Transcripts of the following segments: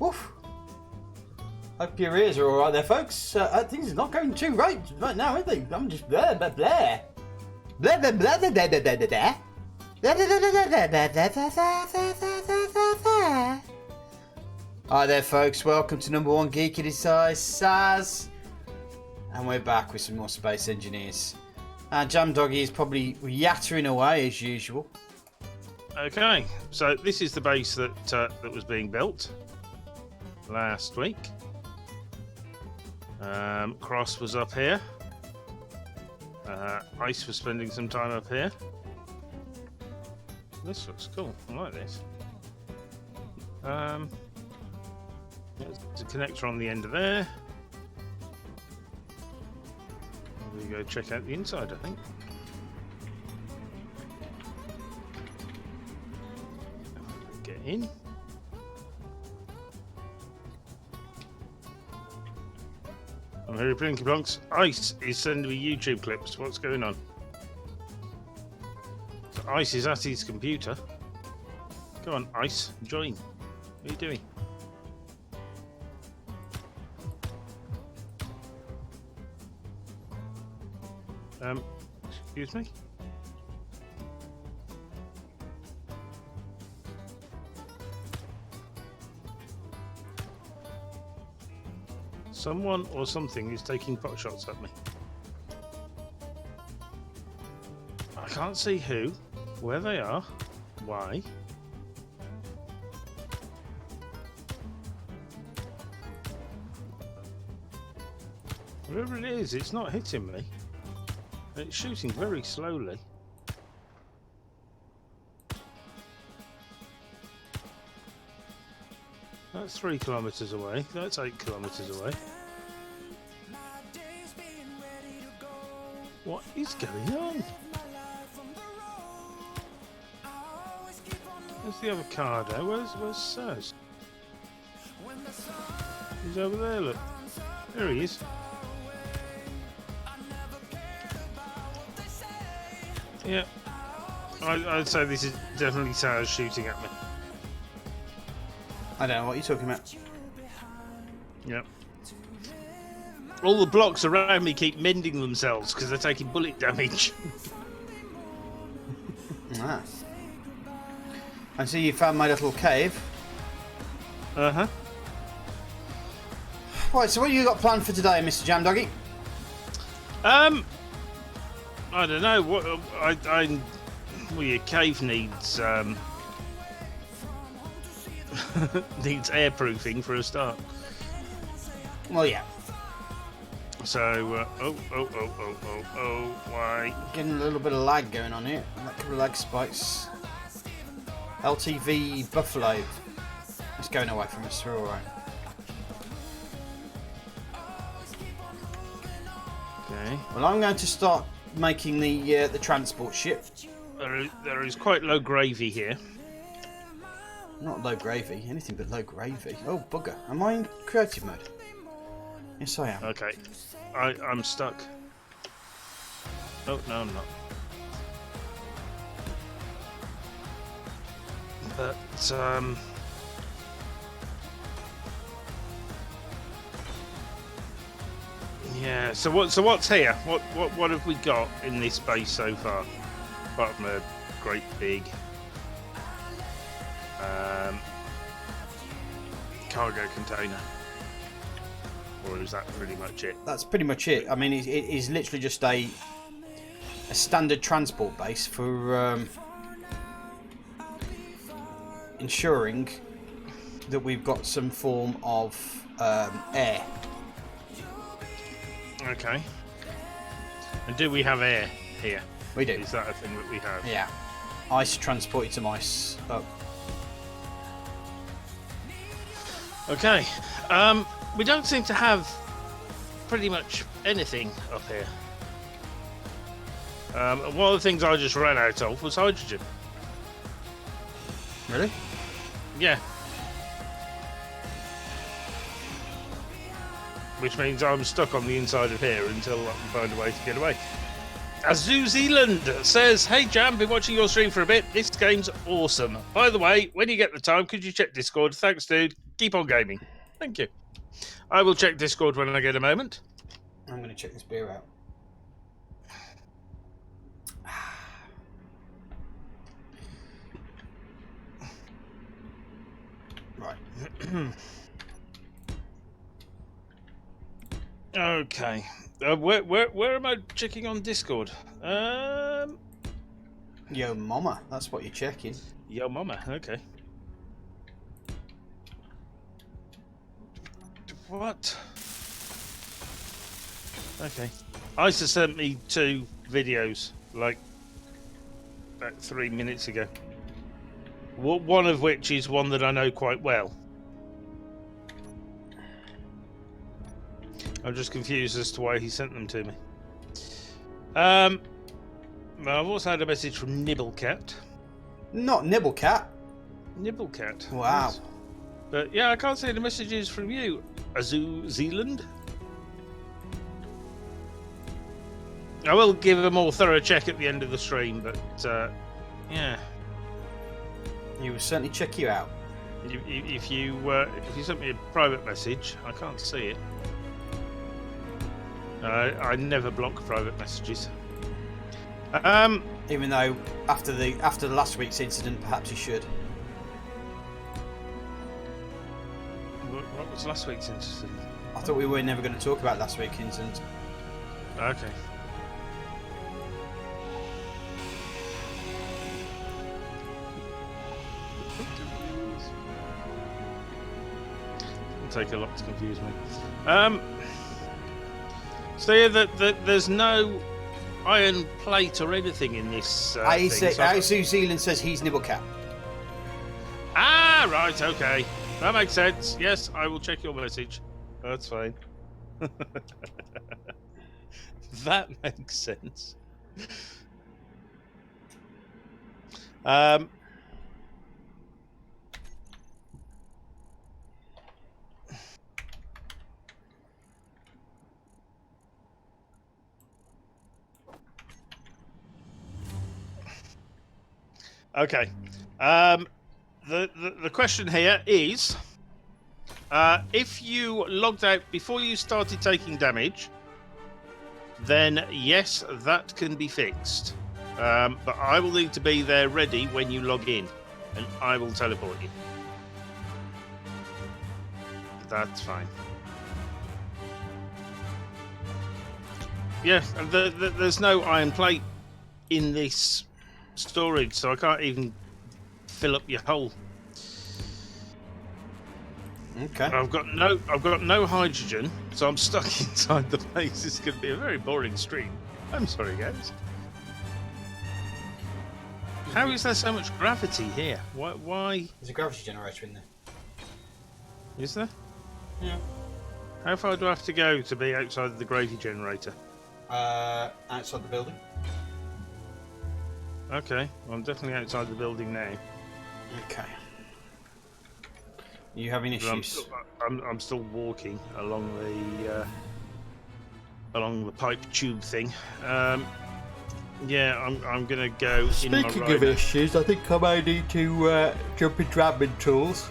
Woof. Hope your ears are alright there, folks. Things are not going too right now, are they? I'm just blah, blah, blah. Blah, blah, blah, blah, blah, blah, blah, blah. Hi there, folks. Welcome to number one Geek. It is Saz. And we're back with some more Space Engineers. Jam Doggy is probably yattering away as usual. Okay, so this is the base that was being built last week. Cross was up here. Ice was spending some time up here. This looks cool. I like this. There's a connector on the end of there. We go check out the inside, I think. Get in. I'm Harry Blinky Blonks. Ice is sending me YouTube clips. What's going on? So Ice is at his computer. Come on, Ice, join. What are you doing? Excuse me? Someone or something is taking pot shots at me. I can't see who, where they are, why. Whatever it is, it's not hitting me. It's shooting very slowly. That's 3 kilometers away. That's 8 kilometers away. What is going on? Where's the avocado? Where's Saz? He's over there, look. There he is. Yeah. I'd say this is definitely Saz shooting at me. I don't know what you're talking about. Yep. All the blocks around me keep mending themselves because they're taking bullet damage. Ah. I see you found my little cave. Uh-huh. Right, so what you got planned for today, Mr. Jam Doggy? I don't know. What well, your cave needs needs airproofing for a start. Well, yeah. So, why? Getting a little bit of lag going on here. A couple of lag spikes. LTV Buffalo. It's going away from us. We're alright. Okay. Well, I'm going to start making the transport ship. There is quite low gravy here. Not low gravy. Anything but low gravy. Oh, bugger. Am I in creative mode? Yes, I am. Okay. I'm stuck. Oh, no, I'm not. But, yeah, so what's here? What have we got in this base so far? Apart from a great big cargo container. Or is that pretty much it? That's pretty much it. I mean, it is literally just a standard transport base for ensuring that we've got some form of air. Okay. And do we have air here? We do. Is that a thing that we have? Yeah. Ice transported some ice up. Okay. We don't seem to have pretty much anything up here. One of the things I just ran out of was hydrogen. Really? Yeah. Which means I'm stuck on the inside of here until I can find a way to get away. Azoo Zealand says, "Hey Jam, been watching your stream for a bit. This game's awesome. By the way, when you get the time, could you check Discord? Thanks, dude. Keep on gaming. Thank you. I will check Discord when I get a moment. I'm going to check this beer out. Right. Okay. Where am I checking on Discord? Yo, mama. That's what you're checking. Yo, mama. Okay. What? Okay. Isa sent me 2 videos, like, about 3 minutes ago. One of which is one that I know quite well. I'm just confused as to why he sent them to me. Well, I've also had a message from Nibblecat. Not Nibblecat. Nibblecat. Wow. Yes. But yeah, I can't see the messages from you, Azoo Zealand. I will give a more thorough check at the end of the stream, but yeah. You will certainly check you out. If you sent me a private message, I can't see it. I never block private messages. Even though after the last week's incident, perhaps you should. What was last week's incident? I thought we were never going to talk about last week's incident. Okay. It'll take a lot to confuse me. So yeah, there's no iron plate or anything in this thing. New Zealand says he's Nibblecat. Ah, right, okay. That makes sense. Yes, I will check your message. That's fine. That makes sense. Okay. The question here is, if you logged out before you started taking damage, then yes, that can be fixed. But I will need to be there ready when you log in, and I will teleport you. That's fine. Yeah, there's no iron plate in this storage, so I can't even fill up your hole. Okay. I've got no hydrogen, so I'm stuck inside the base. It's going to be a very boring stream. I'm sorry, guys. How is there so much gravity here? Why? There's a gravity generator in there. Is there? Yeah. How far do I have to go to be outside the gravity generator? Outside the building. Okay, well, I'm definitely outside the building now. Okay. Are you having issues? I'm still walking along the pipe tube thing. Yeah, I'm gonna go. Speaking of issues, I think I may need to jump into admin tools.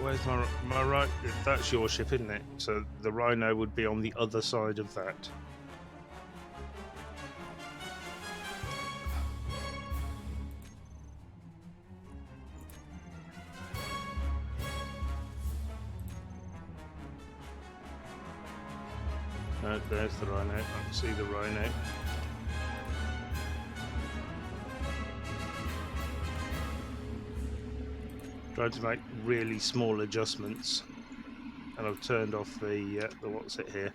Where's my right? That's your ship, isn't it? So the Rhino would be on the other side of that. There's the Rhino. I can see the Rhino. Tried to make really small adjustments, and I've turned off the what's it here.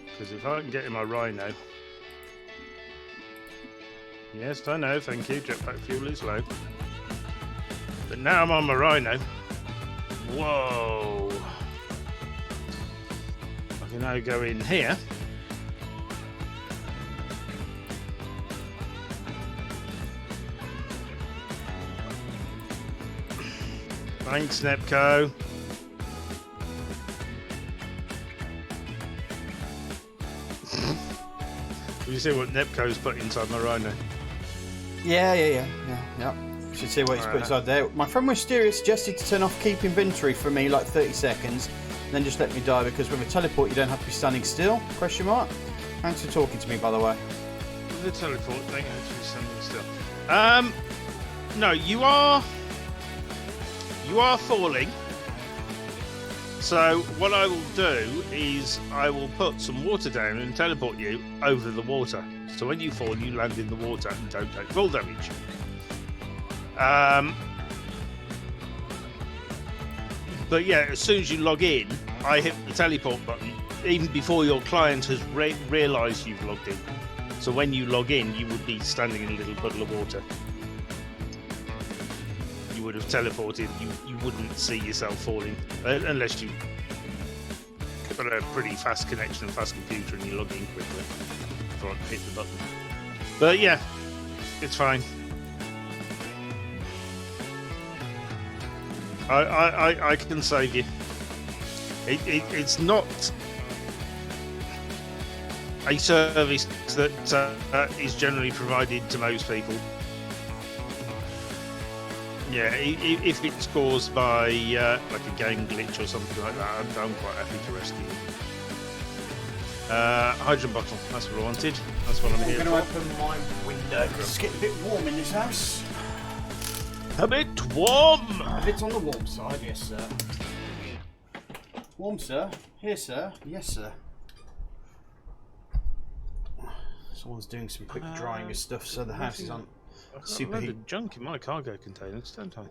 Because if I can get in my Rhino, yes, I know. Thank you. Jetpack fuel is low, but now I'm on my Rhino. Whoa! I can now go in here. Thanks, Nepco. Did you see what Nepco's put inside my Rhino? Yeah. You should see what he's put inside there. My friend Wisteria suggested to turn off keep inventory for me like 30 seconds, and then just let me die because with a teleport you don't have to be standing still? Question mark. Thanks for talking to me, by the way. The teleport thing actually standing still. No, you are falling. So what I will do is I will put some water down and teleport you over the water. So when you fall, you land in the water and don't take full damage. But yeah, as soon as you log in, I hit the teleport button even before your client has realised you've logged in. So when you log in, you would be standing in a little puddle of water. You would have teleported. You wouldn't see yourself falling unless you've got a pretty fast connection and fast computer and you log in quickly before I hit the button. But yeah, it's fine. I can save you. It's not a service that is generally provided to most people. Yeah, if it's caused by like a game glitch or something like that, I'm quite happy to rescue you. Hydrogen bottle, that's what I wanted. That's what I'm here for. I'm going to open my window. It's getting a bit warm in this house. A bit warm! A bit on the warm side, yes sir. Warm sir? Here sir? Yes sir. Someone's doing some quick drying of stuff so the house is on super heat. I've got junk in my cargo containers, don't I?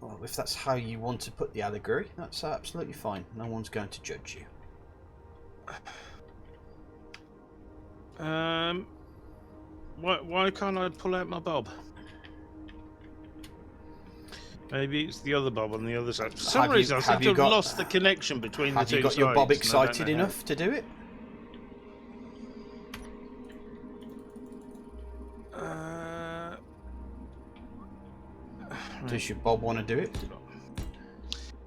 Well, if that's how you want to put the allegory, that's absolutely fine. No one's going to judge you. Why can't I pull out my bob? Maybe it's the other bob on the other side. For some reason, I seem to have lost the connection between the two sides. Have you got your bob excited enough to do it? Does your bob want to do it?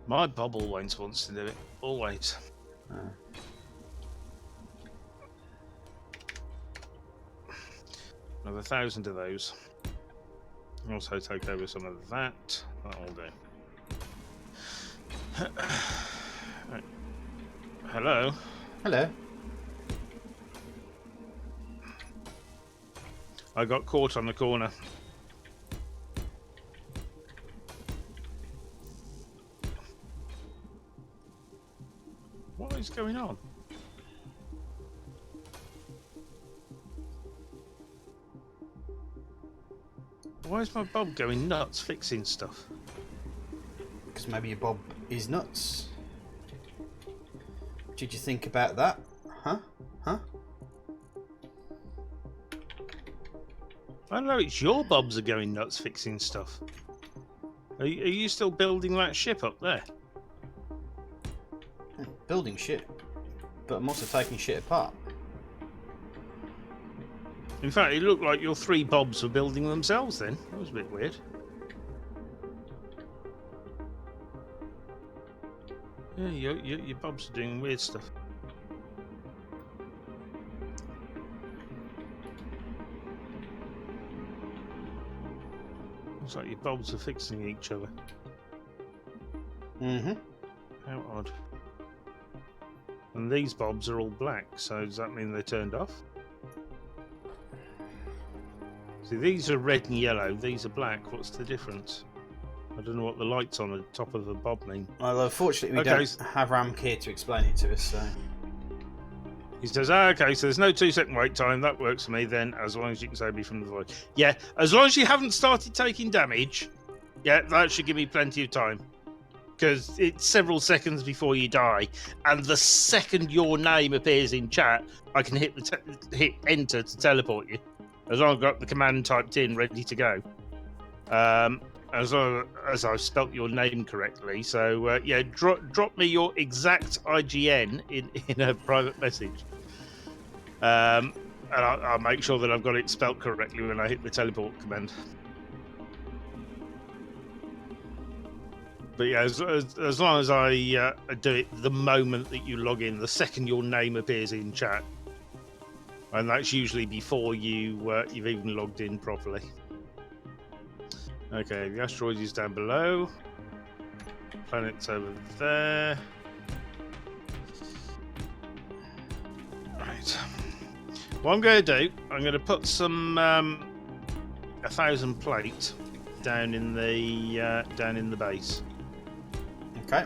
My bob always wants to do it. Always. Another 1,000 of those. Also take over some of that. That'll do. Right. Hello. Hello. I got caught on the corner. What is going on? Why is my bob going nuts fixing stuff? Because maybe your bob is nuts. Did you think about that? Huh? I know it's your bobs are going nuts fixing stuff. Are you still building that ship up there? Building shit. But I'm also taking shit apart. In fact, it looked like your 3 bobs were building themselves then. That was a bit weird. Yeah, your bobs are doing weird stuff. Looks like your bobs are fixing each other. Mm-hmm. How odd. And these bobs are all black, so does that mean they turned off? See, these are red and yellow, these are black. What's the difference? I don't know what the lights on the top of the bob mean. Well, unfortunately, we don't have Ramk here to explain it to us, so... He says, okay, so there's no 2-second wait time. That works for me then, as long as you can save me from the void. Yeah, as long as you haven't started taking damage, yeah, that should give me plenty of time. Because it's several seconds before you die, and the second your name appears in chat, I can hit enter to teleport you. As long as I've got the command typed in, ready to go. As long as I've spelt your name correctly. So, yeah, drop me your exact IGN in a private message. And I'll make sure that I've got it spelt correctly when I hit the teleport command. But yeah, as long as I do it the moment that you log in, the second your name appears in chat. And that's usually before you've even logged in properly. Okay, the asteroid is down below. Planet's over there. Right. What I'm going to do, I'm going to put some 1,000 plate down in the base. Okay.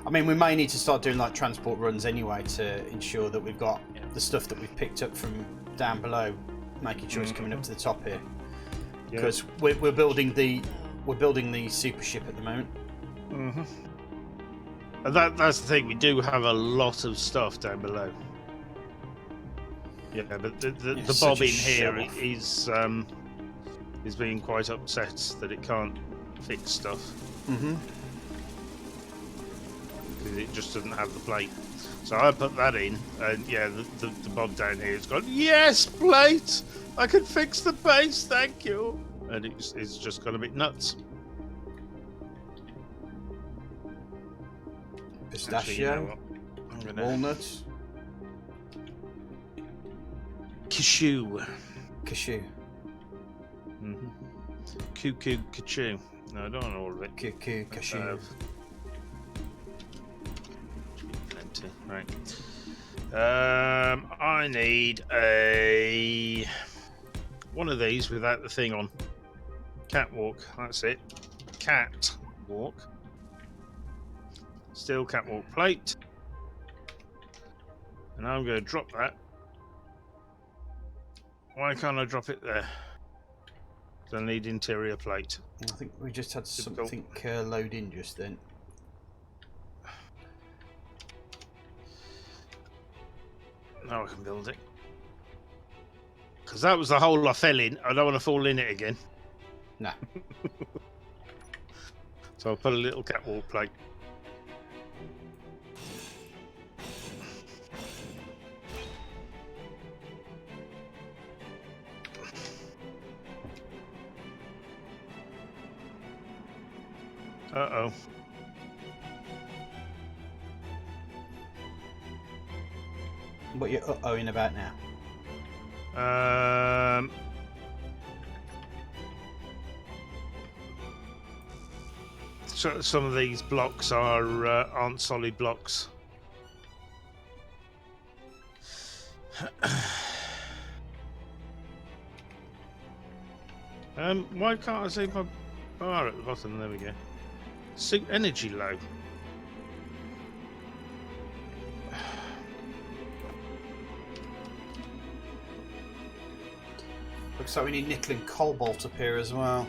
I mean, we may need to start doing like transport runs anyway to ensure that we've got the stuff that we've picked up from down below, making sure it's coming up to the top here. Because we're building the super ship at the moment. Mm-hmm. And that's the thing. We do have a lot of stuff down below. Yeah, but the bob in here is being quite upset that it can't fix stuff. Mm-hmm. Because it just doesn't have the plate. So I put that in, and yeah, the bob down here has gone, yes, plate! I can fix the base, thank you! And it's just gone a bit nuts. Pistachio, actually, walnuts, cashew. Cashew. Mm-hmm. Cuckoo, cashew. No, I don't want all of it. Cuckoo, cashew. Plenty. Right. I need one of these without the thing on. Catwalk. That's it. Catwalk. Steel catwalk plate. And I'm going to drop that. Why can't I drop it there? I need interior plate. I think we just had something load in just then. Now I can build it. Because that was the hole I fell in. I don't want to fall in it again. Nah. So I'll put a little catwalk plate. Uh-oh. What you're uh-ohing about now? So some of these blocks aren't solid blocks. Why can't I see my bar at the bottom? There we go. Suit energy low. Looks like we need nickel and cobalt up here as well.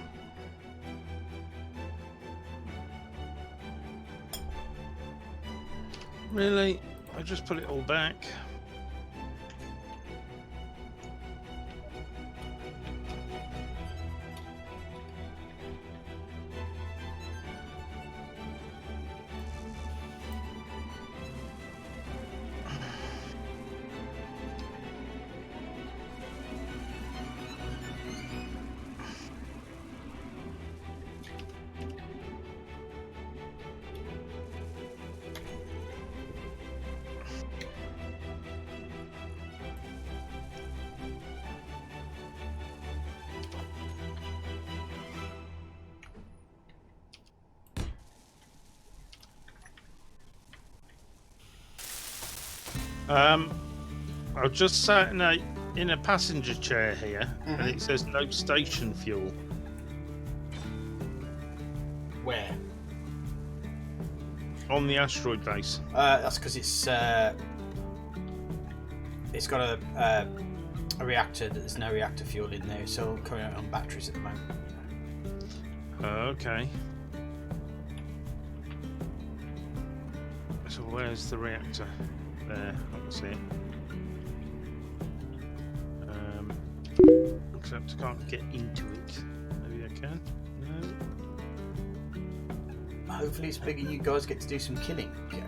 Really? I just put it all back. I've just sat in a passenger chair here, and it says no station fuel. Where? On the asteroid base. That's because it's got a reactor. There's no reactor fuel in there, so coming out on batteries at the moment. Okay. So where's the reactor? There, I can see it. Except I can't get into it. Maybe I can. No. Hopefully it's big and you guys get to do some killing. Okay.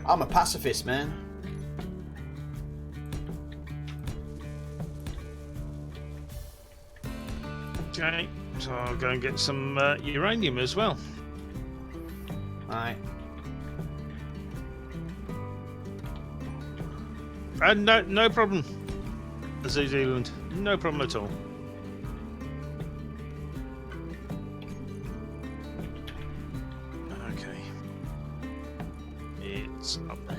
I'm a pacifist, man. Okay, so I'll go and get some uranium as well. Alright. And no problem. New Zealand, no problem at all. components up there.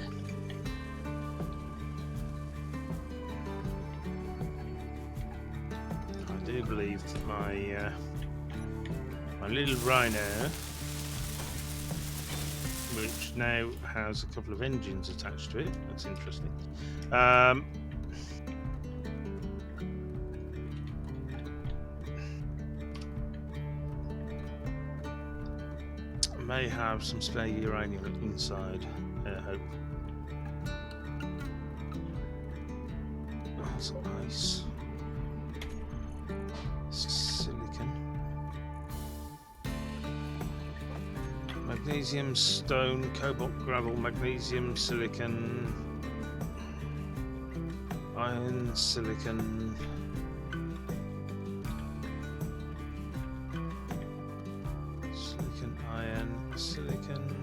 I do believe that my little Rhino, which now has a couple of engines attached to it. That's interesting. May have some spare uranium inside. I hope. Oh, that's nice. Silicon. Magnesium, stone, cobalt, gravel, magnesium, silicon, iron, silicon. Silicon, iron, silicon.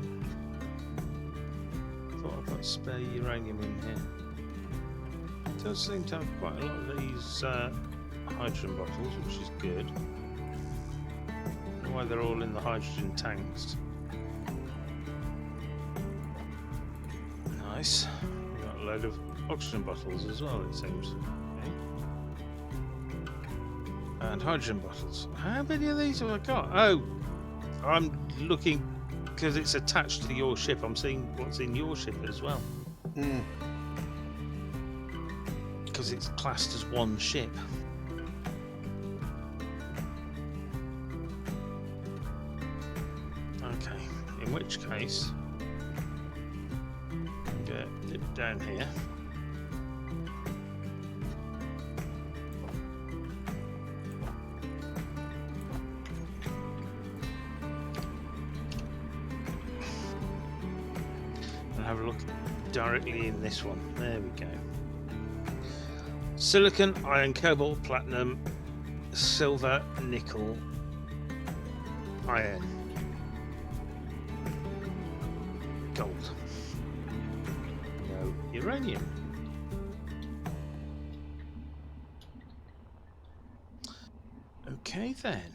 Thought I put spare uranium in here. It does seem to have quite a lot of these hydrogen bottles, which is good. I don't know why they're all in the hydrogen tanks. Nice. We've got a load of oxygen bottles as well, it seems. Okay. And hydrogen bottles. How many of these have I got? Oh, I'm looking because it's attached to your ship. I'm seeing what's in your ship as well. Because it's classed as one ship. Okay, in which case, get it down here. And have a look directly in this one. There we go. Silicon, iron, cobalt, platinum, silver, nickel, iron, gold. No uranium. Okay then.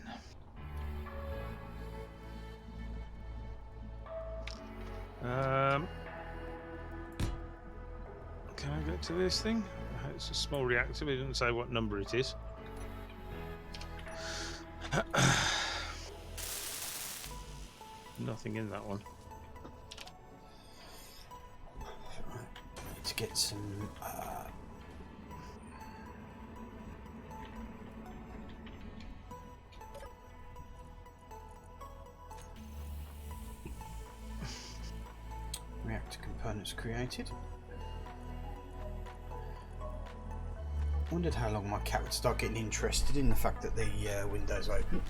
Can I get to this thing? It's a small reactor. It didn't say what number it is. Nothing in that one. To get some. Reactor components created. Wondered how long my cat would start getting interested in the fact that the window's open.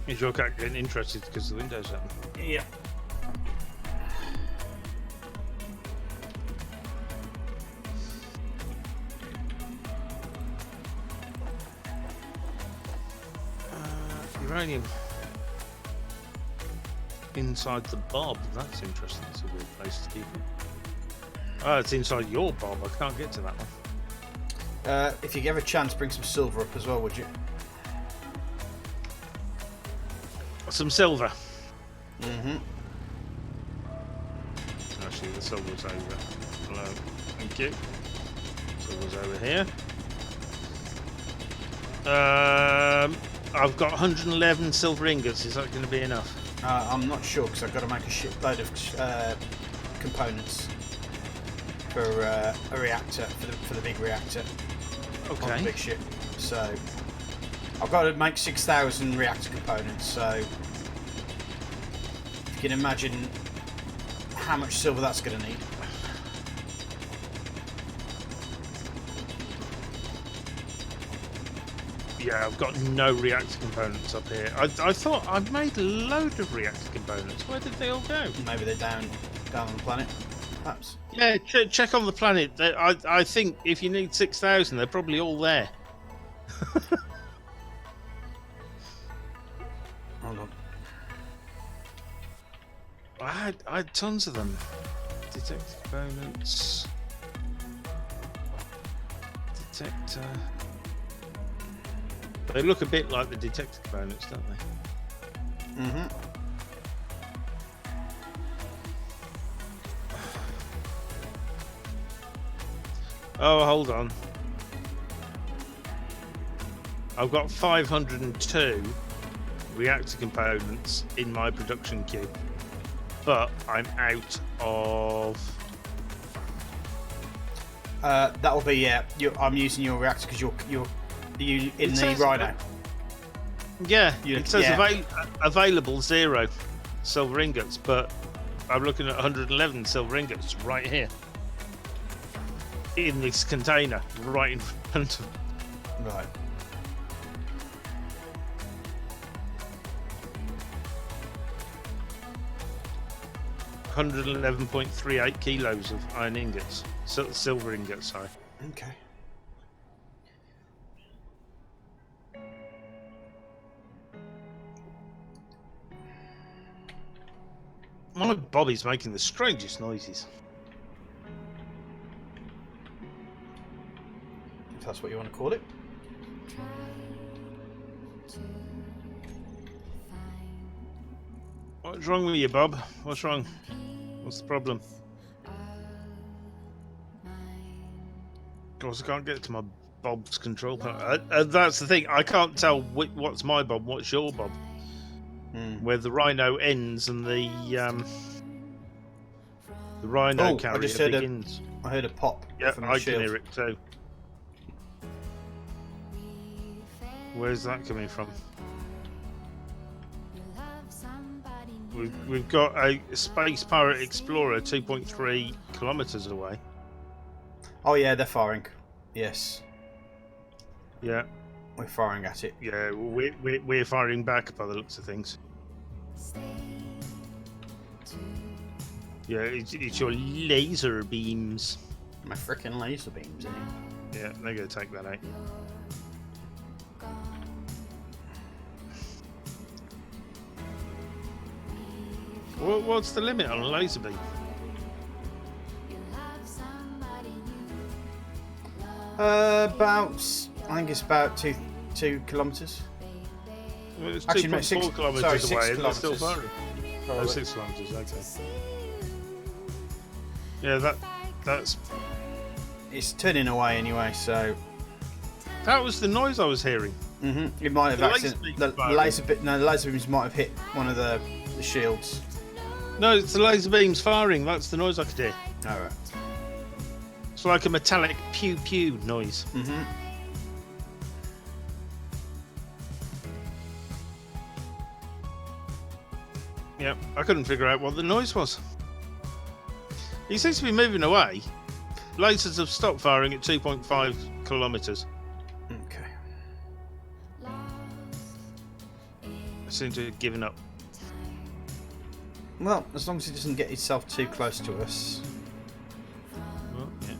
Is your cat getting interested because the window's open? Yeah. Uranium. Inside the bob. That's interesting. It's a weird place to keep it. Oh, it's inside your bob. I can't get to that one. If you get a chance, bring some silver up as well, would you? Some silver. Mm-hmm. Actually, the silver's over. Hello. Thank you. Silver's over here. I've got 111 silver ingots. Is that going to be enough? I'm not sure because I've got to make a shitload of components for a reactor, for the big reactor. Okay. On the big ship. So I've got to make 6,000 reactor components. So if you can imagine how much silver that's going to need. Yeah, I've got no reactor components up here. I thought I'd made a load of reactor components. Where did they all go? Maybe they're down on the planet, perhaps. Yeah, check on the planet. I think if you need 6,000, they're probably all there. Hold on. I had tons of them. Detector components. Detector. They look a bit like the detector components, don't they? Mm-hmm. Oh, hold on. I've got 502 reactor components in my production queue, but I'm out of. That'll be I'm using your reactor because you're in It the says- Rhino. Yeah, You- it says yeah. available 0 silver ingots, but I'm looking at 111 silver ingots right here in this container, right in front of. Right. $111.38 kilos of iron ingots, silver ingots. Sorry. Okay. My Bobby's making the strangest noises. If that's what you want to call it. What's wrong with you, Bob? What's wrong? What's the problem? Of course, I can't get to my Bob's control panel. That's the thing. I can't tell what's my Bob, what's your Bob. Where the Rhino ends and the Rhino carrier begins. I heard a pop. Yeah, from the I shield. can hear it too. Where's that coming from? We've got a Space Pirate Explorer 2.3 kilometers away. Oh yeah, they're firing. Yes, Yeah, we're firing at it. yeah, we're firing back by the looks of things. Yeah, it's your laser beams. My frickin' laser beams in here. Yeah, they're gonna take that out. What's the limit on a laser beam? I think it's about 2 kilometers. Well, it's Actually, no, 2.4 6 kilometers sorry, away, 6 and they're still kilometers. firing. Oh, 6 kilometers. Okay. Yeah, that's. It's turning away anyway, so. That was the noise I was hearing. It might have The laser accident. beams The firing. laser beams might have hit one of the shields. No, it's the laser beams firing. That's the noise I could hear. All right. It's like a metallic pew pew noise. Yeah, I couldn't figure out what the noise was. He seems to be moving away. Lasers have stopped firing at 2.5 kilometers. Okay. I seem to have given up. Well, as long as he doesn't get himself too close to us. Well, yeah.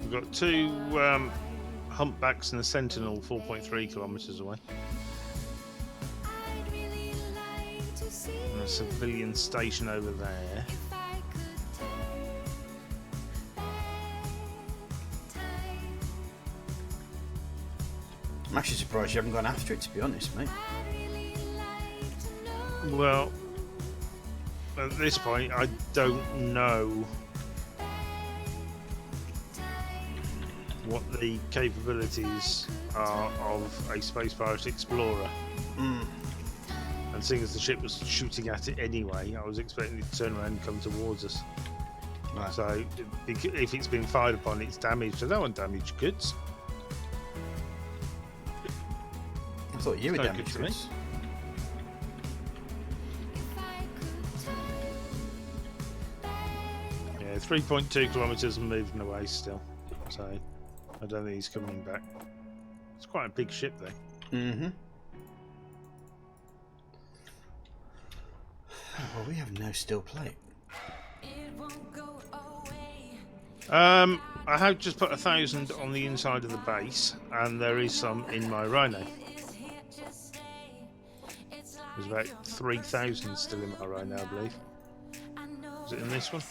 We've got 2 humpbacks and a sentinel 4.3 kilometers away. And a civilian station over there. I'm actually surprised you haven't gone after it, to be honest, mate. Well, at this point, I don't know what the capabilities are of a Space Pirate Explorer. And seeing as the ship was shooting at it anyway, I was expecting it to turn around and come towards us. Right. So, if it's been fired upon, it's damaged. I don't want damaged goods. I thought you were No damaged good to me. goods. Yeah, 3.2 kilometres and moving away still. So, I don't think he's coming back. It's quite a big ship, though. Well, we have no steel plate. I have just put 1,000 on the inside of the base, and there is some in my Rhino. There's about 3,000 still in my rhino, I believe. Is it in this one?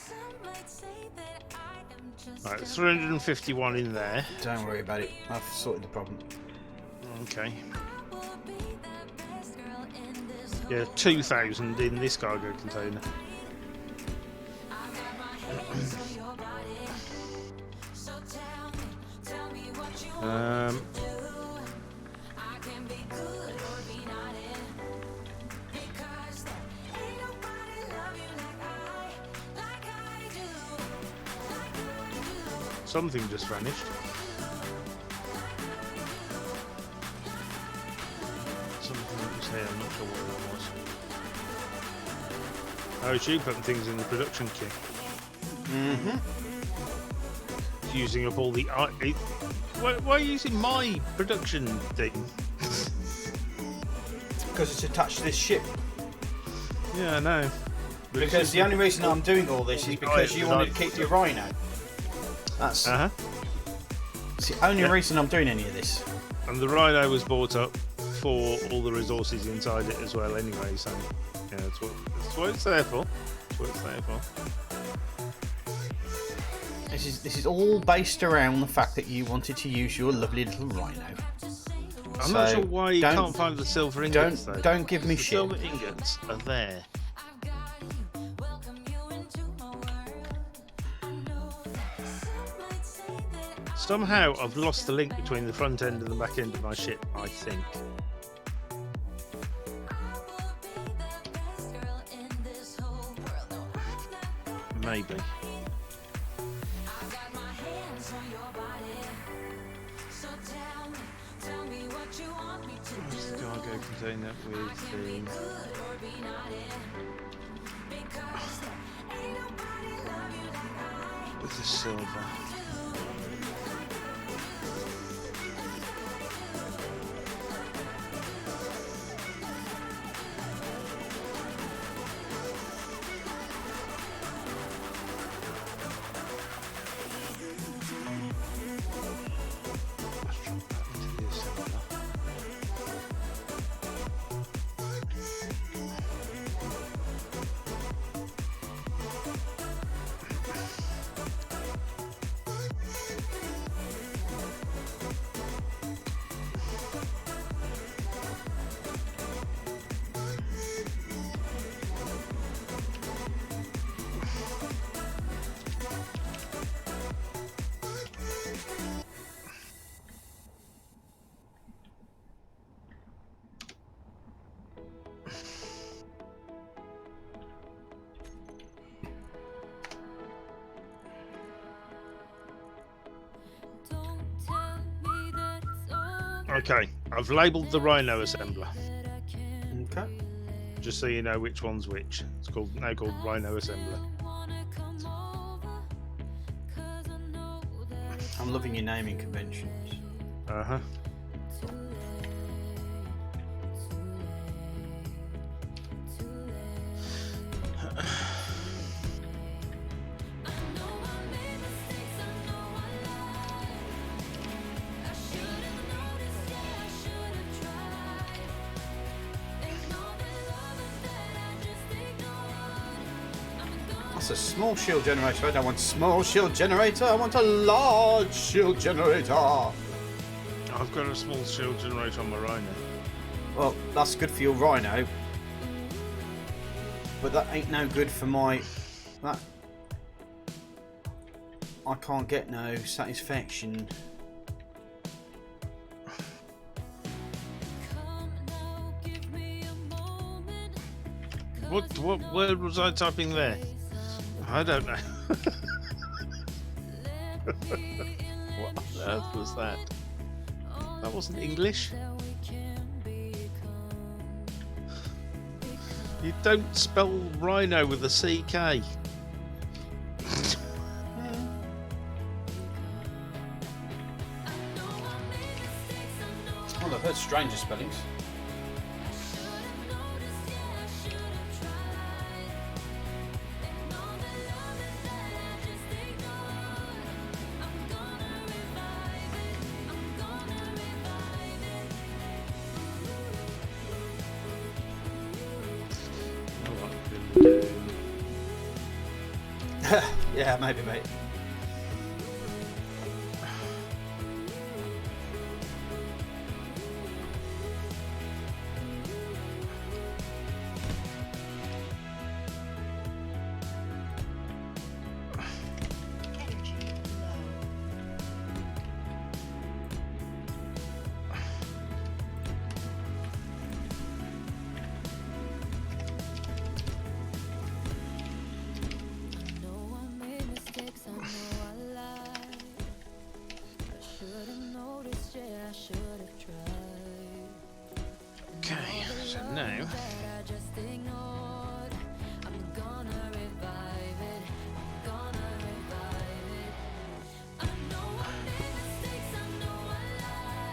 Right, 351 in there. Don't worry about it. I've sorted the problem. Okay. Yeah, 2,000 in this cargo container. Something just vanished. Something that was here, I'm not sure what it was. Oh, it's you putting things in the production queue. Mm-hmm. It's using up all the... Why are you using my production thing? Because it's attached to this ship. Yeah, I know. But Because the only reason I'm doing all this is because you wanted to keep your rhino. That's it's the only reason I'm doing any of this. And the rhino was bought up for all the resources inside it as well anyway, so yeah, that's what it's there for. That's what it's there for. This is all based around the fact that you wanted to use your lovely little rhino. I'm not sure why you can't find the silver ingots though. Don't give me the shit. Silver ingots are there. Somehow I've lost the link between the front end and the back end of my ship, I think. Maybe. Where's the cargo container with the silver? Okay, I've labelled the rhino assembler. Okay. Just so you know which one's which. It's now called rhino assembler. I'm loving your naming conventions. Uh-huh. That's a small shield generator. I don't want a small shield generator. I want a large shield generator. I've got a small shield generator on my rhino. Well, that's good for your rhino. But that ain't no good for my... That... I can't get no satisfaction. What word was I typing there? I don't know. What on earth was that? That wasn't English. You don't spell rhino with a CK. Well, I've heard stranger spellings. Yeah, maybe, mate. Okay, so now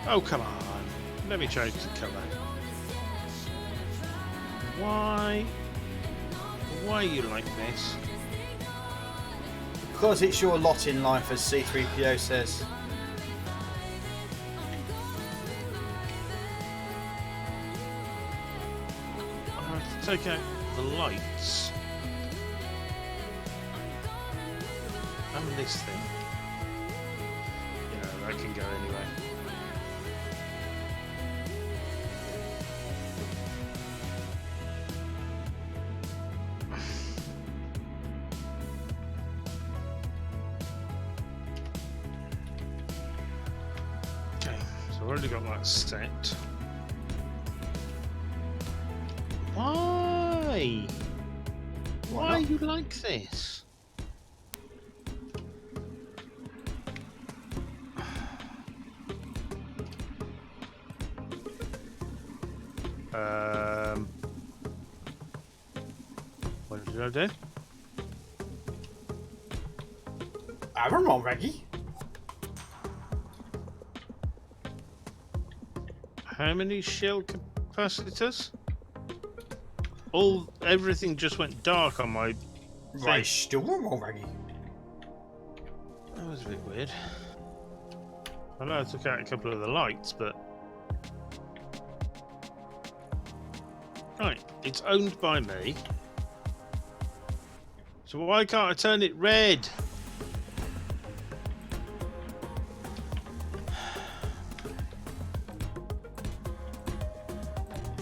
oh, come on. Let me change the colour. Why? Why you like this? Because it's your lot in life, as C3PO says. I have to take out the lights. And this thing. You know, that can go anyway. I've already got that set. Why? Why you like this? What did I do? I don't know, Reggie. How many shell capacitors? Everything just went dark on my Right, still already. That was a bit weird. I know I took out a couple of the lights, but right, it's owned by me. So why can't I turn it red?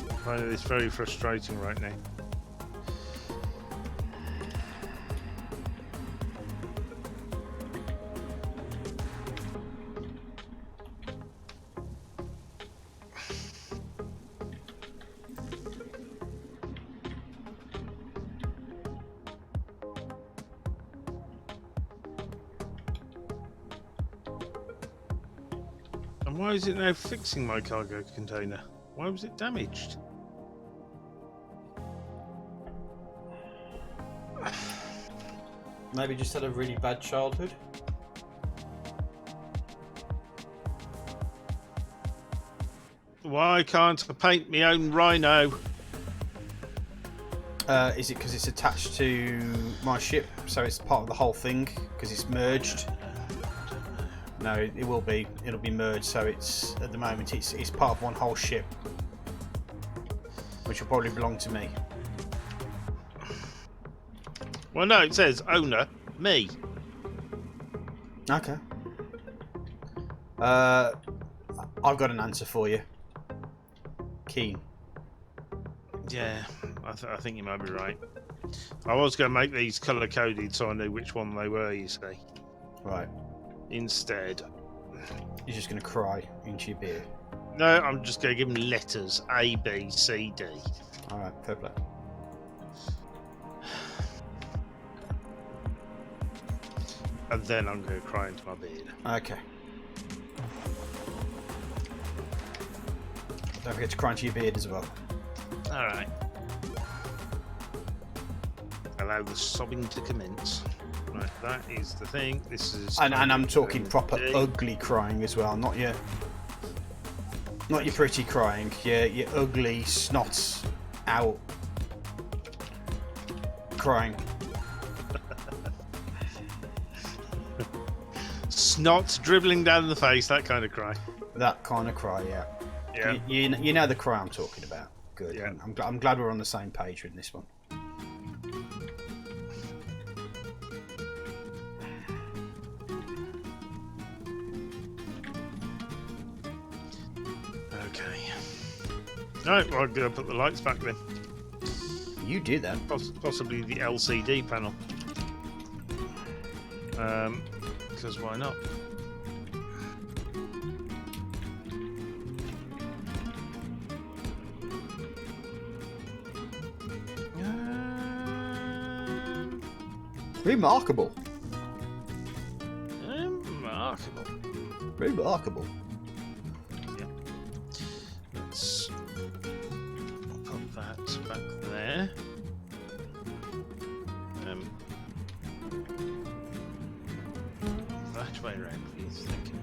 I find this very frustrating right now. And why is it now fixing my cargo container? Why was it damaged? Maybe just had a really bad childhood. Why can't I paint my own rhino? Is it because it's attached to my ship, so it's part of the whole thing, because it's merged? No, it will be. It'll be merged, so it's at the moment it's part of one whole ship, which will probably belong to me. Well, no, it says owner, me. Okay. I've got an answer for you. Keen. Yeah, I think you might be right. I was going to make these colour coded so I knew which one they were, you see. Right. Instead. You're just going to cry into your beer. No, I'm just going to give them letters A, B, C, D. Alright, fair play. And then I'm going to cry into my beard. Okay. Don't forget to cry into your beard as well. Alright. Allow the sobbing to commence. Right, that is the thing. This is. And I'm talking proper ugly crying as well, not your pretty crying, your ugly snots out crying. Snot dribbling down the face, that kind of cry. That kind of cry, yeah. Yeah. You know the cry I'm talking about. Good. Yeah. I'm glad we're on the same page with this one. Okay. Right, well, I'm going to put the lights back then. You do that. Possibly the LCD panel. Because why not? Remarkable. Remarkable. Remarkable. Yeah. Let's put that back there. That way around, please. Thank you.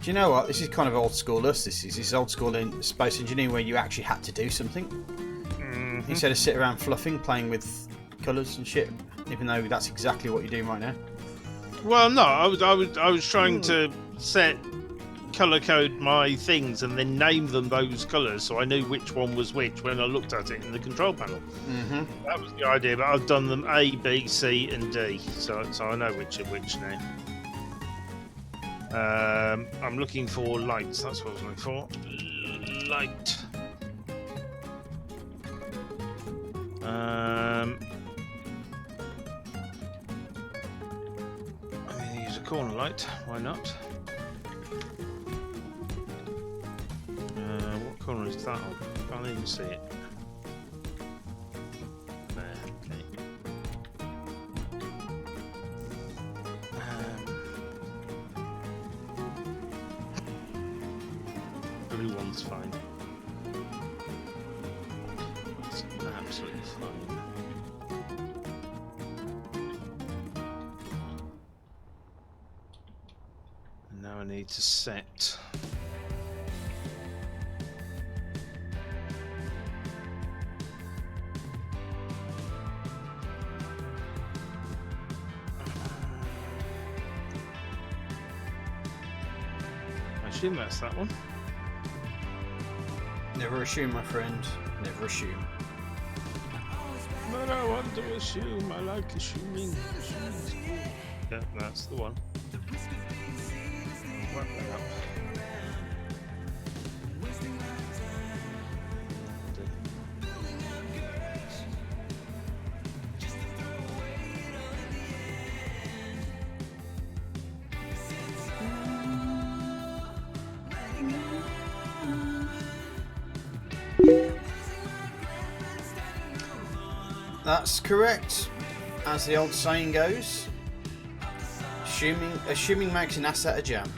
Do you know what? This is kind of old school us. This is old school in space engineering where you actually had to do something. Instead of sit around fluffing, playing with colours and shit. Even though that's exactly what you're doing right now. Well, no, I was trying to set colour code my things and then name them those colours, so I knew which one was which when I looked at it in the control panel. That was the idea, but I've done them A, B, C, and D, so I know which are which now. I'm looking for lights. That's what I was looking for. Light. I'm going to use a corner light. Why not? What corner is that on? Can't even see it. There. Okay. Blue one's fine. It's absolutely fine. And now I need to set. I assume that's that one. Never assume, my friend. Never assume. But I want to assume. I like assuming. Yeah, that's the one. I'll work that up. That's correct. As the old saying goes, assuming makes an ass out of jam.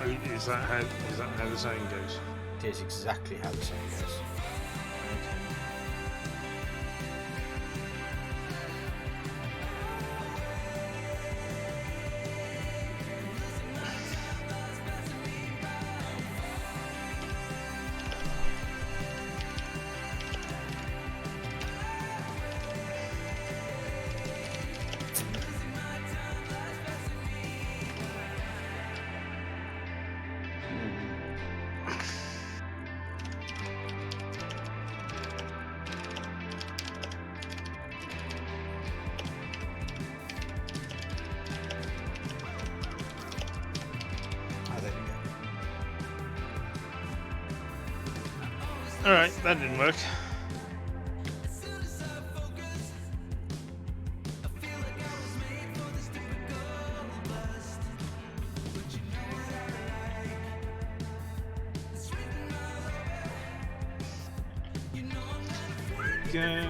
Oh, is that how the saying goes? It is exactly how the saying goes. Alright, that didn't work. Okay.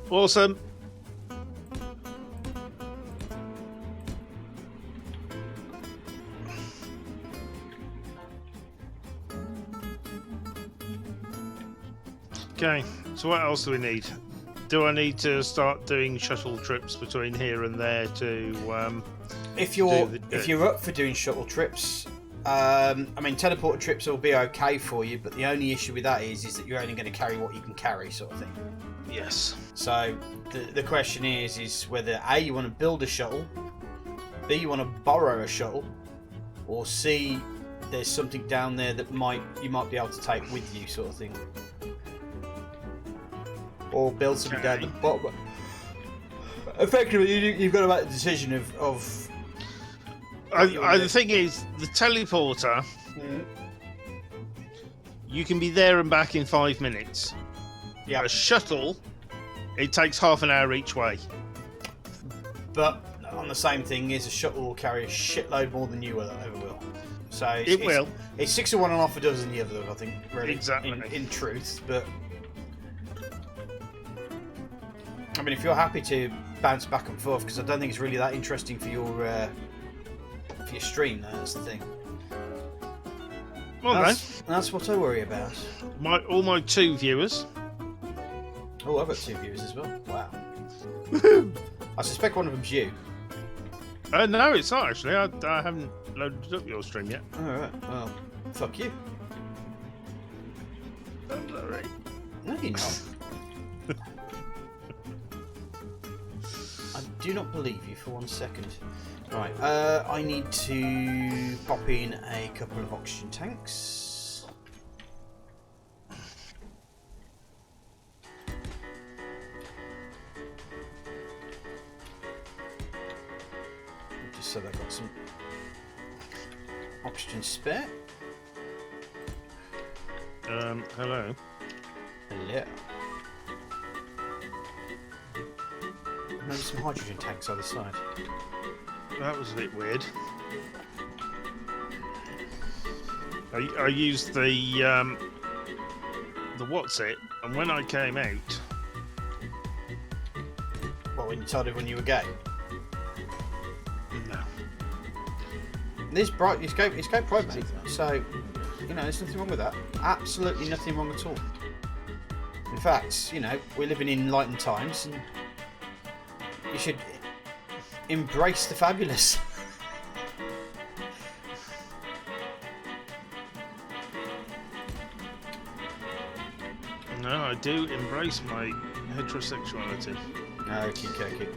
Awesome. Okay, so what else do we need? Do I need to start doing shuttle trips between here and there to If you're up for doing shuttle trips, I mean, teleporter trips will be okay for you, but the only issue with that is that you're only going to carry what you can carry, sort of thing. Yes. So the question is whether A, you want to build a shuttle, B, you want to borrow a shuttle, or C, there's something down there that you might be able to take with you, sort of thing. Or build something down the bottom. Effectively, you've got to make the decision of the thing is, the teleporter, you can be there and back in 5 minutes. Yeah. A shuttle, it takes half an hour each way. But on the same thing is, a shuttle will carry a shitload more than you ever will. So It will. It's 6 to 1 and half a dozen the other, I think. Really, Exactly. In truth, but I mean, if you're happy to bounce back and forth, because I don't think it's really that interesting for your stream. That's the thing. Well, that's what I worry about. all my 2 viewers. Oh, I've got 2 viewers as well. Wow. I suspect one of them's you. No, it's not actually. I haven't loaded up your stream yet. Alright, well, fuck you. I'm sorry. No, you're not. I do not believe you for 1 second. Right, I need to pop in a couple of oxygen tanks. Just so I've got some oxygen spare. Hello. Hello. Maybe some hydrogen tanks either side. That was a bit weird. I used the what's it, and when I came out. What, when you told everyone you were gay? No. This bright, it's go private, so you know there's nothing wrong with that. Absolutely nothing wrong at all. In fact, you know, we're living in enlightened times, and you should embrace the fabulous. No, I do embrace my heterosexuality. Okay.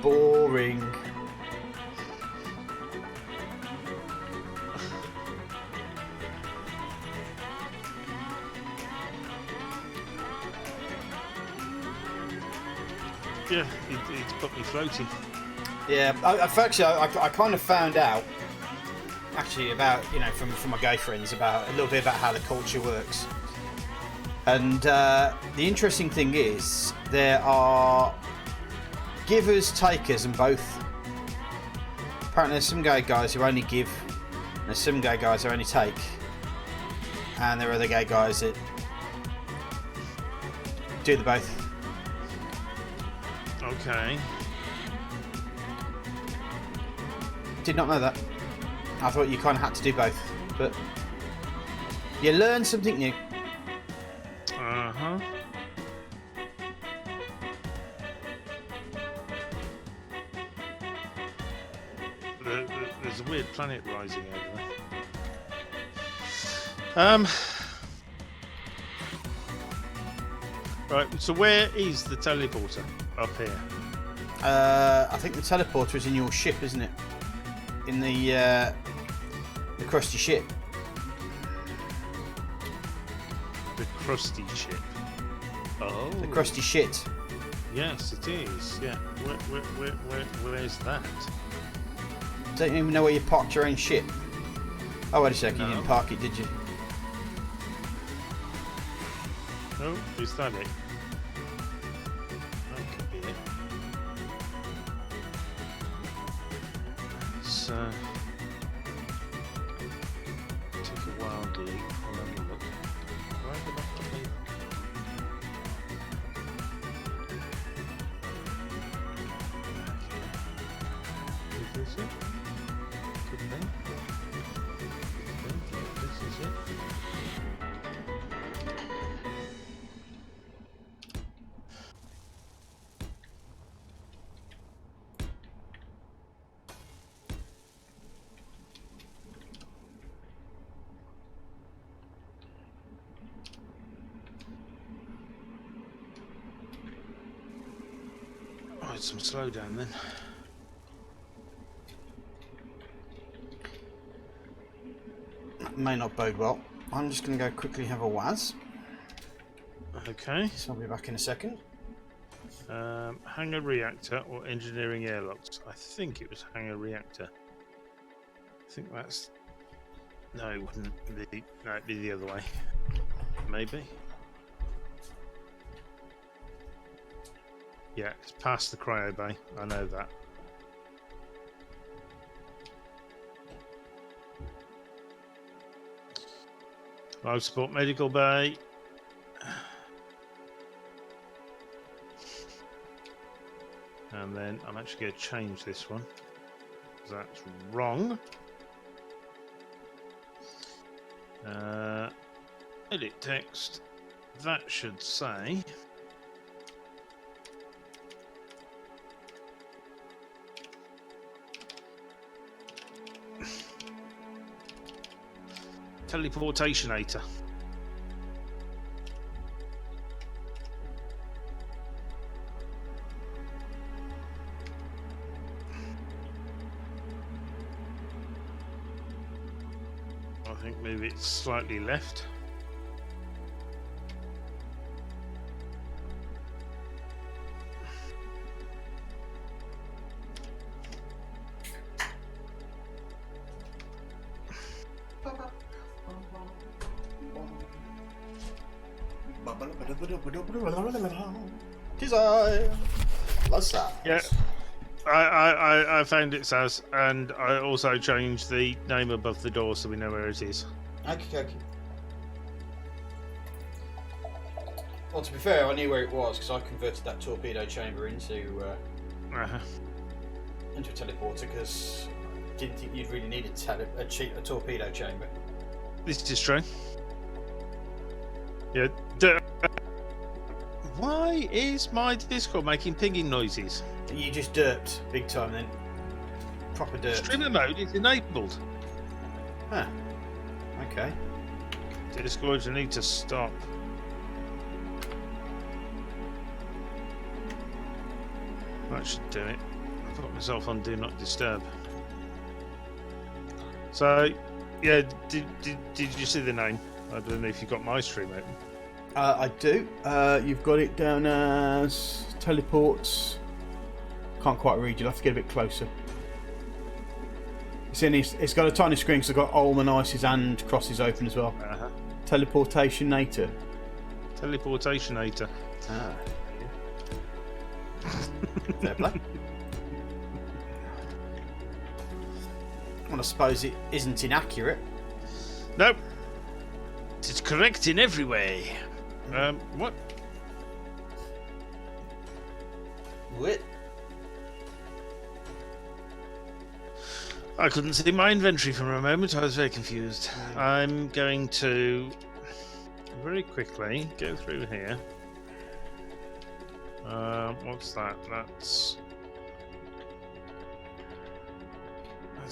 Boring. Yeah, it's put me floating. Yeah, I kind of found out, actually, about, you know, from my gay friends, about a little bit about how the culture works. And the interesting thing is, there are givers, takers, and both. Apparently there's some gay guys who only give, and there's some gay guys who only take. And there are other gay guys that do the both. Okay. Did not know that. I thought you kind of had to do both, but you learn something new. Uh-huh. There's a weird planet rising over there. Right, so where is the teleporter? Up here. I think the teleporter is in your ship, isn't it? In the crusty ship. The crusty ship. Oh. The crusty shit. Yes, it is. Yeah. Where's that? Don't even know where you parked your own ship. Oh, wait a second, No. you didn't park it, did you? Oh, is that it? That could be it. It's took a while, dude. provide some slowdown then. That may not bode well. I'm just going to go quickly have a waz. Okay. So I'll be back in a second. Hangar reactor or engineering airlocks? I think it was hangar reactor. I think that's... No, it wouldn't be. No, it'd be the other way. Maybe. Yeah, it's past the cryo bay. I know that. Life support medical bay. And then I'm actually going to change this one. That's wrong. Edit text. That should say... Teleportationator. I think maybe it's slightly left. Tis I. Lots of Yeah. I found it as, and I also changed the name above the door so we know where it is. Okay. Well, to be fair, I knew where it was because I converted that torpedo chamber into a teleporter because I didn't think you'd really need a torpedo chamber. This is true. Yeah. Why is my Discord making pinging noises? You just derped big time then. Proper derp. Streamer mode is enabled. Huh. Okay. Discord, you need to stop. That should do it. I put myself on Do Not Disturb. So, yeah, did you see the name? I don't know if you got my stream open. I do. You've got it down as teleports. Can't quite read. You'll have to get a bit closer. It's got a tiny screen because I've got almanaces and crosses open as well. Teleportationator. Teleportationator. Ah. Fair play. Well, I suppose it isn't inaccurate. Nope. It's correct in every way. What? What? I couldn't see my inventory for a moment. I was very confused. I'm going to very quickly go through here. What's that? That's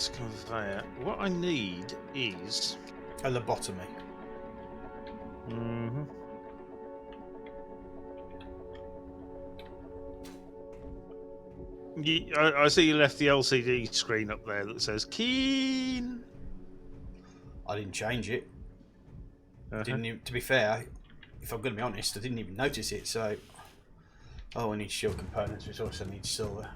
conveyor. What I need is A lobotomy. Mm-hmm. I see you left the LCD screen up there that says keen. I didn't change it. Didn't even, to be fair, if I'm going to be honest, I didn't even notice it. So, I need short components, which also needs silver.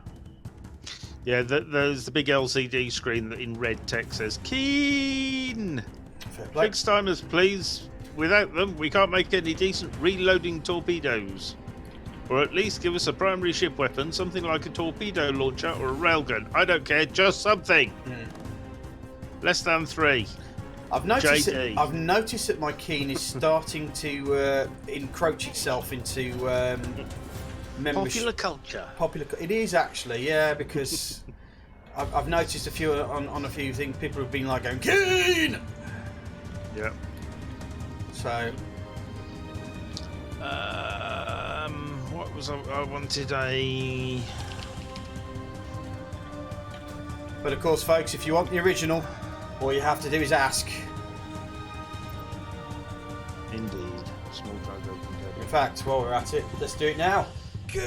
Yeah, there's the big LCD screen that in red text says keen. Fair play. Fixed timers, please. Without them, we can't make any decent reloading torpedoes. Or at least give us a primary ship weapon, something like a torpedo launcher or a railgun. I don't care, just something. Less than 3. I've noticed that my keen is starting to encroach itself into Popular culture. It is actually, yeah, because I've noticed a few on a few things. People have been like going keen. Yeah. So. What was I wanted a. But of course, folks, if you want the original, all you have to do is ask. Indeed. Small cargo. In fact, while we're at it, let's do it now. Keen.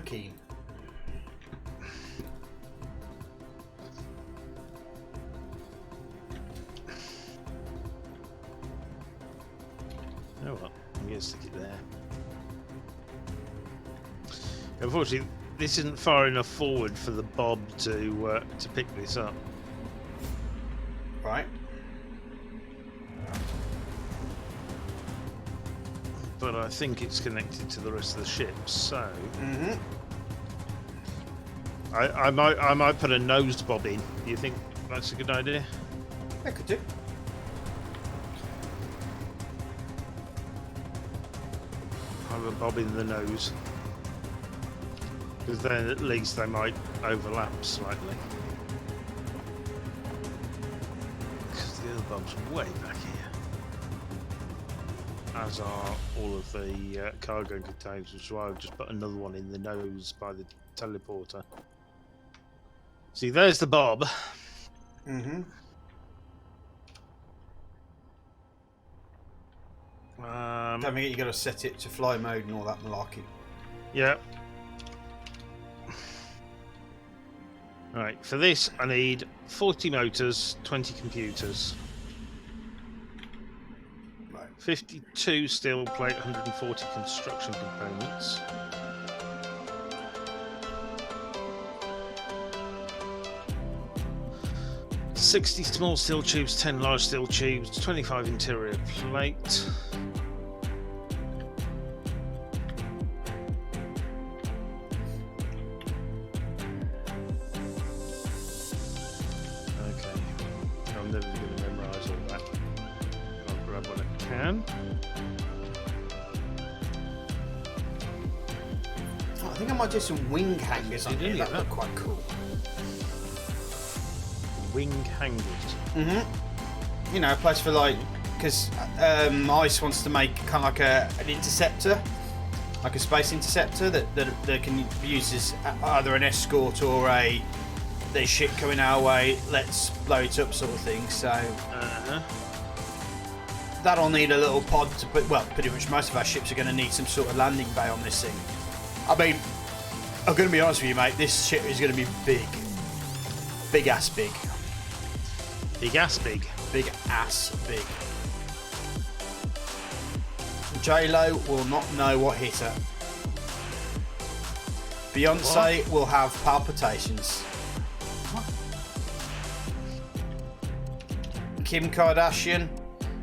keen. Oh well, I'm going to stick it there. Unfortunately, this isn't far enough forward for the Bob to pick this up. Right. But I think it's connected to the rest of the ship, so I might put a nose bob in. Do you think that's a good idea? I could do. Have a bob in the nose, because then at least they might overlap slightly. Because the other bob's way back here, as are all of the cargo containers, which is why I've just put another one in the nose by the teleporter. See, there's the bob. Don't forget you got to set it to fly mode and all that malarkey. Yeah. Right, for this I need 40 motors, 20 computers. Right. 52 steel plate, 140 construction components. $60 small steel tubes, 10 large steel tubes, 25 interior plate. I think I might do some wing hangers on here. That look quite cool. Wing hangers. You know, a place for like, because ICE wants to make kind of like an interceptor, like a space interceptor that can be used as either an escort or there's shit coming our way, let's blow it up sort of thing. So that'll need a little pod to put. Well, pretty much most of our ships are going to need some sort of landing bay on this thing. I mean, I'm going to be honest with you, mate. This ship is going to be big. Big ass big. Big ass big. Big ass big. J-Lo will not know what hit her. Beyonce will have palpitations. What? Kim Kardashian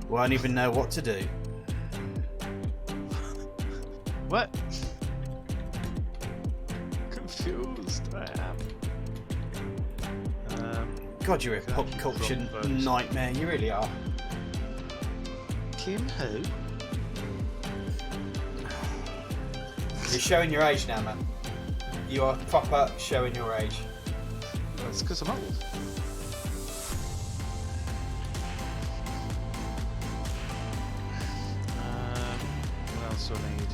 won't even know what to do. What? Confused I am. God, you're a pop culture nightmare. You really are. Kim who? You're showing your age now, man. You are proper showing your age. That's because I'm old. What else do I need?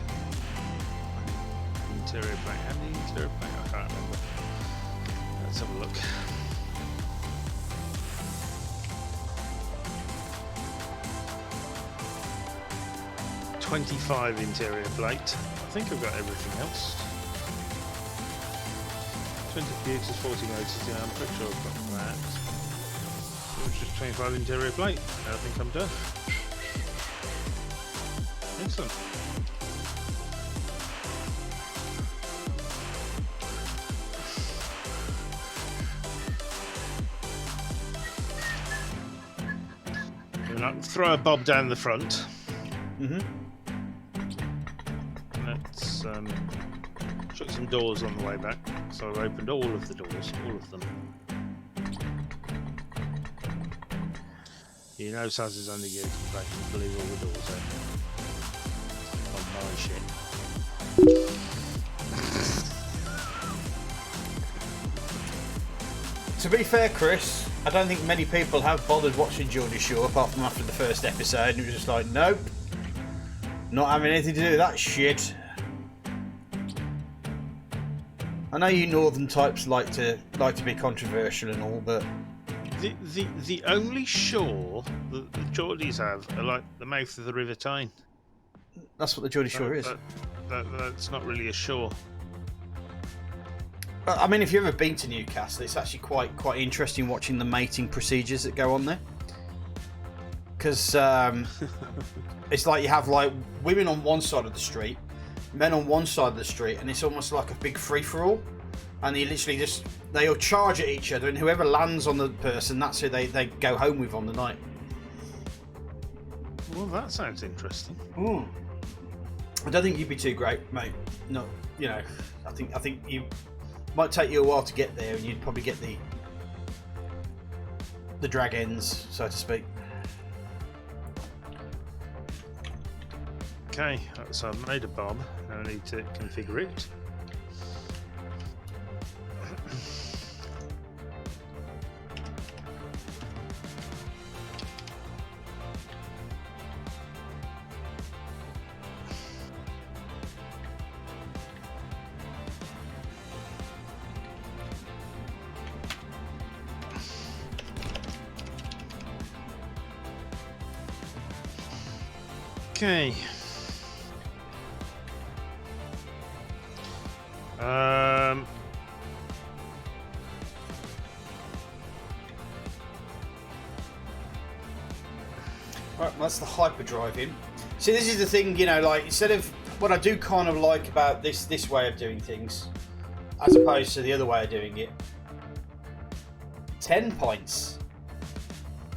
Interior plate. How many interior plate? I can't remember. Let's have a look. $25 interior plate. I think I've got everything else. 20 computers, 40 motors. Yeah, I'm pretty sure I've got that. It was just 25 interior plate. I think I'm done. Excellent. And I can throw a bob down the front. Let's shut some doors on the way back. So I've opened all of the doors, all of them. You know Saz is only geared to back to leave all the doors open. On my shit. To be fair, Chris, I don't think many people have bothered watching Geordie Shore apart from after the first episode, and it was just like, nope, not having anything to do with that shit. I know you northern types like to be controversial and all, but the only shore that the Geordies have are like the mouth of the River Tyne. That's what the Geordie Shore is. That's not really a shore. I mean, if you've ever been to Newcastle, it's actually quite interesting watching the mating procedures that go on there. Because it's like you have like women on one side of the street, men on one side of the street, and it's almost like a big free-for-all. And they literally they'll charge at each other, and whoever lands on the person, that's who they go home with on the night. Well, that sounds interesting. I don't think you'd be too great, mate. No, you know, I think you might take you a while to get there, and you'd probably get the drag ends, so to speak. Okay, so I've made a bob. Now I need to configure it. Okay. Right, that's the hyperdrive in. See, this is the thing, you know, like, instead of what I do kind of like about this way of doing things, as opposed to the other way of doing it. 10 points.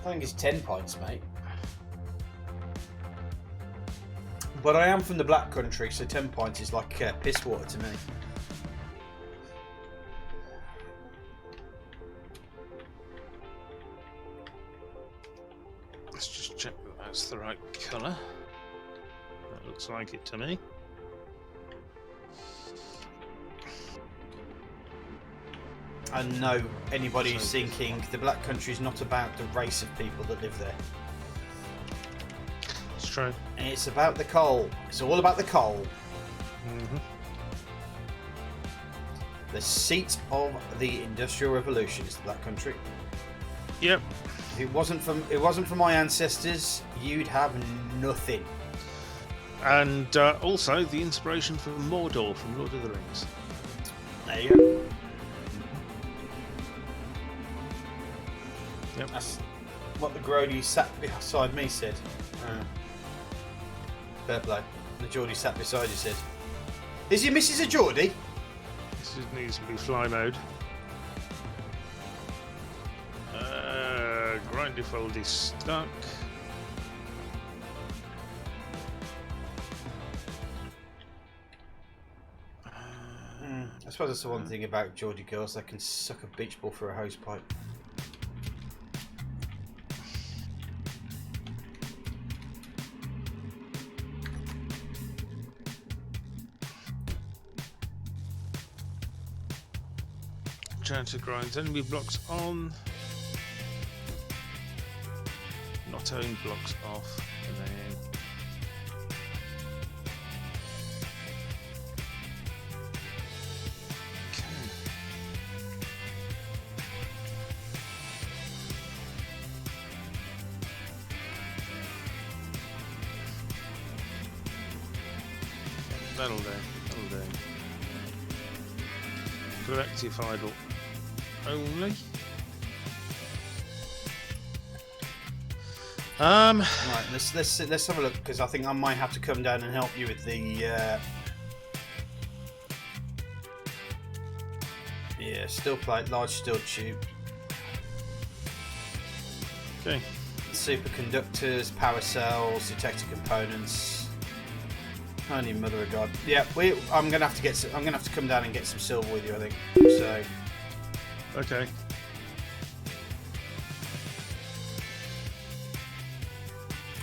I think it's 10 points, mate. But I am from the Black Country, so 10 points is like piss water to me. Let's just check that that's the right colour. That looks like it to me. I know anybody who's thinking the Black Country is not about the race of people that live there. It's true. And it's about the coal. It's all about the coal. Mm-hmm. The seat of the Industrial Revolution is the Black Country. Yep. If it wasn't for my ancestors, you'd have nothing. And also the inspiration for Mordor from Lord of the Rings. There you go. Yep. That's what the Grody sat beside me said. Fair play. The Geordie sat beside you said, "Is your missus a Geordie?" This needs to be fly mode. Grind default is stuck. I suppose that's the one thing about Geordie girls, they can suck a beach ball for a hose pipe. Chanter grinds enemy blocks on. Not own blocks off. And then that'll do. Collective idle only. Right, let's have a look, because I think I might have to come down and help you with the steel plate, large steel tube. Okay. Superconductors, power cells, detector components. Holy mother of God! Yeah, I'm gonna have to come down and get some silver with you, I think. So. Okay.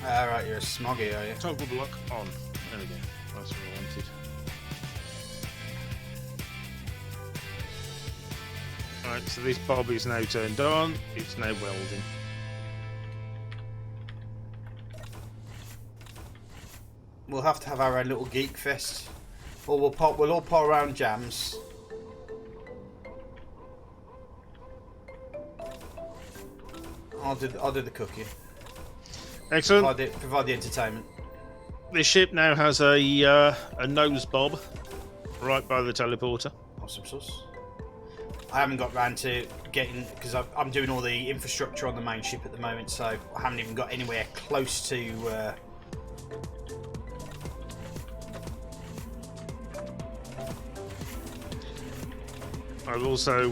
Alright, you're a smoggy, are you? Toggle block on. There we go. That's what I wanted. Alright, so this bob is now turned on. It's now welding. We'll have to have our own little geek fest. Or we'll all pour around jams. I'll do the cooking. Excellent. Provide the entertainment. This ship now has a nose bob right by the teleporter. Awesome sauce. I haven't got round to getting, because I'm doing all the infrastructure on the main ship at the moment, so I haven't even got anywhere close to. I've also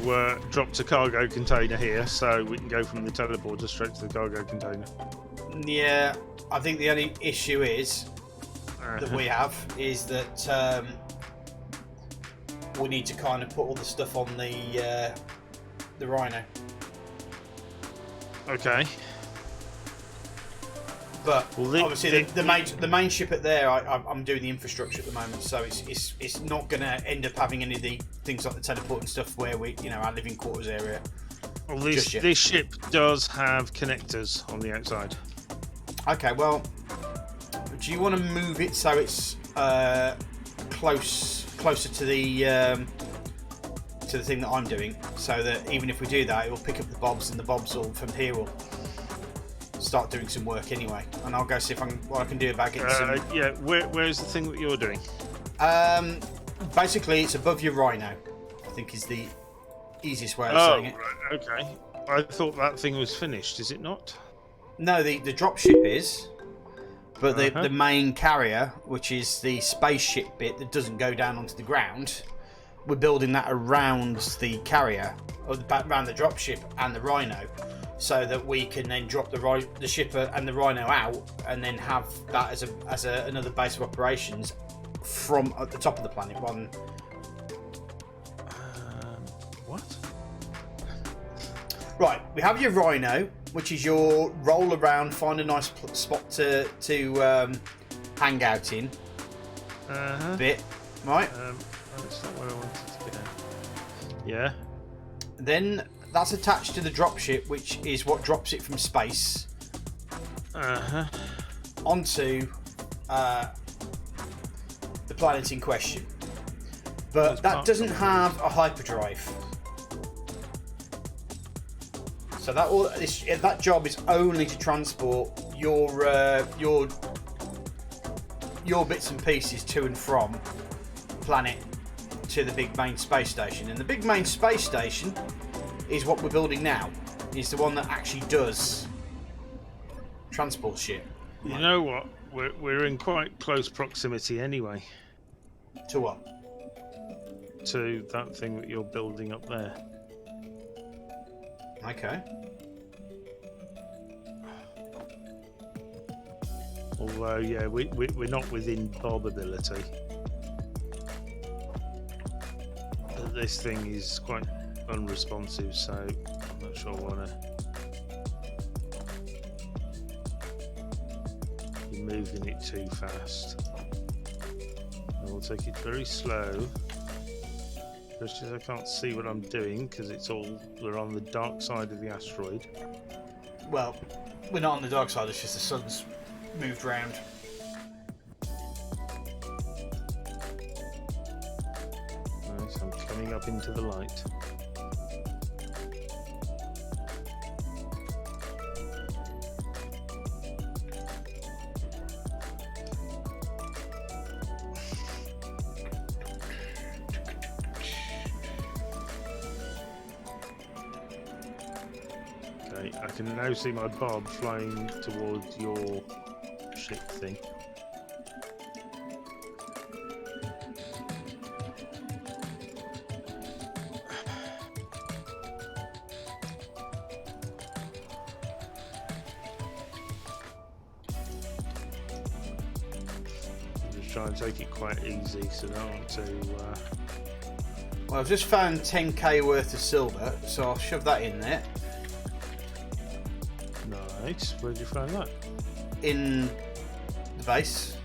dropped a cargo container here, so we can go from the teleporter straight to the cargo container. Yeah, I think the only issue is that we have is that we need to kind of put all the stuff on the Rhino. Okay. But well, obviously the main ship at there, I'm doing the infrastructure at the moment, so it's not going to end up having any of the things like the teleport and stuff where we, our living quarters area. Well, this ship does have connectors on the outside. Okay, well, do you want to move it so it's closer to the thing that I'm doing, so that even if we do that, it will pick up the bobs, and the bobs will from here will start doing some work anyway. And I'll go see if what I can do about getting some. Yeah, where's the thing that you're doing? Basically, it's above your Rhino, I think is the easiest way of saying it. Right, okay. I thought that thing was finished. Is it not? No, the dropship is, but the main carrier, which is the spaceship bit that doesn't go down onto the ground, we're building that around the carrier, or around the dropship and the Rhino, so that we can then drop the ship and the Rhino out, and then have that as another base of operations from at the top of the planet. What? Right, we have your Rhino, which is your roll around, find a nice spot to hang out in. Bit, right? That's not where I wanted to go. Yeah. Then that's attached to the dropship, which is what drops it from space onto the planet in question. But that doesn't have a hyperdrive. So that job is only to transport your bits and pieces to and from the planet to the big main space station. And the big main space station is what we're building now. It's the one that actually does transport shit. You know what? We're in quite close proximity anyway. To what? To that thing that you're building up there. Okay. Although, yeah, we're not within bob ability. But this thing is quite unresponsive, so I'm not sure I want to be moving it too fast. I will take it very slow. Just I can't see what I'm doing because we're on the dark side of the asteroid. Well, we're not on the dark side, it's just the sun's moved round. Right, so I'm coming up into the light. I can now see my bob flying towards your ship thing. I'm just trying to take it quite easy so I don't want to... Well, I've just found 10k worth of silver, so I'll shove that in there. Nice. Where'd you find that? In the base.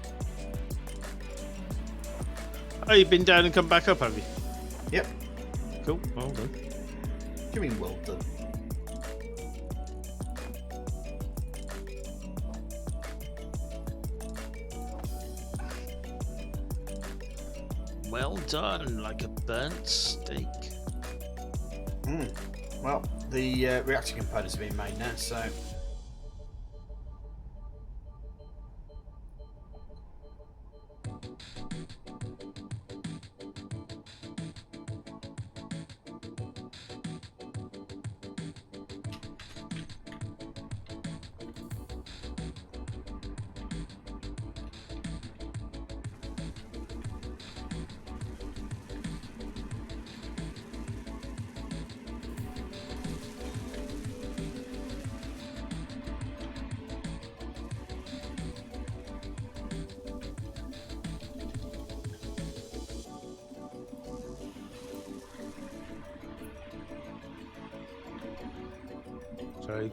Oh, you've been down and come back up, have you? Yep. Cool. Well done. What do you mean, well done? Well done, like a burnt steak. Well, the reactor components are being made now, so...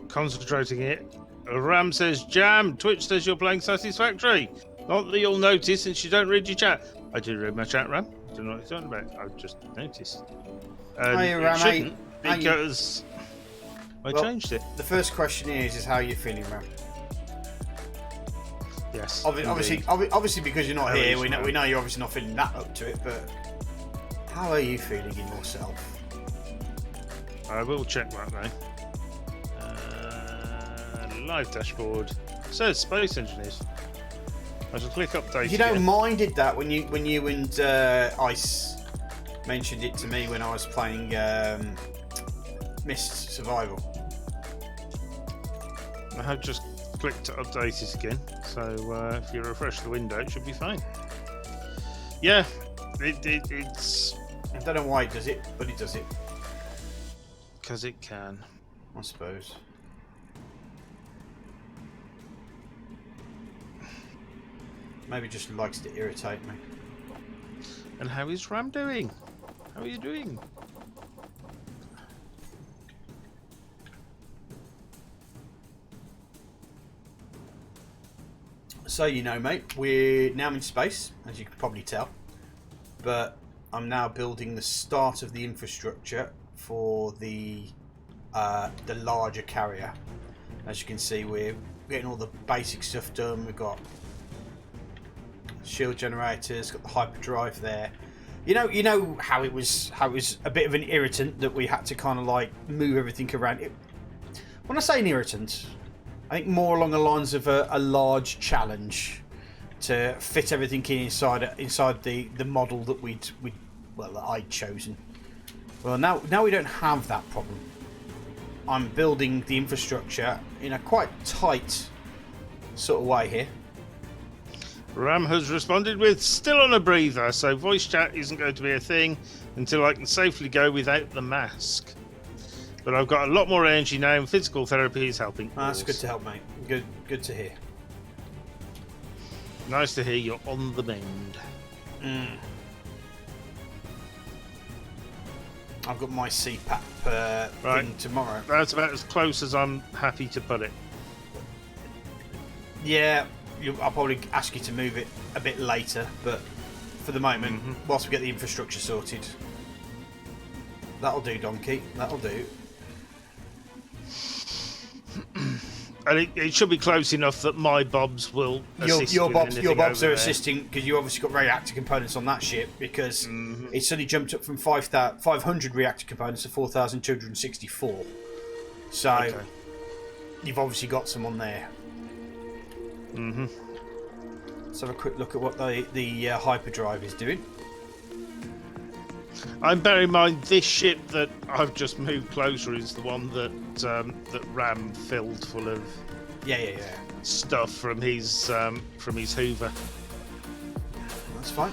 Concentrating it. Ram says, Jam, Twitch says you're playing Satisfactory. Not that you'll notice since you don't read your chat. I do read my chat, Ram. I don't know what you're talking about. I've just noticed. Hey, Ram, shouldn't, because I changed it. The first question is how are you feeling, Ram? Yes. Obviously, because you're not here, we know you're obviously not feeling that up to it, but how are you feeling in yourself? I will check that now. Live dashboard says Space Engineers. I shall click update. You don't minded that when you and Ice mentioned it to me when I was playing Mist Survival. I have just clicked to update it again, so if you refresh the window, it should be fine. Yeah, it's. I don't know why it does it, but it does it. Because it can, I suppose. Maybe just likes to irritate me. And how is Ram doing? How are you doing? So you know, mate, we're now in space, as you can probably tell. But I'm now building the start of the infrastructure for the larger carrier. As you can see, we're getting all the basic stuff done. We've got shield generators, got the hyperdrive there. You know how it was a bit of an irritant that we had to kind of like move everything around. When I say an irritant, I think more along the lines of a large challenge to fit everything inside the model that that I'd chosen. Well, now we don't have that problem. I'm building the infrastructure in a quite tight sort of way here. Ram has responded with still on a breather, so voice chat isn't going to be a thing until I can safely go without the mask. But I've got a lot more energy now, and physical therapy is helping. That's good to help, mate. Good to hear. Nice to hear you're on the mend. I've got my CPAP thing tomorrow. That's about as close as I'm happy to put it. Yeah, I'll probably ask you to move it a bit later, but for the moment, whilst we get the infrastructure sorted, that'll do, Donkey. That'll do. And it should be close enough that my bobs will assist. Your bobs are assisting because you obviously got reactor components on that ship because it suddenly jumped up from 500 reactor components to 4,264. So you've obviously got some on there. Let's have a quick look at what the hyperdrive is doing. And bear in mind, this ship that I've just moved closer is the one that Ram filled full of stuff from his Hoover. That's fine.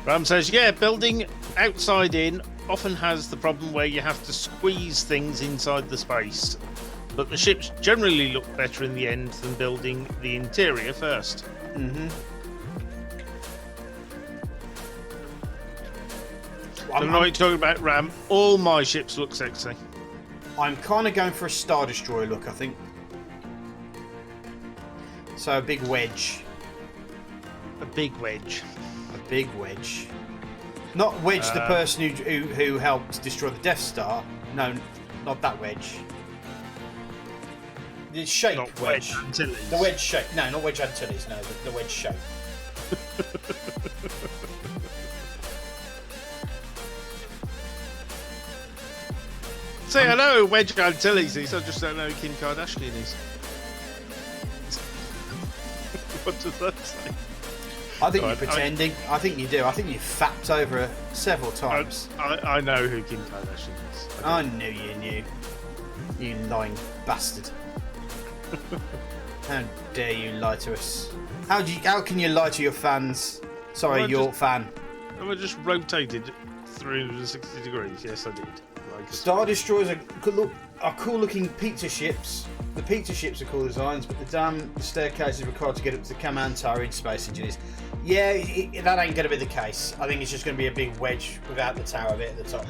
Ram says, yeah, building outside in often has the problem where you have to squeeze things inside the space. But the ships generally look better in the end than building the interior first. I don't know what you're talking about, Ram. All my ships look sexy. I'm kind of going for a Star Destroyer look, I think. So a big wedge. A big wedge. A big wedge. Not Wedge, the person who helped destroy the Death Star. No, not that wedge. The shape not wedge. Antilles. The wedge shape. No, not Wedge Antilles. No, the wedge shape. Say hello, Wedge Antilles. I just don't know who Kim Kardashian is. What does that say? I think you're pretending. I think you do. I think you've fapped over her several times. I know who Kim Kardashian is. I knew you knew. You lying bastard. How dare you lie to us? How can you lie to your fans? Sorry, your fan. I just rotated 360 degrees. Yes, I did. Star Destroyers are cool looking pizza ships. The pizza ships are cool designs, but the damn staircase is required to get up to the command tower in Space Engineers. Yeah, that ain't going to be the case. I think it's just going to be a big wedge without the tower bit at the top.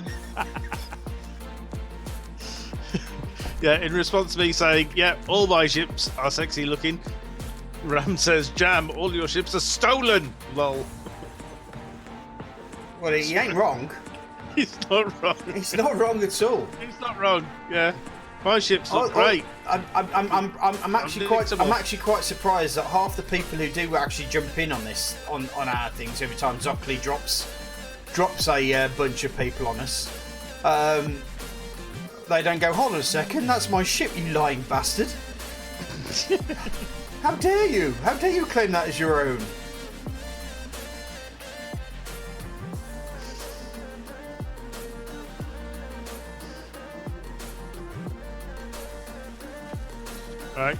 Yeah, in response to me saying, yeah, all my ships are sexy looking, Ram says, Jam, all your ships are stolen. Lol. Well, he ain't wrong. He's not wrong. He's not wrong at all. He's not wrong. Yeah, my ships look great. I'm actually quite surprised that half the people who do actually jump in on this on our things every time Zockley drops a bunch of people on us. They don't go, hold on a second, that's my ship, you lying bastard. How dare you? How dare you claim that as your own? Right.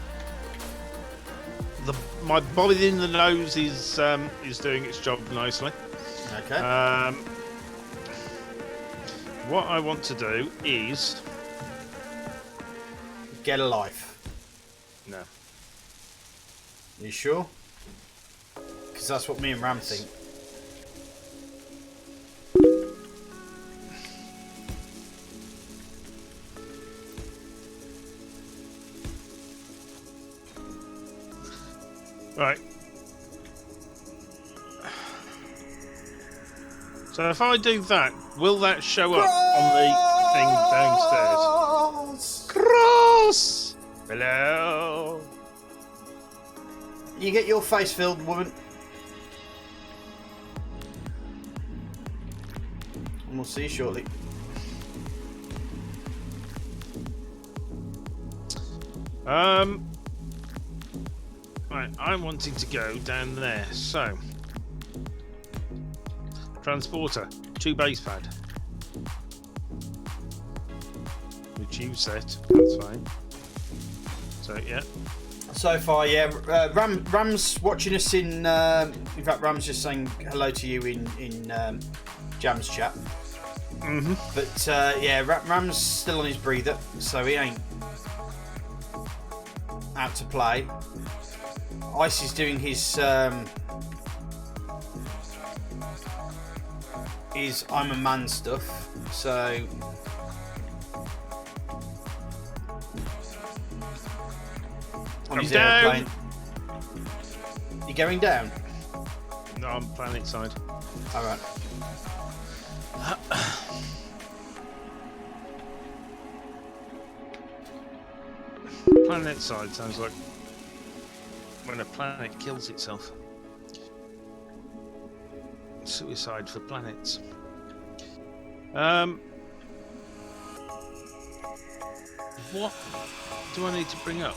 My bobby in the nose is doing its job nicely. Okay. What I want to do is get a life. No. You sure? Because that's what me and Ram think. Right. So if I do that, will that show up on the thing downstairs? Cross! Hello? You get your face filled, woman. And we'll see you shortly. Right, I'm wanting to go down there, so transporter, 2 base pad. Which you set, that's fine. So yeah. So far, yeah. Ram's watching us in fact, Ram's just saying hello to you in Jam's chat. Mm-hmm. But yeah, Ram's still on his breather, so he ain't out to play. Ice is doing his I'm a man stuff, so on his airplane. You going down? No, I'm planet side. Alright. Planet side sounds like when a planet kills itself. Suicide for planets. What do I need to bring up?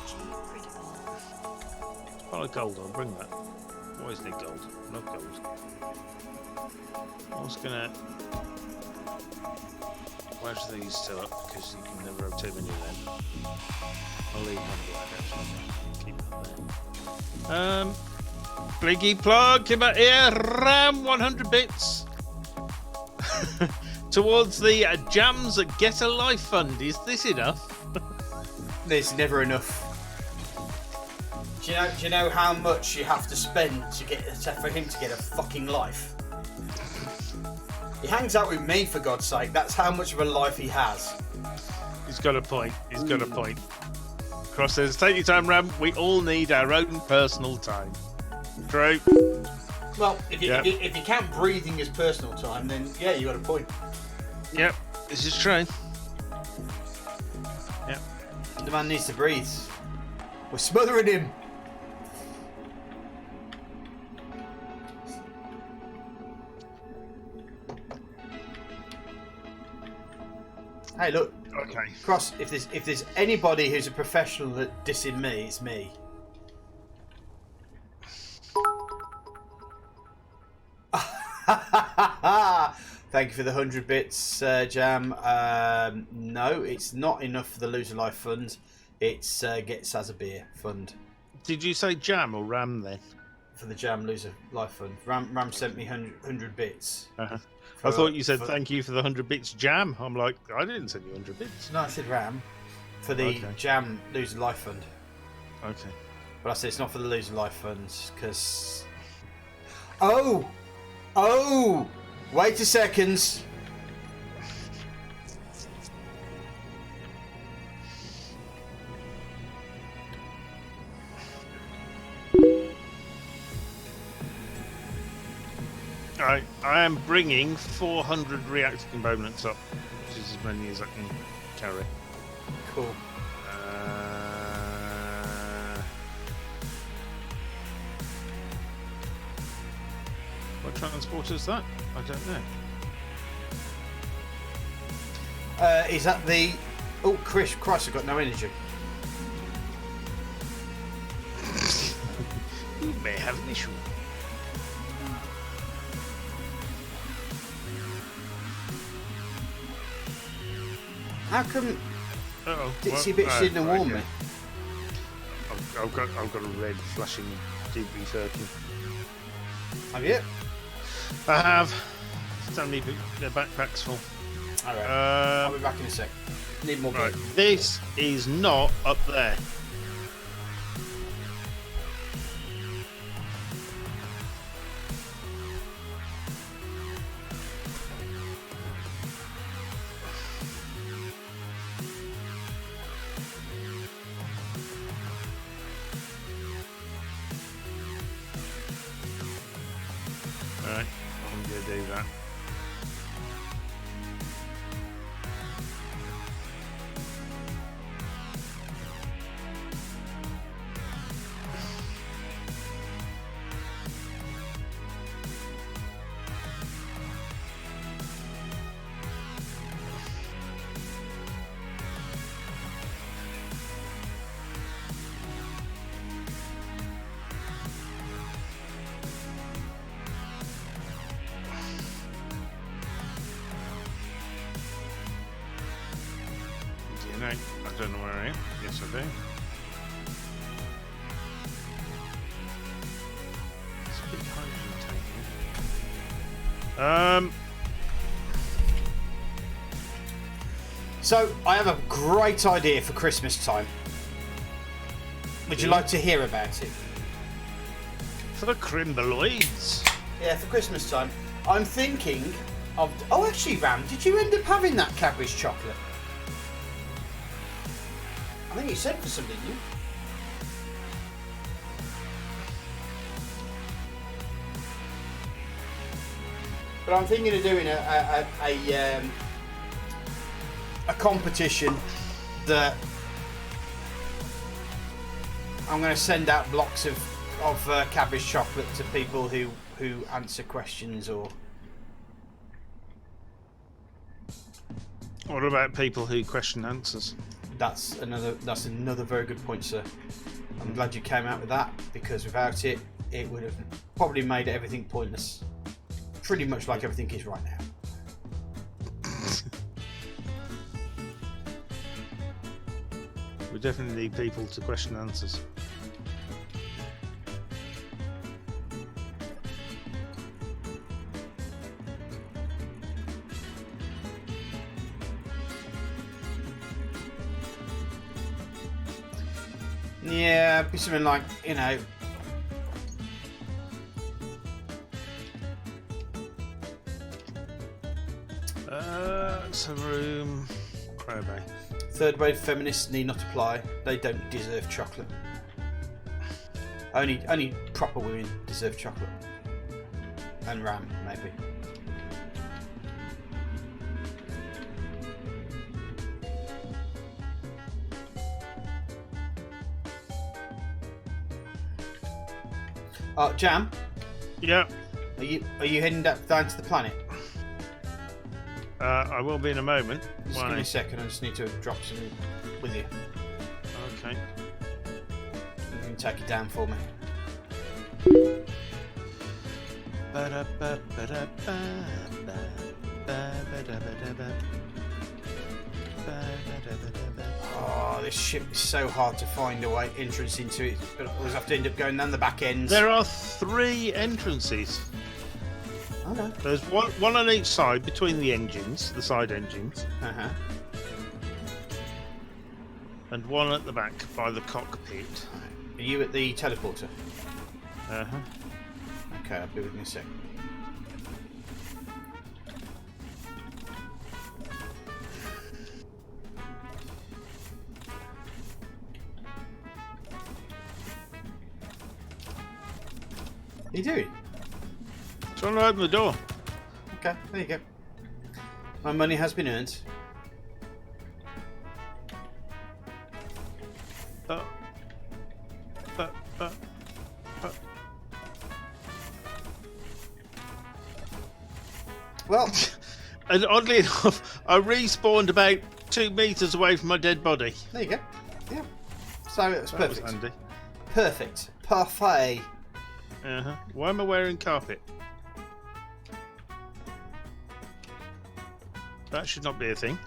Pile of gold, I'll bring that. Always need gold. No gold. I was gonna wedge these two up because you can never rotate when you're there. I'll leave one black actually. Keep that there. Blinky plug, come out here, ram 100 bits towards the Jams Get a Life Fund. Is this enough? There's never enough. Do you know how much you have to spend for him to get a fucking life? He hangs out with me, for God's sake. That's how much of a life he has. He's got a point. He's got a point. Cross says, take your time, Ram. We all need our own personal time. True. Well, if you count breathing as personal time, then yeah, you got a point. Yep, this is true. Yep. The man needs to breathe. We're smothering him. Hey, look. Okay. Cross. If there's anybody who's a professional at dissing me, it's me. Thank you for the 100 bits, Jam. No, it's not enough for the Loser Life Fund. It's Gets as a Beer Fund. Did you say Jam or Ram then? For the Jam Loser Life Fund. Ram sent me 100 bits. Uh-huh. I thought you said thank you for the 100 bits, Jam. I'm like, I didn't send you 100 bits. No, I said Ram. For the Jam Loser Life Fund. Okay. But I said it's not for the Loser Life Funds, because... Oh! Wait a second. I am bringing 400 reactor components up, which is as many as I can carry. Cool. What transport is that? I don't know. Is that the... Oh, Christ, I've got no energy. You may have an issue. How come Uh-oh. Ditsy Bitch didn't warn me? I've got a red flashing DB30. Have you? I have. Tell me the backpack's full. Alright. I'll be back in a sec. Need more Right. blood. This is not up there. Alright, I'm gonna do that. DNA. I don't know where I am. Yes, I do. It's a big hydrogen tank. So, I have a great idea for Christmas time. Would you like to hear about it? For the crimbaloids. Yeah, for Christmas time. I'm thinking of... Oh, actually, Ram, did you end up having that Cadbury's chocolate? I think you sent for some, didn't you? But I'm thinking of doing a competition that I'm going to send out blocks of Cadbury's chocolate to people who answer questions or... What about people who question answers? That's another very good point, sir. I'm glad you came out with that, because without it, it would have probably made everything pointless. Pretty much like everything is right now. We definitely need people to question answers. Yeah, it'd be something like, you know... Some room. Crowbay. Third wave feminists need not apply. They don't deserve chocolate. Only proper women deserve chocolate. And Ram, maybe. Jam? Yeah. Are you heading down to the planet? I will be in a moment. Just give me a second, I just need to drop something with you. Okay. You can take it down for me. Oh, this ship is so hard to find a way entrance into it, but I always have to end up going down the back end. There are 3 entrances. Oh no. There's one on each side between the engines, the side engines, Uh-huh. and one at the back by the cockpit. Are you at the teleporter? Uh-huh. Okay, I'll be with you in a sec. What are you doing? Trying to open the door. Okay, there you go. My money has been earned. Uh, uh, uh, uh. Well, And oddly enough, I respawned about 2 meters away from my dead body. there you go. Yeah. So it's That was perfect. handy. Perfect. Parfait. Uh-huh. Why am I wearing carpet? That should not be a thing.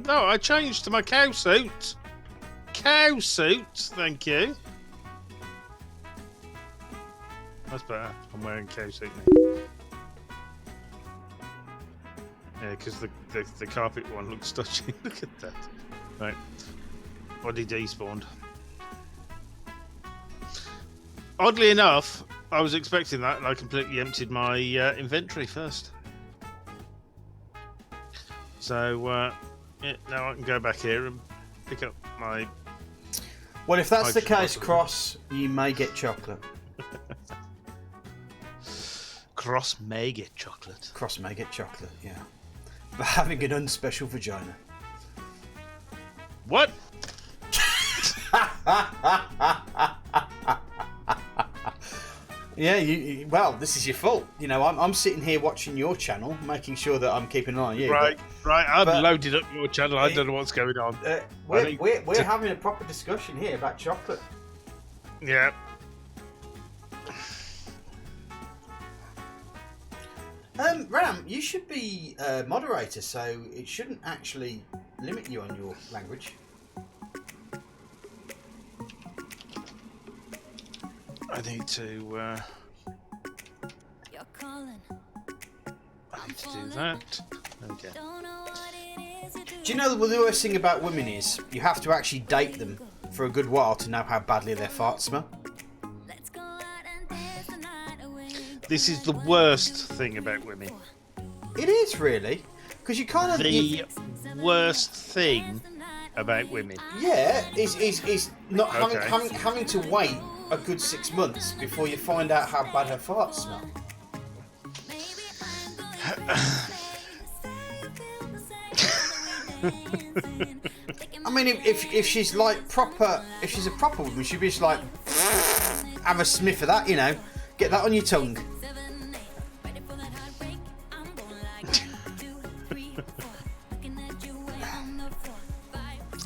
No, I changed to my cow suit. Cow suit, thank you. That's better. I'm wearing cow suit now. Yeah, because the carpet one looks dodgy. Look at that. Right. Body despawned. Oddly enough, I was expecting that, and I completely emptied my inventory first. So, yeah, now I can go back here and pick up my... Well, if that's the hydrogen case, bottle. Cross, you may get chocolate. Cross may get chocolate. Cross may get chocolate, yeah. For having an unspecial vagina. What? Yeah, well, this is your fault. You know, I'm sitting here watching your channel, making sure that I'm keeping an eye on you. Right, right. I've but- loaded up your channel. I don't know what's going on. But, I think- we're having a proper discussion here about chocolate. Yeah. Ram, you should be moderator, so it shouldn't actually limit you on your language. I need to do that. Okay. Do you know the worst thing about women is you have to actually date them for a good while to know how badly their farts smell? This is the worst thing about women. It is really, because you kind of The worst thing about women. yeah is not Okay. having to wait a good 6 months before you find out how bad her farts smell. I mean, if she's like proper, if she's a proper woman, she'd be just like, have a sniff of that, you know, get that on your tongue.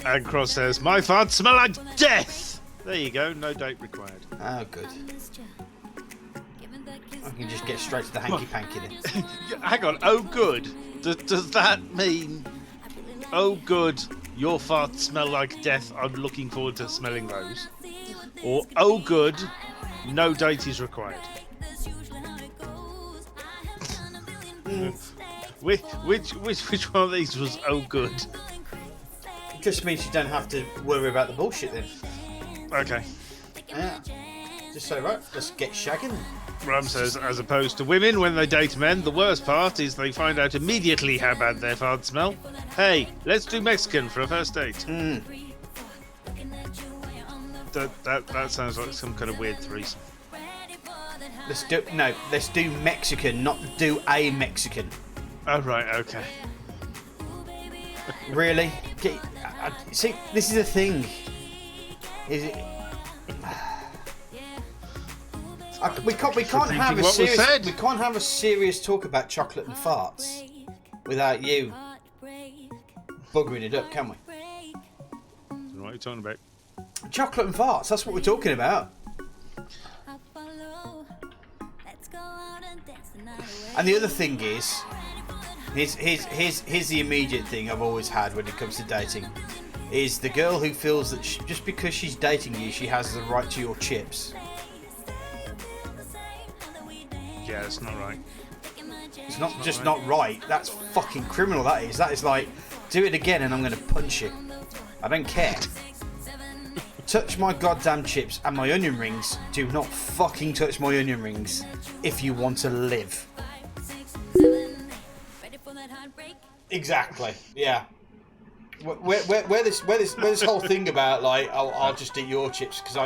And Cross says, my farts smell like death! There you go, no date required. Oh, good. I can just get straight to the hanky-panky then. Hang on, oh good. Does that mean, oh good, your farts smell like death, I'm looking forward to smelling those? Or, oh good, no date is required? Which one of these was oh good? It just means you don't have to worry about the bullshit then. Okay. Yeah. Just say, right, let's get shagging. Ram says, as opposed to women, when they date men, the worst part is they find out immediately how bad their farts smell. Hey, let's do Mexican for a first date. That sounds like some kind of weird threesome. Let's do Mexican, not do a Mexican. Oh, right, okay. Really? See, this is the thing. Is it? We can't have a what was serious. said. We can't have a serious talk about chocolate and farts without you buggering it up, can we? What are you talking about? Chocolate and farts. That's what we're talking about. And the other thing is, here's the immediate thing I've always had when it comes to dating, is the girl who feels that just because she's dating you, she has the right to your chips. Yeah, it's not right. It's not just not right. That's fucking criminal. That is. That is like, do it again and I'm going to punch you. I don't care. Touch my goddamn chips and my onion rings. Do not fucking touch my onion rings if you want to live. Exactly. Yeah. Where this whole thing about like I'll just eat your chips because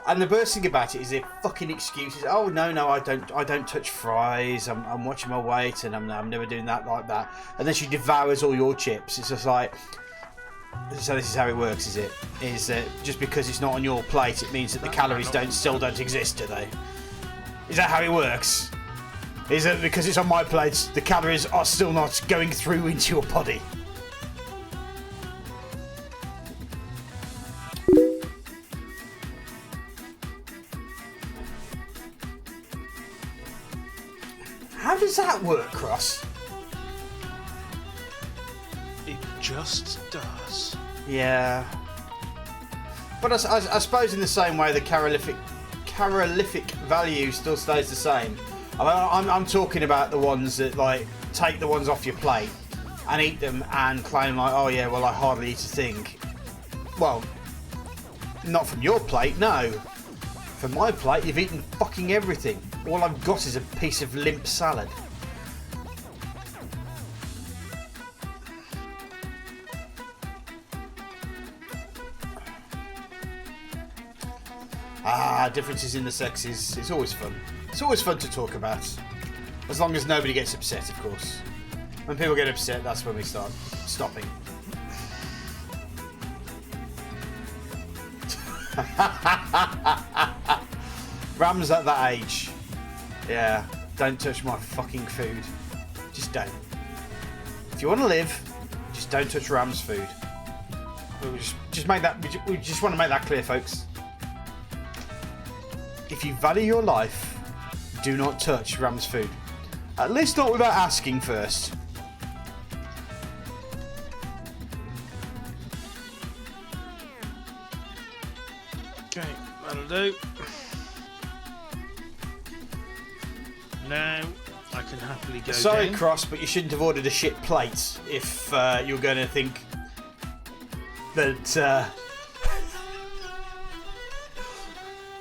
And the worst thing about it is their fucking excuses. Oh no, I don't touch fries. I'm watching my weight, and I'm never doing that like that. And then she devours all your chips. It's just like, so this is how it works, is it? Is that just because it's not on your plate, it means that the calories still don't exist, do they? Is that how it works? Is it because it's on my plate, the calories are still not going through into your body? How does that work, Cross? It just does. Yeah. But I suppose in the same way the calorific value still stays the same. I'm talking about the ones that like take the ones off your plate and eat them and claim like, oh yeah, well I hardly eat a thing. Well, not from your plate, no. From my plate, you've eaten fucking everything. All I've got is a piece of limp salad. Differences in the sexes. It's always fun. It's always fun to talk about. As long as nobody gets upset, of course. When people get upset, that's when we start stopping. Ram's at that age. Yeah, don't touch my fucking food. Just don't. If you want to live, just don't touch Ram's food. We just make that. We just want to make that clear, folks. If you value your life, do not touch Ram's food. At least not without asking first. Okay, that'll do. Now I can happily go Sorry, down. Cross, but you shouldn't have ordered a shit plate if you were going to think that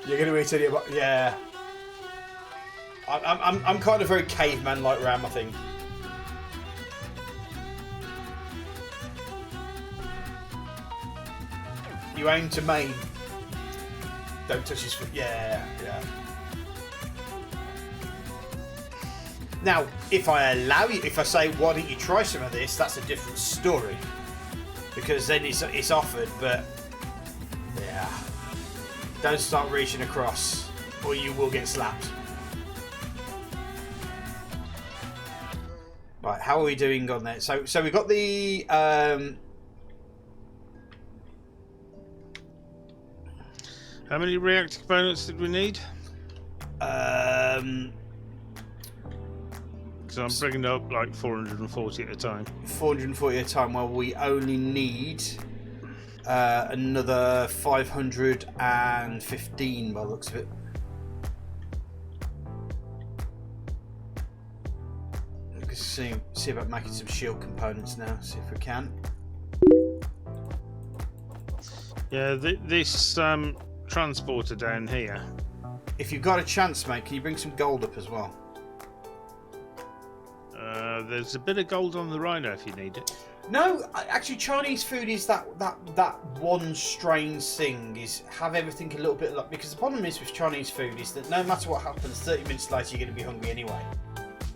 you're going to eat any of. Yeah, I'm kind of very caveman like Ram, I think. You aim to main. Don't touch his foot. Yeah. Now, if I allow you, if I say, why don't you try some of this, that's a different story. Because then it's offered, but yeah. Don't start reaching across, or you will get slapped. Right, how are we doing on that? So we got the How many reactor components did we need? Because I'm bringing up like 440 at a time. 440 at a time. Well, we only need another 515 by the looks of it. Let's see about making some shield components now. See if we can. Yeah, this transporter down here. If you've got a chance, mate, can you bring some gold up as well? There's a bit of gold on the Rhino if you need it. No, actually, Chinese food is that one strange thing. Is have everything a little bit like, because the problem is with Chinese food is that no matter what happens, 30 minutes later you're going to be hungry anyway.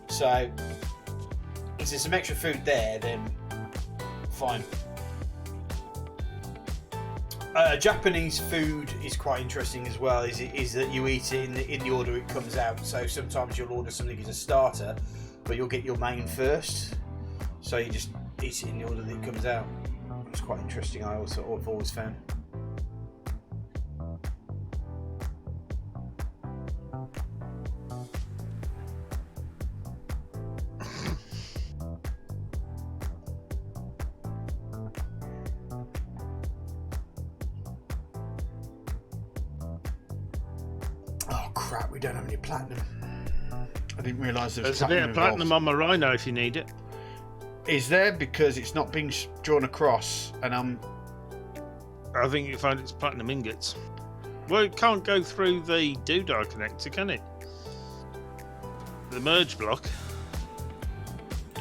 So if there's some extra food there, then fine. Japanese food is quite interesting as well. Is that you eat it in the order it comes out. So sometimes you'll order something as a starter, but you'll get your main first. So you just eat it in the order that it comes out. It's quite interesting. I've always found. Oh crap! We don't have any platinum. I didn't realise there was There's a bit of involved. platinum on my Rhino if you need it. Is there? Because it's not being drawn across, and I think you find it's platinum ingots. Well, it can't go through the doodah connector, can it? The merge block.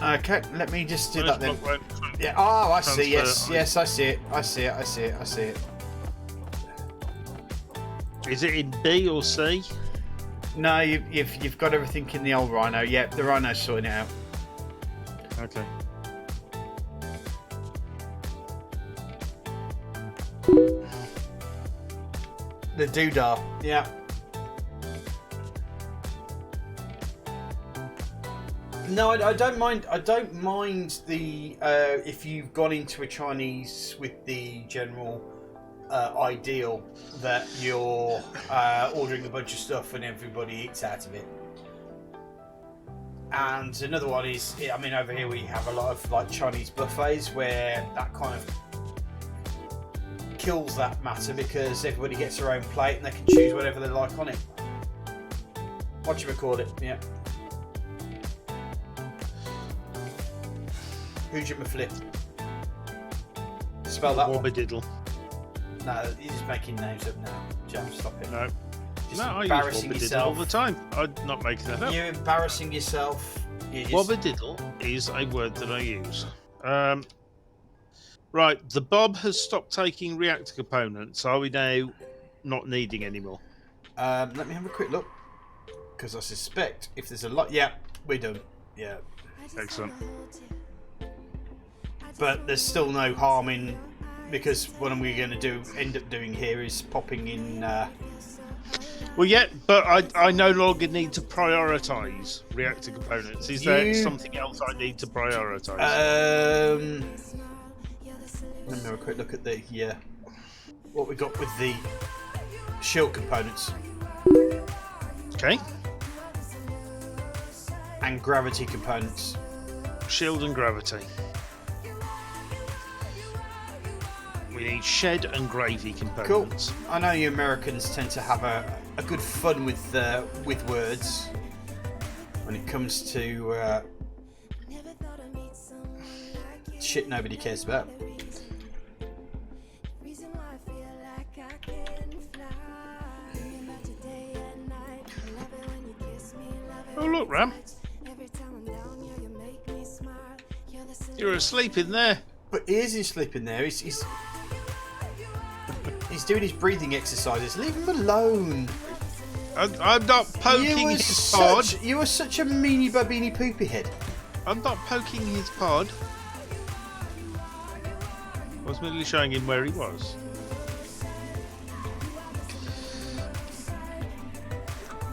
Okay. Let me just do Merge that then. block won't Yeah. Oh, I see. transfer. Yes. I see it. Is it in B or C? No, you've got everything in the old Rhino. Yep, the Rhino's sorting it out. Okay. The doodah. Yeah. No, I don't mind. I don't mind the if you've gone into a Chinese with the general ideal that you're ordering a bunch of stuff and everybody eats out of it. And another one is, I mean, over here we have a lot of like Chinese buffets where that kind of kills that matter because everybody gets their own plate and they can choose whatever they like on it. What do you call it? Yeah. Who's your flip? Spell that one. Wobbadiddle. No, you're just making names up now. Jam, stop it. No. Just I embarrassing use yourself all the time. I'm not making that up. You're embarrassing yourself. Wobbadiddle is a word that I use. Right, the Bob has stopped taking reactor components. Are we now not needing anymore? Let me have a quick look. Because I suspect if there's a lot... Yeah, we're done. Yeah. Excellent. But there's still no harm in... Because what we're going to end up doing here is popping in... Well, yeah, but I no longer need to prioritise reactor components. Is there something else I need to prioritise? Let me have a quick look at the what we got with the shield components. Okay. And gravity components. Shield and gravity. We need shed and gravy components. Cool. I know you Americans tend to have a good fun with words when it comes to shit nobody cares about. Oh look, Ram. You're asleep in there. But he isn't sleeping there. He's doing his breathing exercises. Leave him alone. I'm not poking his pod. You are such a meanie babini poopy head. I'm not poking his pod. I was merely showing him where he was.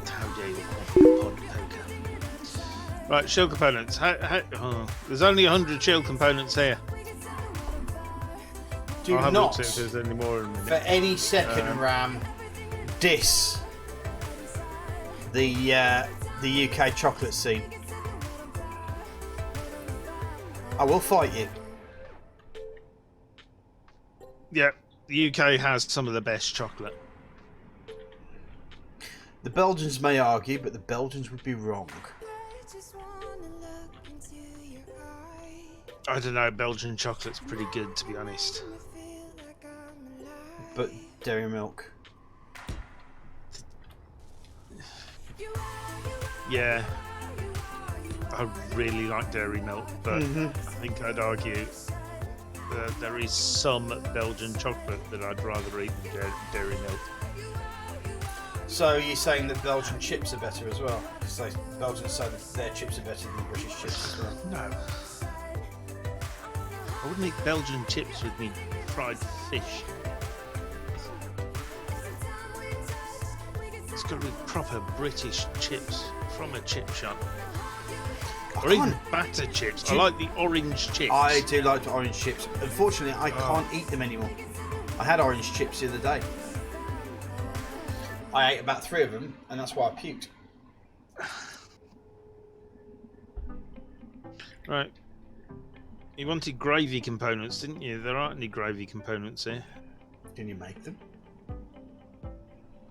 How dare you, pod poker. Right, shield components. There's only 100 shield components here. Do I'll have not, a look, see if there's any more in a minute. for any second, Ram, diss the UK chocolate scene. I will fight you. Yeah, the UK has some of the best chocolate. The Belgians may argue, but the Belgians would be wrong. I don't know, Belgian chocolate's pretty good, to be honest. But dairy milk. Yeah, I really like dairy milk, but I think I'd argue that there is some Belgian chocolate that I'd rather eat than dairy milk. So you're saying that Belgian chips are better as well? Because Belgians say that their chips are better than British chips as well. No. I wouldn't eat Belgian chips with me fried fish. It's got to be proper British chips from a chip shop. Or even batter chips. I like the orange chips. I do like the orange chips. Unfortunately, I can't eat them anymore. I had orange chips the other day. I ate about 3 of them, and that's why I puked. Right. You wanted gravy components, didn't you? There aren't any gravy components here. Can you make them?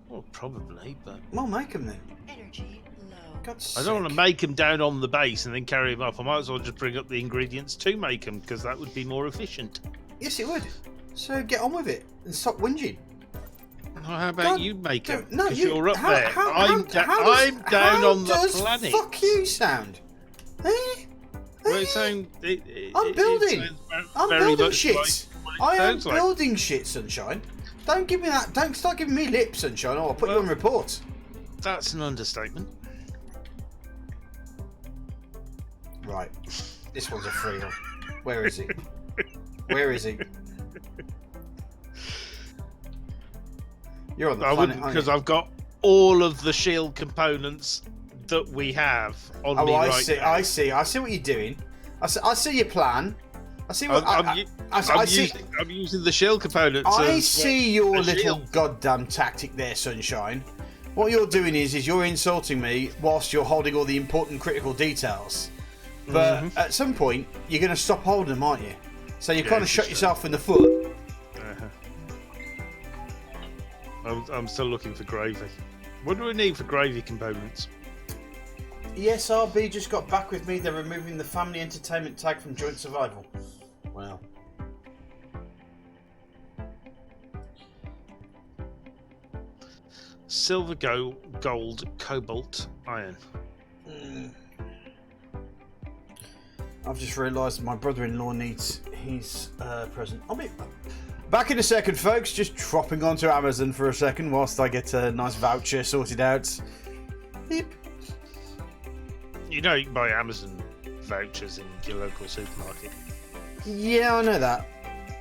Well, probably, but... Well, make them then. Energy low. God's I don't want to sake. make them down on the base and then carry them up. I might as well just bring up the ingredients to make them, because that would be more efficient. Yes, it would. So get on with it and stop whinging. Well, how about God, you make them? No, Because you're up there. I'm down on the planet. Fuck you sound? Eh? Well, Eh? it sounds, I'm building. I'm very building much shit. like what it I am sounds like. building shit, sunshine. Don't give me that. Don't start giving me lip, Sunshine, or I'll put you on report. That's an understatement. Right. This one's a free one. Where is he? Where is he? You're on the I planet, wouldn't, because I've got all of the shield components that we have on me right now. I see what you're doing. I see your plan. I see what I'm using the shield components. I see your little shield. goddamn tactic there, Sunshine. What you're doing is you're insulting me whilst you're holding all the important critical details. But at some point, you're going to stop holding them, aren't you? So you kind of shot yourself in the foot. I'm still looking for gravy. What do we need for gravy components? ESRB just got back with me. They're removing the family entertainment tag from Joint Survival. Wow. Silver, gold, cobalt, iron. I've just realised my brother-in-law needs his present. I'll be back in a second, folks. Just dropping onto Amazon for a second whilst I get a nice voucher sorted out. Beep. You know you can buy Amazon vouchers in your local supermarket. Yeah, I know that,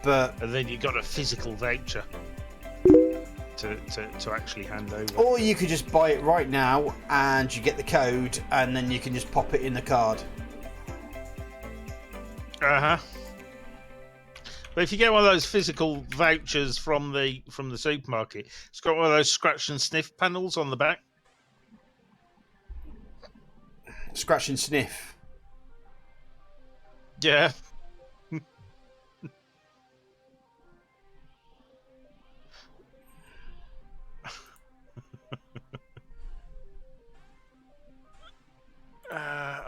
but And then you got a physical voucher to actually hand over. or you could just buy it right now and you get the code and then you can just pop it in the card. But if you get one of those physical vouchers from the supermarket, it's got one of those scratch and sniff panels on the back. Scratch and sniff. Yeah.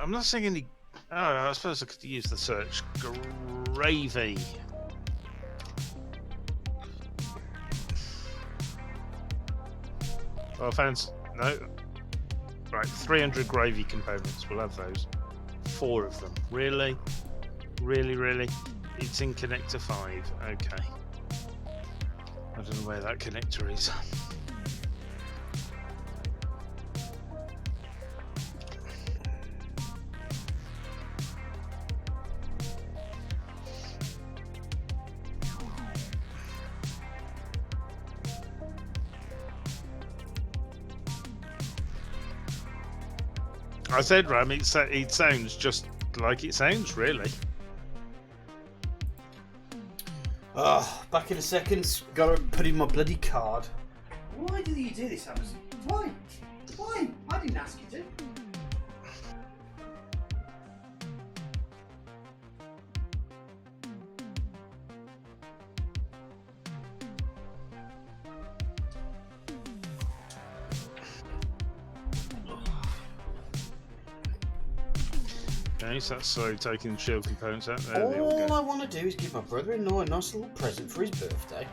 I'm not seeing any. Oh, I suppose I could use the search. Gravy. Oh, I found. No. Right, 300 gravy components. We'll have those. 4 of them. Really? Really? It's in connector 5. Okay. I don't know where that connector is. I said, Ram, it sounds just like it sounds, really. Oh, back in a second. Gotta put in my bloody card. Why do you do this, Amazon? Why? Why? I didn't ask you to. Okay, so that's taking the shield components out there. They all All go. I want to do is give my brother-in-law a nice little present for his birthday.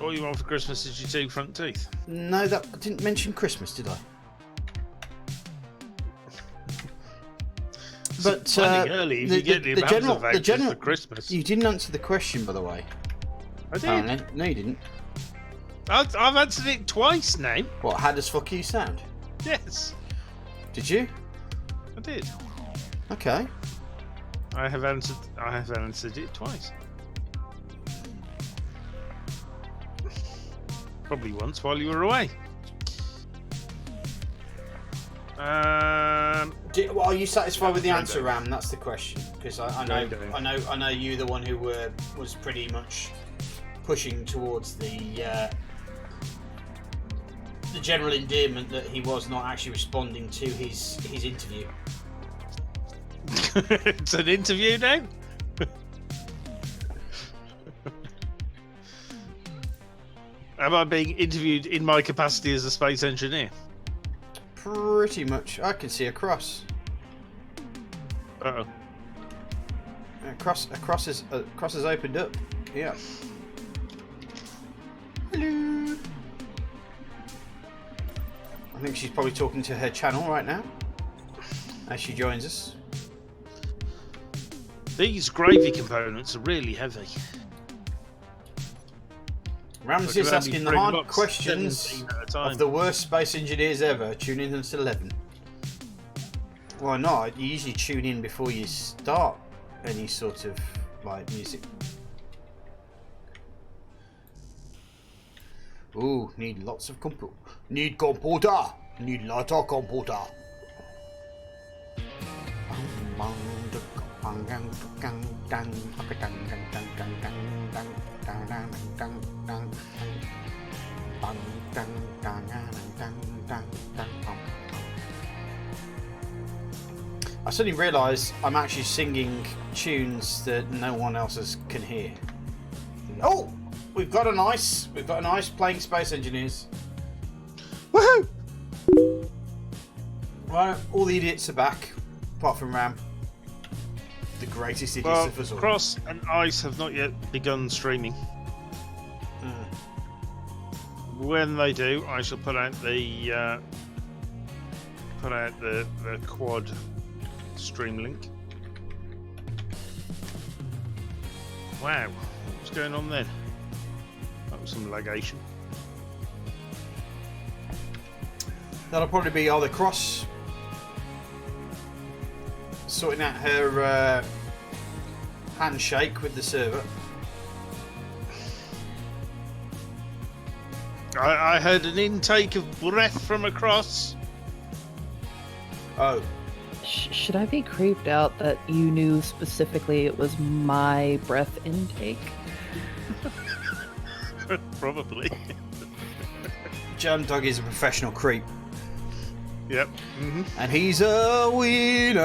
All you want for Christmas is your 2 front teeth. No, that I didn't mention Christmas, did I? But Finding early if you get the Amazon vouchers for Christmas. You didn't answer the question, by the way. I did. Apparently. No, you didn't. I've answered it twice now. What? How does fuck you sound? Yes, Did you? I did. Okay. I have answered it twice. Probably once while you were away. Are you satisfied with the answer, Kinda. Ram? That's the question. Because I know you're the one who was pretty much pushing towards the general endearment that he was not actually responding to his interview. It's an interview now? Am I being interviewed in my capacity as a space engineer? Pretty much. I can see a cross. Uh-oh. A cross has opened up. Yeah. Hello. I think she's probably talking to her channel right now as she joins us. These gravy components are really heavy. Ramsey's asking the hard questions 17 at a time. of the worst space engineers ever. Tune in until 11. Why not? You usually tune in before you start any sort of like music. Ooh, need lots of computer. Need computer. Need lot of computer. I suddenly realised I'm actually singing tunes that no one else can hear. Oh, we've got a nice playing Space Engineers. Woohoo! Right, all the idiots are back, apart from Ram, the greatest idiot Well, of us all. Cross and Ice have not yet begun streaming. When they do, I shall put out the quad stream link. Wow, what's going on then? That was some lagation. That'll probably be either Cross sorting out her handshake with the server. I heard an intake of breath from across. Oh, Should I be creeped out that you knew specifically it was my breath intake? Probably. Jam Dog is a professional creep. Yep. And he's a winner.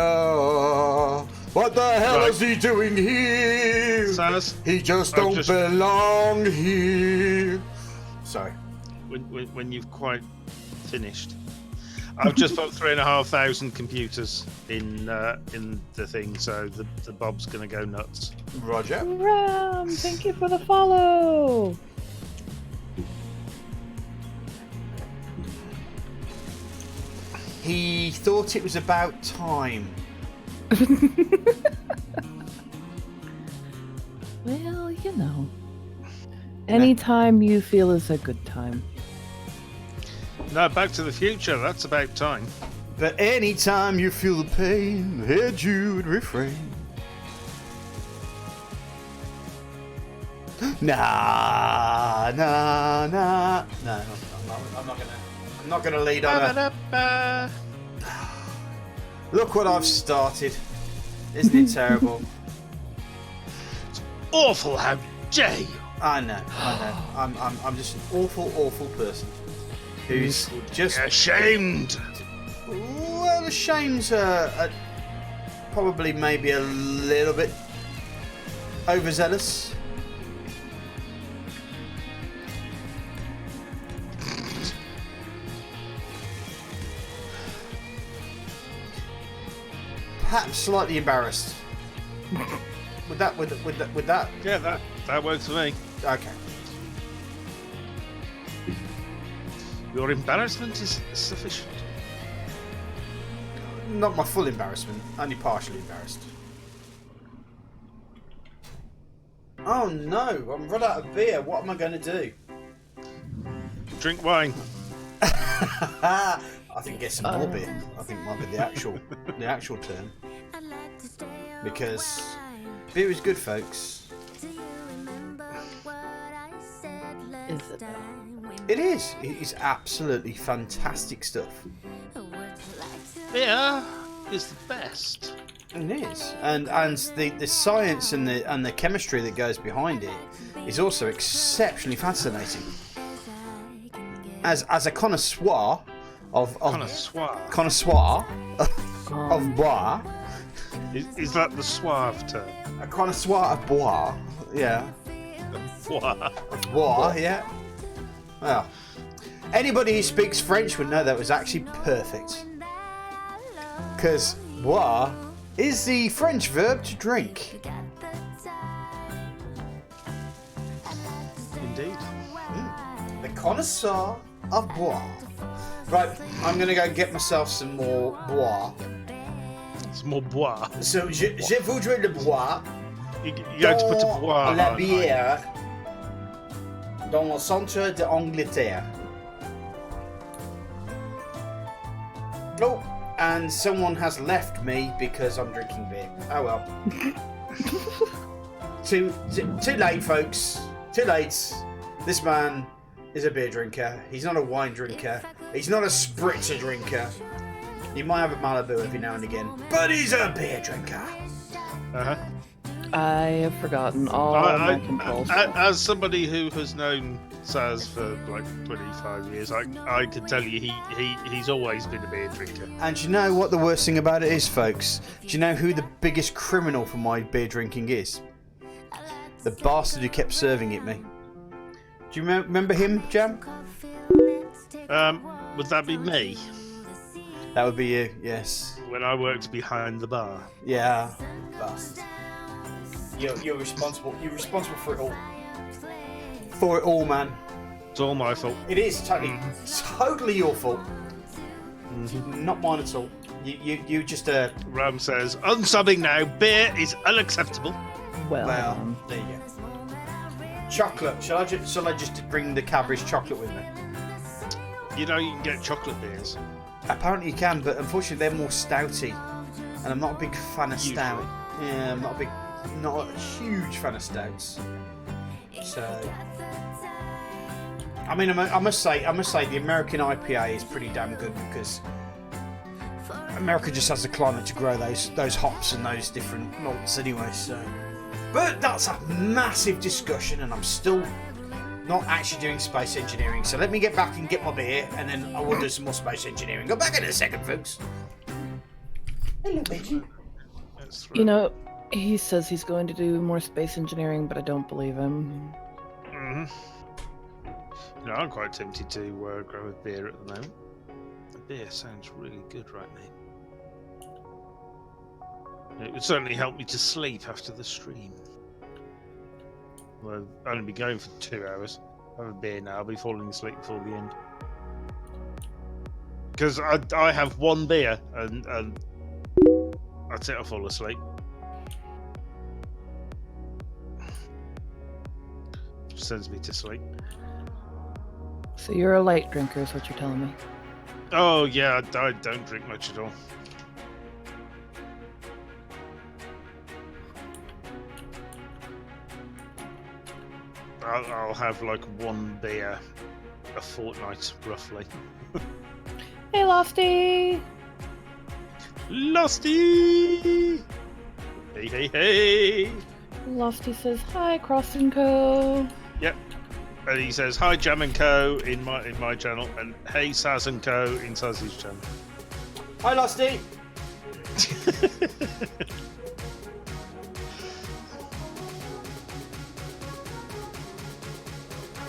What the hell Right. is he doing here? Samus, He just I've don't just- belong here. Sorry. when you've quite finished, I've just put 3,500 computers in the thing, so the Bob's gonna go nuts. Roger. Ram, thank you for the follow. He thought it was about time. Well, you know. Anytime you feel is a good time. No, Back to the Future. That's about time. But anytime you feel the pain, head you would refrain. Nah. No, I'm not gonna lead on a... Ba-da-ba. Look what I've started. Isn't it terrible? Awful! How dare you! I know. I'm just an awful person who's just Ashamed. well, the shames are probably maybe a little bit overzealous. Perhaps slightly embarrassed. Would that? Yeah, that works for me. Okay. Your embarrassment is sufficient. Not my full embarrassment, only partially embarrassed. Oh no, I'm run out of beer. What am I going to do? Drink wine. I think get some more beer. I think might be the actual term. Because beer is good, folks. Is it though? It is. It is absolutely fantastic stuff. Beer is the best. It is, and the science and the chemistry that goes behind it is also exceptionally fascinating. As a connoisseur of Connoisseur. of bois, Is that the suave term? a connoisseur of bois, yeah, bois, yeah. Well, anybody who speaks French would know that was actually perfect, because bois is the French verb to drink. Indeed. The connoisseur of bois. Right, I'm gonna go get myself some more bois. It's more bois. So, je voudrais le bois You have to put a bois la on, bière. dans le centre d'Angleterre. Oh, and someone has left me because I'm drinking beer. Oh well. Too late, folks. Too late. This man is a beer drinker. He's not a wine drinker. He's not a spritzer drinker. He might have a Malibu every now and again, but he's a beer drinker. Uh-huh. I have forgotten all my controls. As somebody who has known Saz for like 25 years, I can tell you he's always been a beer drinker. And do you know what the worst thing about it is, folks? Do you know who the biggest criminal for my beer drinking is? The bastard who kept serving it me. Do you remember him, Jam? Would that be me? That would be you, yes. When I worked behind the bar. Yeah, bastard. You're responsible. You're responsible for it all. For it all, man. It's all my fault. It is totally your fault. Not mine at all. You just Ram says, unsubbing now. Beer is unacceptable. Well, there you go. Chocolate. Shall I just bring the Cadbury's chocolate with me? You know you can get chocolate beers. Apparently you can, but unfortunately they're more stouty, and I'm not a big fan of stout. Yeah, I'm not a huge fan of stouts. So, I mean, I must say, the American IPA is pretty damn good because America just has the climate to grow those hops and those different malts anyway. So, but that's a massive discussion, and I'm still not actually doing space engineering. So let me get back and get my beer, and then I will do some more space engineering. Go back in a second, folks. Hello, Benji. you know, he says he's going to do more space engineering, but I don't believe him. You know, I'm quite tempted to grow a beer at the moment. The beer sounds really good right now. It would certainly help me to sleep after the stream. Well, I'll only be going for 2 hours. I'll have a beer now. I'll be falling asleep before the end. Because I have one beer and that's it. I'll fall asleep. Just sends me to sleep. So you're a light drinker, is what you're telling me. Oh yeah, I don't drink much at all. I'll have like one beer a fortnight, roughly. Hey, Lofty! Losty! Hey, hey, hey! Lofty says, hi, Cross & Co. Yep. And he says, hi, Jam & Co. in my channel, and hey, Saz & Co. in Saz's channel. Hi, Losty!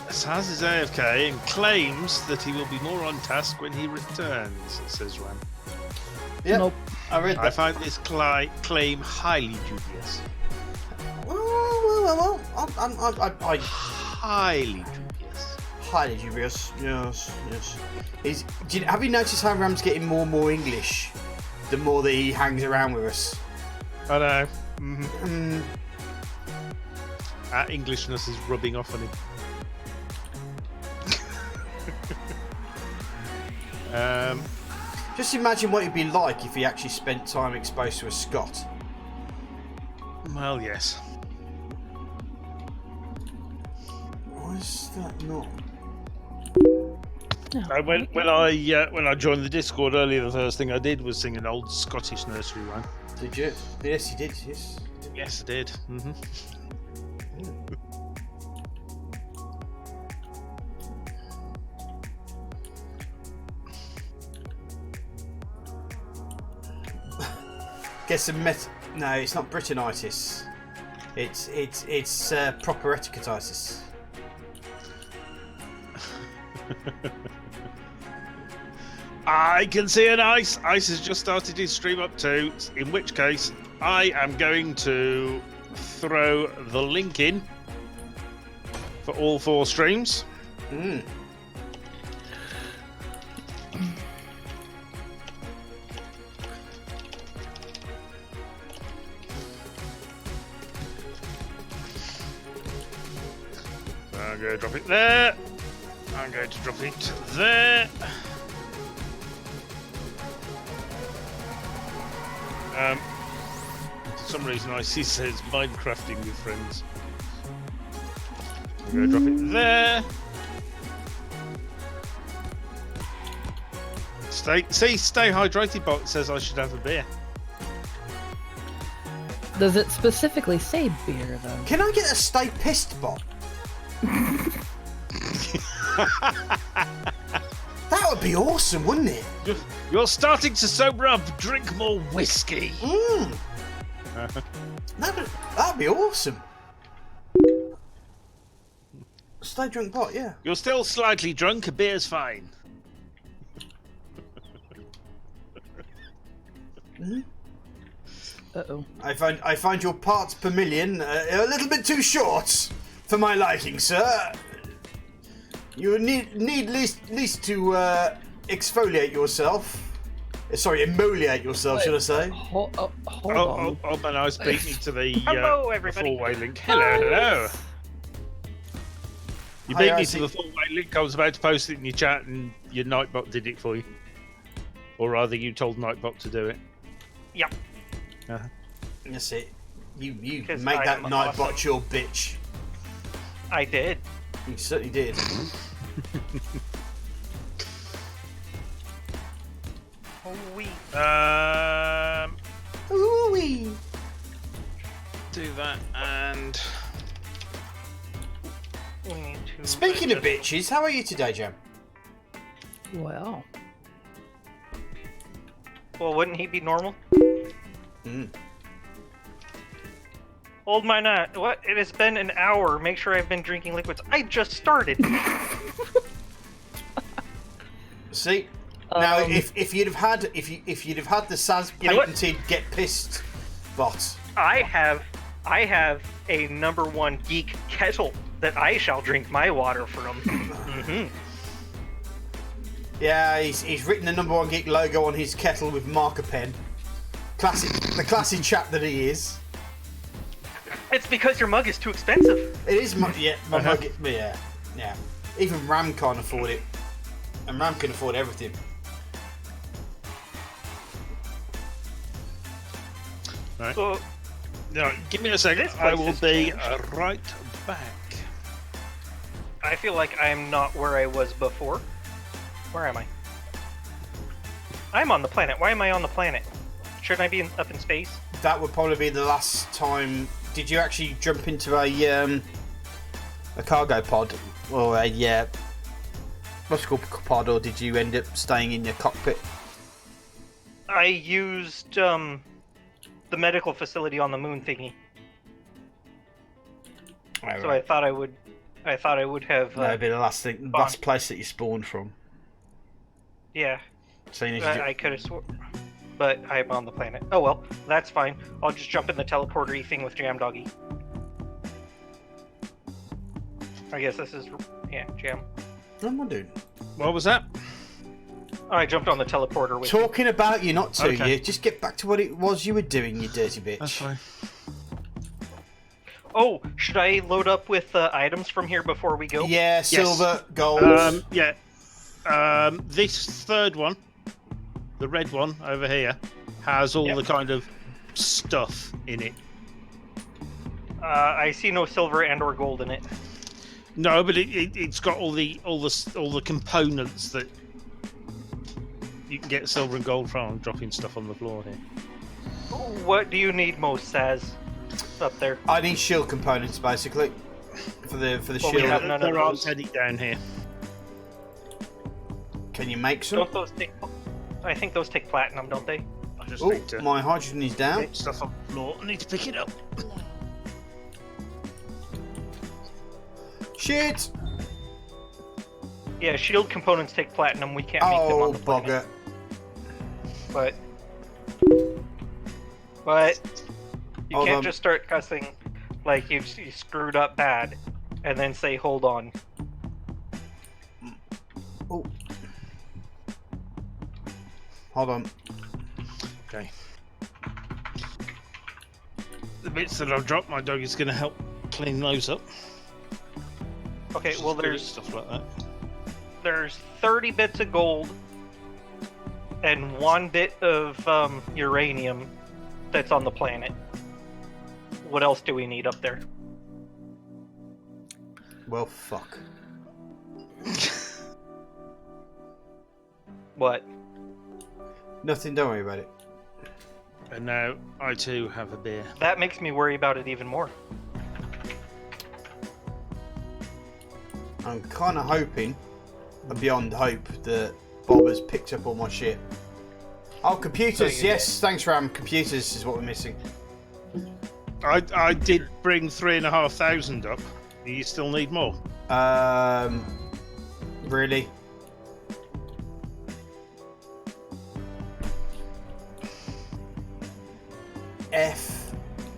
Saz is AFK and claims that he will be more on task when he returns, says Ram. Yep. Nope. I read that. I find this claim highly dubious. Well, I Highly dubious. highly dubious. Yes. Have you noticed how Ram's getting more and more English the more that he hangs around with us? I know. Mm-hmm. Our Englishness is rubbing off on him. Just imagine what it'd be like if he actually spent time exposed to a Scot. Well, yes. Why is that not? No. When I joined the Discord earlier, the first thing I did was sing an old Scottish nursery rhyme. Did you? Yes, you did. Yes. Yes, I did. Mm-hmm. Get some No, it's not Britannitis. It's proper etiquettitis. I can see an Ice. Ice has just started his stream up too, in which case I am going to throw the link in for all 4 streams. I'm going to drop it there. I'm going to drop it there. For some reason I see it says Minecrafting with friends. I'm going to drop it there. Stay hydrated, bot says I should have a beer. Does it specifically say beer, though? Can I get a stay pissed bot? That would be awesome, wouldn't it? You're starting to sober up. Drink more whiskey. That'd be awesome. Stay drunk bot, yeah. You're still slightly drunk. A beer's fine. Uh-oh. I find your parts per million a little bit too short for my liking, sir. You need least to exfoliate yourself. Sorry, emoliate yourself, should I say? Hold on. Oh, man, I was speaking to the Hello, everybody. four-way link. Hello. You beat Hi, me Isaac. to the four-way link. I was about to post it in your chat, and your Nightbot did it for you. Or rather, you told Nightbot to do it. Yep. That's it. You 'Cause make that I'm Nightbot awesome. your bitch. I did. You certainly did. Holy. Ooh-wee. Do that, and We need to. Speaking of bitches, how are you today, Jam? Well, Well, wouldn't he be normal? Mm. Hold my nut. What? It has been an hour. Make sure I've been drinking liquids. I just started. See, now Um, if you'd have had the Saz You know what? patented get pissed bot. I have a #1 geek kettle that I shall drink my water from. Yeah, he's written the #1 geek logo on his kettle with marker pen. The classy chap that he is. It's because your mug is too expensive. It is my mug. Yeah. Even Ram can't afford it, and Ram can afford everything. right. So No, give me a second. This I place will has be changed. right back. I feel like I'm not where I was before. Where am I? I'm on the planet. Why am I on the planet? Shouldn't I be up in space? That would probably be the last time. Did you actually jump into a cargo pod or a what's it called, pod, or did you end up staying in your cockpit? I used the medical facility on the moon thingy. Right, So I thought I would have. That'd be the last place that you spawned from. Yeah, Seeing as you I could have swore. But I'm on the planet. Oh well, that's fine. I'll just jump in the teleporter thing with Jam Doggy. I guess this is Jam. what am I doing? What was that? Oh, I jumped on the teleporter with you. Talking about you, not to Okay. you. Just get back to what it was you were doing, you dirty bitch. That's fine. Oh, should I load up with items from here before we go? Yeah, silver, gold. Yeah. This third one, the red one over here, has all Yep. the kind of stuff in it. I see no silver and/or gold in it. No, but it's got all the components that you can get silver and gold from. I'm dropping stuff on the floor here. What do you need most, Saz? Up there. I need shield components basically for the Well, we shield. have none of There are those. any down here. Can you make some? Don't those take? I think those take platinum, don't they? I just Oh, need to my hydrogen is down. put stuff on the floor. I need to pick it up. Shit! Yeah, shield components take platinum. We can't make them Oh, on the planet. bugger. But you Hold can't on. just start cussing like you screwed up bad, and then say hold on. Oh. Hold on. Okay. The bits that I've dropped, my dog is going to help clean those up. Okay, She's well good at there's stuff like that. 30 bits of gold and 1 bit of uranium that's on the planet. What else do we need up there? Well, fuck. What? Nothing, don't worry about it. And now I too have a beer. That makes me worry about it even more. I'm kind of hoping, beyond hope, that Bob has picked up all my shit. Oh, computers, yes, thanks Ram. Computers is what we're missing. I did bring 3,500 up. Do you still need more? Really?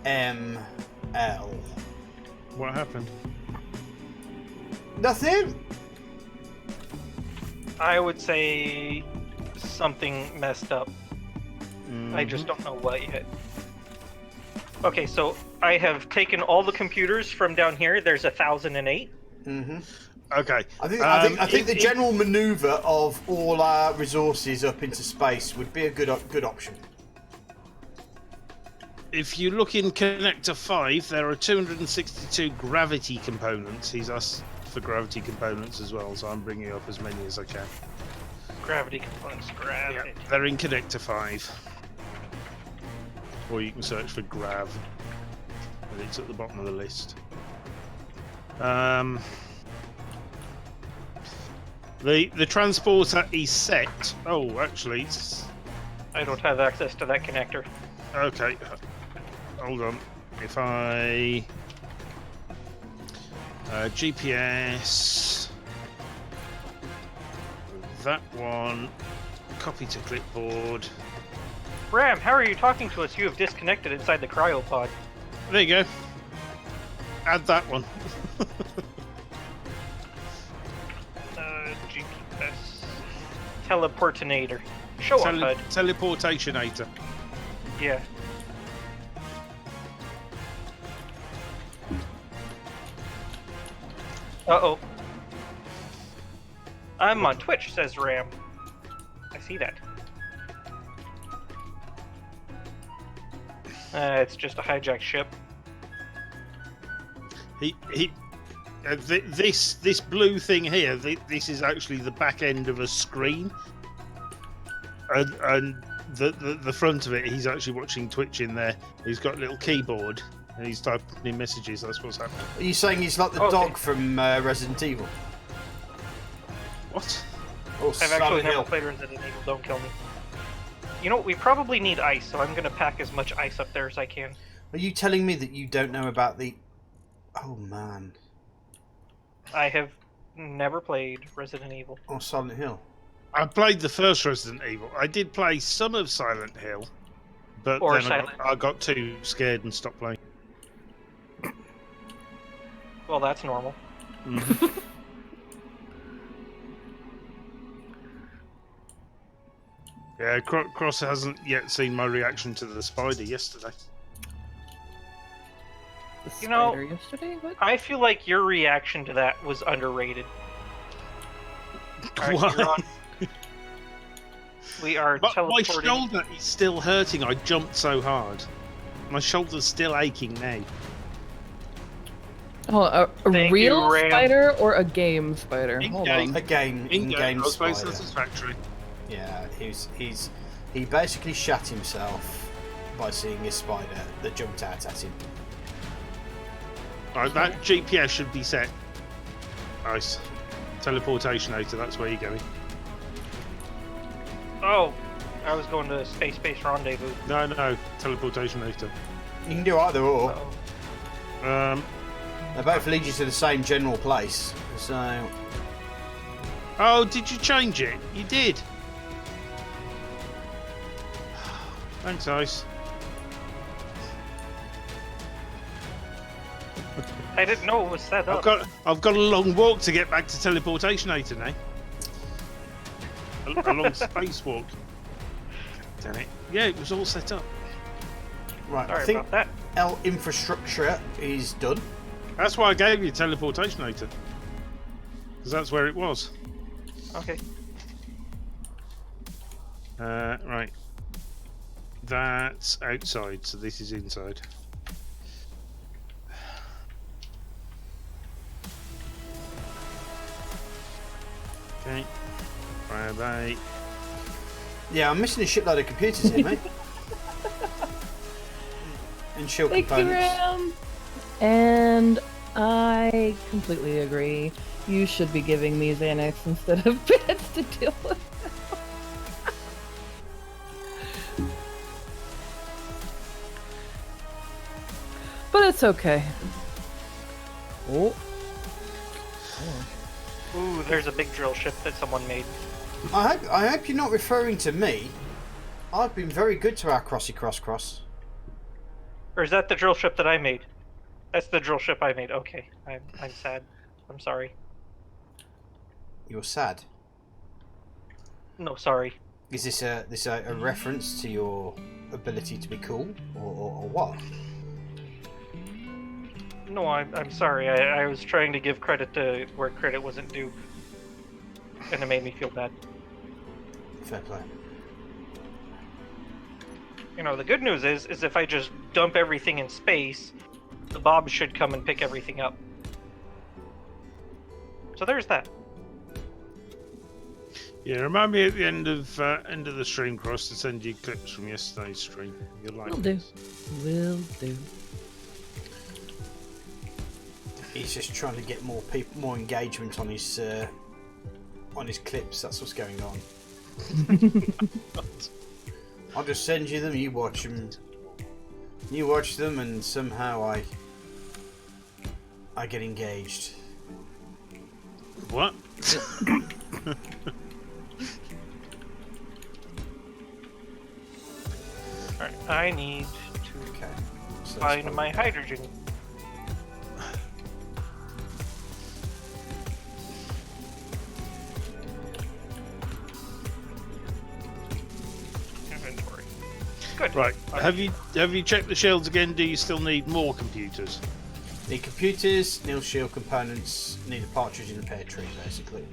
FML. What happened? Nothing? I would say something messed up. I just don't know what yet. Okay, so I have taken all the computers from down here. There's 1,008. Mm-hmm. Okay. I think the general maneuver of all our resources up into space would be a good option. If you look in Connector 5, there are 262 gravity components. He's asked for gravity components as well, so I'm bringing up as many as I can. Gravity components, gravity. Yeah, they're in Connector 5. Or you can search for grav. And it's at the bottom of the list. The transporter is set. Oh, actually, it's... I don't have access to that connector. Okay. Hold on. If I... GPS... That one... Copy to clipboard... Ram, how are you talking to us? You have disconnected inside the cryopod. There you go. Add that one. GPS. Teleportinator. Show up, HUD. Teleportationator. Yeah. Uh-oh. I'm on Twitch, says Ram. I see that. It's just a hijacked ship. This blue thing here. This is actually the back end of a screen, and the front of it. He's actually watching Twitch in there. He's got a little keyboard and he's typing in messages. That's what's happening. Are you saying he's like the dog from Resident Evil? What? Or I've actually Silent never Hill? played Resident Evil. Don't kill me. You know, we probably need ice, so I'm gonna pack as much ice up there as I can. Are you telling me that you don't know about the... Oh, man. I have never played Resident Evil. Or Silent Hill? I played the first Resident Evil. I did play some of Silent Hill, but Or then Silent I got too scared and stopped playing. Well, that's normal. Yeah, Cross hasn't yet seen my reaction to the spider yesterday. The You know- spider yesterday? What? I feel like your reaction to that was underrated. Alright, What? you're on. We are But my teleporting. shoulder is still hurting. I jumped so hard. My shoulder's still aching now. Oh, a Thank real you, Ram. spider or a game spider? In Hold game. on. A game, in-game I was very spider. satisfactory. Yeah, he basically shat himself by seeing a spider that jumped out at him. Right, that GPS should be set. Nice. Teleportationator, that's where you're going. Oh, I was going to Space Rendezvous. No, teleportationator. You can do either or. Uh-oh. They both lead you to the same general place. So, Oh, did you change it? You did. Thanks, Ice. I didn't know it was set up. I've got a long walk to get back to Teleportationator now. A long spacewalk. Damn it. Yeah, it was all set up. right, Sorry I think about that. L infrastructure is done. That's why I gave you Teleportationator. Because that's where it was. Okay. Right. That's outside, so this is inside. Okay. Bye. Yeah, I'm missing a shitload of computers here, mate. And shield Thank you, components. Ram. And I completely agree. You should be giving me Xanax instead of beds to deal with. But it's okay. Oh. Ooh, there's a big drill ship that someone made. I hope you're not referring to me. I've been very good to our crossy cross. Or is that the drill ship that I made? That's the drill ship I made. Okay, I'm sad. I'm sorry. You're sad. No, sorry. Is this a reference to your ability to be cool, or what? No, I'm sorry. I was trying to give credit to where credit wasn't due, and it made me feel bad. Fair play. You know, the good news is if I just dump everything in space, the Bob should come and pick everything up. So there's that. Yeah, remind me at the end of the stream, Cross, to send you clips from yesterday's stream. You'll like Will do. this. Will do. He's just trying to get more people, more engagement on his clips. That's what's going on. I'll just send you them. You watch them. You watch them, and somehow I get engaged. What? Alright, I need to Okay. So find my hydrogen. Inventory. Good. Right. Have you checked the shields again? Do you still need more computers? Need computers, need shield components, need a partridge in a pear tree, basically.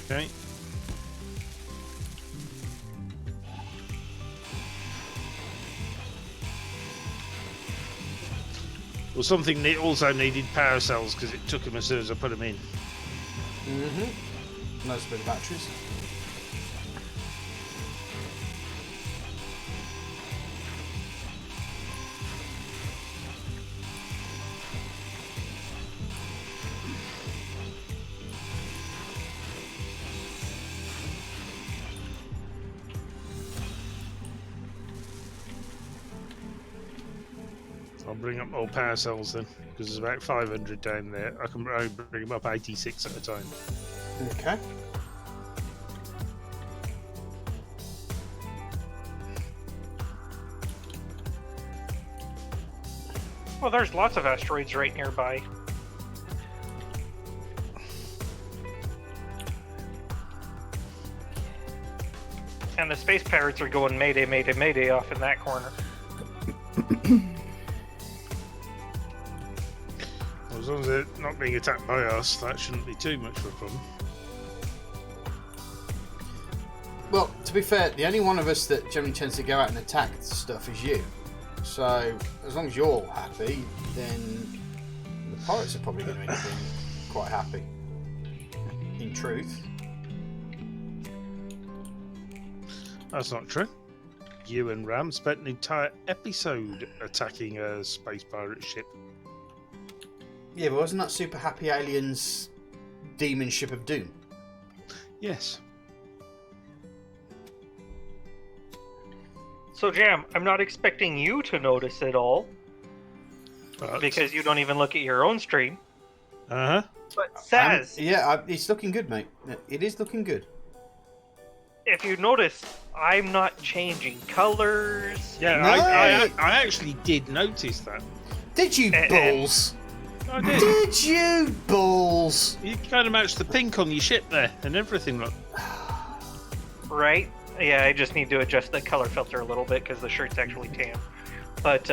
Okay. Well, something also needed power cells because it took them as soon as I put them in. Mm-hmm. Nice bit of batteries. I'll bring up more power cells then, because there's about 500 down there. I can only bring them up 86 at a time. Okay. Well, there's lots of asteroids right nearby. And the space pirates are going mayday, mayday, mayday off in that corner. Well, as long as they're not being attacked by us, that shouldn't be too much of a problem. Well, to be fair, the only one of us that generally tends to go out and attack stuff is you. So, as long as you're happy, then the pirates are probably going to end up being quite happy. In truth. That's not true. You and Ram spent an entire episode attacking a space pirate ship. Yeah, but wasn't that Super Happy Aliens demon ship of doom? Yes. So, Jam, I'm not expecting you to notice it all, But... because you don't even look at your own stream. Uh-huh. But Saz, It's looking good, mate. It is looking good. if you notice, I'm not changing colors. Yeah, No. I actually did notice that. Did you, balls? I did. Did you, balls? You kind of matched the pink on your ship there and everything. Look. Right? Yeah, I just need to adjust the color filter a little bit because the shirt's actually tan. But,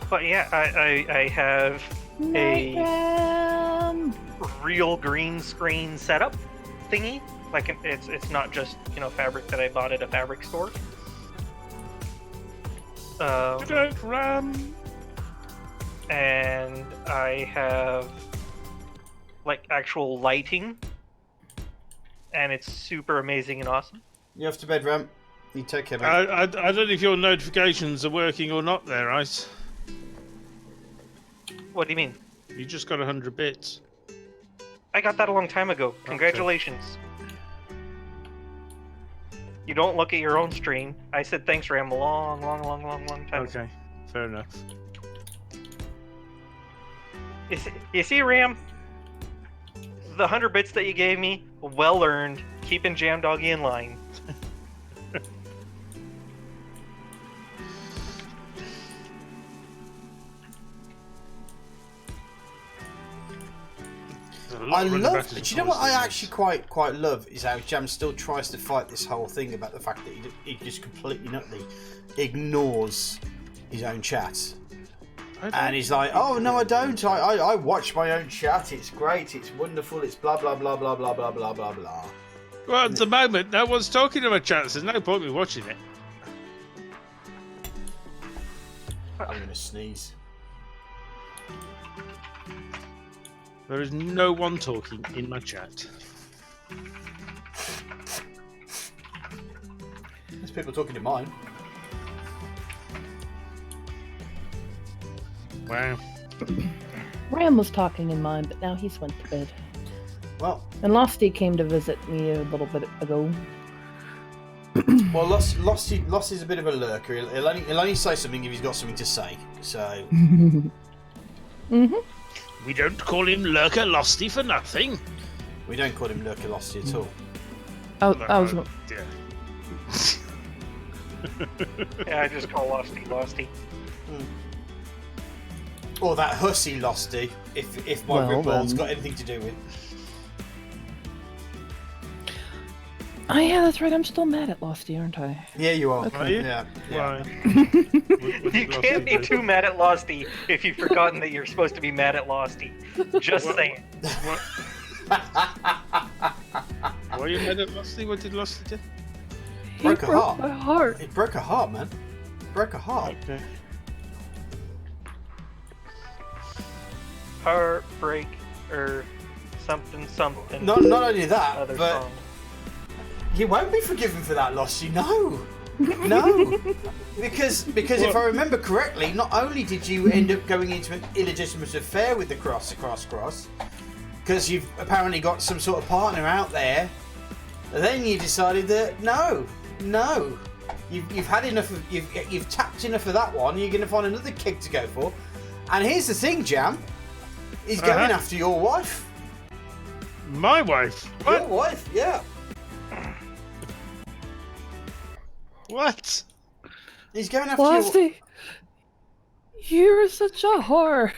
But yeah, I have a real green screen setup thingy. Like it's not just fabric that I bought at a fabric store. Ram. And I have like actual lighting, and it's super amazing and awesome. You off to bed, Ram? You take care, mate. I don't know if your notifications are working or not there, Ice. What do you mean? You just got 100 bits. I got that a long time ago. Congratulations. You don't look at your own stream. I said thanks, Ram, a long time. Okay, fair enough. You see, Ram? The 100 bits that you gave me, well earned. Keeping Jam Doggy in line. I love. Do you know what I actually quite love is how Jam still tries to fight this whole thing about the fact that he just completely nutly ignores his own chat, and he's like, "Oh no, I don't. I watch my own chat. It's great. It's wonderful. It's blah blah blah blah blah blah blah blah blah." Well, at the moment, no one's talking to my chat. So there's no point in me watching it. I'm gonna sneeze. There is no one talking in my chat. There's people talking to mine. Wow. Ram was talking in mine, but now he's went to bed. Well, And Lofty came to visit me a little bit ago. well, Losty's a bit of a lurker. He'll only say something if he's got something to say. So. Mm-hmm. We don't call him Lurker Losty for nothing. We don't call him Lurker Losty at all. I was. Yeah. Yeah, I just call Losty. Or that hussy Losty, if my Well, Ripbold's then. got anything to do with. Oh yeah, that's right. I'm still mad at Lofty, aren't I? Yeah, you are. Okay. Are you? Yeah. Why? You can't be too mad at Losty if you've forgotten that you're supposed to be mad at Losty. Just saying. What? Why are you mad at Losty? What did Losty do? He Broke her heart. my heart. It broke her heart, man. Broke her heart. Okay. Heartbreak or something. Not only that, Other but song. you won't be forgiven for that, Losty. No. No. Because if I remember correctly, not only did you end up going into an illegitimate affair with the cross, because you've apparently got some sort of partner out there, then you decided that no, you've had enough of you've tapped enough of that one. You're going to find another kick to go for. And here's the thing, Jam. He's going after your wife. My wife? Your What? wife, yeah. What? He's going after your. Lofty, you're such a whore.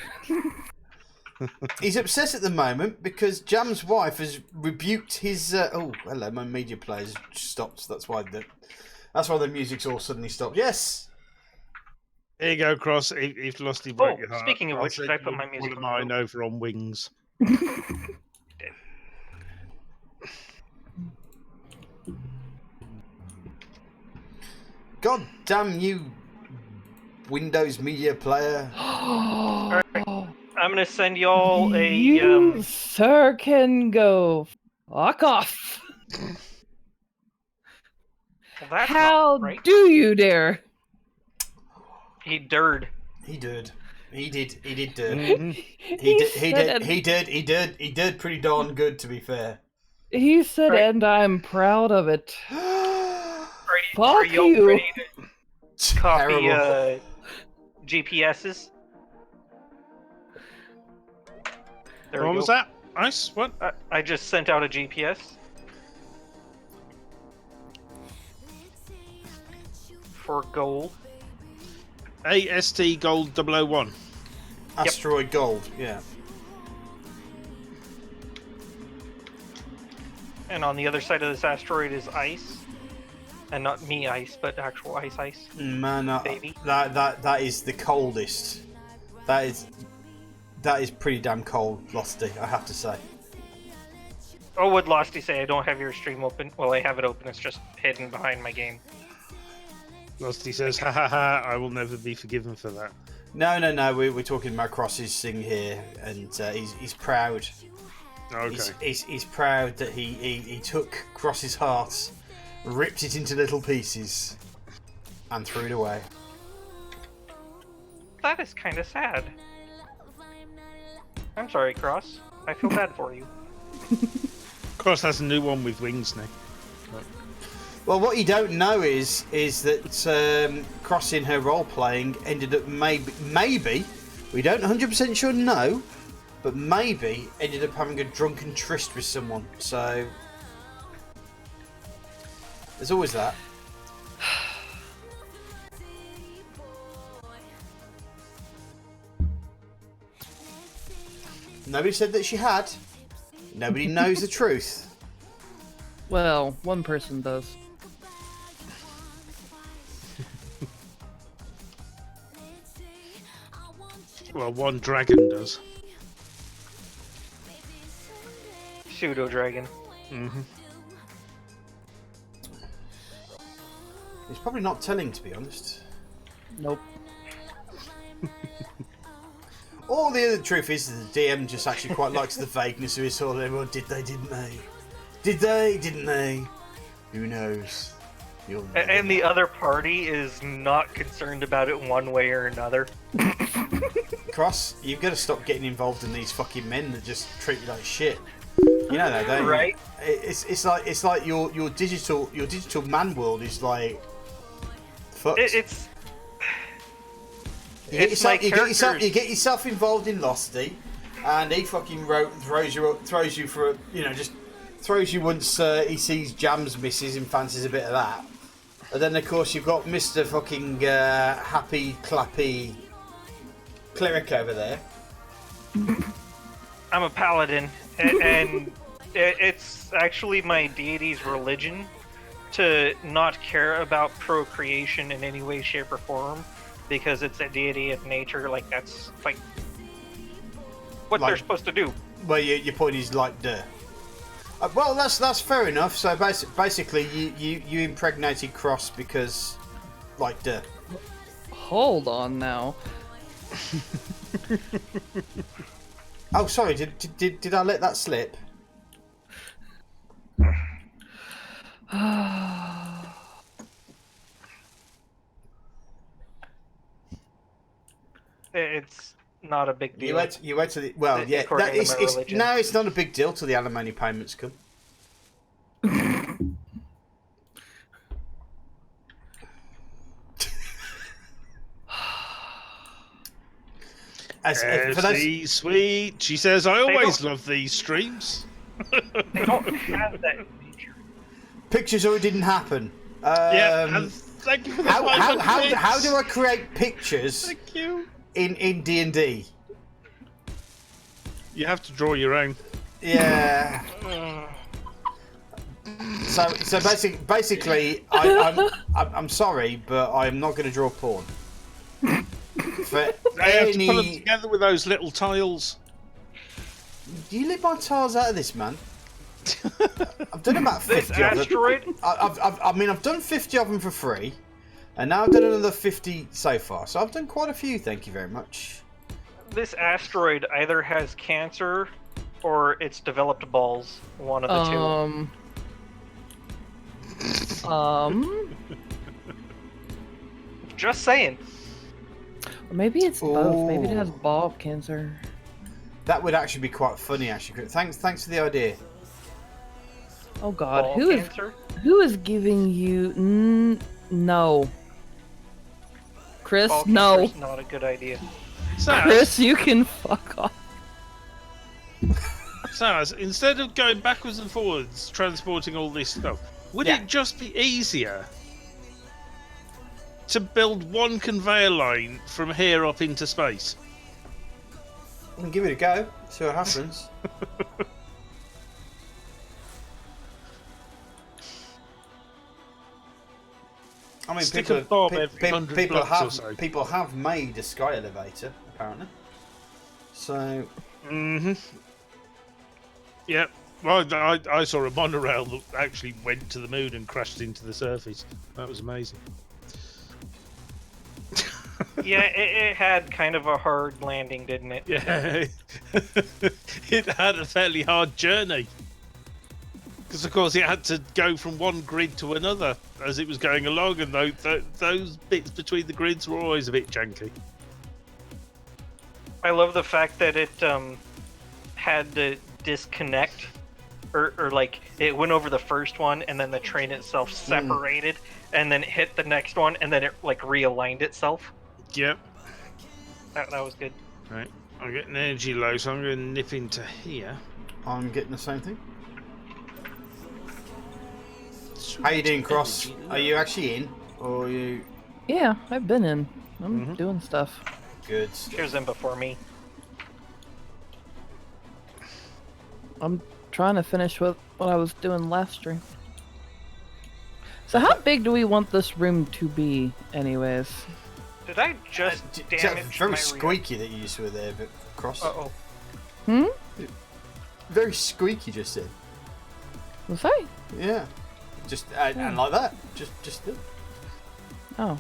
He's upset at the moment because Jam's wife has rebuked his. Oh, hello, my media player's stopped. That's why the music's all suddenly stopped. Yes. There you go, Cross. If Losty broke your heart, speaking of I'll which, send did I put you my music one of on? mine over on wings. God damn you, Windows media player. I'm gonna send y'all a You sir can go fuck off. That's How not right. do you dare? He dirred. He did. He did dirt. Mhm. He did pretty darn good, to be fair. He said, Right. and I'm proud of it. Are Fuck y'all you. ready to copy Terrible. GPSs? There What we was go. that? Ice? What? I just sent out a GPS for gold. AST Gold 001. Asteroid Gold, yeah. And on the other side of this asteroid is ice. And not me ice, but actual ice. Man, Baby. that is the coldest That is pretty damn cold, Losty, I have to say. Oh, would Losty say I don't have your stream open? Well, I have it open. It's just hidden behind my game. Losty says, ha ha ha, I will never be forgiven for that. No. We're talking about Cross's thing here, and he's proud. Okay. He's proud that he took Cross's heart, ripped it into little pieces, and threw it away. That is kind of sad. I'm sorry, Cross. I feel bad for you. Cross has a new one with wings now. Well, what you don't know is that Cross in her role playing ended up maybe we don't 100% sure know, but maybe ended up having a drunken tryst with someone. So there's always that. Nobody said that she had. Nobody knows the truth. Well, one person does. Well, one dragon does. Pseudo dragon. Mm-hmm. It's probably not telling, to be honest. Nope. All the other truth is that the DM just actually quite likes the vagueness of it all. Everyone, did they, didn't they? Did they, didn't they? Who knows? You'll never And the know. other party is not concerned about it one way or another. Cross, you've got to stop getting involved in these fucking men that just treat you like shit. You know that, don't you? Right. It's like your digital man world is like fucked. It's You get, It's my yourself, you get characters. yourself involved in Losty, and he fucking throws you for just throws you once he sees Jams misses and fancies a bit of that, and then of course you've got Mr. fucking happy clappy cleric over there. I'm a paladin, and it's actually my deity's religion to not care about procreation in any way, shape, or form, because it's a deity of nature. Like, that's like what they're supposed to do. Well, your point is like duh. Well, that's fair enough. So basically, you impregnated Cross because like duh. Hold on now. Oh, sorry. Did I let that slip? It's not a big deal. You went to the yeah. According to my religion. No, it's not a big deal till the alimony payments come. For those, She's sweet. She says, I always love these streams. They don't have that feature. pictures or it didn't happen. Yeah, and thank you for the How do I create pictures Thank you. in D&D? You have to draw your own. Yeah. So basically, I'm sorry, but I'm not going to draw porn. For I have to put them any, together with those little tiles. you leave my tiles out of this, man. I've done about This 50 of them. asteroid, I've done 50 of them for free, and now I've done another 50 so far. So I've done quite a few. Thank you very much. this asteroid either has cancer or it's developed balls. One of the two. Just saying. Or maybe it's both. Maybe it Ooh. has bulb cancer. That would actually be quite funny. Actually, thanks for the idea. Oh God, Ball who is cancer. giving you? No, Chris. Ball No, cancer's not a good idea. Chris, you can fuck off. Saz, instead of going backwards and forwards, transporting all this stuff, would Yeah. it just be easier to build one conveyor line from here up into space? We can give it a go. See what happens. I mean, Stick a bomb every 100 blocks or so. people have made a sky elevator. apparently. So. Yeah. Well, I saw a monorail that actually went to the moon and crashed into the surface. That was amazing. Yeah, it had kind of a hard landing, didn't it? Yeah. It had a fairly hard journey. Because, of course, it had to go from one grid to another as it was going along, and those bits between the grids were always a bit janky. I love the fact that it had to disconnect, or like it went over the first one, and then the train itself separated, and then hit the next one, and then it like realigned itself. Yep. That was good. Right. I'm getting energy low, so I'm going to nip into here. I'm getting the same thing. How you doing, Cross? Are you actually in, or are you? Yeah, I've been in. I'm doing stuff. Good. She was in before me. I'm trying to finish what I was doing last stream. So how big do we want this room to be, anyways? Did I just damage very my squeaky that you were there, but Cross. Uh-oh. Hmm? Very squeaky just then. Was I? Yeah. Just and like that. Just do. Oh.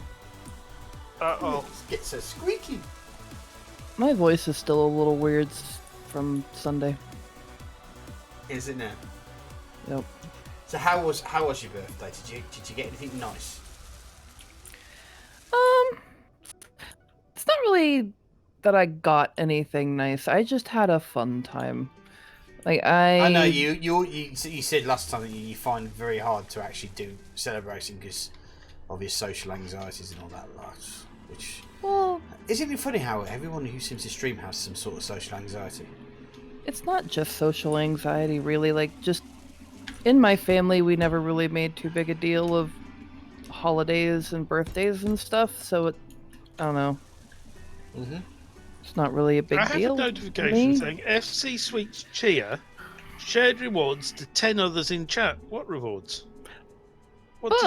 Uh-oh. It gets so squeaky. My voice is still a little weird from Sunday. Isn't it? Yep. So how was your birthday? Did you get anything nice? It's not really that I got anything nice. I just had a fun time. Like I know you said last time that you find it very hard to actually do celebrating because of your social anxieties and all that lot. Which isn't it funny how everyone who seems to stream has some sort of social anxiety? It's not just social anxiety, really. Like, just in my family, we never really made too big a deal of holidays and birthdays and stuff. So I don't know. It's not really a big deal. I have a notification saying FC Sweets Cheer shared rewards to 10 others in chat. What rewards? What did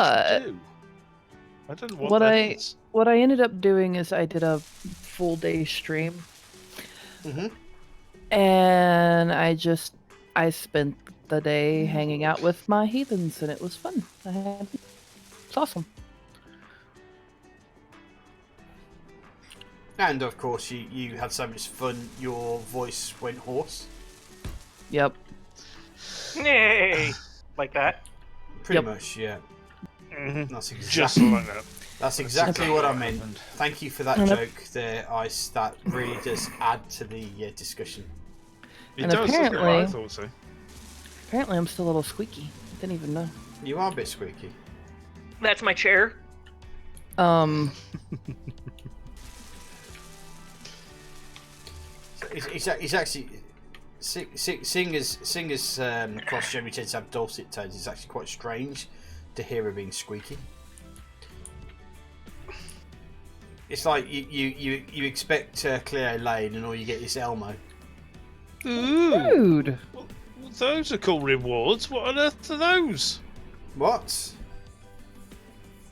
you do? I don't know what that is. What I ended up doing is I did a full day stream. And I spent the day hanging out with my heathens, and it was fun. It's awesome. And of course, you had so much fun, your voice went hoarse. Yep. Nay! Like that? Pretty much, yeah. That's exactly, Just like that. That's exactly what I meant. Thank you for that joke there, Ice. That really does add to the discussion. It And does, doesn't it? I thought so. Apparently I'm still a little squeaky. Didn't even know. You are a bit squeaky. That's my chair. It's actually singers across generally tend to have dulcet tones. It's actually quite strange to hear her being squeaky. It's like you expect Cleo Lane and all you get is Elmo. Dude. Well, those are cool rewards. What on earth are those? What?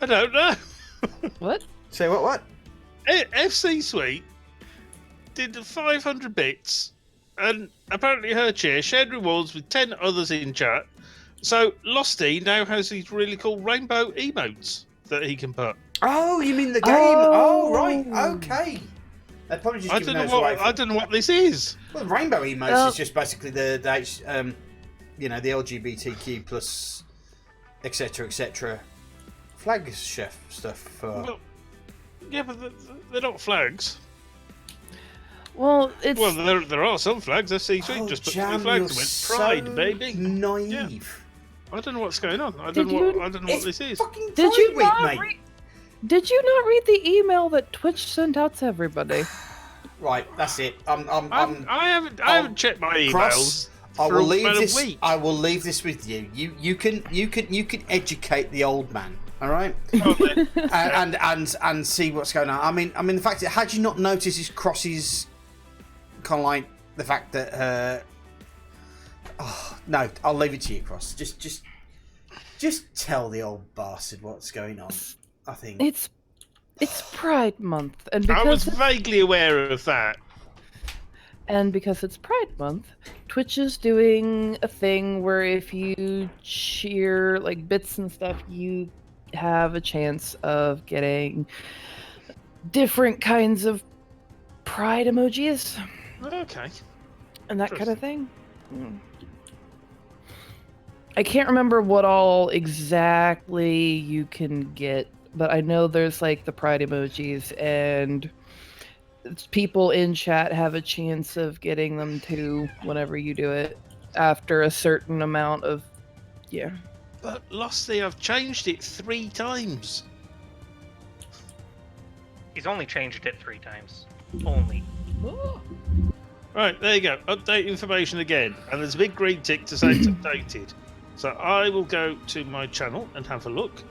I don't know. What? Say what? FC Suite did 500 bits, and apparently her chair shared rewards with 10 others in chat. So Losty now has these really cool rainbow emotes that he can put. Oh, you mean the game? Oh, right. Okay. They're probably just I giving don't those know away. I don't know what this is. Well, rainbow emotes is just basically the the LGBTQ plus etc. flag chef stuff. Well, yeah, but they're not flags. Well, it's... Well, there are some flags. FC Suite just put Jam, two flags and you're went Pride, so baby. Naive. Yeah. I don't know what's going on. I Did don't know It's what this is. fucking Did you Pride Week, not mate. Did you not read the email that Twitch sent out to everybody? Right, that's it. I haven't checked my emails. Cross, I for will leave about this. a week. I will leave this with you. You can educate the old man. All right, and see what's going on. I mean, the fact that had you not noticed his crosses, kind of like the fact that. No, I'll leave it to you, Cross. Just tell the old bastard what's going on. I think It's It's Pride Month, and I was because vaguely aware of that. it's Pride Month, Twitch is doing a thing where if you cheer like bits and stuff, you have a chance of getting different kinds of pride emojis Okay. and that kind of thing. I can't remember what all exactly you can get, but I know there's like the pride emojis, and people in chat have a chance of getting them too whenever you do it after a certain amount of But Losty, I've changed it 3 times. He's only changed it 3 times. Only. Right, there you go. Update information again. And there's a big green tick to say it's updated. So I will go to my channel and have a look.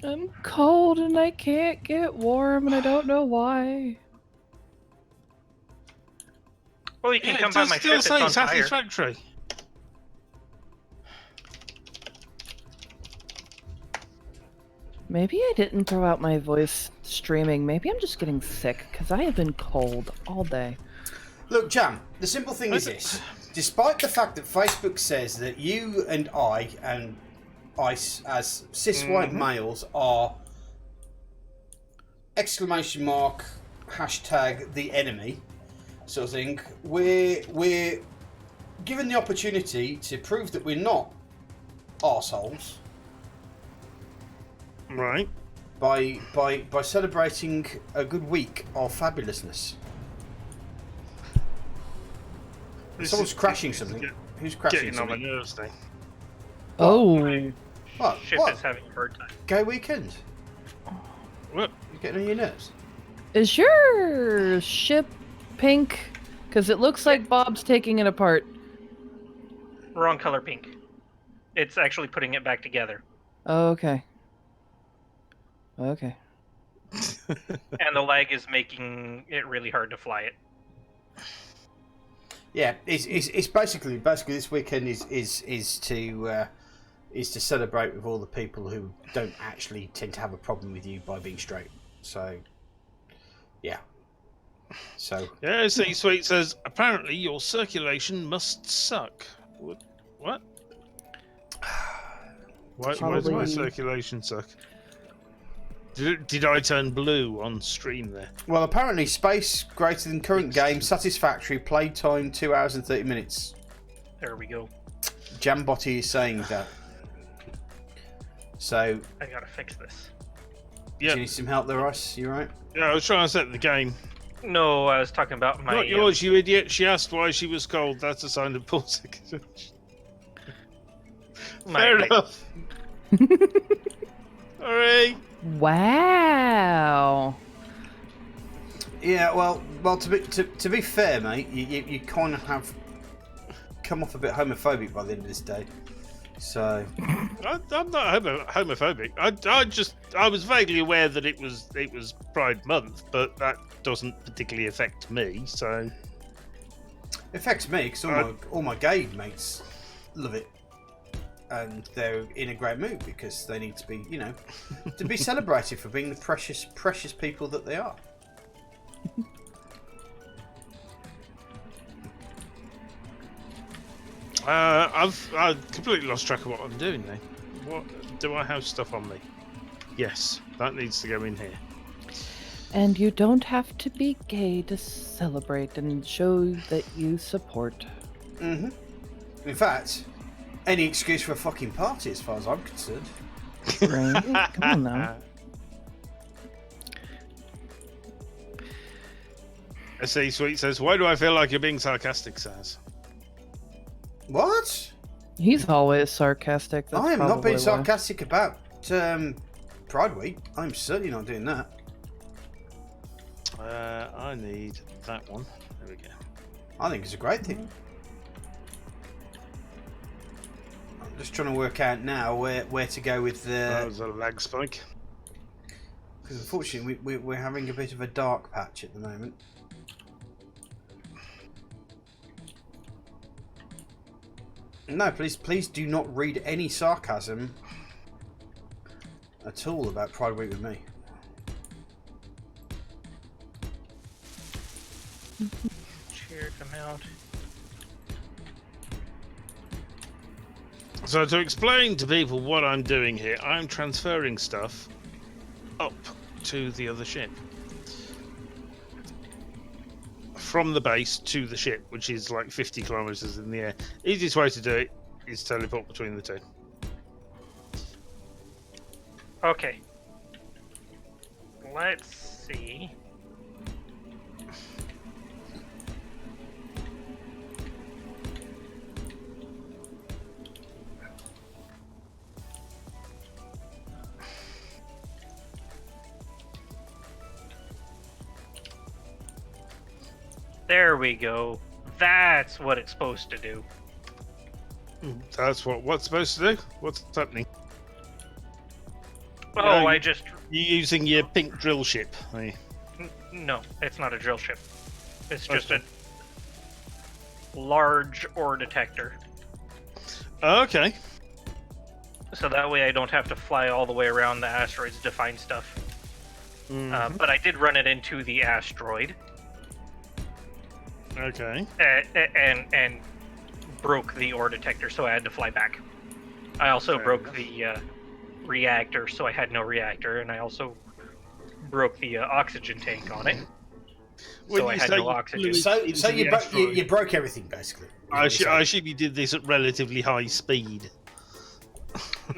I'm cold and I can't get warm and I don't know why. Well, you can Yeah, come it by does my still ship. It's on say fire. satisfactory. Maybe I didn't throw out my voice streaming. Maybe I'm just getting sick because I have been cold all day. Look, Jam, the simple thing is this. Despite the fact that Facebook says that you and I as cis white males are exclamation mark hashtag the enemy sort of thing, we're given the opportunity to prove that we're not arseholes Right. by celebrating a good week of fabulousness. Someone's crashing something. Who's crashing Getting on my something? nerves, then. Oh, What? Ship What? is having a hard time. Gay weekend? What? You're getting on your nerves? is your ship pink? Because it looks like Bob's taking it apart. Wrong color pink. It's actually putting it back together. Okay. Okay. And the lag is making it really hard to fly it. Yeah, it's basically this weekend is to celebrate with all the people who don't actually tend to have a problem with you by being straight. So, yeah. So Yeah, see, Sweet says, apparently your circulation must suck. What? Why does my Probably- circulation suck? Did I turn blue on stream there? well, apparently space greater than current game, satisfactory, play time 2 hours and 30 minutes. There we go. Jambotty is saying that. So, I gotta fix this. do Yeah, you need some help there, Ice? You right? yeah. I was trying to set the game. No, I was talking about my. Not yours, you idiot. She asked why she was cold. That's a sign of poor circulation. Fair enough. Sorry. Wow. Yeah. Well. To be fair, mate, you kind of have come off a bit homophobic by the end of this day. So. I'm not homophobic. I was vaguely aware that it was Pride Month, but that doesn't particularly affect me. So It affects me because all my gay mates love it, and they're in a great mood because they need to be, to be celebrated for being the precious people that they are. I've completely lost track of what I'm doing then. What do I have stuff on me? Yes, that needs to go in here. And you don't have to be gay to celebrate and show that you support. In fact, any excuse for a fucking party, as far as I'm concerned. Right? Come on now. SE Sweet says, why do I feel like you're being sarcastic, Saz? What? He's always sarcastic. That's I am not probably being why. sarcastic about Pride Week. I'm certainly not doing that. I need that one. There we go. I think it's a great thing. I'm just trying to work out now where to go with That the. was a lag spike. Because unfortunately we're having a bit of a dark patch at the moment. No, please do not read any sarcasm at all about Pride Week with me. Cheered them out. So to explain to people what I'm doing here, I'm transferring stuff up to the other ship. From the base to the ship, which is like 50 kilometers in the air. Easiest way to do it is teleport between the two. Okay. Let's see. There we go. That's what it's supposed to do. That's what's supposed to do? What's happening? Oh, No, I just... You're using your pink drill ship, are you? No, it's not a drill ship. It's just Okay. a large ore detector. Okay. So that way I don't have to fly all the way around the asteroids to find stuff. But I did run it into the asteroid. Okay. And broke the ore detector, so I had to fly back. I also Fair broke enough. the reactor, so I had no reactor, and I also broke the oxygen tank on it. When So I you had say no you oxygen. flew So into you, the asteroid, you broke everything basically. I assume you did this at relatively high speed.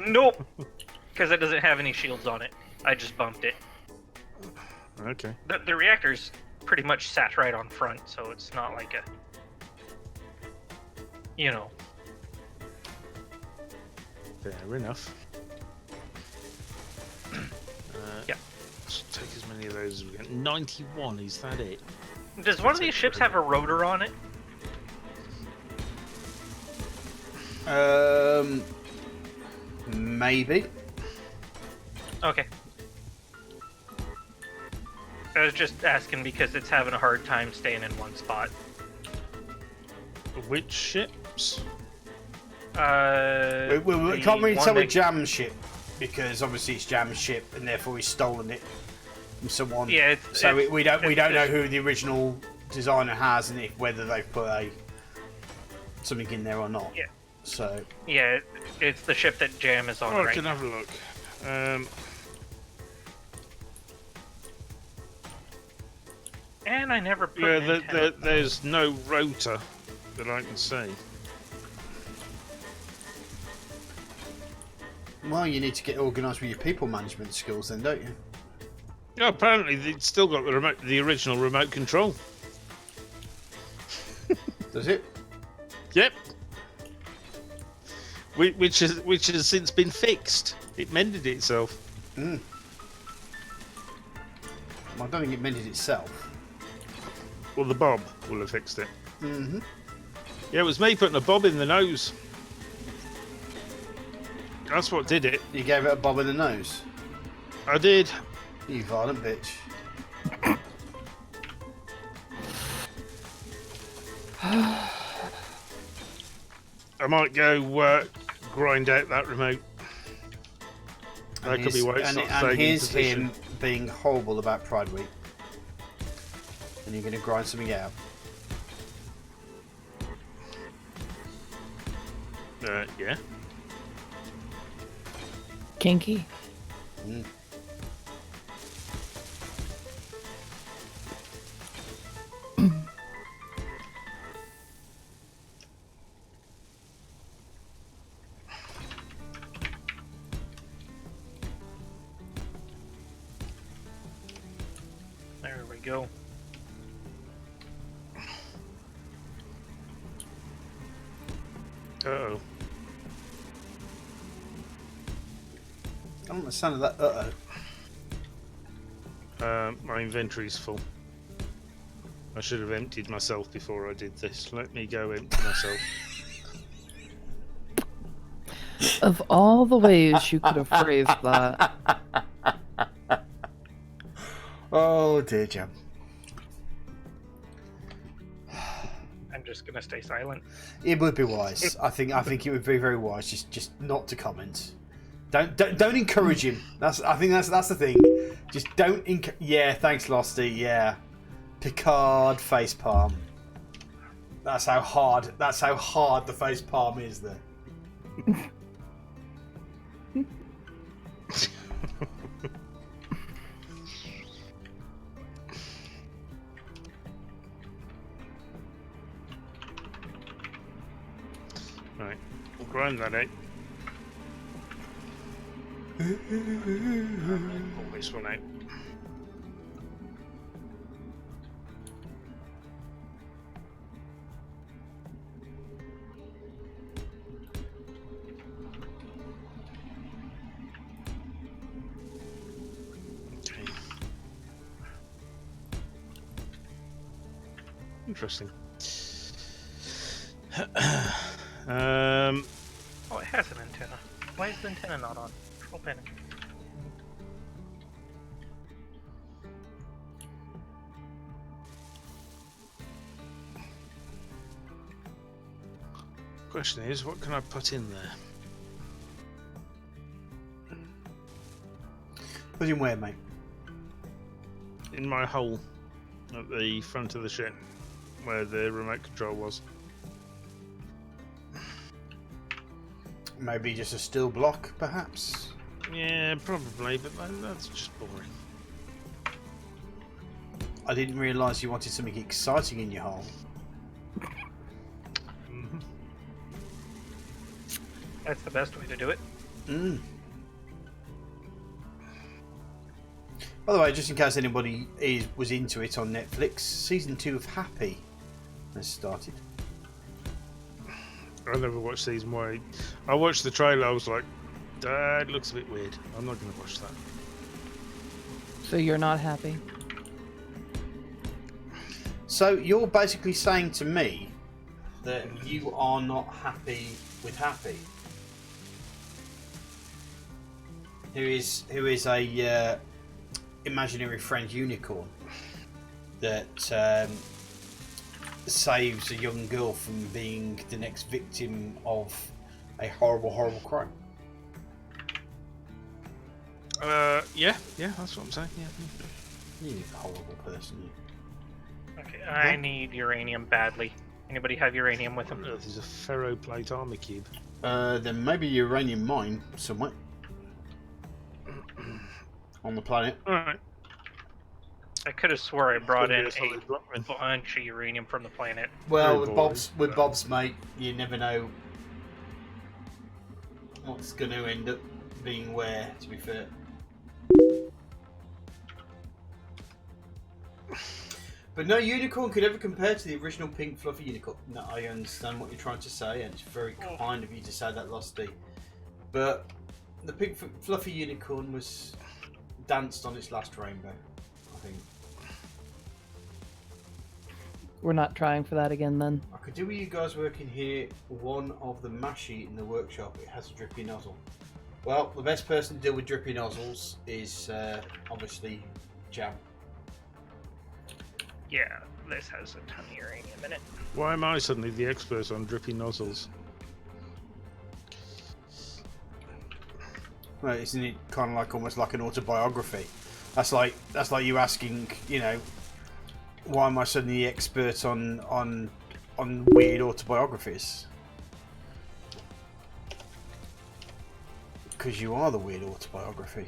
Nope, because it doesn't have any shields on it. I just bumped it. Okay. The reactor's pretty much sat right on front, so it's not like a... You know. Fair enough. Yeah. Let's take as many of those as we can. 91, is that it? Does one of these ships have a rotor on it? Maybe. Okay. I was just asking because it's having a hard time staying in one spot. Which ships? We The can't really one tell that- with Jam's ship because obviously it's Jam's ship and therefore he's stolen it from someone. Yeah, So we don't know it's- who the original designer has and whether they've put something in there or not. Yeah. So Yeah, it's the ship that Jam is on Oh, I right can now. have a look. And I never put Yeah, an antenna. there's no rotor that I can see. well, you need to get organised with your people management skills, then, don't you? Yeah, apparently it's still got the original remote control. Does it? Yep. Which has since been fixed. It mended itself. Well, I don't think it mended itself. Well, the bob will have fixed it. Mm-hmm. Yeah, it was me putting a bob in the nose. That's what did it. You gave it a bob in the nose. I did. You violent bitch. I might go grind out that remote. That could be why it's not and staying in here's position. him being horrible about Pride Week. And you're going to grind something out. Yeah. Kinky. Mm. There we go. Uh-oh. I don't like the sound of that uh-oh. My inventory's full. I should have emptied myself before I did this. Let me go empty myself. Of all the ways you could have phrased that. Oh dear, Jam. I'm just gonna stay silent. It would be wise. I think it would be very wise just not to comment. Don't encourage him. I think that's the thing. Just don't. Yeah, thanks, Losty. Yeah, Picard facepalm. That's how hard. That's how hard the facepalm is there. Right, we'll grind that out. Pull this one out. Okay. Interesting. Oh, it has an antenna. Why is the antenna not on? Control panel. Question is, what can I put in there? Put him where, mate? In my hole at the front of the ship, where the remote control was. Maybe just a steel block, perhaps. Yeah, probably, but that's just boring. I didn't realise you wanted something exciting in your hole. That's the best way to do it. By the way, just in case anybody was into it on Netflix, season 2 of Happy has started. I never watched season 1. I watched the trailer, I was like, that looks a bit weird. I'm not going to watch that. So you're not happy? So you're basically saying to me that you are not happy with Happy? Who is a imaginary friend unicorn that saves a young girl from being the next victim of a horrible crime. Yeah, that's what I'm saying. Yeah. You're a horrible person. You. Okay, I need uranium badly. Anybody have uranium with them? There's a ferroplate armor cube. There may be a uranium mine somewhere on the planet. All right. I could have swore I brought in It's gonna be a solid block then. a bunch of uranium from the planet. Well, Very with Bob's mate, you never know what's going to end up being where. To be fair. But no unicorn could ever compare to the original pink fluffy unicorn. No, I understand what you're trying to say, and it's very kind of you to say that, Losty. But the pink fluffy unicorn was danced on its last rainbow, I think. We're not trying for that again then. I could do with you guys working here one of the mashy in the workshop. It has a drippy nozzle. Well, the best person to deal with drippy nozzles is obviously Jam. Yeah, this has a ton of uranium in it. Why am I suddenly the expert on drippy nozzles? Well, isn't it kind of like almost like an autobiography? That's like you asking, you know, why am I suddenly the expert on weird autobiographies? Because you are the weird autobiography.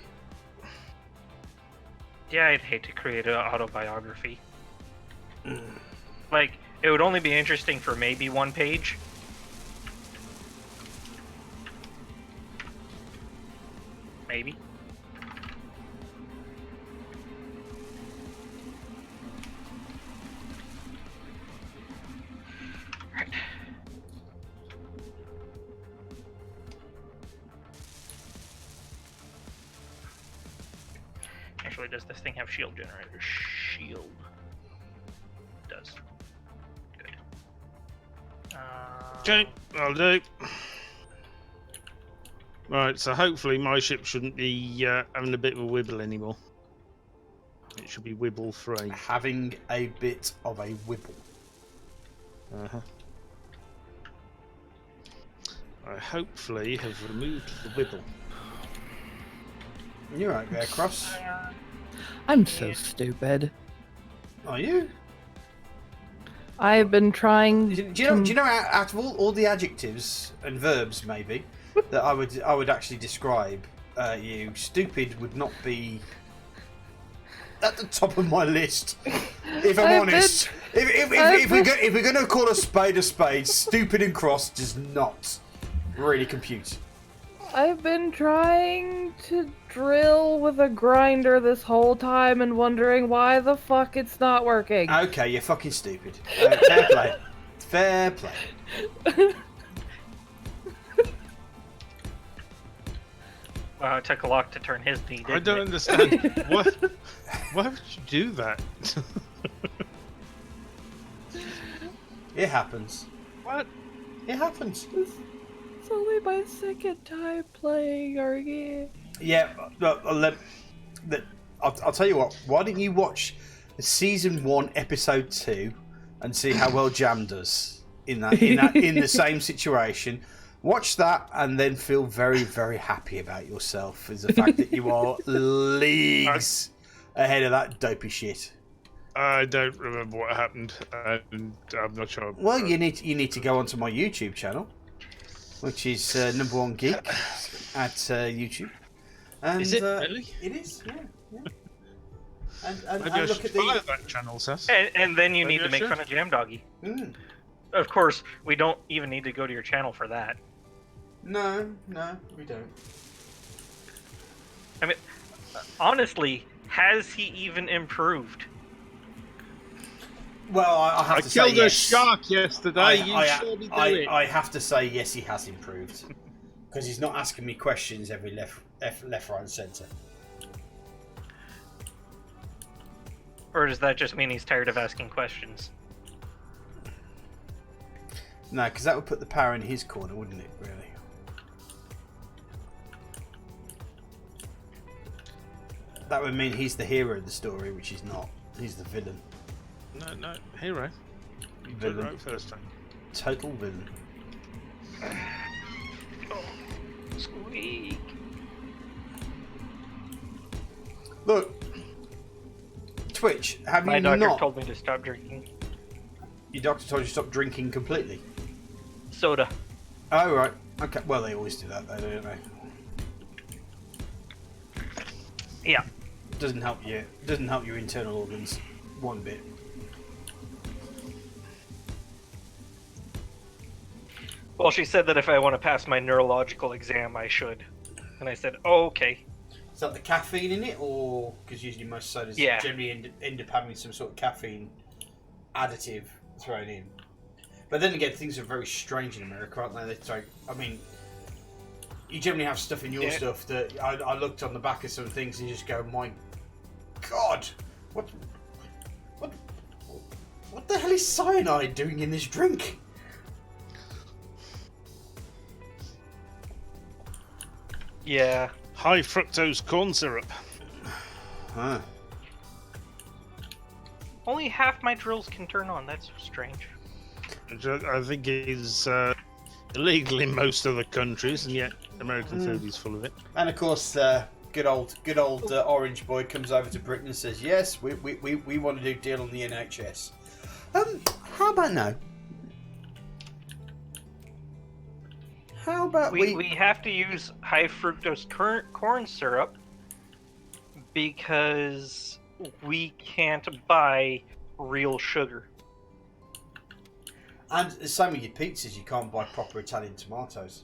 Yeah, I'd hate to create an autobiography. Like, it would only be interesting for maybe one page. Maybe. Right. Actually, does this thing have shield generator? Shield. Does. Good. Okay, I'll do. Right, so hopefully my ship shouldn't be having a bit of a wibble anymore. It should be wibble free. Having a bit of a wibble. I hopefully have removed the wibble. You're right there, Cross. I'm so stupid. Are you? I've been trying. Do you know out of all the adjectives and verbs maybe that I would actually describe you, stupid would not be at the top of my list. If I'm honest, if we're going to call a spade, stupid and Cross does not really compute. I've been trying to drill with a grinder this whole time and wondering why the fuck it's not working. Okay, you're fucking stupid. Fair play. Fair play. Wow, it took a lot to turn his knee. I don't understand. Why would you do that? It happens. What? It happens. It's only my second time playing our game. Yeah, I'll tell you what. Why don't you watch season 1, episode 2, and see how well Jam does in the same situation. Watch that and then feel very, very happy about yourself as the fact that you are leagues ahead of that dopey shit. I don't remember what happened, and I'm not sure. Well, you need to go onto my YouTube channel, which is Number One Geek at YouTube. And, is it really? It is, yeah. And Maybe I look should at follow that channel, Seth. And then you Maybe need to I make should. fun of Jam Doggy. Mm. Of course, we don't even need to go to your channel for that. No, we don't. I mean, honestly, has he even improved? Well, I have I to say killed a yes. shark yesterday. You saw me do it. I have to say yes, he has improved because he's not asking me questions every left, right, and centre. Or does that just mean he's tired of asking questions? No, because that would put the power in his corner, wouldn't it? Really. That would mean he's the hero of the story, which he's not. He's the villain. No, hero. You did Villain. right first time. Total villain. Oh, squeak. Look, Twitch, have My you doctor not? told me to stop drinking Your doctor told you to stop drinking completely. soda. Oh right. Okay. Well, they always do that, though, don't they? Yeah. Doesn't help you. Doesn't help your internal organs one bit. Well, she said that if I want to pass my neurological exam, I should. And I said, oh, okay. Is that the caffeine in it, or because usually most sodas generally end up having some sort of caffeine additive thrown in? But then again, things are very strange in America, aren't they? They throw, I mean, you generally have stuff in your stuff that I looked on the back of some things and you just go, my God, what the hell is cyanide doing in this drink? Yeah. High fructose corn syrup. Huh. Only half my drills can turn on. That's strange. Which I think is illegal in most other countries, and yet American food is full of it. And of course, good old Orange Boy comes over to Britain and says, "Yes, we want to do a deal on the NHS." How about no? How about We have to use high fructose corn syrup because we can't buy real sugar. And the same with your pizzas, you can't buy proper Italian tomatoes.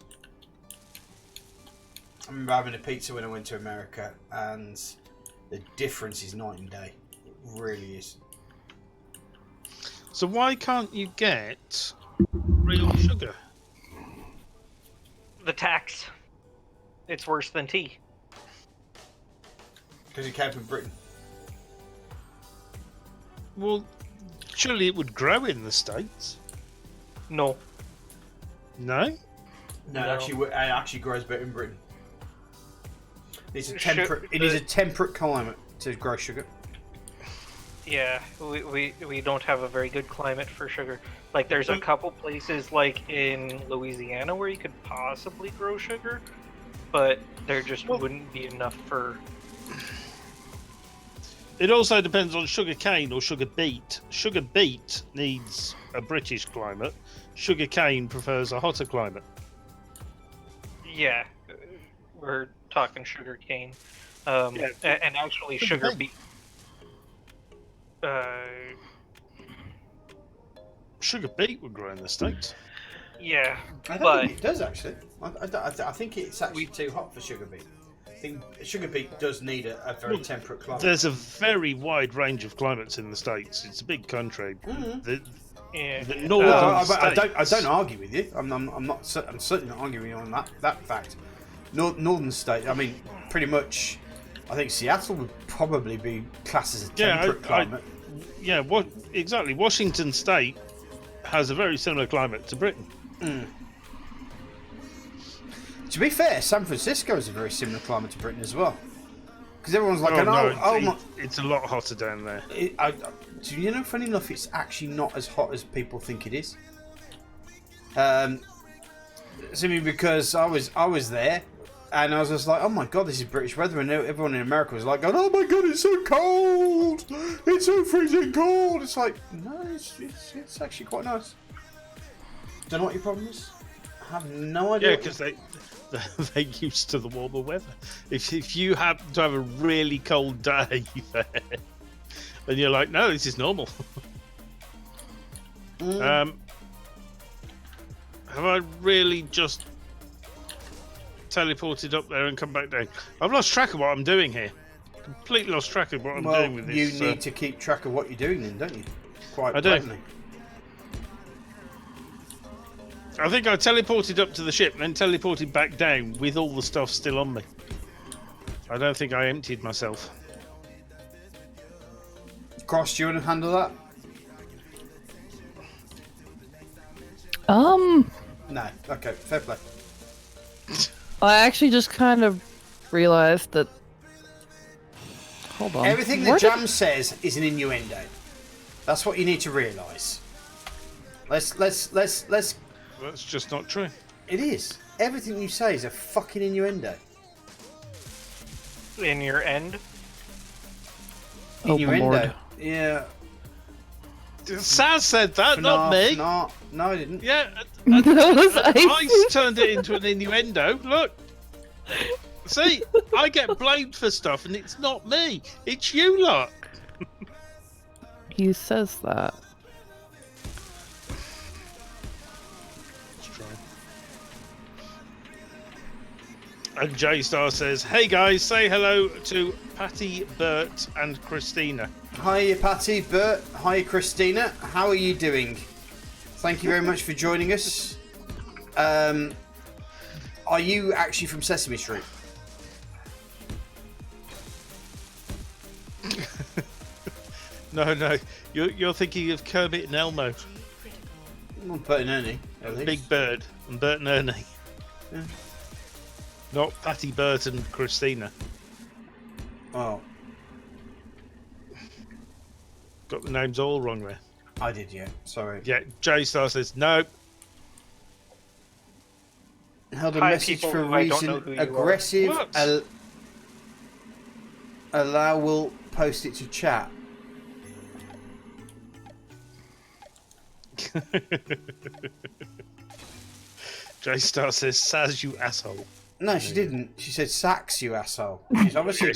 I remember having a pizza when I went to America, and the difference is night and day. It really is. So why can't you get real sugar? The tax. It's worse than tea. Because it came from Britain. Well, surely it would grow in the States. No. No? No, it actually grows better in Britain. It's a Sugar- temperate. It is a temperate climate to grow sugar. Yeah, we don't have a very good climate for sugar. Like, there's a couple places, like in Louisiana, where you could possibly grow sugar, but there just wouldn't be enough for. It also depends on sugar cane or sugar beet. Sugar beet needs a British climate. Sugar cane prefers a hotter climate. Yeah, we're talking sugar cane, Yeah. and actually Sugar sugar beet. Sugar beet would grow in the States. Yeah, I don't but think it does actually. I think it's actually too hot for sugar beet. I think sugar beet does need a very temperate climate. There's a very wide range of climates in the States. It's a big country. The northern I states. don't argue with you. I'm certainly not arguing on that fact. Northern state. I mean, pretty much. I think Seattle would probably be classed as a temperate climate. Exactly. Washington State has a very similar climate to Britain. To be fair, San Francisco has a very similar climate to Britain as well. Because everyone's like, it's a lot hotter down there. Do you know, funny enough, it's actually not as hot as people think it is. Simply because I was there, and I was just like, oh my god, this is British weather, and everyone in America was like, oh my god, it's so cold, it's so freezing cold. It's like, no, it's actually quite nice. Don't know what your problem is. I have no idea. Yeah, because they're used to the warmer weather. If you happen to have a really cold day there, then you're like, no, this is normal. Have I really just teleported up there and come back down? I've lost track of what I'm doing here. Completely lost track of what I'm doing with this. You need to keep track of what you're doing then, don't you? Quite I do. blatantly. I think I teleported up to the ship and then teleported back down with all the stuff still on me. I don't think I emptied myself. Cross, do you want to handle that? No. Okay, fair play. I actually just kind of realized that. Hold on. Everything that Jam says is an innuendo. That's what you need to realise. Let's. That's just not true. It is. Everything you say is a fucking innuendo. in your end. Innuendo. Lord. Yeah. Saz said that, not me. No, I didn't. Yeah, That was I turned it into an innuendo. Look. See, I get blamed for stuff, and it's not me. It's you lot. He says that. Let's try. And J Star says, "Hey guys, say hello to Patty, Bert, and Christina." Hi, Patty, Bert. Hi, Christina. How are you doing? Thank you very much for joining us. Are you actually from Sesame Street? No, you're thinking of Kermit and Elmo. Well, Bert and Ernie, at least. Big Bird and Bert and Ernie. Yeah. Not Patty, Bert, and Christina. Oh, Got the names all wrong there. I did, yeah. Sorry. Yeah, J Star says no. Held a Hi, message people for a who I don't know reason. who you are. Aggressive. What? Allow will post it to chat. J Star says, "Saz, you asshole." No, she didn't. She said sax, you asshole. She's obviously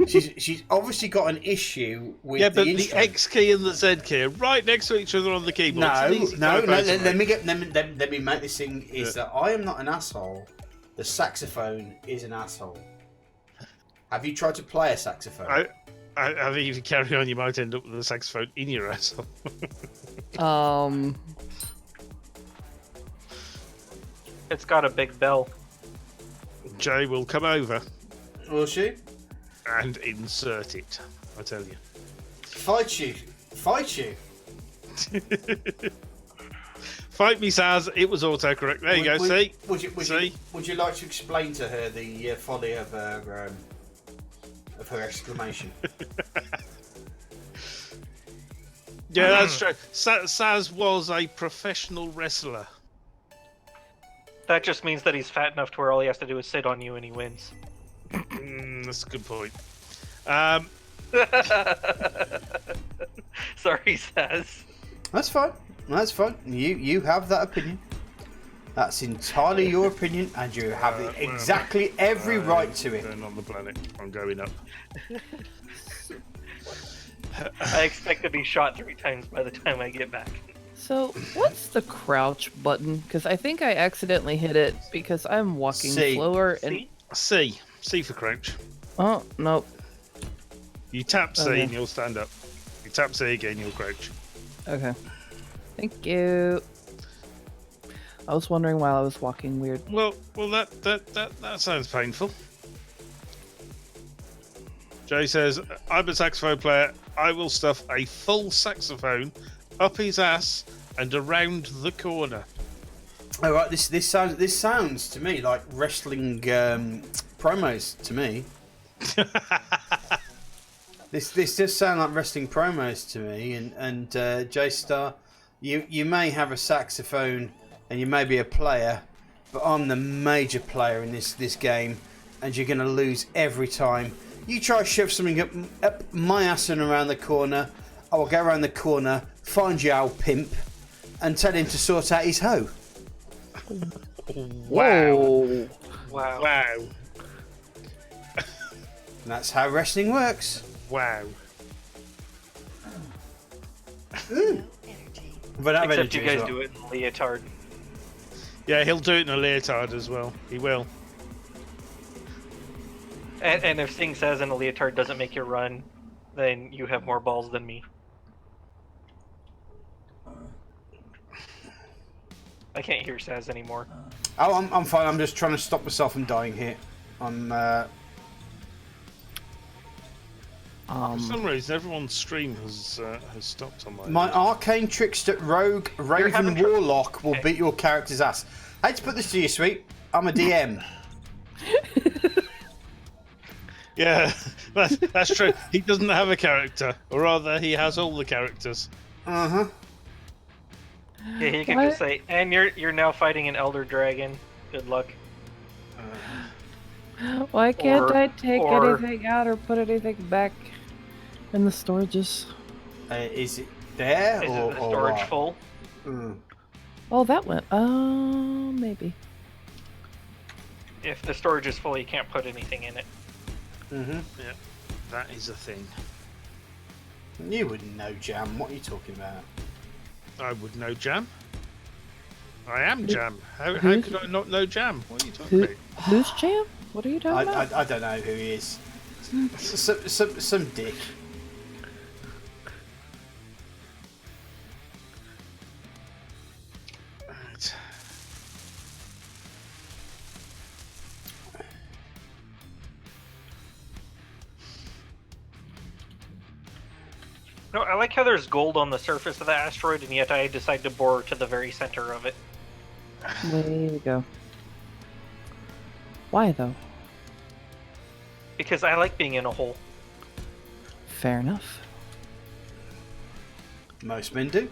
she's obviously got an issue with Yeah, but the instrument. X key and the Z key are right next to each other on the keyboard. No, It's an easy no. typo to Let make. me make this thing is that I am not an asshole. The saxophone is an asshole. Have you tried to play a saxophone? I think if you carry on, you might end up with a saxophone in your asshole. It's got a big bell. Jay will come over Will she? and insert it. I tell you. Fight you. Fight me, Saz. It was autocorrect. There you go. See? Would you like to explain to her the folly of her exclamation? Yeah, that's true. Saz was a professional wrestler. That just means that he's fat enough to where all he has to do is sit on you and he wins. That's a good point. Sorry, Saz. That's fine. That's fine. You have that opinion. That's entirely your opinion, and you have exactly every right to it. Going on the planet. I'm going up. I expect to be shot 3 times by the time I get back. So, what's the crouch button? Because I think I accidentally hit it because I'm walking C. slower and... See? C for crouch. Oh, nope. You tap C Okay. and you'll stand up. You tap C again, you'll crouch. Okay. Thank you. I was wondering why I was walking weird. Well, that sounds painful. Jay says, I'm a saxophone player. I will stuff a full saxophone up his ass and around the corner. All right, this sounds to me like wrestling promos to me. This does sound like wrestling promos to me. And J Star, you may have a saxophone and you may be a player, but I'm the major player in this game, and you're going to lose every time. You try to shove something up my ass and around the corner, I will go around the corner, find your old pimp, and tell him to sort out his hoe. Whoa! Wow. Wow. And that's how wrestling works. Wow. But I've Except you energy as guys well. do it in leotard. Yeah, he'll do it in a leotard as well. He will. And if Sing says in a leotard doesn't make you run, then you have more balls than me. I can't hear Saz anymore. Oh, I'm fine. I'm just trying to stop myself from dying here. I'm. For some reason, everyone's stream has stopped on my. My arcane trickster rogue Raven having Warlock will Okay. beat your character's ass. I hate to put this to you, sweet. I'm a DM. Yeah, that's true. He doesn't have a character, or rather, he has all the characters. Uh-huh. Yeah, he can What? just say, and you're now fighting an elder dragon. Good luck. Why can't Or- I take or- anything out or put anything back in the storages? Is it there Is or the storage what? full? Oh, that went. Oh, maybe. If the storage is full, you can't put anything in it. Mm-hmm. Yeah, that is a thing. You wouldn't know, Jam. What are you talking about? I would know Jam. I am Jam. How who's- could I not know Jam? What are you talking Who, about? who's Jam? What are you talking about? I don't know who he is. Some dick. Right. No, I like how there's gold on the surface of the asteroid, and yet I decide to bore to the very center of it. Way to go. Why, though? Because I like being in a hole. Fair enough. Most men do.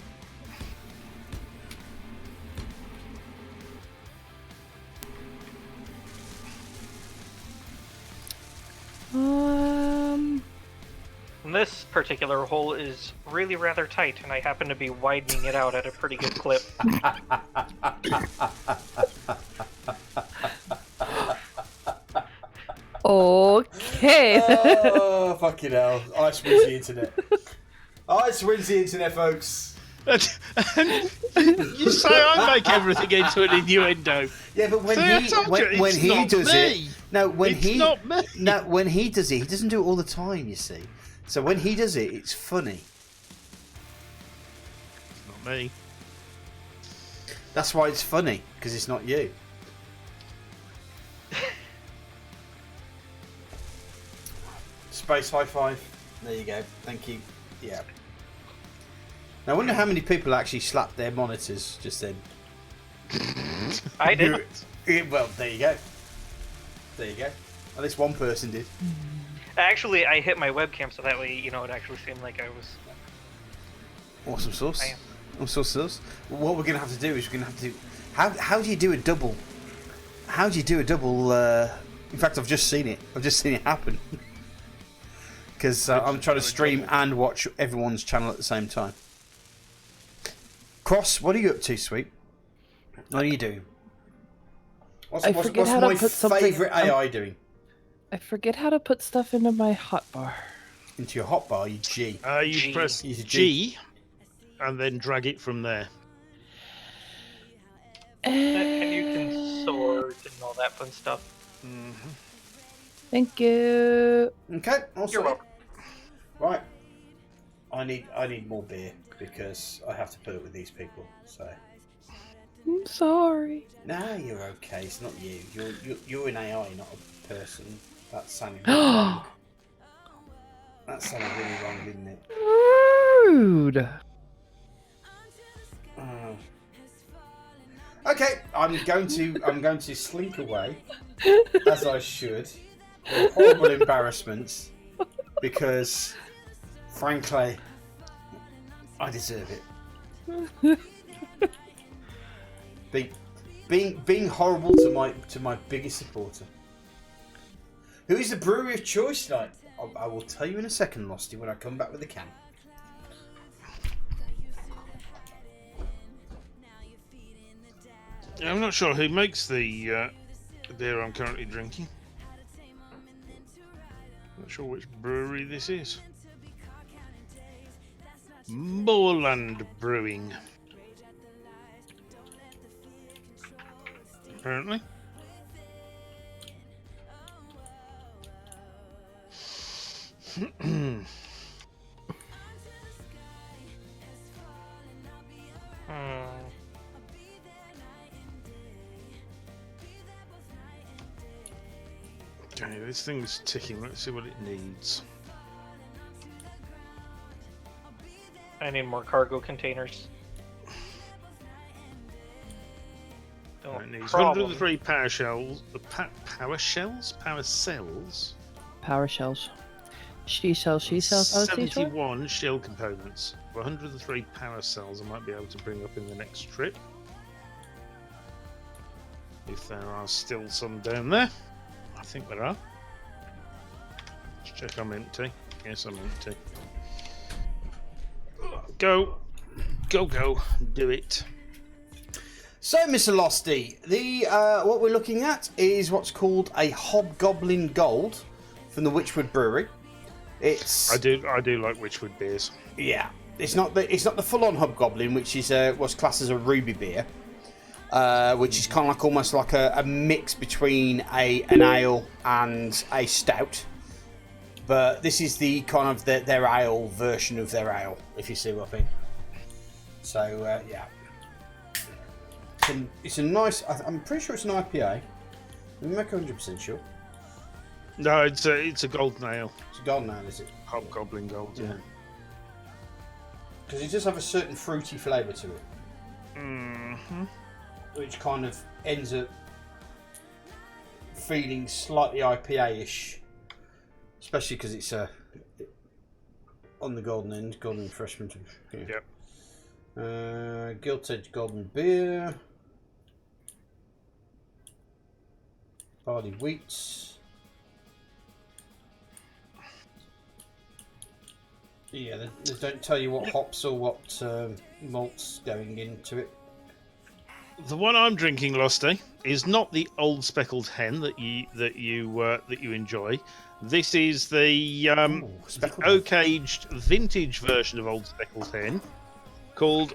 And this particular hole is really rather tight, and I happen to be widening it out at a pretty good clip. Okay. Oh, fucking hell. Ice wins the internet. Ice wins the internet, folks. You say I make everything into an innuendo. Yeah, but when See, I he told you, when it's he not does me. it, no, when It's he not me. no, when he does it, he doesn't do it all the time. You see, so when he does it, it's funny. Not me. That's why it's funny, because it's not you. Space high five. There you go. Thank you. Yeah. Now, I wonder how many people actually slapped their monitors just then. I did. Well, there you go. There you go. At least one person did. Actually, I hit my webcam so that way, it actually seemed like I was. Awesome sauce. I am. Awesome sauce. What we're going to have to do is we're going to have to do... How do you do a double? How do you do a double? In fact, I've just seen it. I've just seen it happen. Because I'm trying to stream and watch everyone's channel at the same time. Cross, what are you up to, sweet? What are you doing? What's my favourite AI doing? I forget how to put stuff into my hotbar. Into your hotbar, you G. You press G and then drag it from there. And you can sort and all that fun stuff. Mm-hmm. Thank you. Okay, awesome. You're welcome. Right. I need more beer because I have to put it with these people. So. I'm sorry. No, you're okay. It's not you. You're an AI, not a person. That sounded really wrong. That sounded really wrong, didn't it? Rude. Okay, I'm going to slink away, as I should. Horrible embarrassments, because, frankly, I deserve it. Being horrible to my biggest supporter. Who is the brewery of choice tonight? I will tell you in a second, Losty, when I come back with the can. I'm not sure who makes the beer I'm currently drinking. Not sure which brewery this is. Moorland Brewing. Apparently. Okay, this thing's ticking. Let's see what it needs. I need more cargo containers. It needs 103 power shells. Power shells? Power cells? Power shells. She sells. 71 shell components. 103 power cells I might be able to bring up in the next trip. If there are still some down there. I think there are. Let's check I'm empty. Yes, I'm empty. Go. Do it. So, Mr. Losty, what we're looking at is what's called a Hobgoblin Gold from the Witchwood Brewery. I do like Witchwood beers. Yeah, it's not the full-on Hobgoblin, which is what's classed as a ruby beer, which is kind of like almost like a mix between an ale and a stout. But this is the kind of their ale version of their ale, if you see what I mean. So yeah. It's a nice. I'm pretty sure it's an IPA. Let me make 100% sure. No, it's a golden ale. It's a golden ale, is it? Hobgoblin Gold, yeah. Because it does have a certain fruity flavour to it. Mm-hmm. Which kind of ends up feeling slightly IPA-ish. Especially because it's on the golden end, golden refreshment. Yeah. Yep. Gilt-edged golden beer. Barley wheats. Yeah, they don't tell you what hops or what malts going into it. The one I'm drinking, Losty, is not the old speckled hen that you enjoy. This is the oak-aged vintage version of old speckled hen, called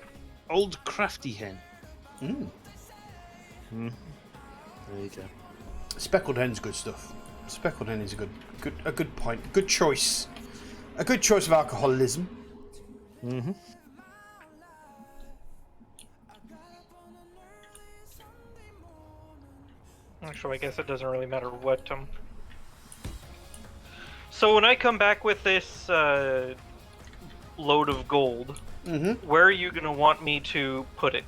Old Crafty Hen. Mm. Mm. There you go. Speckled hen's good stuff. Speckled hen is a good pint, good choice, a good choice of alcoholism. Mm-hmm. Actually, I guess it doesn't really matter what. So when I come back with this load of gold, where are you going to want me to put it?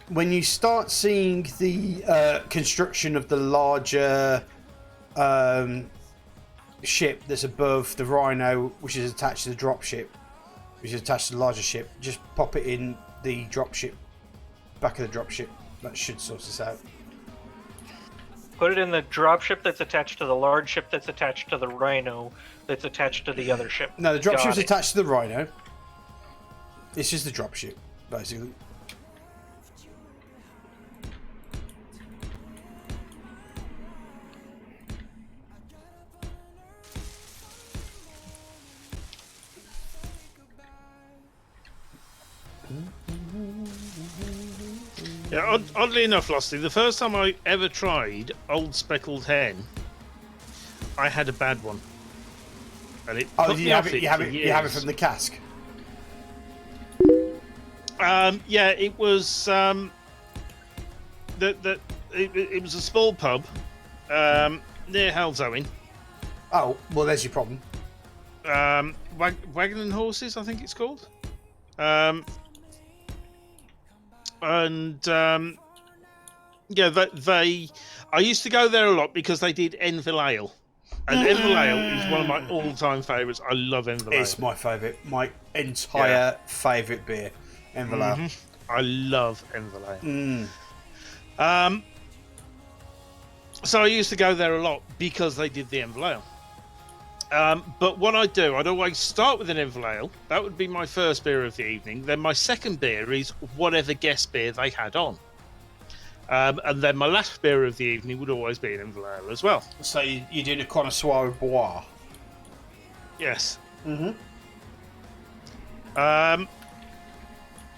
When you start seeing the construction of the larger ship that's above the Rhino, which is attached to the drop ship, which is attached to the larger ship, just pop it in the drop ship, back of the drop ship. that should sort us out. Put it in the dropship that's attached to the large ship that's attached to the Rhino that's attached to the other ship. No, the Got dropship's it. attached to the Rhino. It's just the dropship, basically. Yeah, oddly enough, Losty, the first time I ever tried Old Speckled Hen, I had a bad one. And it Oh, put you me have off it. You have for it. You have it years. from the cask. Yeah, it was it was a small pub near Halzowen. Oh, well, there's your problem. Wagon and Horses, I think it's called. Yeah, they. I used to go there a lot because they did Enfield Ale, and Enfield Ale is one of my all-time favourites. I love Enfield Ale. It's my favourite. My entire favourite beer. Envelope. I love Enfield Ale. So I used to go there a lot because they did the Enfield Ale. But what I'd always start with an Enfield Ale. That would be my first beer of the evening. Then my second beer is whatever guest beer they had on. And then my last beer of the evening would always be an Enfield Ale as well. So you're doing a connoisseur of bois. Yes. Mm-hmm.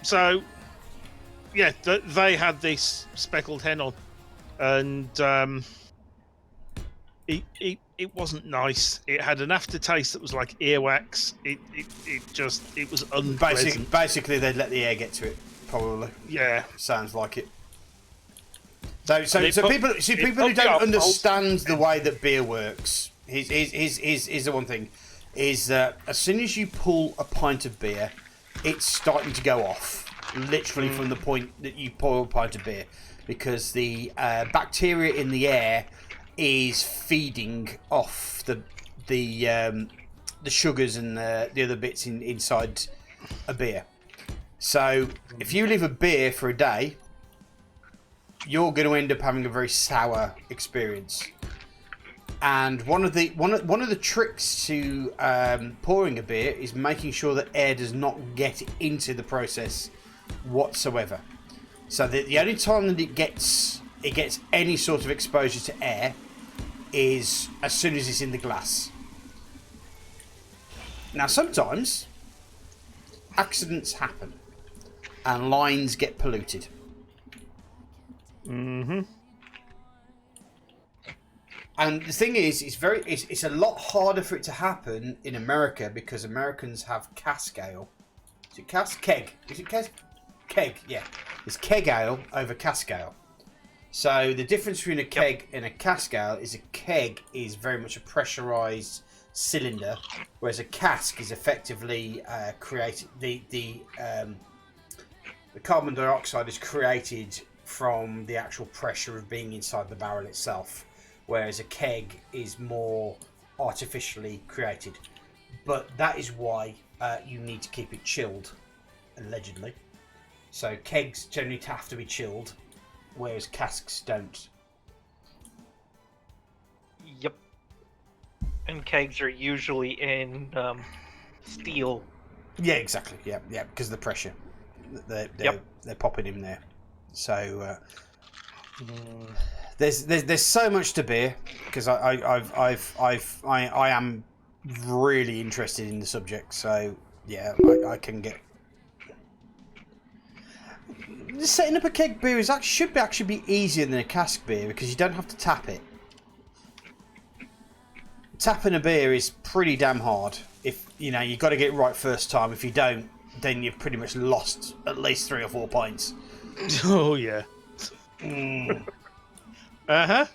So, yeah, they had this speckled hen on, and it wasn't nice. It had an aftertaste that was like earwax. It was unpleasant. Basically, they'd let the air get to it. Probably. Yeah. Sounds like it. So people who put don't me off. understand the way that beer works. Here's the one thing: is that as soon as you pull a pint of beer, it's starting to go off, literally from the point that you pour a pint of beer, because the bacteria in the air is feeding off the sugars and the other bits inside a beer. So if you leave a beer for a day, you're going to end up having a very sour experience. And one of the tricks to pouring a beer is making sure that air does not get into the process whatsoever. So the only time that it gets any sort of exposure to air is as soon as it's in the glass. Now sometimes accidents happen and lines get polluted. Mm-hmm. And the thing is, it's a lot harder for it to happen in America because Americans have cask ale. Is it cask? Keg. Is it keg? Keg, yeah. It's keg ale over cask ale. So the difference between a keg and a cask ale is a keg is very much a pressurized cylinder, whereas a cask is effectively created. The carbon dioxide is created from the actual pressure of being inside the barrel itself, whereas a keg is more artificially created. But that is why you need to keep it chilled, allegedly. So kegs generally have to be chilled, whereas casks don't. Yep. And kegs are usually in steel. Yeah, exactly. Yeah, because of the pressure. They're popping in there. So there's so much to beer because I am really interested in the subject. So yeah, I can get. Setting up a keg beer should actually be easier than a cask beer because you don't have to tap it. Tapping a beer is pretty damn hard. If you've got to get it right first time. If you don't, then you've pretty much lost at least 3 or 4 pints. Oh yeah. Uh-huh.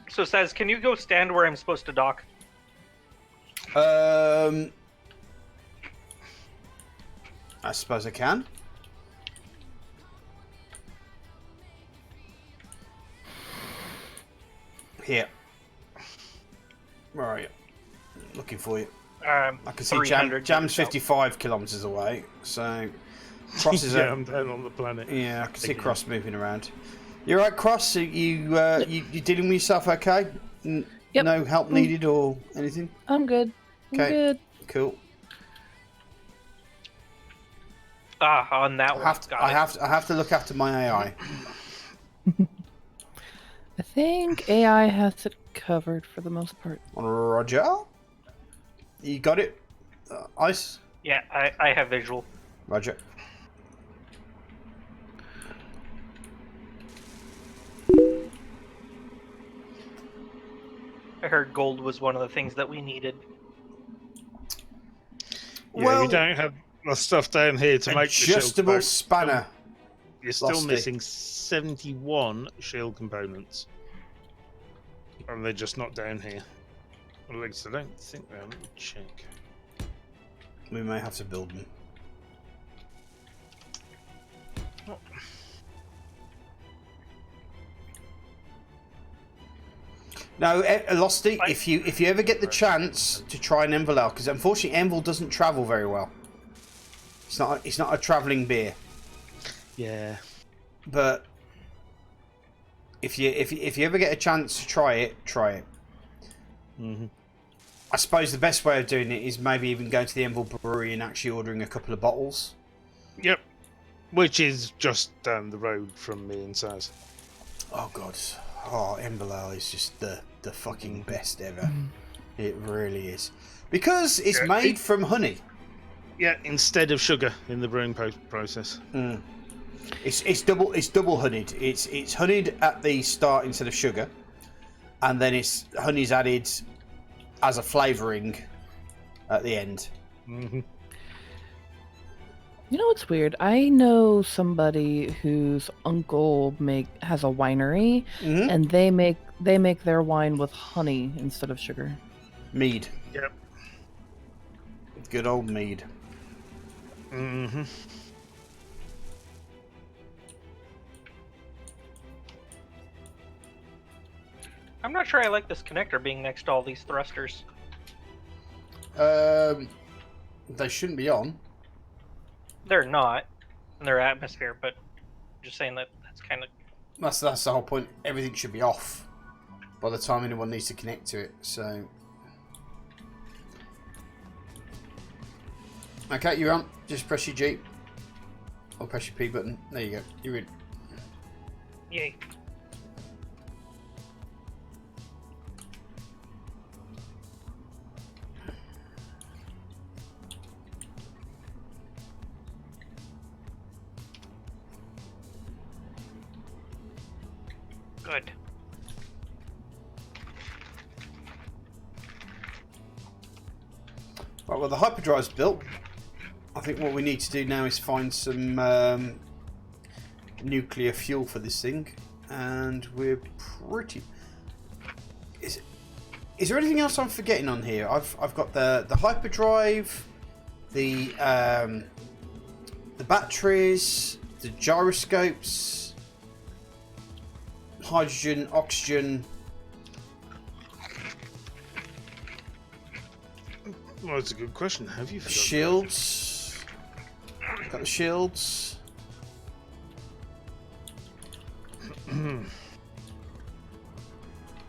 So Saz, can you go stand where I'm supposed to dock? I suppose I can. Here. Where are you? Looking for you. I can see Jam's 55 kilometres away, so Cross is yeah, out. I'm down on the planet. Yeah, I can see Again. Cross moving around. You're right, Cross. You dealing with yourself okay? Yep. No help needed or anything? I'm good. I'm Okay. good. Cool. On that one. I have to look after my AI. I think AI has it covered for the most part. Roger. You got it. Ice. Yeah, I have visual. Roger. I heard gold was one of the things that we needed. Yeah, Well, we don't have the stuff down here to make the shield adjustable components. spanner. You're still Losty. missing 71 shield components. And they're just not down here. At least I don't think they are. Let me check. We may have to build them. No, Losty, if you ever get the chance to try an Enval, because unfortunately Enval doesn't travel very well. It's not a travelling beer. Yeah. But if you ever get a chance to try it, try it. Mm-hmm. I suppose the best way of doing it is maybe even going to the Enval brewery and actually ordering a couple of bottles. Yep. Which is just down the road from me and Saz. Oh god. Oh, Enval Ale is just the fucking best ever. It really is. Because it's made from honey. Yeah, instead of sugar in the brewing process. Mm. It's double honeyed. It's honeyed at the start instead of sugar, and then honey's added as a flavouring at the end. Mm-hmm. You know what's weird? I know somebody whose uncle has a winery, Mm-hmm. and they make their wine with honey instead of sugar. Mead. Yep. Good old mead. Mm-hmm. I'm not sure I like this connector being next to all these thrusters. They shouldn't be on. They're not in their atmosphere, but I'm just saying that's kind of... That's the whole point. Everything should be off by the time anyone needs to connect to it. So, okay, you're on. Just press your G or press your P button. There you go. You're in. Yay. Good. Right, well, the hyperdrive's built. I think what we need to do now is find some nuclear fuel for this thing, and we're pretty. Is there anything else I'm forgetting on here? I've got the hyperdrive, the batteries, the gyroscopes, hydrogen, oxygen. Well, that's a good question. Have you forgotten Shields. Got the shields.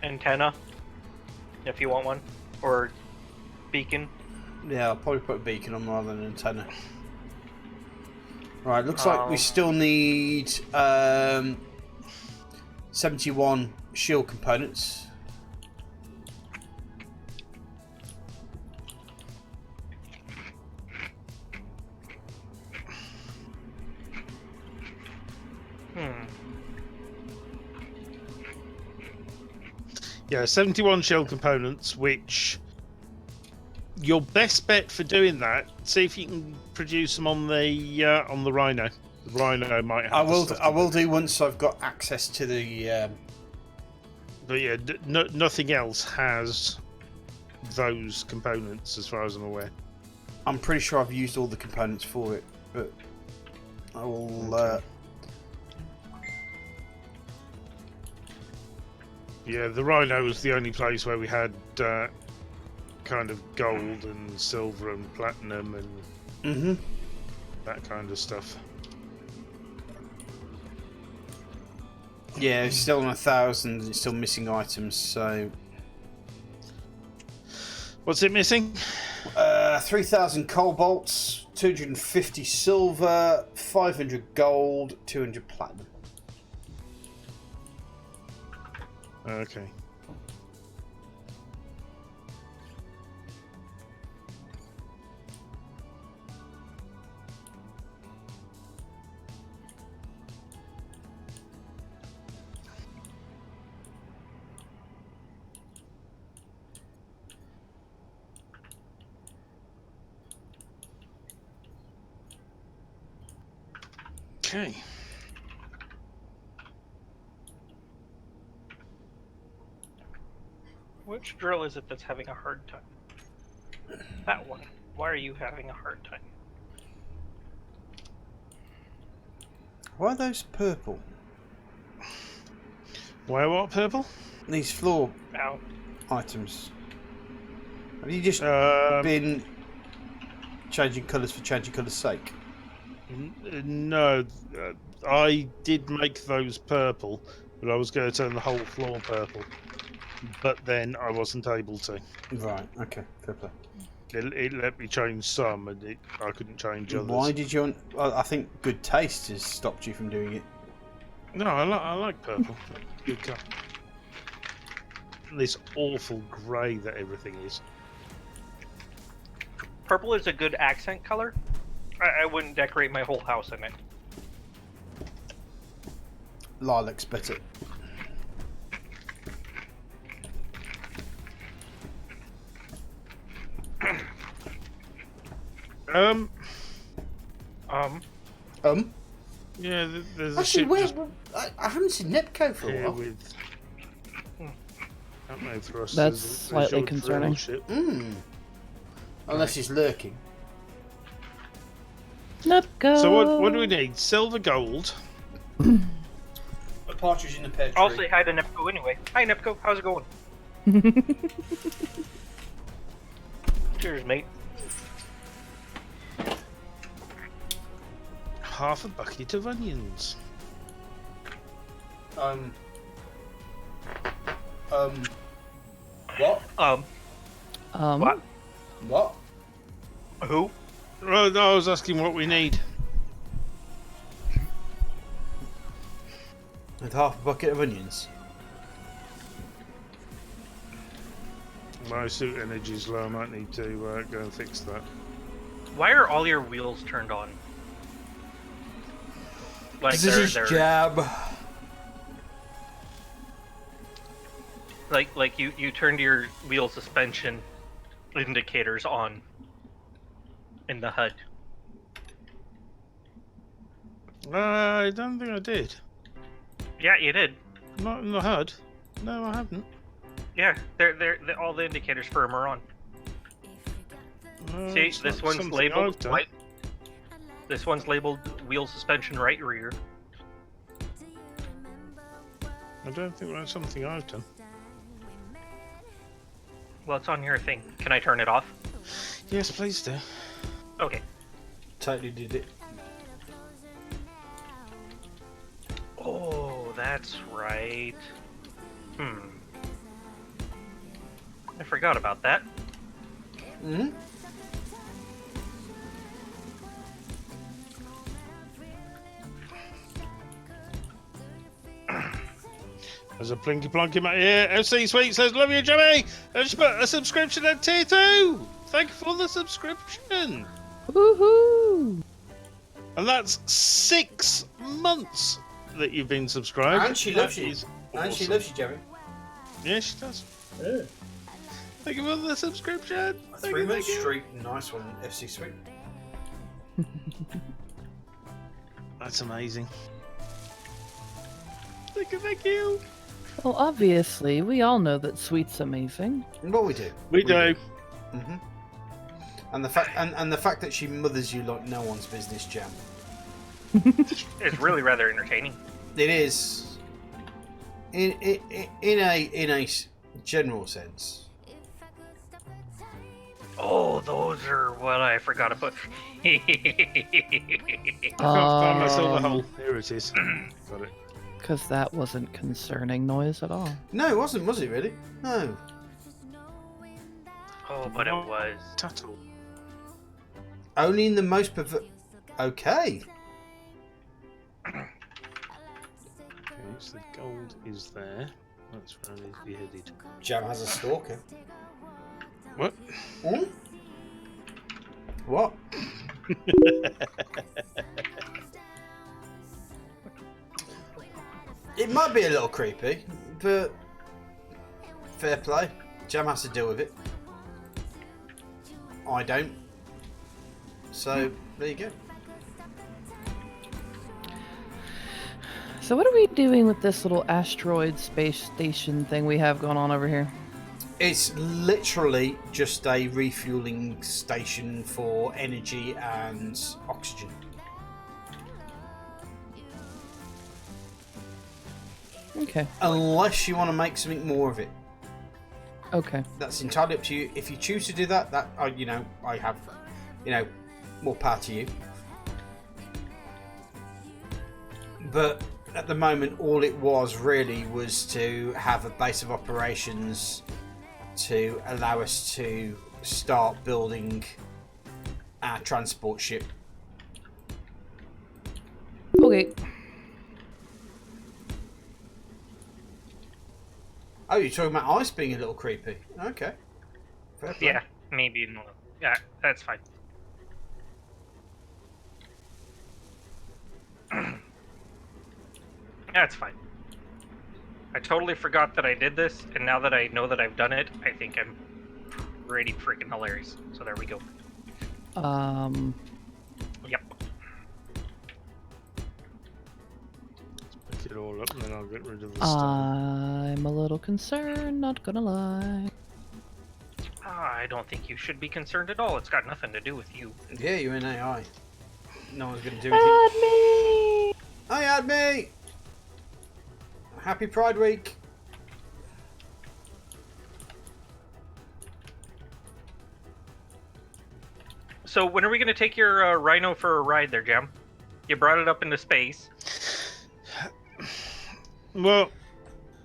Antenna, if you want one, or beacon. Yeah, I'll probably put a beacon on rather than an antenna. Right, looks like we still need 71 shield components. Yeah, 71 shield components, which your best bet for doing that, see if you can produce them on the Rhino. The Rhino might have I will do once I've got access to the But yeah, nothing else has those components as far as I'm aware. I'm pretty sure I've used all the components for it, but I will Yeah, the Rhino was the only place where we had kind of gold and silver and platinum and that kind of stuff. Yeah, it's still on 1,000. It's still missing items. So, What's it missing? 3,000 cobalts, 250 silver, 500 gold, 200 platinum. Okay. Okay. Which drill is it that's having a hard time? That one. Why are you having a hard time? Why are those purple? Why what purple? These floor Ow. items. Have you just been changing colours for changing colours' sake? No, I did make those purple, but I was going to turn the whole floor purple. But then I wasn't able to. Right. Okay. Fair play. It let me change some, and I couldn't change others. Why did you? I think good taste has stopped you from doing it. No, I like purple. Good colour. This awful grey that everything is. Purple is a good accent color. I wouldn't decorate my whole house in it. Lilac's better. Yeah, there's a Actually, ship where? just I haven't seen Nepco for a here while. with. No thrusters. That's There's slightly your drill concerning. ship. Unless he's lurking. Nepco. So what do we need? Silver, gold. A partridge in the pear tree. I'll say hi to Nepco anyway. Hi Nepco, how's it going? Cheers, mate. Half a bucket of onions. What? What? What? Who? Oh, no, I was asking what we need. With half a bucket of onions. My suit energy's low. I might need to go and fix that. Why are all your wheels turned on? Like This is jab. Like you turned your wheel suspension indicators on in the HUD. I don't think I did. Yeah, you did. Not in the HUD. No, I haven't. Yeah, they're all the indicators for them are on. See, It's this not one's something labeled I've done. white. This one's labeled wheel suspension right rear. I don't think that's something I've done. Well, it's on your thing. Can I turn it off? Yes, please do. Okay. Totally did it. Oh, that's right. I forgot about that. Hmm? There's a plinky plonk in my ear. FC Sweet says, "Love you, Jimmy." I just put a subscription at tier 2. Thank you for the subscription. Woohoo! And that's 6 months that you've been subscribed. And she loves That you. is And she awesome. loves you, Jerry. Yeah, she does. Yeah. Thank you for the subscription. Thank 3 you, months thank you. straight. Nice one, FC Sweet. That's amazing. Thank you, thank you. Well, obviously, we all know that Sweet's amazing. Well, we do. We do. Mm-hmm. And the fact and the fact that she mothers you like no one's business, Jam. It's really rather entertaining. It is. In a general sense. Oh, those are what I forgot to put. I can't find my silver hole. Here it is. Got it. Because that wasn't concerning noise at all. No, it wasn't, was it really? No. Oh, but it was. Tuttle. Only in the most Okay. Okay, so the gold is there. That's where I need to be headed. Jam has a stalker. What? Hmm? What? It might be a little creepy, but fair play. Jam has to deal with it. I don't. So, there you go. So what are we doing with this little asteroid space station thing we have going on over here? It's literally just a refueling station for energy and oxygen. Okay. Unless you want to make something more of it. Okay. That's entirely up to you. If you choose to do that, I have, more power to you. But at the moment, all it was really was to have a base of operations to allow us to start building our transport ship. Okay. Oh, you're talking about ice being a little creepy. Okay. Fair play. Yeah, maybe. Yeah, that's fine. That's fine. I totally forgot that I did this, and now that I know that I've done it, I think I'm pretty freaking hilarious. So there we go. Yep. Let's pick it all up and then I'll get rid of the stuff. I'm a little concerned, not gonna lie. I don't think you should be concerned at all. It's got nothing to do with you. Yeah, you're in AI. No one's going to do anything. Add me! Hi, add me! Happy Pride Week! So when are we going to take your Rhino for a ride there, Jam? You brought it up into space. Well,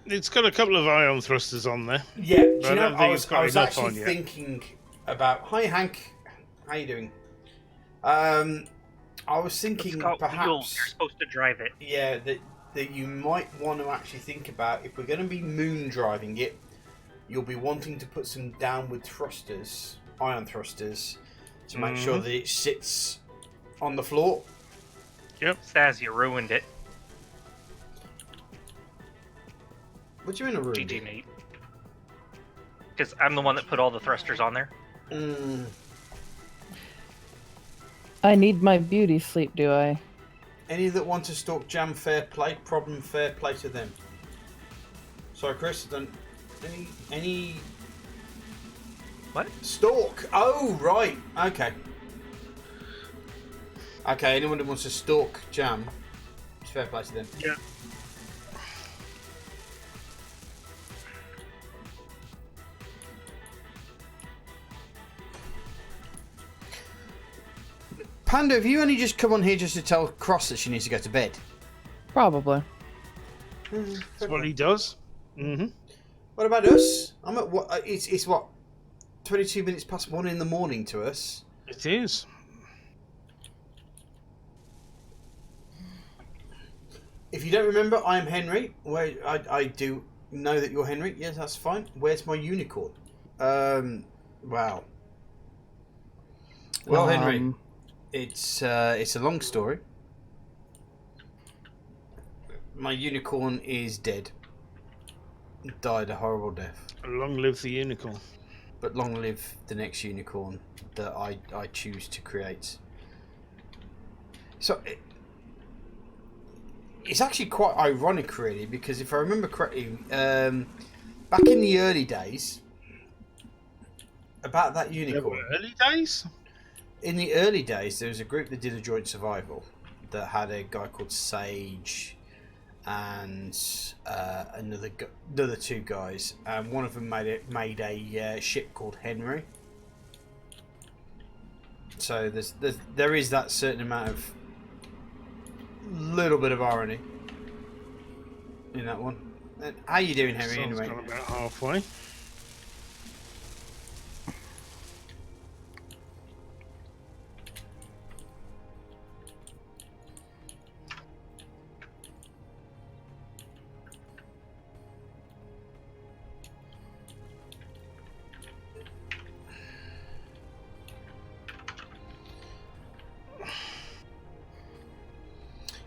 it's got a couple of ion thrusters on there. Yeah, do I you know, don't I think was, it's got I was enough actually on yet. thinking about... Hi, Hank. How you doing? I was thinking It's got perhaps... wheels. You're supposed to drive it. Yeah, that you might want to actually think about, if we're going to be moon driving it, you'll be wanting to put some downward thrusters, ion thrusters, to make sure that it sits on the floor. Yep. Staz, you ruined it. What do you mean a room? GG, mate. Because I'm the one that put all the thrusters on there. I need my beauty sleep, do I? Any that want to stalk Jam, fair play. Problem, fair play to them. Sorry, Chris, I don't... Any... What? Stalk! Oh, right. Okay. Okay, anyone who wants to stalk Jam, it's fair play to them. Yeah. Panda, have you only just come on here just to tell Cross that she needs to go to bed? Probably. That's what he does. Mm-hmm. What about us? I'm at what? It's what? 22 minutes past 1 in the morning to us. It is. If you don't remember, I am Henry. Where I do know that you're Henry. Yes, that's fine. Where's my unicorn? Wow. Well, Henry, it's a long story. My unicorn is dead. Died a horrible death. Long live the unicorn. But long live the next unicorn that I choose to create. So it's actually quite ironic, really, because if I remember correctly, back in the early days, about that unicorn. Early days? In the early days, there was a group that did a joint survival that had a guy called Sage and another two guys, and one of them made a ship called Henry. So there is that certain amount of little bit of irony. in that one. How you doing, Henry? Sun's Anyway, gone about halfway.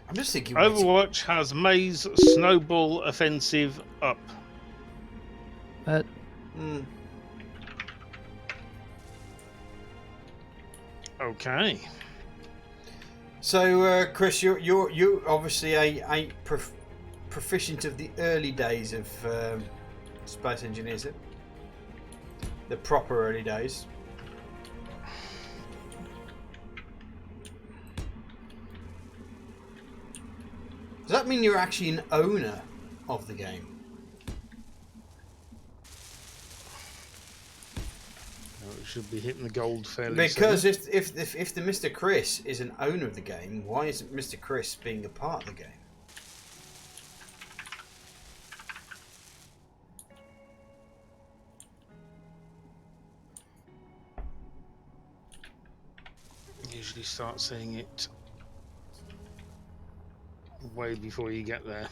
I'm just thinking. Overwatch has May's snowball offensive up. But Okay. So, Chris, you're obviously a proficient of the early days of Space Engineers, eh? The proper early days. Does that mean you're actually an owner of the game? We should be hitting the gold fairly Because soon. if the Mr. Chris is an owner of the game, why isn't Mr. Chris being a part of the game? Usually start seeing it way before you get there.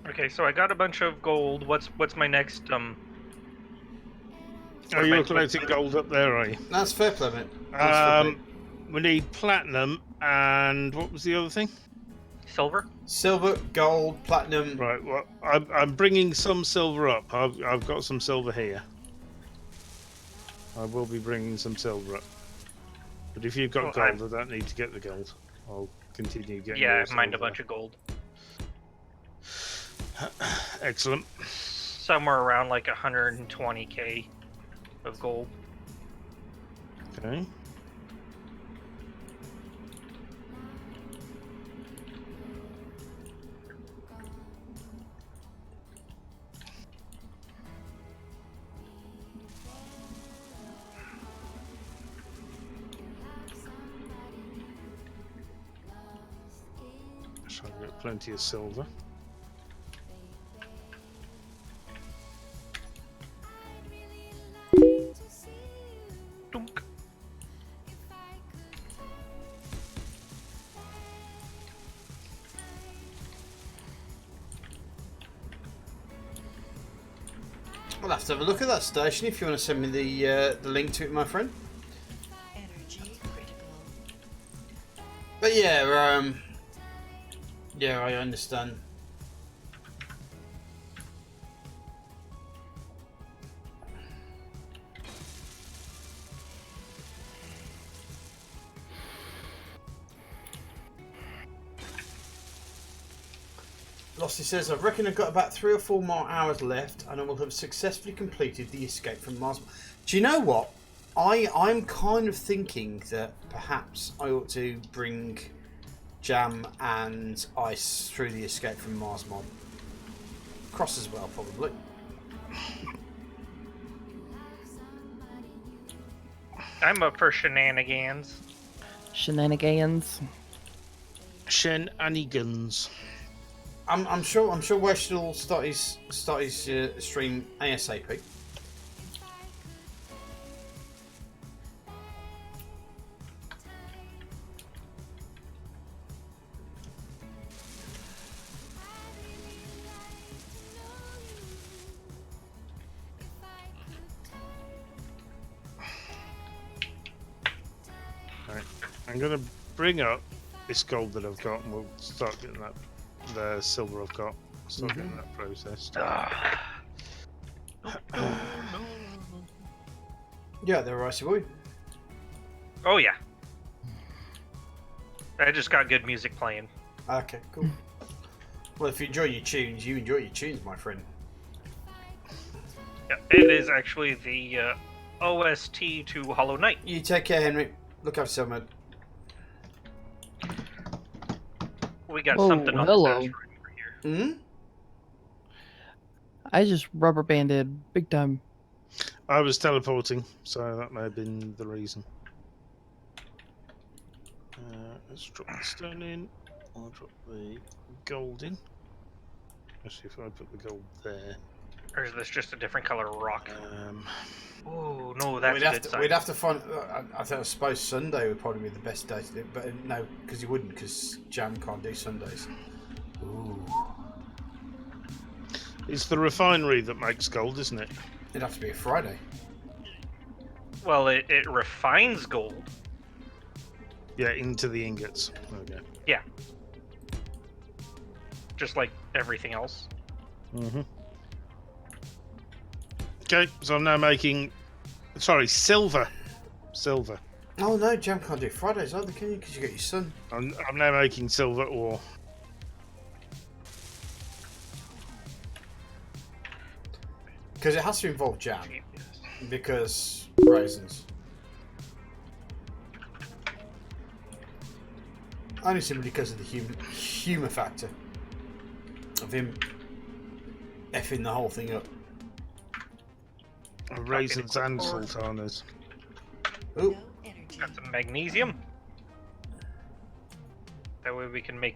Okay, so I got a bunch of gold. What's my next Oh, you're collecting gold up there, are you? That's fair play, mate. We need platinum and what was the other thing? silver? Silver, gold, platinum. Right. Well, I'm bringing some silver up. I've got some silver here. I will be bringing some silver up. But if you've got gold, I don't need to get the gold. I'll continue getting. Yeah, I've mined a bunch of gold. Excellent. Somewhere around like 120k of gold. Okay. So I've got plenty of silver. Dunk. I'll have to have a look at that station if you want to send me the link to it, my friend. Energy critical. But yeah, yeah, I understand. Losty says, I reckon I've got about 3 or 4 more hours left and I will have successfully completed the escape from Mars. Do you know what? I'm kind of thinking that perhaps I ought to bring Jam and Ice through the escape from Mars mod. Cross as well, probably. I'm up for shenanigans. shenanigans. Shenanigans. I'm sure Wesh will start his stream ASAP. Right. I'm gonna bring up this gold that I've got, and we'll start getting that. The silver I've got. Start getting that processed. Yeah, they're right, boy. Oh yeah. I just got good music playing. Okay, cool. Well, if you enjoy your tunes, you enjoy your tunes, my friend. Yeah, it is actually the OST to Hollow Knight. You take care, Henry. Look after yourself, man. We got Oh, something on hello. this asteroid over here. Hmm? I just rubber banded big time. I was teleporting, so that may have been the reason. Let's drop the stone in. I'll drop the gold in. Actually, if I put the gold there. Or is this just a different color rock? Um, Oh no, that's we'd a have good to sign. we'd have to find. I suppose Sunday would probably be the best day to do it, but no, because he wouldn't, because Jam can't do Sundays. Ooh, it's the refinery that makes gold, isn't it? it'd have to be a Friday. Well, it refines gold. Yeah, into the ingots. Okay. Yeah. Just like everything else. Mm-hmm. Okay, so I'm now making... Sorry, silver. Silver. Oh no, Jam can't do Fridays either, can you? Because you got your son. I'm now making silver ore. Because it has to involve Jam, Genius. because raisins. Only simply because of the humour factor of him effing the whole thing up. Raisins and sultanas. Ooh, No energy. Got some magnesium. That way we can make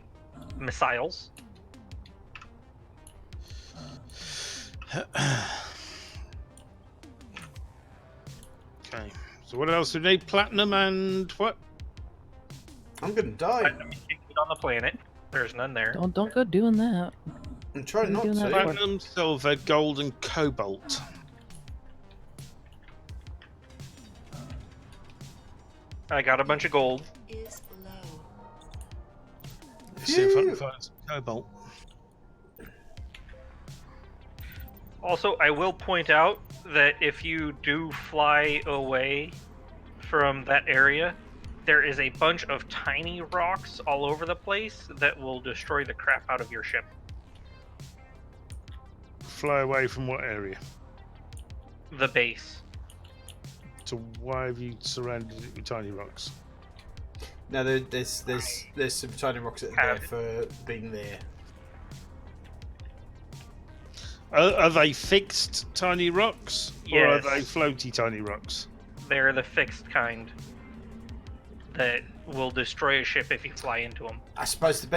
missiles. Okay, so what else do we need? Platinum and what? I'm gonna die. Platinum you can't get on the planet. There's none there. Don't go doing that. I'm trying not Doing that to. for- Platinum, silver, gold, and cobalt. I got a bunch of gold. Is low. Let's see if I can Phew. find some cobalt. Also, I will point out that if you do fly away from that area, there is a bunch of tiny rocks all over the place that will destroy the crap out of your ship. Fly away from what area? The base. So why have you surrounded it with tiny rocks? No, there's some tiny rocks that are there for being there. Are they fixed tiny rocks? Or are Yes. they floaty tiny rocks? They're the fixed kind that will destroy a ship if you fly into them. I suppose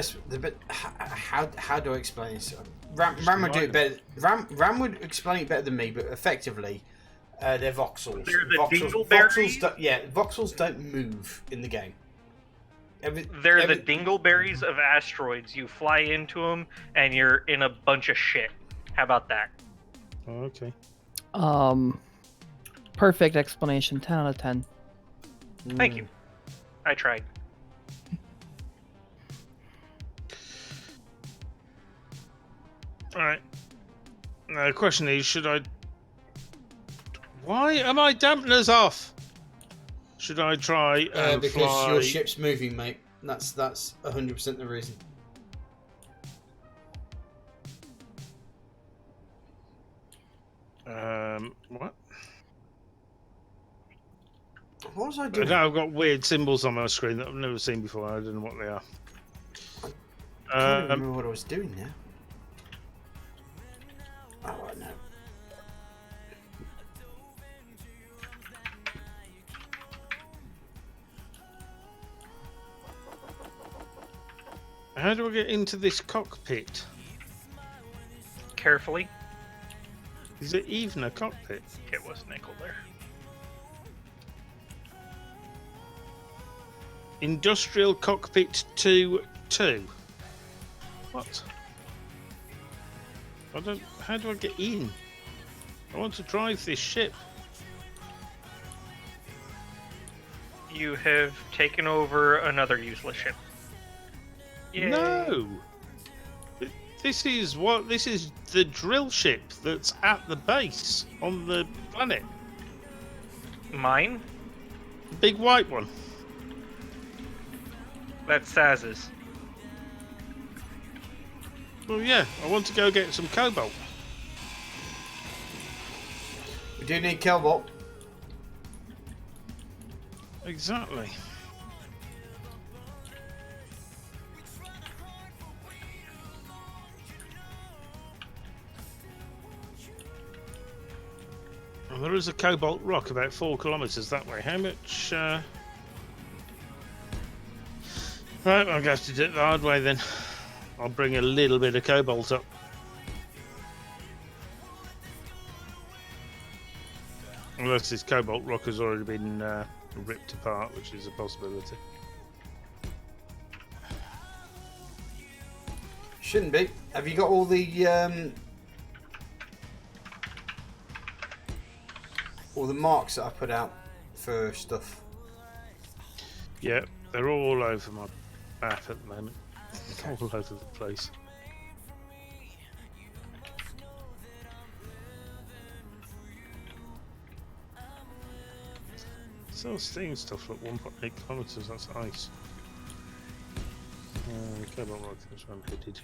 how do I explain this? Ram would do it better. Ram would explain it better than me, but effectively, they're voxels. They're the voxels, dingleberries? voxels don't move in the game. They're the dingleberries of asteroids. You fly into them and you're in a bunch of shit. How about that? Oh, okay. Perfect explanation. 10 out of 10. Thank you. I tried. Alright. Now the question is, should I... Why are my dampeners off? Should I try and because fly... your ship's moving, mate. That's 100% the reason. What? What was I I doing? know I've got weird symbols on my screen that I've never seen before. I don't know what they are. I can't even remember what I was doing now. Oh, I know. How do I get into this cockpit? Carefully. Is it even a cockpit? It was nickel there. Industrial cockpit 2-2. What? I don't. How do I get in? I want to drive this ship. You have taken over another useless ship. Yay. No. This is what. This is the drill ship that's at the base on the planet. Mine? The big white one. That's Saz's. Well, yeah. I want to go get some cobalt. We do need cobalt. Exactly. And there is a cobalt rock about 4 kilometres that way. How much? Right, I'm going to have to do it the hard way then. I'll bring a little bit of cobalt up. Unless this cobalt rock has already been ripped apart, which is a possibility. Shouldn't be. Have you got all the marks that I put out for stuff? Yeah, they're all over my map at the moment. All over the place. Still seeing stuff at 1.8 kilometres, that's ice. Cobalt rock, that's where I'm headed.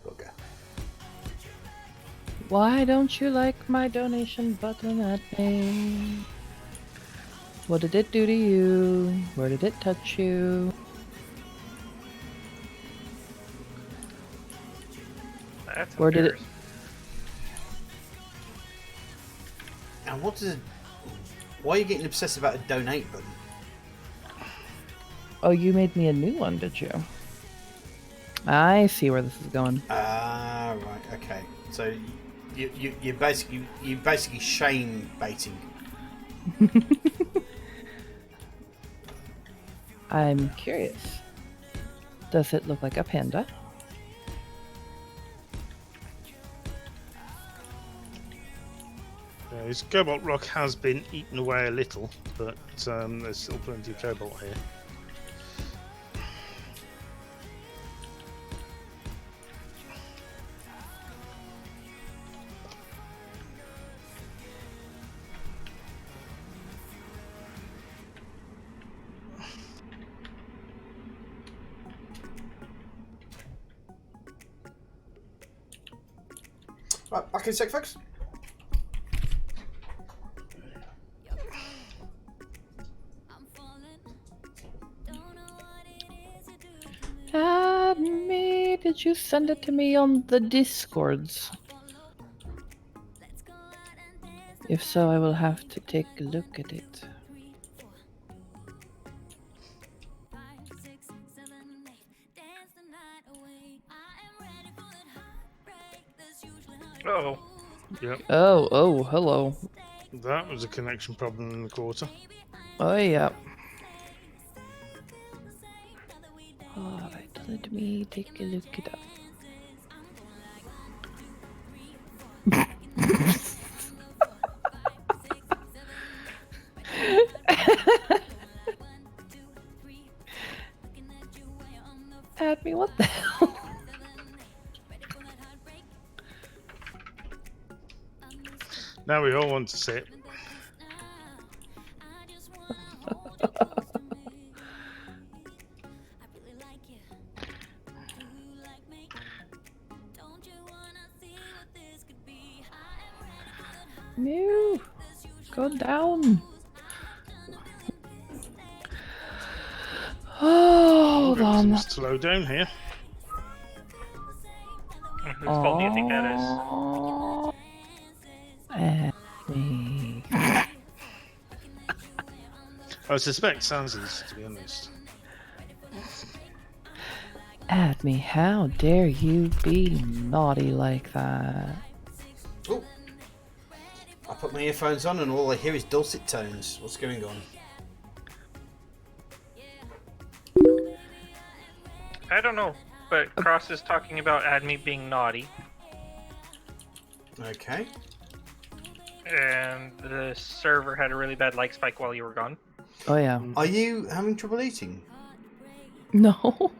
Okay. Why don't you like my donation button at me? What did it do to you? Where did it touch you? That's Where did it? embarrassing. And why are you getting obsessed about a donate button? Oh, you made me a new one, did you? I see where this is going. Ah, right. Okay. So you're basically shame baiting. I'm curious. Does it look like a panda? This cobalt rock has been eaten away a little, but there's still plenty of cobalt here. Right, back in a sec, folks. Add me. Did you send it to me on the Discords? If so, I will have to take a look at it. Oh, Yep, Oh, hello. that was a connection problem in the quarter. Oh, yeah. Alright, let me take a look at that. Add me, what the hell? Now we all want to sit. No, go down. Oh, hold on. Slow down here. whose fault do you think that is? Oh, add me. I suspect Sansi's, to be honest. Add me, how dare you be naughty like that? Oh, I put my earphones on and all I hear is dulcet tones. What's going on? I don't know, but Cross is talking about Adme being naughty, Okay. and the server had a really bad like spike while you were gone. Oh yeah. Are you having trouble eating? No.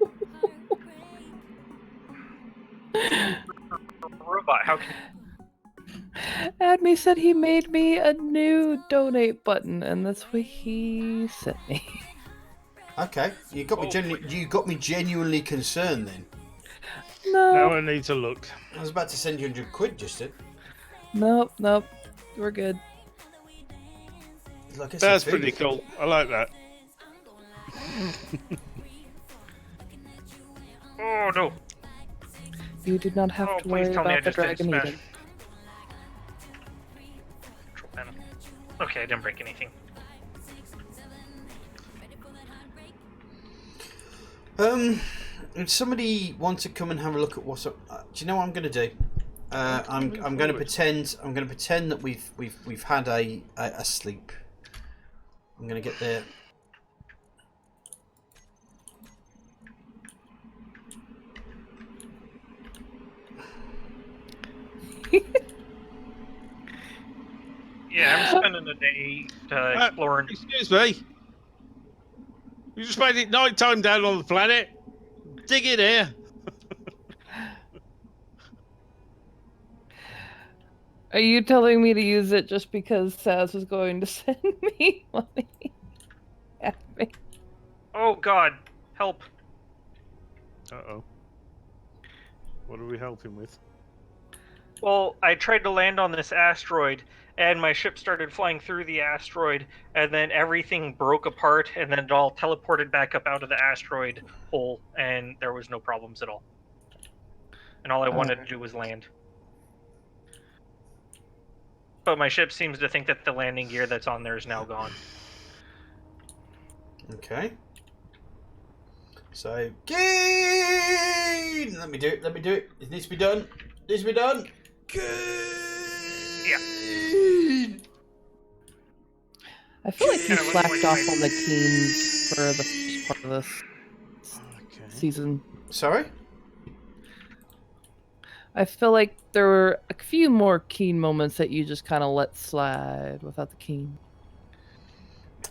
Robot, how can Adme said he made me a new donate button, and that's what he sent me. Okay, you got me genuinely concerned then. No. Now I need to look. I was about to send you £100 just then. Nope. We're good. Like I said, That's food. pretty cool. I like that. Oh no! You do not have Oh, to please worry tell me I about the just didn't dragon smash. eating. Control panel. Okay, I didn't break anything. If somebody wants to come and have a look at what's up, do you know what I'm going to do? I'm going to pretend that we've had a sleep. I'm going to get there. Yeah, I'm spending a day exploring. Excuse me. You just made it night time down on the planet. Dig in here. Are you telling me to use it just because Saz was going to send me money? At me? Oh God, help! Uh-oh. What are we helping with? Well, I tried to land on this asteroid, and my ship started flying through the asteroid, and then everything broke apart, and then it all teleported back up out of the asteroid hole, and there was no problems at all. And all I wanted to do was land. But my ship seems to think that the landing gear that's on there is now gone. Okay. So, Keen! Let me do it. It needs to be done. Keen! Yeah. I feel like you Kinda looks slacked like off my- on the keens for the first part of this Okay. season. Sorry? I feel like there were a few more keen moments that you just kind of let slide without the keen.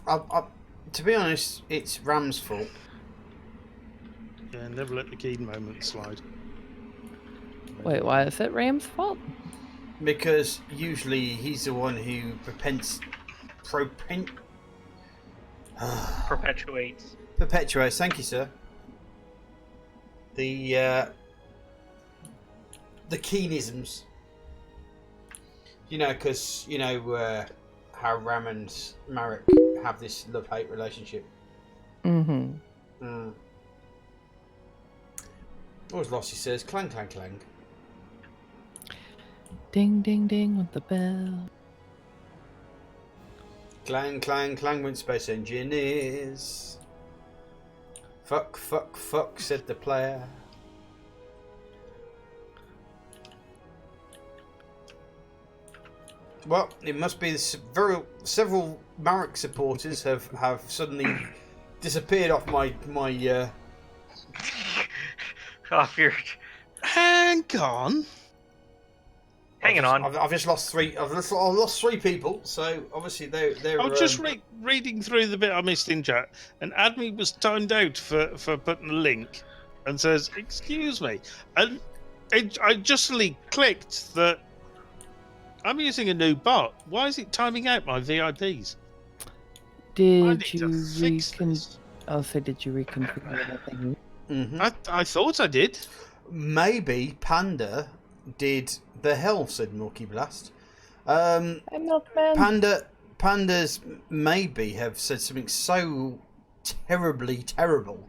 To be honest, it's Ram's fault. Yeah, never let the Keaton moment slide. Wait, why is it Ram's fault? Because usually he's the one who Perpetuates. perpetuates. Thank you, sir. The Keenisms. You know, because you know how Ram and Marek have this love-hate relationship. Mm-hmm. Mm. Always Lossie says, clang, clang, clang. Ding, ding, ding with the bell. Clang, clang, clang went Space Engineers. Fuck, fuck, fuck, said the player. Well, it must be several Marek supporters have suddenly disappeared off my Off your. Hang on. Hanging on. I've just lost three. I've lost three people. So obviously they're. I was just reading through the bit I missed in chat, and Admi was timed out for putting a link, and says, "Excuse me," and I justly clicked that. I'm using a new bot. Why is it timing out my VIPs? Did to you fix this. I'll say, did you reconfigure anything? Mm-hmm. I thought I did. Maybe Panda did the hell, said Milky Blast. Hey, Milkman. Pandas maybe have said something so terribly terrible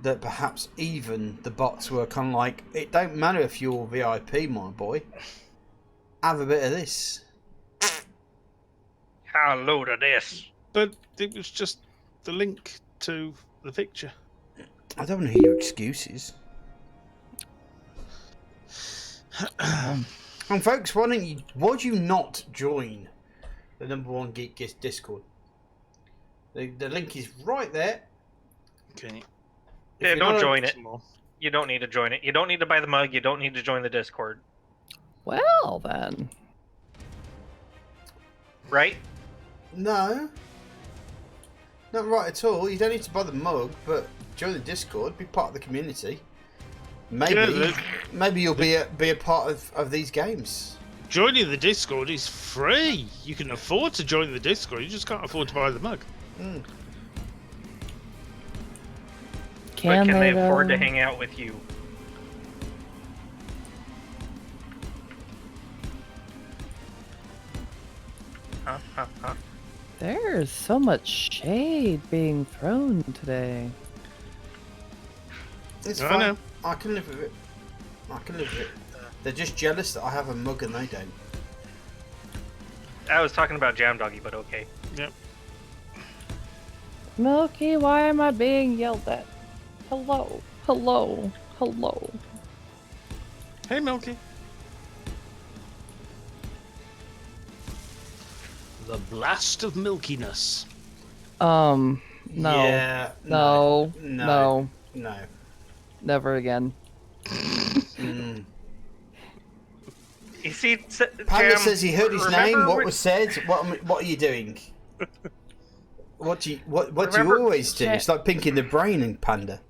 that perhaps even the bots were kind of like, it don't matter if you're VIP, my boy. Have a bit of this. Have a load of this. But it was just the link to the picture. I don't want to hear your excuses. And folks, why would you not join the Number One Geek Discord? The link is right there. Okay. Yeah, don't join it. Some more. You don't need to join it. You don't need to buy the mug. You don't need to join the Discord. Well, then. Right? No. Not right at all. You don't need to buy the mug, but join the Discord, be part of the community. Maybe you'll be a part of these games. Joining the Discord is free. You can afford to join the Discord. You just can't afford to buy the mug. Mm. But can they afford to hang out with you? Huh? There's so much shade being thrown today. It's I fine. know. I can live with it. I can live with it. They're just jealous that I have a mug and they don't. I was talking about Jam Doggy, but okay. Yep. Milky, why am I being yelled at? Hello, hello, hello. Hey, Milky. The blast of milkiness. No. Yeah. No. No. No. No. Never again. Mm. You see, Panda Jam, says he heard his remember name. What when- was said? What are you doing? What do you Remember- always do? It's like pink in the brain and Panda.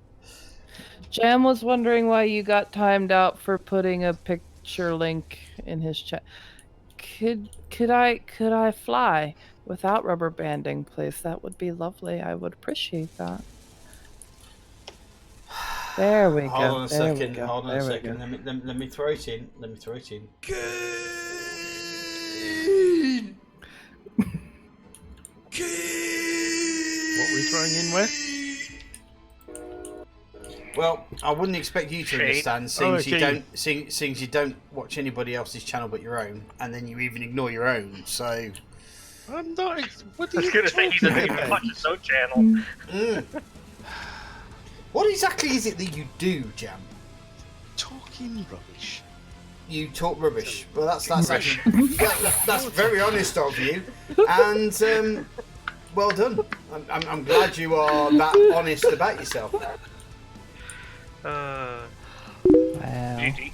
Jam was wondering why you got timed out for putting a picture link in his chat. Could I fly without rubber banding, please? That would be lovely. I would appreciate that. There we go. Hold on a there we second. go, Hold on a there we second. go. Let me throw it in. Let me throw it in. What are we throwing in where? Well, I wouldn't expect you to Shade. understand, since you okay. don't, since you don't watch anybody else's channel but your own, and then you even ignore your own. So, I'm not. What I are was you gonna say he doesn't talking even about? watch his own channel. what exactly is it that you do, Jam? Talking rubbish. You talk rubbish. Well, that's actually, that's very honest of you, and well done. I'm glad you are that honest about yourself. Wow. GG.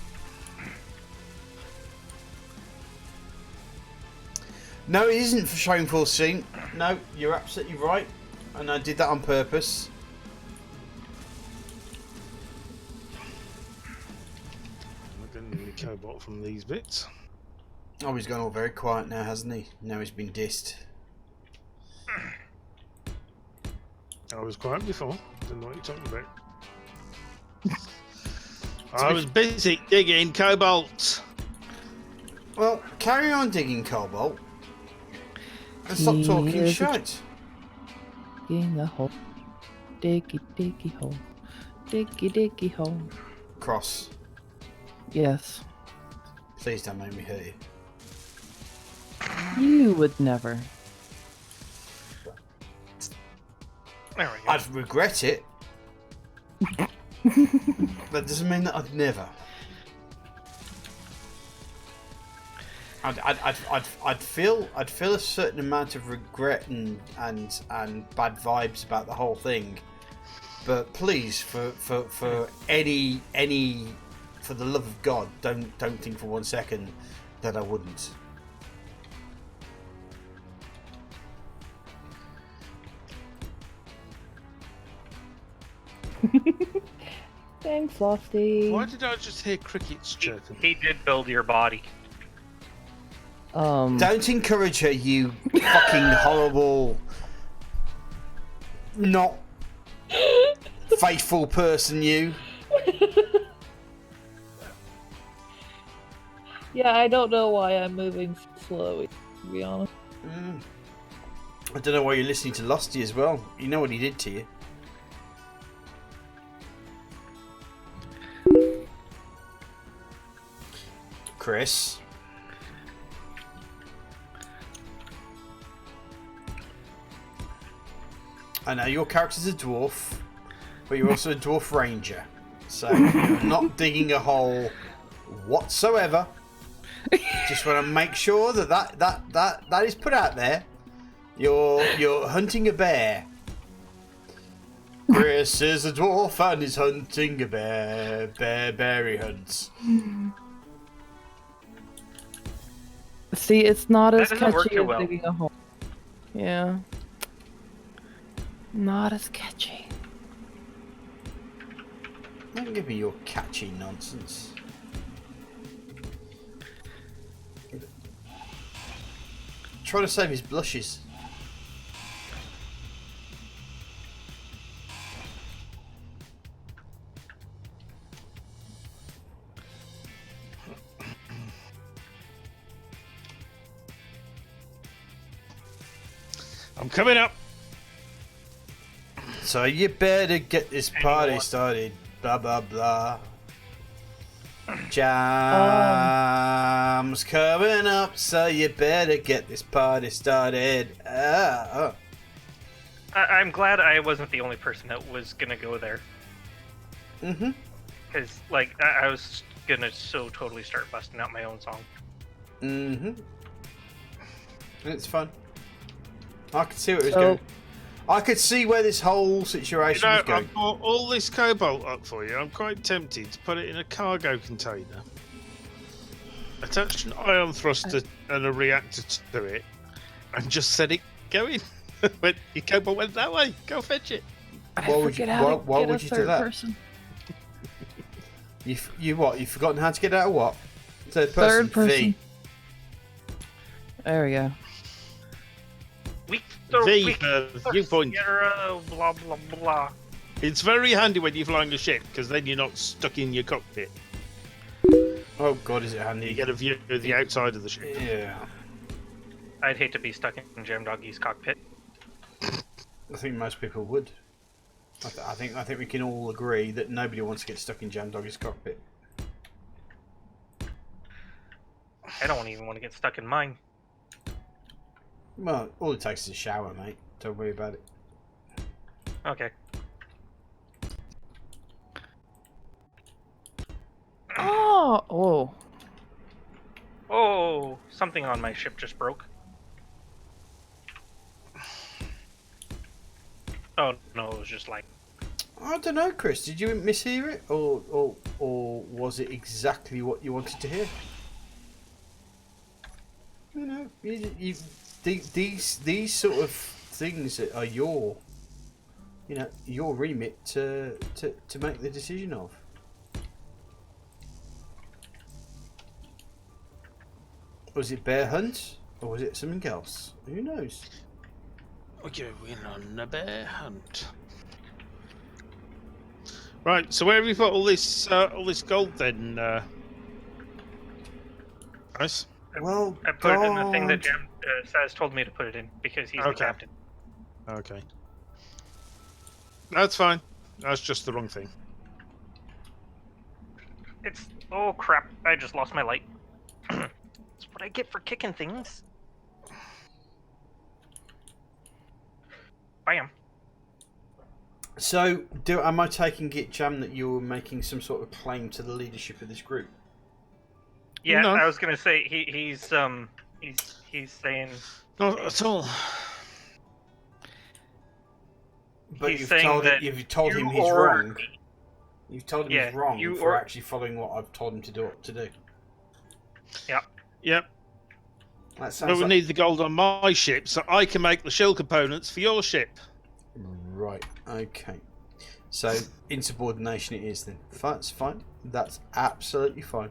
No, it isn't for shameful scene. No, you're absolutely right, and I did that on purpose. We're going to need a cobalt from these bits. Oh, he's gone all very quiet now, hasn't he? Now he's been dissed. I was quiet before. Don't know what you're talking about. I was busy digging cobalt. Well, carry on digging cobalt and stop talking Here's a shite. Digging a hole. Diggy, diggy hole. Diggy, diggy hole. Cross. Yes. Please don't make me hurt you. You would never. There we go. I'd regret it. That doesn't mean that I'd never. I'd feel a certain amount of regret and bad vibes about the whole thing. But please, for any for the love of God, don't think for 1 second that I wouldn't. Thanks, Lofty. Why did I just hear crickets chirping? He did build your body. Don't encourage her, you fucking horrible, not faithful person, you. Yeah, I don't know why I'm moving slowly, to be honest. I don't know why you're listening to Losty as well. You know what he did to you. Chris. I know your character's a dwarf, but you're also a dwarf ranger. So you're not digging a hole whatsoever. Just want to make sure that is put out there. You're hunting a bear. Chris is a dwarf and is hunting a bear. Bear he hunts. See, it's not as That doesn't work catchy too as well. digging a hole. Yeah. Not as catchy. Don't give me your catchy nonsense. Try to save his blushes. I'm coming up. So you better get this party Anyone? started. Blah blah blah. Jam's coming up, so you better get this party started. I'm glad I wasn't the only person that was gonna go there. Mm-hmm. Because, like, I was gonna so totally start busting out my own song. Mm-hmm. It's fun. I could see what it was So- going. I could see where this whole situation was I going. bought all this cobalt up for you. I'm quite tempted to put it in a cargo container. Attach an ion thruster and a reactor to it, and just set it going. But your cobalt went that way. Go fetch it. I Why would forget you- how to why get would a you do third that? person. You what? You've forgotten how to get out of what? Third person. Third person. V. There we go. V for viewpoint. Blah blah blah. It's very handy when you're flying a ship, because then you're not stuck in your cockpit. Oh God, is it You handy? get a view of the outside of the ship. Yeah. I'd hate to be stuck in Jam Doggy's cockpit. I think most people would. I think we can all agree that nobody wants to get stuck in Jam Doggy's cockpit. I don't even want to get stuck in mine. Well, all it takes is a shower, mate. Don't worry about it. Okay. Oh. Oh, something on my ship just broke. Oh no, it was just like. I don't know, Chris. Did you mishear it, or was it exactly what you wanted to hear? You know, these sort of things are your remit to make the decision of. Was it bear hunt, or was it something else? Who knows? We're going on a bear hunt. Right, so where have you put all this gold then? Nice. Well, I put it in the thing that God. Jam Saz told me to put it in because he's the Okay. captain. Okay. That's fine. That's just the wrong thing. It's oh crap! I just lost my light. That's what I get for kicking things. Bam. So, am I taking it, Jam, that you're making some sort of claim to the leadership of this group? Yeah, No. I was gonna say he's saying Not at all. But He's you've saying told, that you've told him you he's ordered wrong. me. You've told him Yeah, he's wrong you for or- actually following what I've told him to do. Yep. That But sounds we like... need the gold on my ship so I can make the shell components for your ship. Right, okay. So, insubordination it is then. That's fine. That's absolutely fine.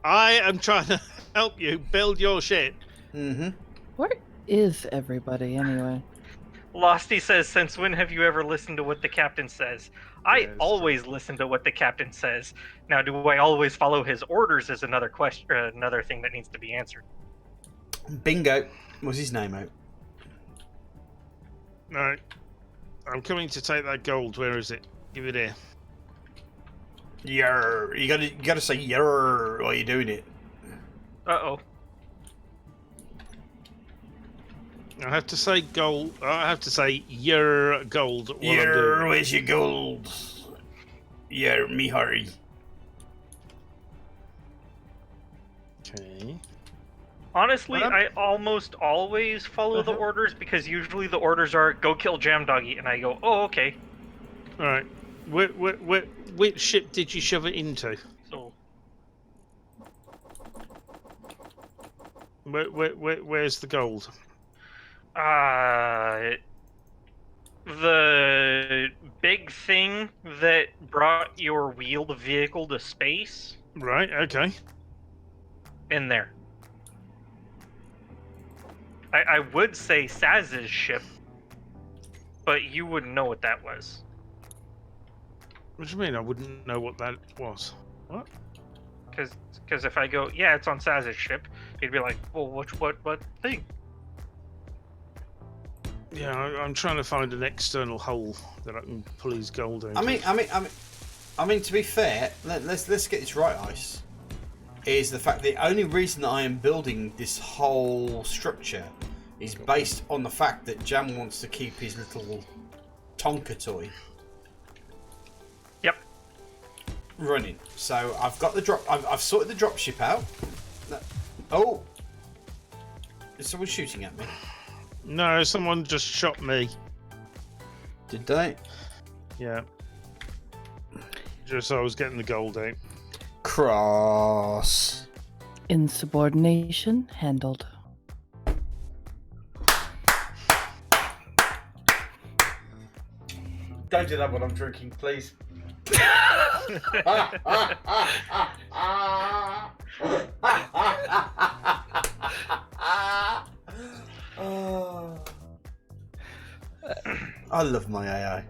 I am trying to help you build your ship. Mm-hmm. Where is everybody anyway? Losty says, "Since when have you ever listened to what the captain says?" I Yeah, it's always listen to what the captain says. Now, do I always follow his orders? Is another question, another thing that needs to be answered. Bingo. What's his name out? Right. I'm coming to take that gold. Where is it? Give it here. Yer. You gotta say yer while you're doing it. Uh-oh. I have to say gold. I have to say your gold while I'm Yer, doing it. where's your gold? Yer, me hurry. Okay. Honestly, Well, I almost always follow the orders because usually the orders are go kill Jam Doggy, and I go, oh, okay. All right. Which ship did you shove it into? So Where's the gold? the big thing that brought your wheeled vehicle to space Right. Okay. in there. I would say Saz's ship, but you wouldn't know what that was. What do you mean? I wouldn't know what that was. What? Because if I go, yeah, it's on Saz's ship, you'd be like, well, what thing? Yeah, I'm trying to find an external hole that I can pull his gold into. I mean, to be fair, let's get this right, Ice. is the fact the only reason that I am building this whole structure is based on the fact that Jam wants to keep his little Tonka toy running. So I've got the drop. I've sorted the dropship out. Oh, is someone shooting at me? No, someone just shot me. Did they? Yeah. Just so I was getting the gold out. Cross. Insubordination handled. Don't do that when I'm drinking, please. I love my AI.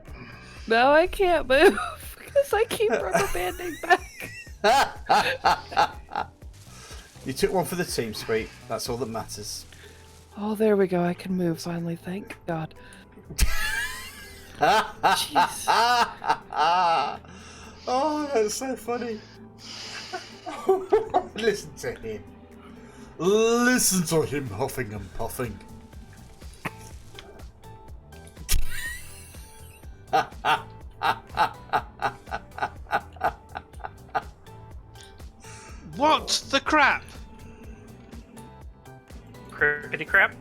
Now I can't move because I keep rubber banding back. You took one for the team, sweet. That's all that matters. Oh, there we go. I can move finally. Thank God. Jeez. Oh, that's so funny. Listen to him. Listen to him huffing and puffing. What the crap? Crippity crap.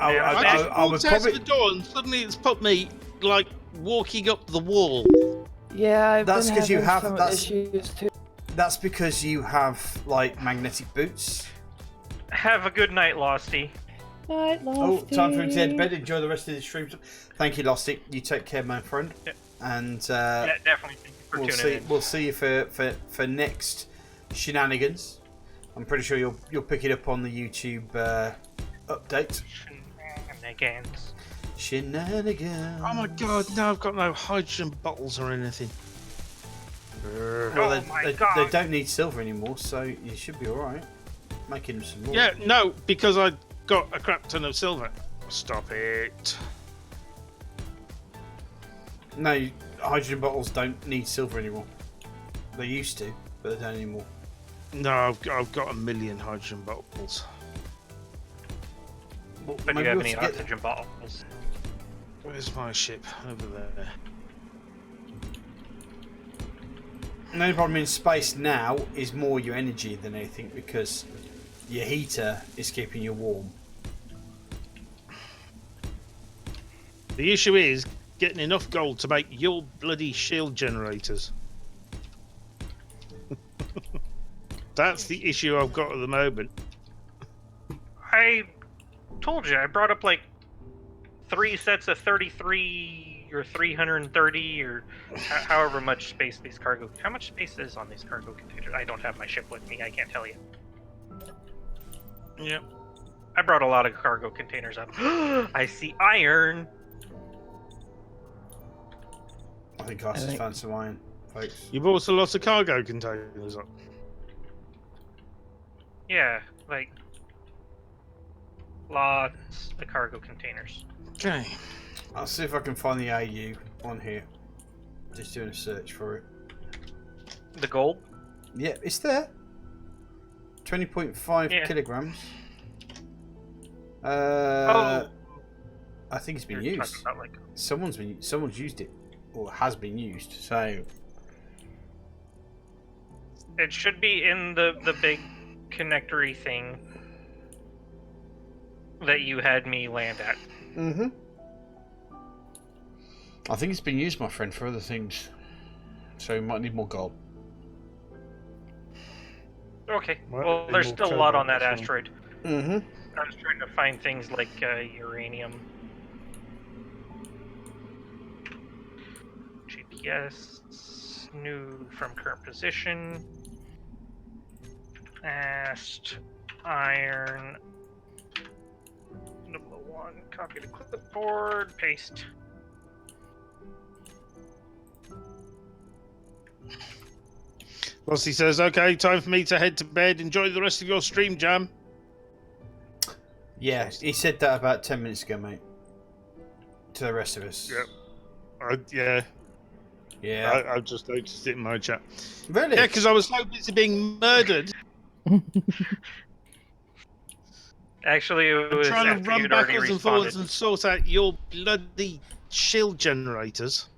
I I just would walked out probably. the door and suddenly it's put me like walking up the wall. Yeah, I've That's been 'cause you having have- some that's- issues too. That's because you have like magnetic boots. Have a good night, Losty. Night, Oh, time for him to head to Lofty. bed. Enjoy the rest of the stream. Thank you, Losty. You take care, my friend. Yeah. And Yeah, definitely. Thank you for we'll tuning see. in. We'll see you for next shenanigans. I'm pretty sure you'll pick it up on the YouTube update. Shenanigans. Shenanigans. Oh my god, no, I've got no hydrogen bottles or anything. Well, Oh my God. they don't need silver anymore, so you should be all right. Making them some more. Yeah, no, because I got a crap ton of silver. Stop it. No, hydrogen bottles don't need silver anymore. They used to, but they don't anymore. No, I've got a million hydrogen bottles. Well, But do maybe you have we'll any get- oxygen bottles? Where's my ship? Over there. The only problem in space now is more your energy than anything because your heater is keeping you warm. The issue is getting enough gold to make your bloody shield generators. That's the issue I've got at the moment. I told you, I brought up like 3 sets of 33 or 330 or however much space these cargo. How much space is on these cargo containers? I don't have my ship with me. I can't tell you. Yep. I brought a lot of cargo containers up. I see iron. I think I just think- found some iron, folks. You bought a lot of cargo containers up. Yeah, like lots of cargo containers. Okay. I'll see if I can find the AU on here. Just doing a search for it. The gold? Yeah, it's there. 20.5 Yeah. kilograms. Oh, I think it's been you're used. talking about like Someone's used it, or has been used. So it should be in the big connectory thing that you had me land at. I think it's been used, my friend, for other things. So we might need more gold. Okay. Might Well, be there's more still a lot on cobalt that as well. asteroid. I was trying to find things like uranium. GPS, new from current position. Ast, iron. Number 1, copy to clipboard, paste. Rossi says, okay, time for me to head to bed. Enjoy the rest of your stream, Jam. Yeah, he said that about 10 minutes ago, mate. To the rest of us. Yep. Yeah, Yeah. I just noticed it in my chat. Really? Yeah, because I was so busy being murdered Actually, it I'm was trying to after run you'd already backwards and responded. forwards and sort out your bloody shield generators.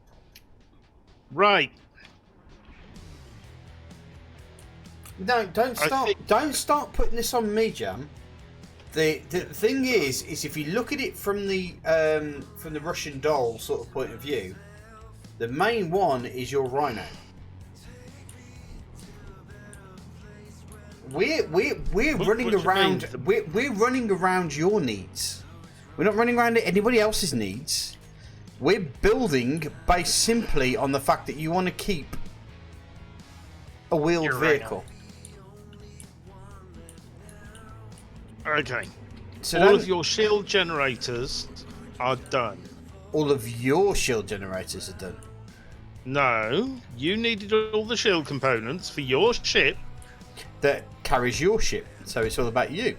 Right. No, don't I start. think- Don't start putting this on me, Jam. The thing is if you look at it from the Russian doll sort of point of view, the main one is your rhino. We're running what do you around. mean? We're running around your needs. We're not running around anybody else's needs. We're building based simply on the fact that you want to keep a wheeled Your vehicle. Okay. So All don't- of your shield generators are done. all of your shield generators are done. No, you needed all the shield components for your ship. That carries your ship, so it's all about you.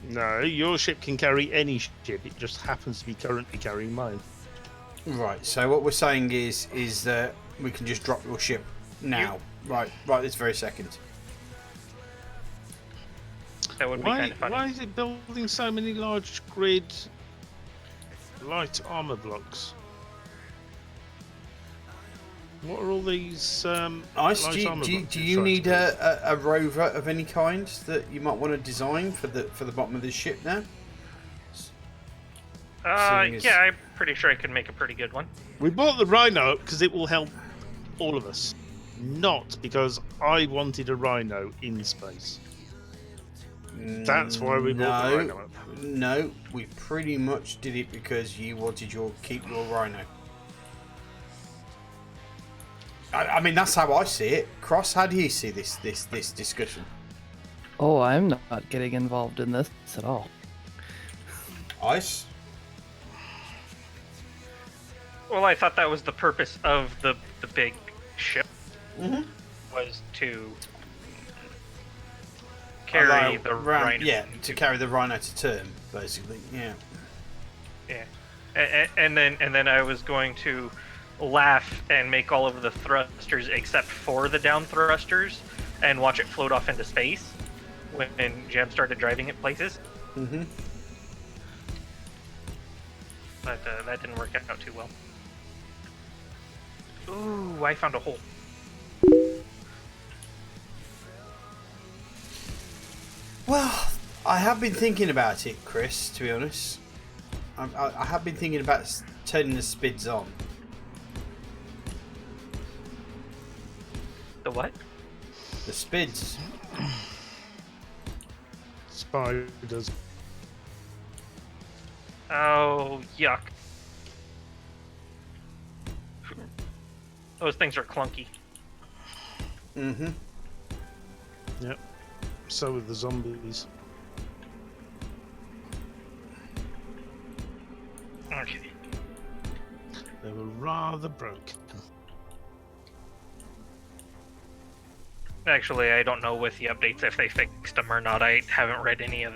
No, your ship can carry any ship. It just happens to be currently carrying mine. Right. So what we're saying is that we can just drop your ship now. Right this very second. That would be kind of funny. Why is it building so many large grid light armor blocks? What are all these Ice, light armor do blocks you you're trying need to build? a rover of any kind that you might want to design for the bottom of this ship now? Seeing as- Yeah, I'm pretty sure I could make a pretty good one. We bought the Rhino because it will help all of us, not because I wanted a Rhino in space. That's why we bought the Rhino up. No, we pretty much did it because you wanted keep your rhino. I mean, that's how I see it. Cross, how do you see this discussion? Oh, I'm not getting involved in this at all. Ice? Well, I thought that was the purpose of the big ship, Mm-hmm. was to carry the rhino. Yeah, to carry the rhino to term, basically. Yeah. Yeah. And then I was going to laugh and make all of the thrusters except for the down thrusters and watch it float off into space when Jam started driving it places. Mm-hmm. But that didn't work out too well. Ooh, I found a hole. Well, I have been thinking about it, Chris, to be honest. I have been thinking about turning the spids on. The what? The spids. Spiders. Oh, yuck. Those things are clunky. Mm-hmm. Yep. So with the zombies. Okay. They were rather broken. Actually, I don't know with the updates if they fixed them or not. I haven't read any of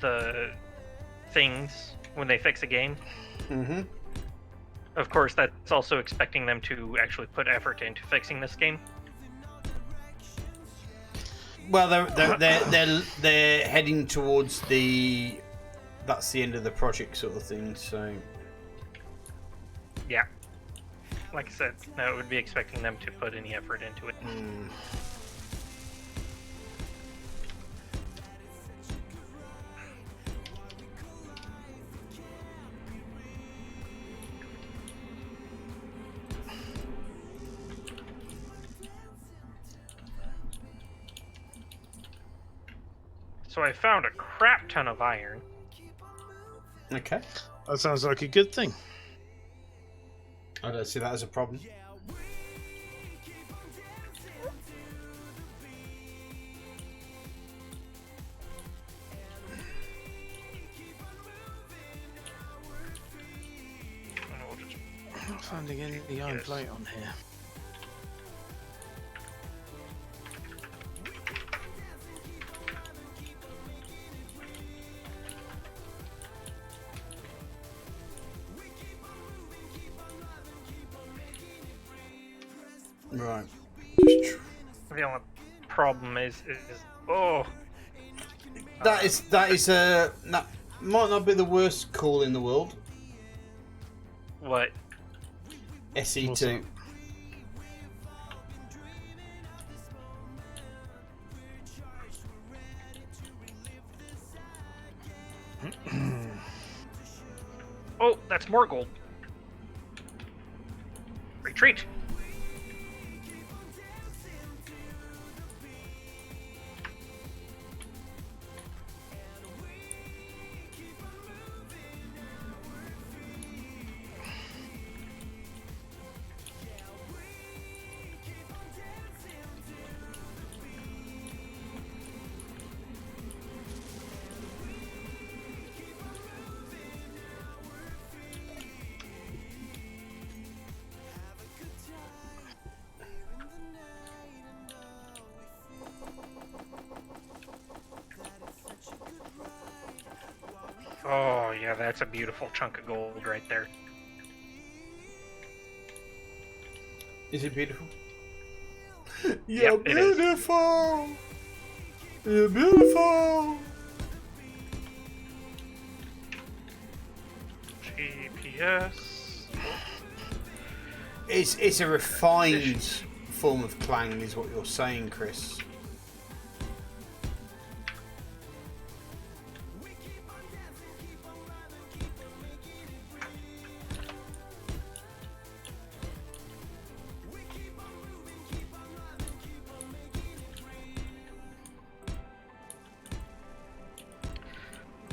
the things when they fix a game. Mm-hmm. Of course, that's also expecting them to actually put effort into fixing this game. Well, they're heading towards that's the end of the project sort of thing. So Yeah. Like I said, I would be expecting them to put any effort into it. So I found a crap ton of iron. okay, That sounds like a good thing. I don't see that as a problem. And we'll just- I'm not finding any of the iron Yes. plate on here. Right. The only problem is oh, That is that might not be the worst call in the world. what? SE2. Oh, that's more gold. Retreat. Oh, yeah, that's a beautiful chunk of gold right there. Is it beautiful? Yep, it is. beautiful. You're beautiful. GPS. It's a refined form of clang, is what you're saying, Chris.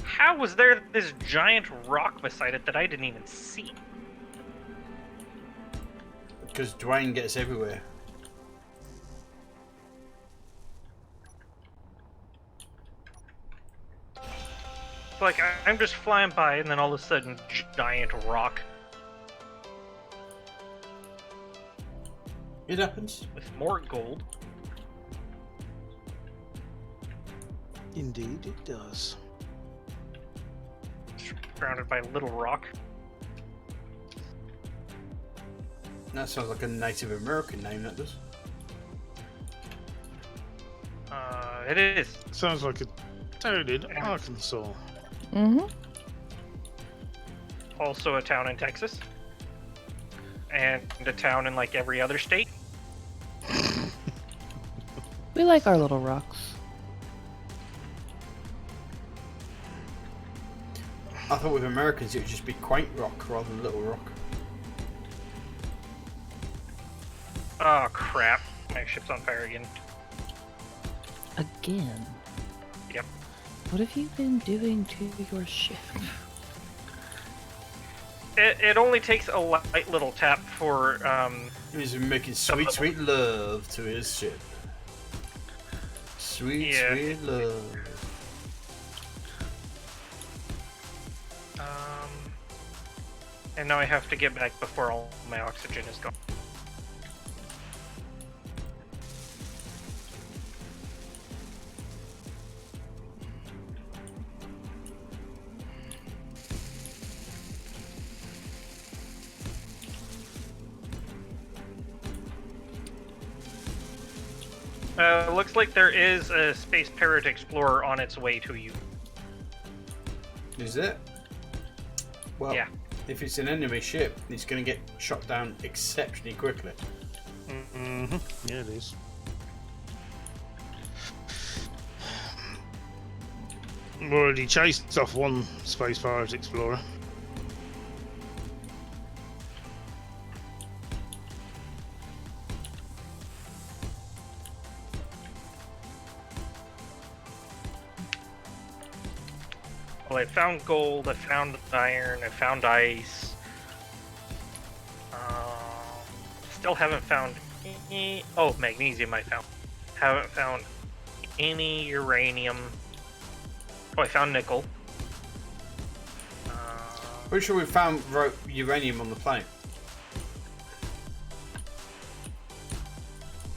How was there this giant rock beside it that I didn't even see? Because Dwayne gets everywhere. Like, I'm just flying by, and then all of a sudden, giant rock It happens. with more gold. Indeed, it does. Surrounded by little rock. That sounds like a Native American name, that does. It is. Sounds like a town in Arkansas. Mm-hmm. Also a town in Texas. And a town in, like, every other state. We like our little rocks. I thought with Americans it would just be Quaint Rock rather than Little Rock. Oh, crap. My ship's on fire again. Again. Yep. What have you been doing to your ship? It only takes a light little tap for, He's been making sweet, sweet love to his ship. Sweet, Yeah. sweet love. And now I have to get back before all my oxygen is gone. Looks like there is a Space Parrot Explorer on its way to you. Is it? Well, Yeah. if it's an enemy ship, it's going to get shot down exceptionally quickly. Mm-hmm. Yeah, it is. We've already chased off one Space Pirate Explorer. Well, I found gold, I found iron, I found ice. Still haven't found any... Oh, magnesium I found. Haven't found any uranium. Oh, I found nickel. Pretty sure we found uranium on the planet.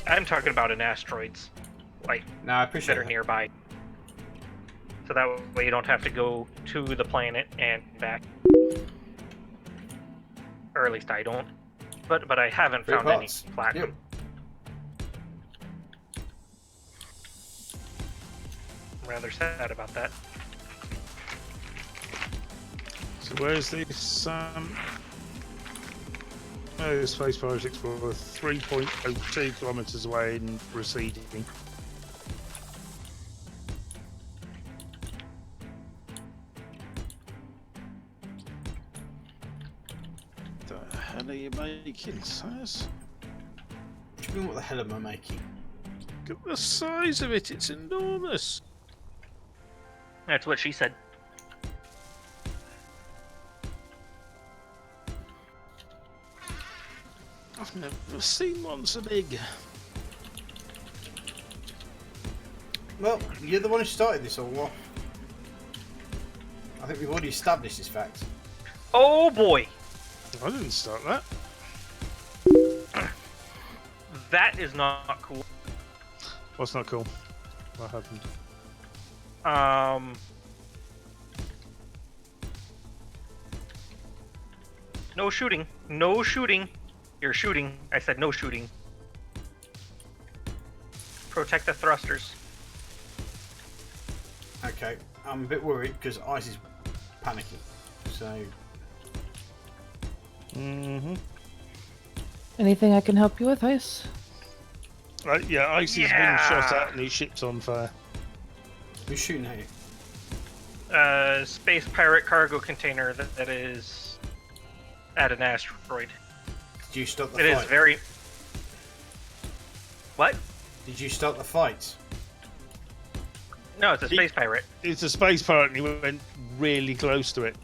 I'm talking about in asteroids. Like, No, I appreciate that are that. nearby. So that way you don't have to go to the planet and back. Or at least I don't. But I haven't Three found any parts. platinum. Yep. I'm rather sad about that. So where's this? Oh, Space Pirate Explorer, 3.02 kilometers away and receding. The hell are you making, Saz? What do you mean, what the hell am I making? Look at the size of it, it's enormous. That's what she said. I've never seen one so big. Well, you're the one who started this, or what? I think we've already established this fact. Oh boy! I didn't start that. That is not cool. What's not cool? What happened? No shooting. No shooting. You're shooting. I said no shooting. Protect the thrusters. Okay, I'm a bit worried because Ice is panicking. So, Anything I can help you with, Ice? Yeah, Ice is being shot at and his ship's on fire. who's shooting at you? Space pirate cargo container that is at an asteroid. Did you stop the It fight? is very. What? Did you start the fight? No, it's a space pirate. It's a space pirate and he went really close to it.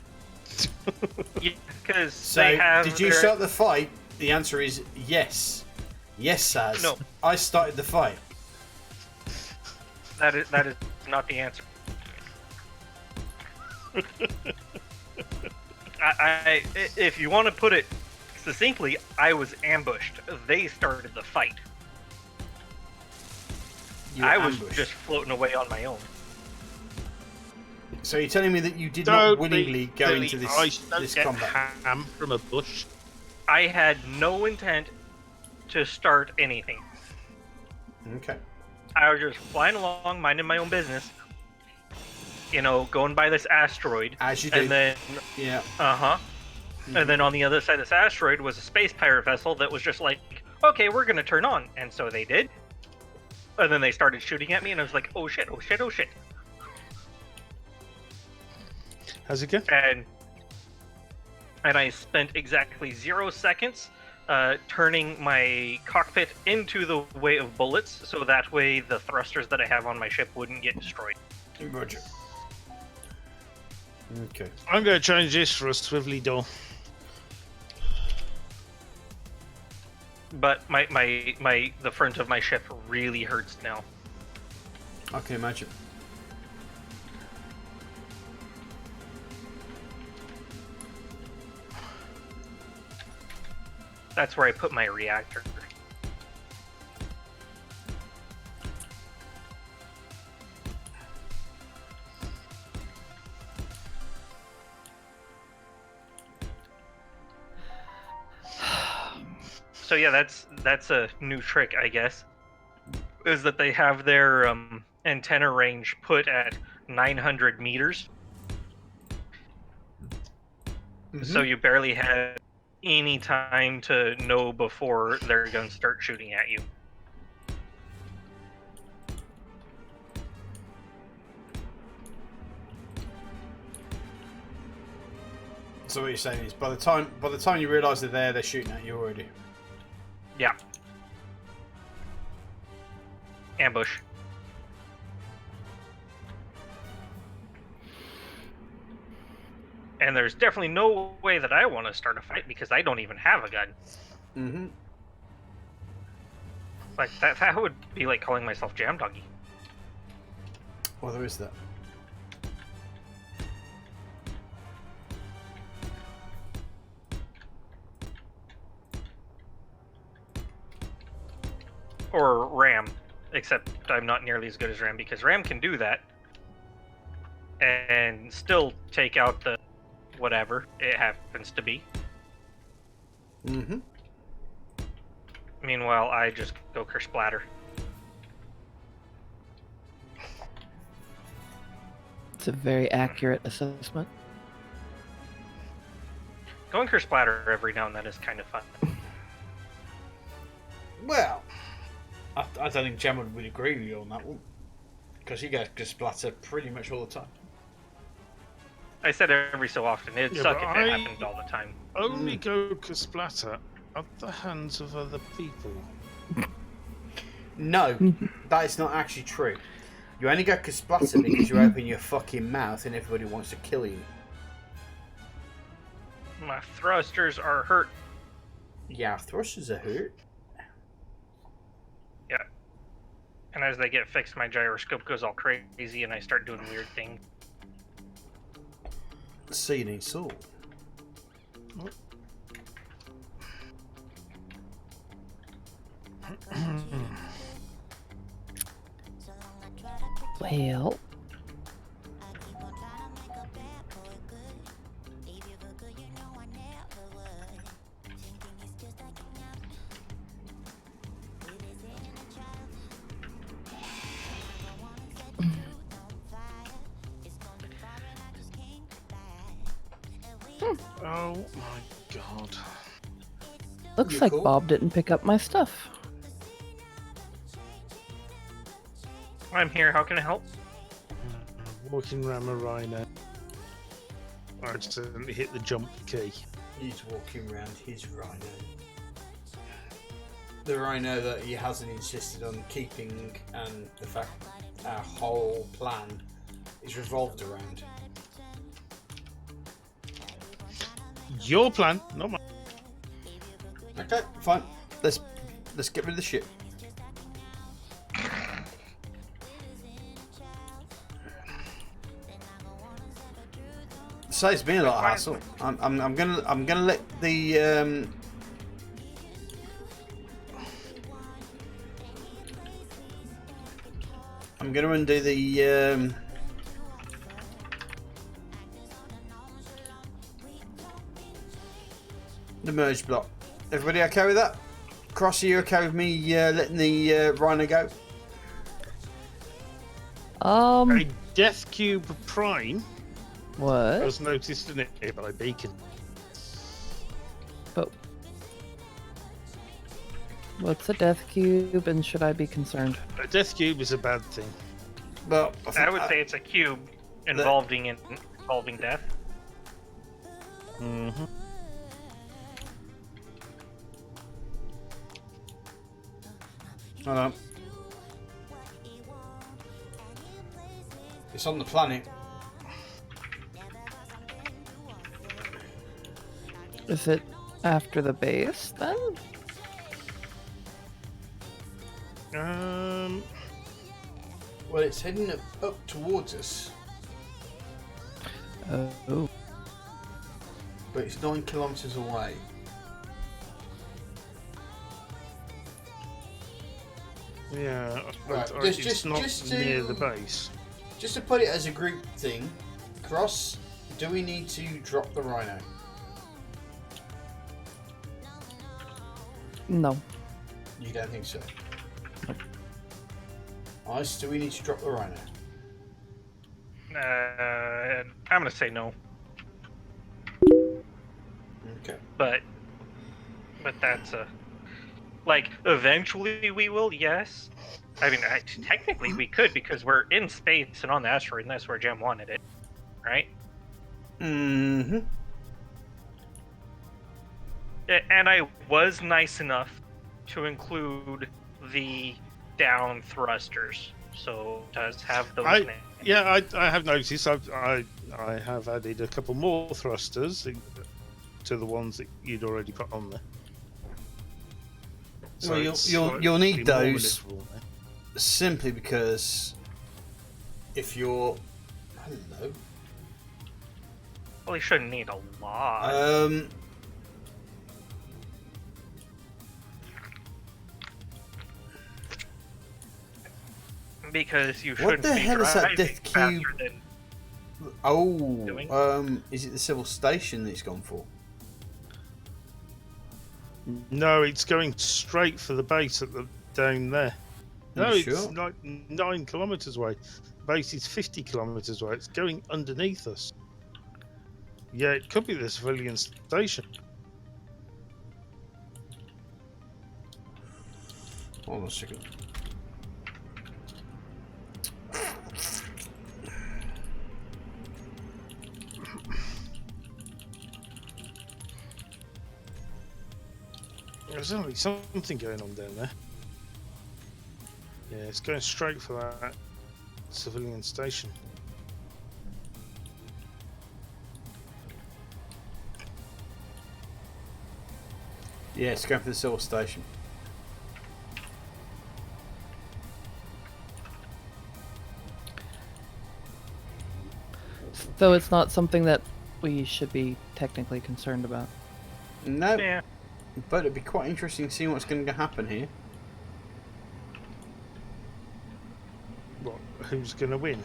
Because So, they have. did you their- start the fight? The answer is yes. Yes, Saz. No. I started the fight. That is not the answer. If you want to put it succinctly, I was ambushed. They started the fight. You were I was ambushed. just floating away on my own. So you're telling me that you did Don't not willingly be go silly. into this, Ice, don't this get combat? ham from a bush. I had no intent to start anything. Okay. I was just flying along, minding my own business. You know, going by this asteroid. As you do. And then, Yeah. And then on the other side of this asteroid was a space pirate vessel that was just like, okay, we're gonna turn on. And so they did. And then they started shooting at me, and I was like, oh shit, oh shit, oh shit. How's it go? And I spent exactly 0 seconds turning my cockpit into the way of bullets, so that way the thrusters that I have on my ship wouldn't get destroyed. Roger. Okay. I'm going to change this for a swivelly door. But the front of my ship really hurts now. I can imagine. That's where I put my reactor. So yeah, that's a new trick, I guess. Is that they have their antenna range put at 900 meters. So you barely have any time to know before they're going to start shooting at you. So what you're saying is, by the time you realise they're there, they're shooting at you already. Yeah. Ambush. And there's definitely no way that I want to start a fight because I don't even have a gun. Mm-hmm. Like that would be like calling myself Jam Doggy. Well, there is that. Or Ram. Except I'm not nearly as good as Ram because Ram can do that. And still take out the whatever it happens to be. Mm-hmm. Meanwhile, I just go kersplatter. That's a very accurate assessment. Going for splatter every now and then is kind of fun. Well, I don't think Jam would agree with you on that one. Because he gets splatter pretty much all the time. I said every so often. It'd Yeah, suck but if it happened all the time. Only go splatter at the hands of other people. No, that is not actually true. You only go splatter because you open your fucking mouth and everybody wants to kill you. My thrusters are hurt. Yeah, thrusters are hurt. Yeah. And as they get fixed, my gyroscope goes all crazy and I start doing weird things. So you need salt. Well, Oh my god. looks You like cool? Bob didn't pick up my stuff. I'm here. How can I help? Walking around my rhino. I accidentally hit the jump key. He's walking around his rhino. The rhino that he hasn't insisted on keeping, and the fact our whole plan is revolved around. Your plan, not mine. Okay, fine. Let's get rid of the ship. Saves me a lot of hassle. I'm gonna let the I'm gonna undo the merge block. Everybody okay with that? Cross, are you okay with me letting the rhino go? A Death Cube Prime What? was noticed in it by Beacon. But what's a death cube, and should I be concerned? A Death Cube is a bad thing. Well, I would say it's a cube involving death. Mm-hmm. Hold on. It's on the planet. Is it after the base then? Well, it's heading up towards us, Oh. but it's 9 kilometers away. Yeah, Right, it's just not to- near the base. Just to put it as a group thing, Cross, do we need to drop the rhino? No. You don't think so? Ice, do we need to drop the rhino? I'm gonna say no, Okay. but that's a eventually we will. Yes, I mean technically we could because we're in space and on the asteroid, and that's where Gem wanted it, right? Mm-hmm. And I was nice enough to include the down thrusters, so it does have those names. Yeah, I have noticed. I have added a couple more thrusters to the ones that you'd already put on there. So Well, it's you'll slightly need more those maneuverable now. simply because if you're... Hello. Well, you shouldn't need a lot. Because you What shouldn't the be hell is that driving death cube? faster than Is it the civil station that it's gone for? No, it's going straight for the base at the down there. No, You it's sure? like 9 kilometers away. base is 50 kilometers away. It's going underneath us. Yeah, it could be the civilian station. Hold on a second. There's only something going on down there. Yeah, it's going straight for that civilian station. Yeah, it's going for the Silver Station. So it's not something that we should be technically concerned about. No, Yeah. but it'd be quite interesting seeing what's going to happen here. What? Who's going to win?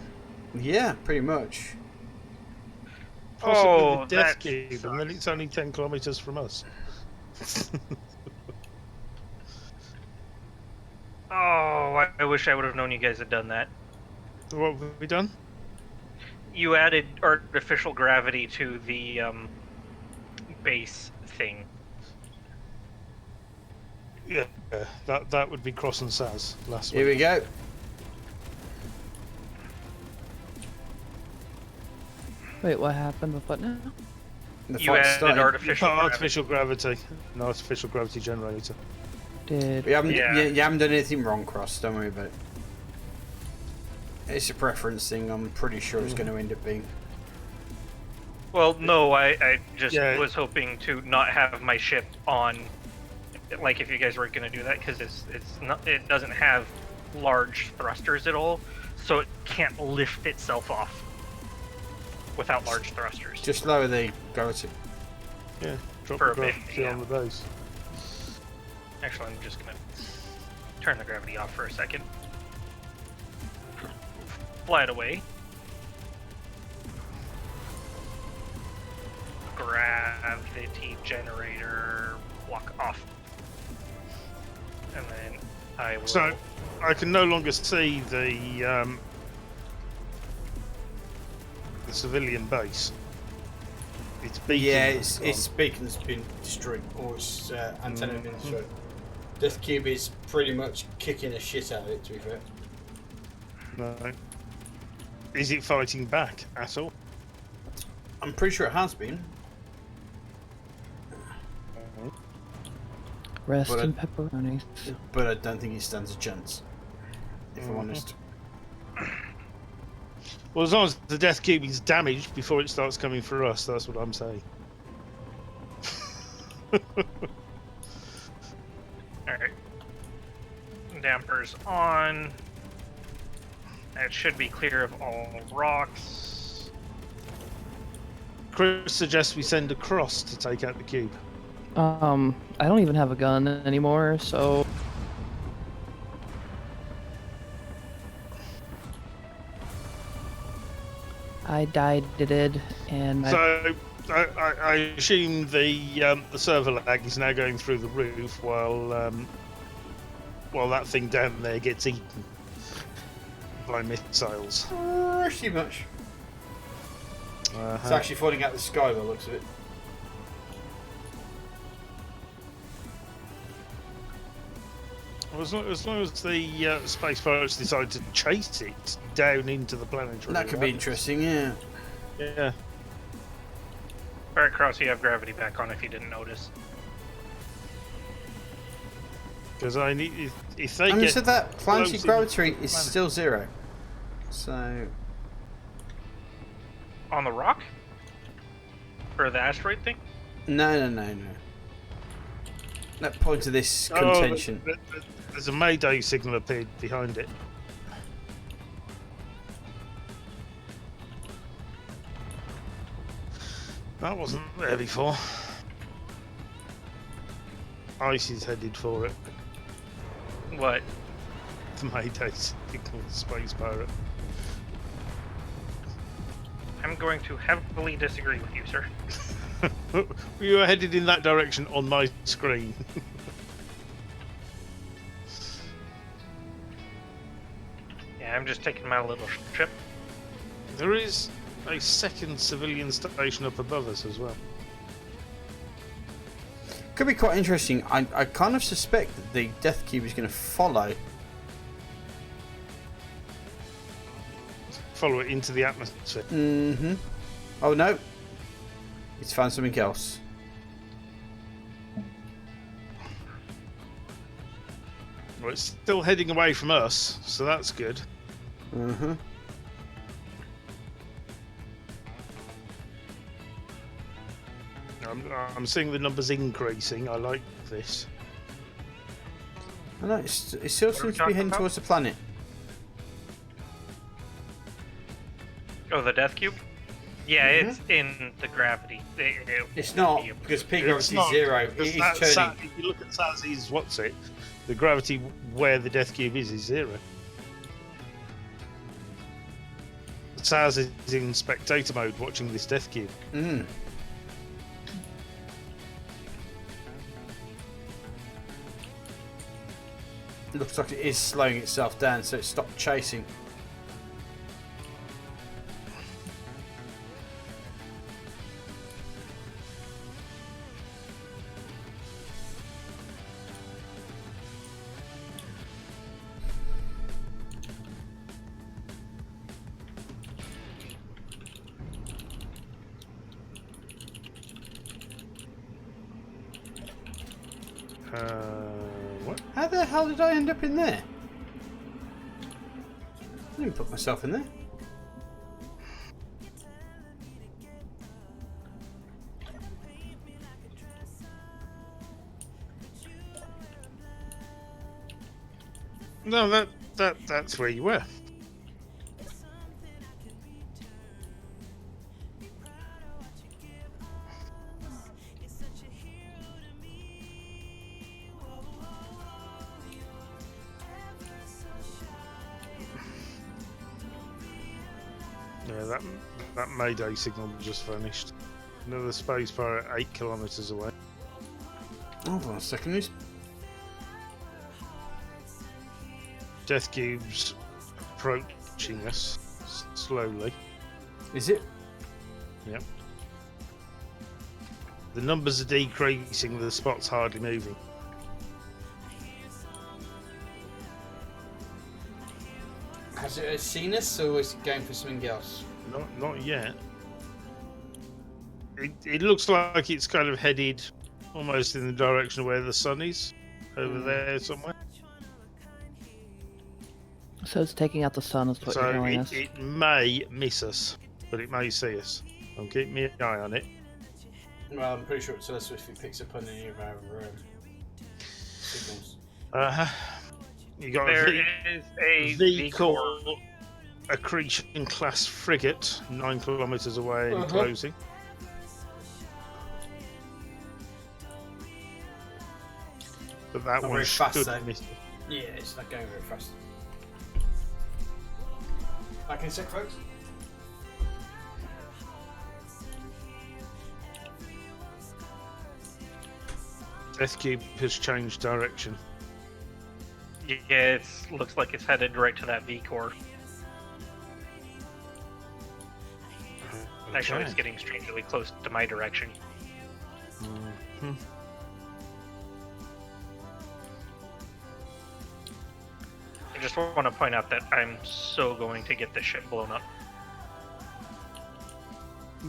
Yeah, pretty much. Possibly Oh, the Death that Cube, and then it's only 10 kilometers from us. Oh, I wish I would have known you guys had done that. What have we done? You added artificial gravity to the base thing. Yeah, that would be Cross and Saz last Here week. we go. Wait, what happened with what now? The You fight added started. artificial gravity. Artificial gravity. An artificial gravity generator. Did We haven't, Yeah. you haven't done anything wrong, Cross. Don't worry about it. It's a preference thing. I'm pretty sure it's going to end up being. Well, no, I just Yeah. was hoping to not have my ship on, like if you guys were going to do that, because it's not, it doesn't have large thrusters at all, so it can't lift itself off without large thrusters. Just lower the gravity. Yeah, drop For the a bit, gravity yeah. on the base. Actually, I'm just going to turn the gravity off for a second. Fly it away. Gravity generator, walk off. And then I will... So, I can no longer see the civilian base. Its beacon Yeah, has its gone. beacon's been destroyed, or its antenna been destroyed. Death Cube is pretty much kicking the shit out of it, to be fair. No. Is it fighting back at all? I'm pretty sure it has been. rest But I- in pepperonis? But I don't think he stands a chance, if I'm honest. Well, as long as the Death Cube is damaged before it starts coming for us, that's what I'm saying. Alright. Dampers on. That should be clear of all rocks. Chris suggests we send a cross to take out the cube. I don't even have a gun anymore, so I died, and So I assume the server lag is now going through the roof while that thing down there gets eaten by missiles. Pretty much. It's actually falling out the sky by the looks of it. Well, as long as the space pirates decide to chase it down into the planetary. That could be interesting, yeah. Yeah. Alright, Cross, you have gravity back on if you didn't notice. Because I need if they And get so that planetary close gravity into the is planet. still 0. So On the rock? For the asteroid thing? no. That point to this Oh, contention. there's a Mayday signal appeared behind it. That wasn't there before. Ice is headed for it. What? The Mayday signal, space pirate. I'm going to heavily disagree with you, sir. You were headed in that direction on my screen. Yeah, Yeah, I'm just taking my little ship. There is a second civilian station up above us as well. Could be quite interesting. I kind of suspect that the Death Cube is going to follow. Follow it into the atmosphere. Mm-hmm. Oh no. It's found something else. Well, it's still heading away from us, so that's good. Mm-hmm. I'm seeing the numbers increasing. I like this. I know, it still What are we seems to be talking heading about? towards the planet. Oh, the Death Cube? Yeah, Mhm. it's in the gravity. It's not, wouldn't be able to- because P It's gravity is not, 0. because It is turning. If you look at Sazzy's what's it, the gravity where the Death Cube is 0. Saz is in spectator mode watching this Death Cube. Mm. Looks like it is slowing itself down, so it stopped chasing. What? How the hell did I end up in there? I didn't put myself in there. No, that's where you were. Yeah, that Mayday signal just vanished. Another space pirate 8 kilometers away. Hold on a second. Who's... Death Cube's approaching us slowly. Is it? Yep. The numbers are decreasing, the spot's hardly moving. Has it seen us, or is it going for something else? Not yet. It looks like it's kind of headed almost in the direction of where the sun is, over there somewhere. So it's taking out the sun, is what you're So telling us. it may miss us, but it may see us. I'm keeping my eye on it. Well, I'm pretty sure it's us if it picks up on any of our signals. You got There a is a V-core V-core. accretion class frigate 9 kilometers away and closing. But that Not one very fast, should though. miss us. Yeah, it's not going very fast. Back in a sec, folks. Death Cube has changed direction. Yeah, it looks like it's headed right to that V-core. Actually, Okay. it's getting strangely close to my direction. Mhm. I just want to point out that I'm so going to get this ship blown up.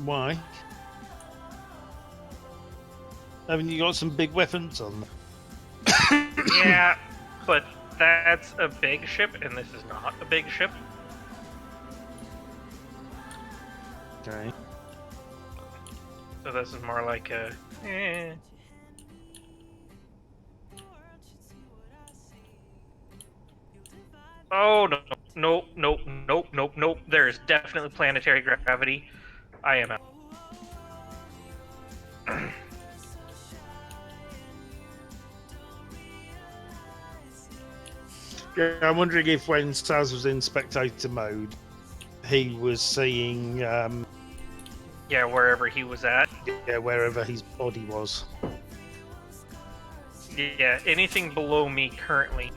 Why? Haven't you got some big weapons on them? Yeah, but that's a big ship, and this is not a big ship. Okay. So this is more like a... Oh, no. Nope, nope, nope, nope, nope. There's definitely planetary gravity. I am out. Yeah, I'm wondering if when Saz was in spectator mode, he was seeing Yeah, wherever he was at. wherever his body was. Yeah, anything below me currently.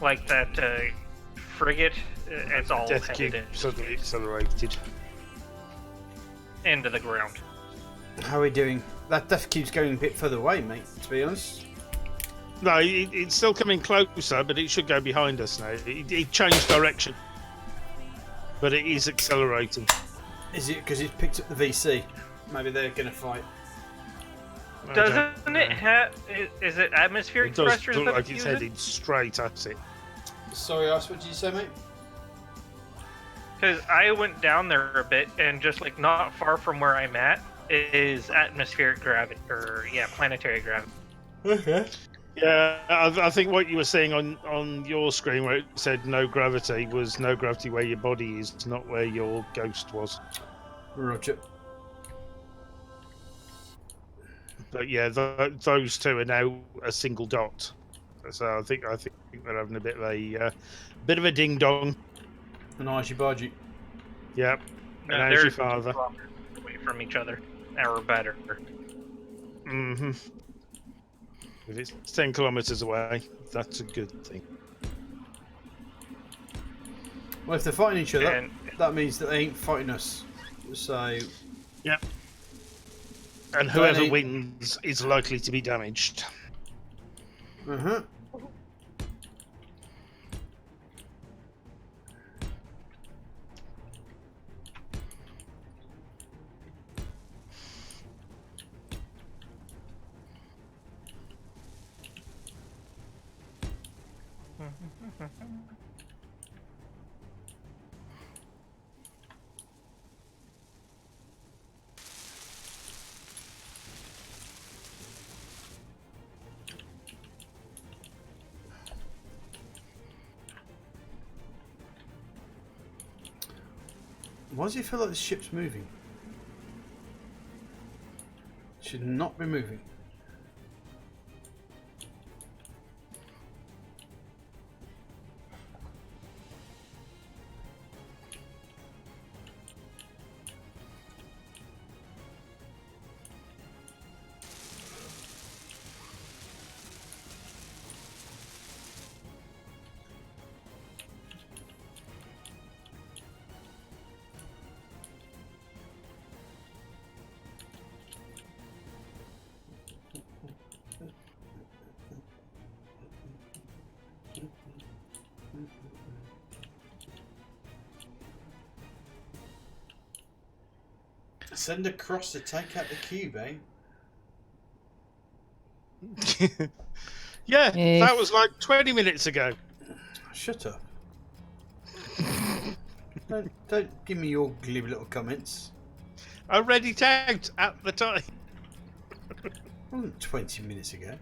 Like that frigate, it's all Death headed cube suddenly accelerated. into the ground. How are we doing? That death cube's going a bit further away, mate, to be honest. No, it's still coming closer, but it should go behind us now. It changed direction, but it is accelerating. Is it because it's picked up the VC? Maybe they're going to fight. I Doesn't don't it know. have? Is it atmospheric It does pressures look that like it's it's using? headed straight at it. Sorry, Ice, what did you say, mate? Because I went down there a bit, and just like not far from where I'm at is atmospheric gravity, or planetary gravity. Okay. Yeah, I think what you were seeing on your screen where it said no gravity was no gravity where your body is, not where your ghost was. Roger. But yeah, those two are now a single dot. So I think they're having a bit of a ding dong. an argy bargy. Yep. No, And how's they're your father? 2 kilometers away from each other, or better. Mm-hmm. If it's 10 kilometers away, that's a good thing. Well, if they're fighting each other, And that means that they ain't fighting us. So, Yep. And whoever Danny. wins is likely to be damaged. uh-huh. Why does it feel like the ship's moving? It should not be moving. Send across to take out the cube, eh? Yeah, Eh. that was like 20 minutes ago. Shut up. don't give me your glib little comments. I read it out at the time. It wasn't 20 minutes ago.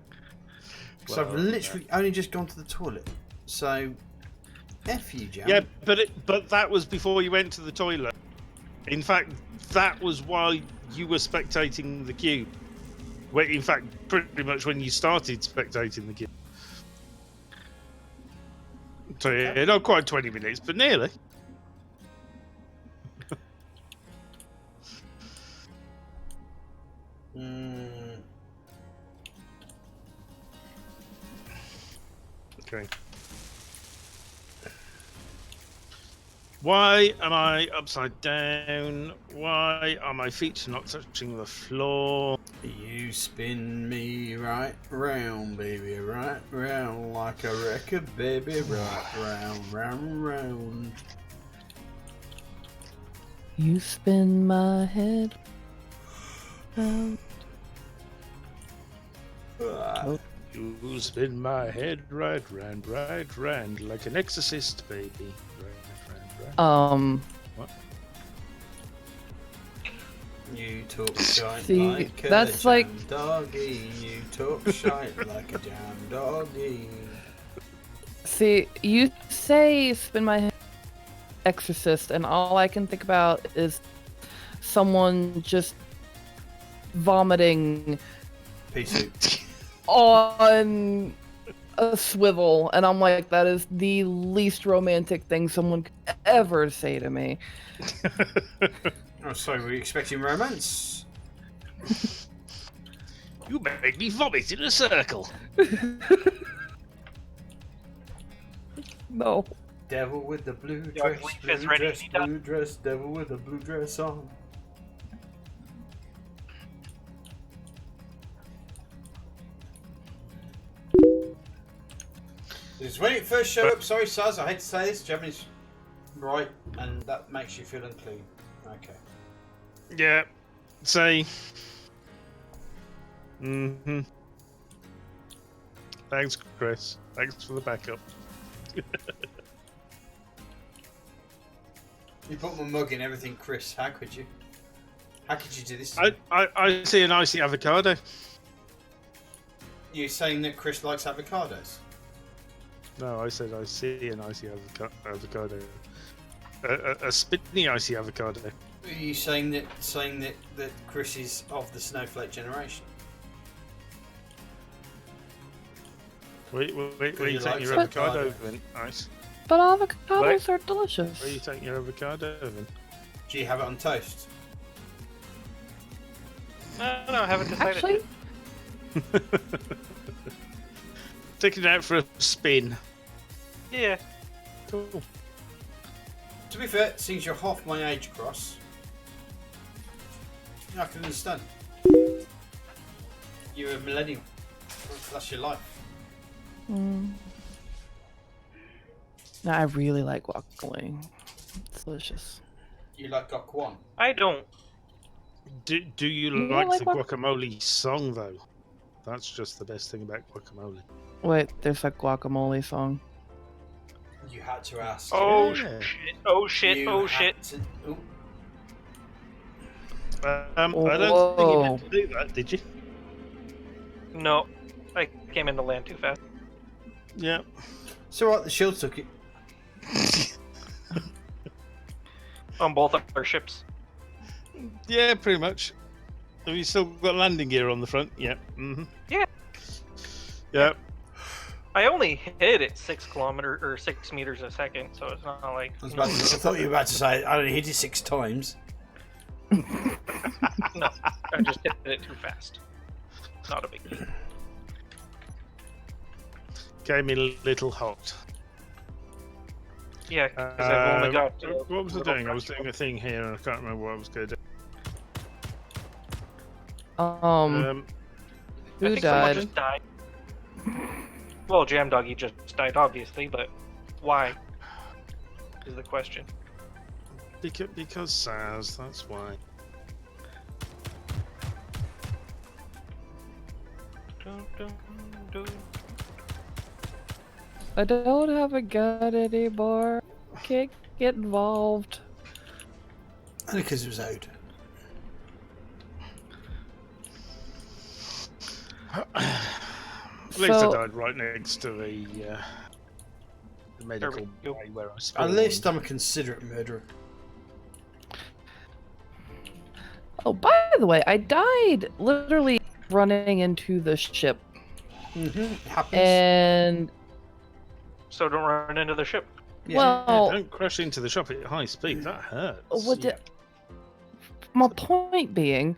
So I've Well, literally only just gone to the toilet. So, F you, Jam. Yeah, but that was before you went to the toilet. In fact, that was why you were spectating the cube. Well, in fact, pretty much when you started spectating the cube. So yeah, not quite 20 minutes, but nearly. Mm, Okay. Why am I upside down? Why are my feet not touching the floor? you spin me right round, baby, right round like a record, baby, right round, round, round. You spin my head round. Ah, You spin my head right round like an exorcist, baby. Right. What? You talk shite See, like a that's jam like- doggy. You talk shite like a jam doggy. See, you say spin my head exorcist, and all I can think about is someone just vomiting P-suit. on a swivel, and I'm like, that is the least romantic thing someone could ever say to me. Oh, sorry, were you expecting romance? You made me vomit in a circle. No. Devil with the blue Your dress, leaf blue is ready to dress, be done. blue dress, devil with a blue dress on. Because when it first showed up, sorry Saz, I hate to say this, Germany's right, and that makes you feel unclean. Okay. Yeah. See. Mm-hmm. Thanks, Chris. Thanks for the backup. You put my mug in everything, Chris. How could you? How could you do this? I see an icy avocado. You're saying that Chris likes avocados? No, I said I see an icy avocado. A spinny icy avocado. Are you saying that Chris is of the snowflake generation? Where you you taking like your avocado? avocado, Vin? Nice. But avocados are delicious. Where are you taking your avocado, Vin? Do you have it on toast? No, I haven't decided. Actually, yet. Taking it out for a spin. Yeah. Cool. To be fair, since you're half my age across, I can understand. You're a millennial. That's your life. no, I really like guacamole. It's delicious. You like Gok One? I don't. Do you You like like the guacamole song though? That's just the best thing about guacamole. Wait, there's a guacamole song. You had to ask. Oh Yeah. shit! Oh shit! You Oh had shit! to- Ooh. I don't think you meant Whoa. to do that, did you? No, I came into land too fast. Yeah. It's alright, the shield took it. On both our ships. Yeah, pretty much. Have you still got landing gear on the front? Yeah. Mm-hmm. Yeah. Yeah. I only hit it 6 kilometers or 6 meters a second, so it's not like. I thought you were about to say I only hit it 6 times. No, I just hit it too fast. Not a big deal. Came in a little hot. Yeah, because I've only got. What was I doing? I was doing a thing here and I can't remember what I was going to do. Who I think someone died? just died. Well, Jam Doggy just died, obviously, but why? Is the question. Because Saz, that's why. Dun, dun, dun. I don't have a gun anymore. Can't get involved. Only because it was out. At least I So- died right next to the medical go. bay where I At spawned. least I'm a considerate murderer. Oh, by the way, I died literally running into the ship, Mm-hmm. Happens. and So don't run into the ship. Yeah. well, Don't crash into the shop at high speed. That hurts. what the- my point being,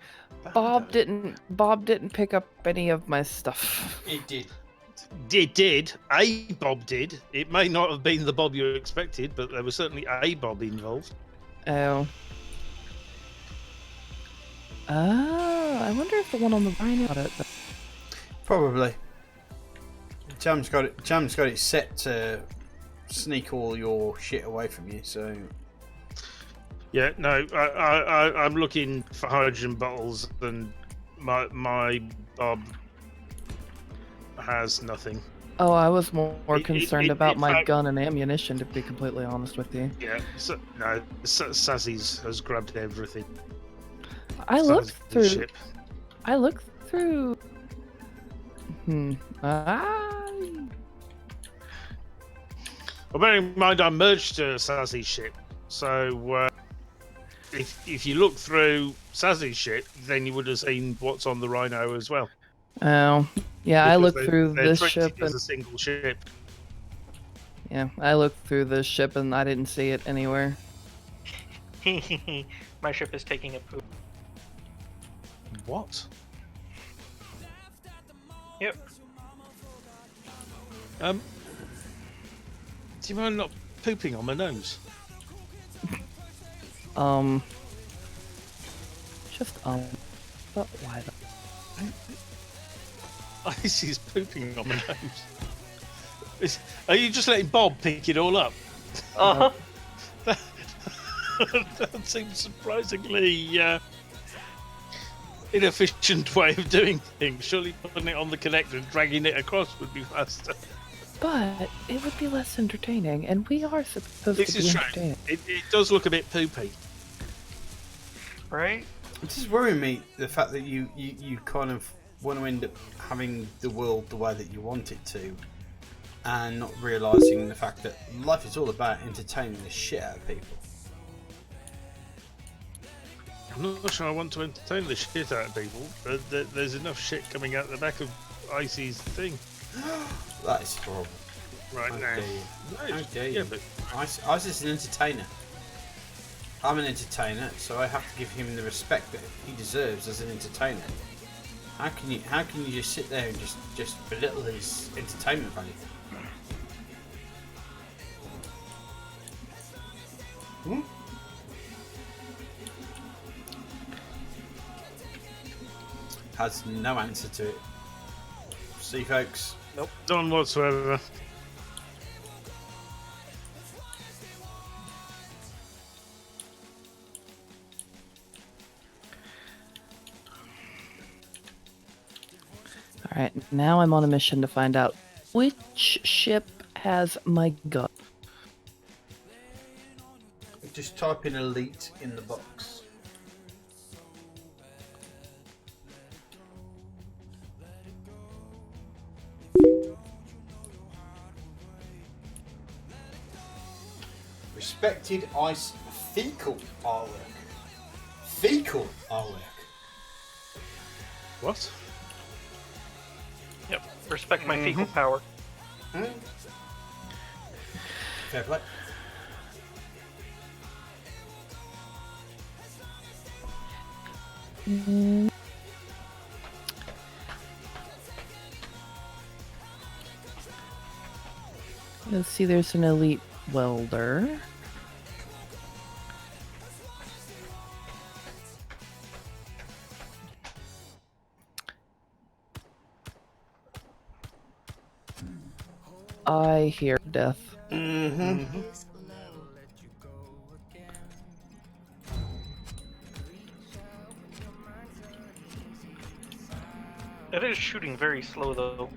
Bob didn't pick up any of my stuff. It did. Did. A Bob did. It may not have been the Bob you expected, but there was certainly a Bob involved. Oh. I wonder if the one on the Rhino got it. Probably. Jam's got it set to sneak all your shit away from you. So Yeah, no, I'm looking for hydrogen bottles, and my Bob has nothing. Oh, I was more It- concerned it- about in my fact- gun and ammunition, to be completely honest with you. Yeah, so, no, Sazzy's has grabbed everything. I looked Sazzy's through. ship. I looked through. Well, bearing in mind I merged Sazzy's ship, so if you look through Sazzy's ship, then you would have seen what's on the Rhino as well. Oh, yeah. I Because looked they're through this treated ship, as and a single ship. yeah, I looked through this ship, and I didn't see it anywhere. My ship is taking a poop. What? Yep. Do you mind not pooping on my nose? Just but why the? Icy's pooping on my nose. Are you just letting Bob pick it all up? Uh-huh. That seems surprisingly inefficient way of doing things. Surely putting it on the connector and dragging it across would be faster. But it would be less entertaining, and we are supposed This to be is true. entertaining. It does look a bit poopy. Right? It is worrying me the fact that you kind of want to end up having the world the way that you want it to, and not realising the fact that life is all about entertaining the shit out of people. I'm not sure I want to entertain the shit out of people, but there's enough shit coming out the back of Icy's thing That is horrible. right How now. dare you. No, How dare yeah, you? but Ice is an entertainer. I'm an entertainer, so I have to give him the respect that he deserves as an entertainer. How can you just sit there and just belittle his entertainment value? Hmm? Has no answer to it. See, folks. none whatsoever. Alright, now I'm on a mission to find out which ship has my gun. Just type in elite in the box. Respected ice fecal artwork. Fecal artwork. What? Yep. Respect my fecal power. Hmm? Fair play. Let's see, there's an elite welder. I hear death. Mm-hmm. Is low. It is shooting very slow though.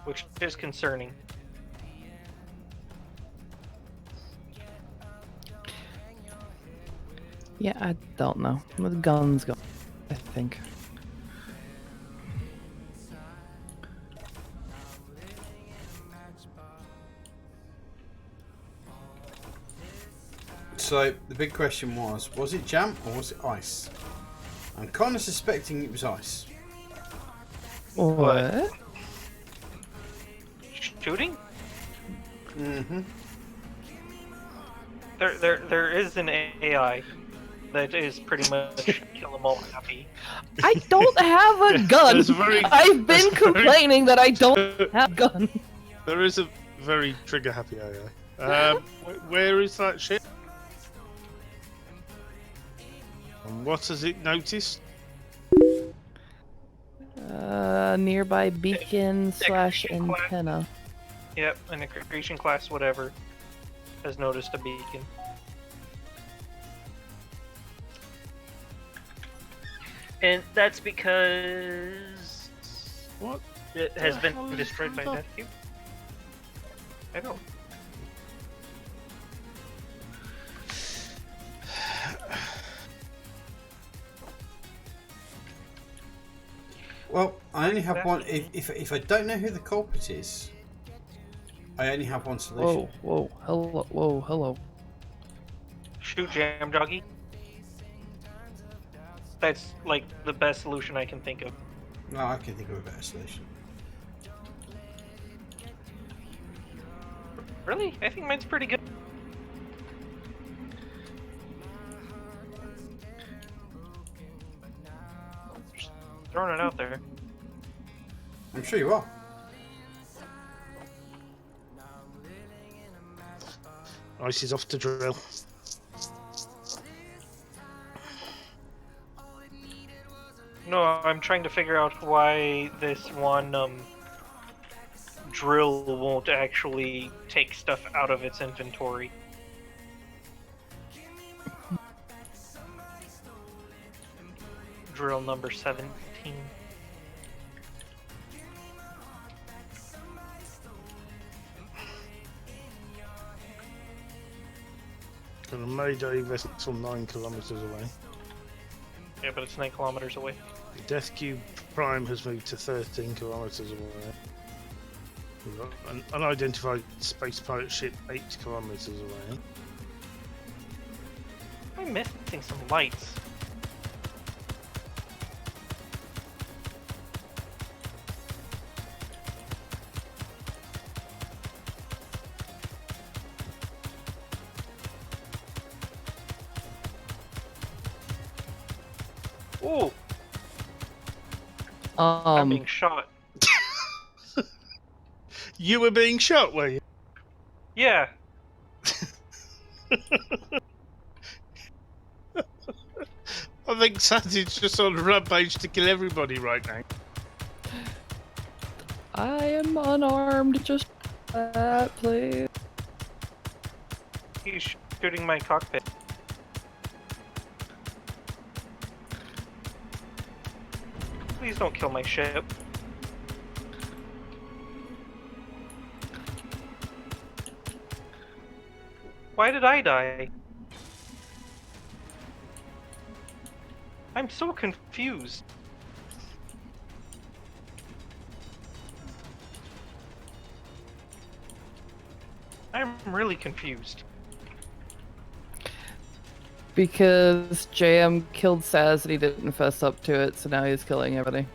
Which is concerning. Yeah, I don't know. The gun's gone, I think. So the big question was it jam or was it ice? I'm kind of suspecting it was ice. What? Shooting? Mm-hmm. There is an AI that is pretty much kill 'em all happy. I don't have a gun! That's very- I've been that's very- complaining that I don't have a gun. There is a very trigger happy AI. Where is that ship? And what has it noticed? Nearby beacon slash Declaration class. antenna. Yep, an accretion class whatever has noticed a beacon. And that's because What? it has The hell been is destroyed by that? that cube. I don't. Well, I only have That- one. If I don't know who the culprit is, I only have one solution. Whoa, hello. Shoot Jam Doggy. That's like the best solution I can think of. No, I can think of a better solution. Really? I think mine's pretty good. Just throwing it out there. I'm sure you are. Ice is off to drill. No, I'm trying to figure out why this one drill won't actually take stuff out of its inventory. Drill number 17. Got a Mayday vessel 9 kilometers away. Yeah, but it's 9 kilometers away. The Death Cube Prime has moved to 13 kilometers away. We've got an unidentified space pilot ship 8 kilometers away. I'm missing some lights. Ooh, I'm being shot. You were being shot, were you? Yeah. I think Sandy's just on a rampage to kill everybody right now. I am unarmed, just that, please. He's shooting my cockpit. Please don't kill my ship. Why did I die? I'm so confused. I'm really confused. Because JM killed Saz and he didn't fess up to it, so now he's killing everybody.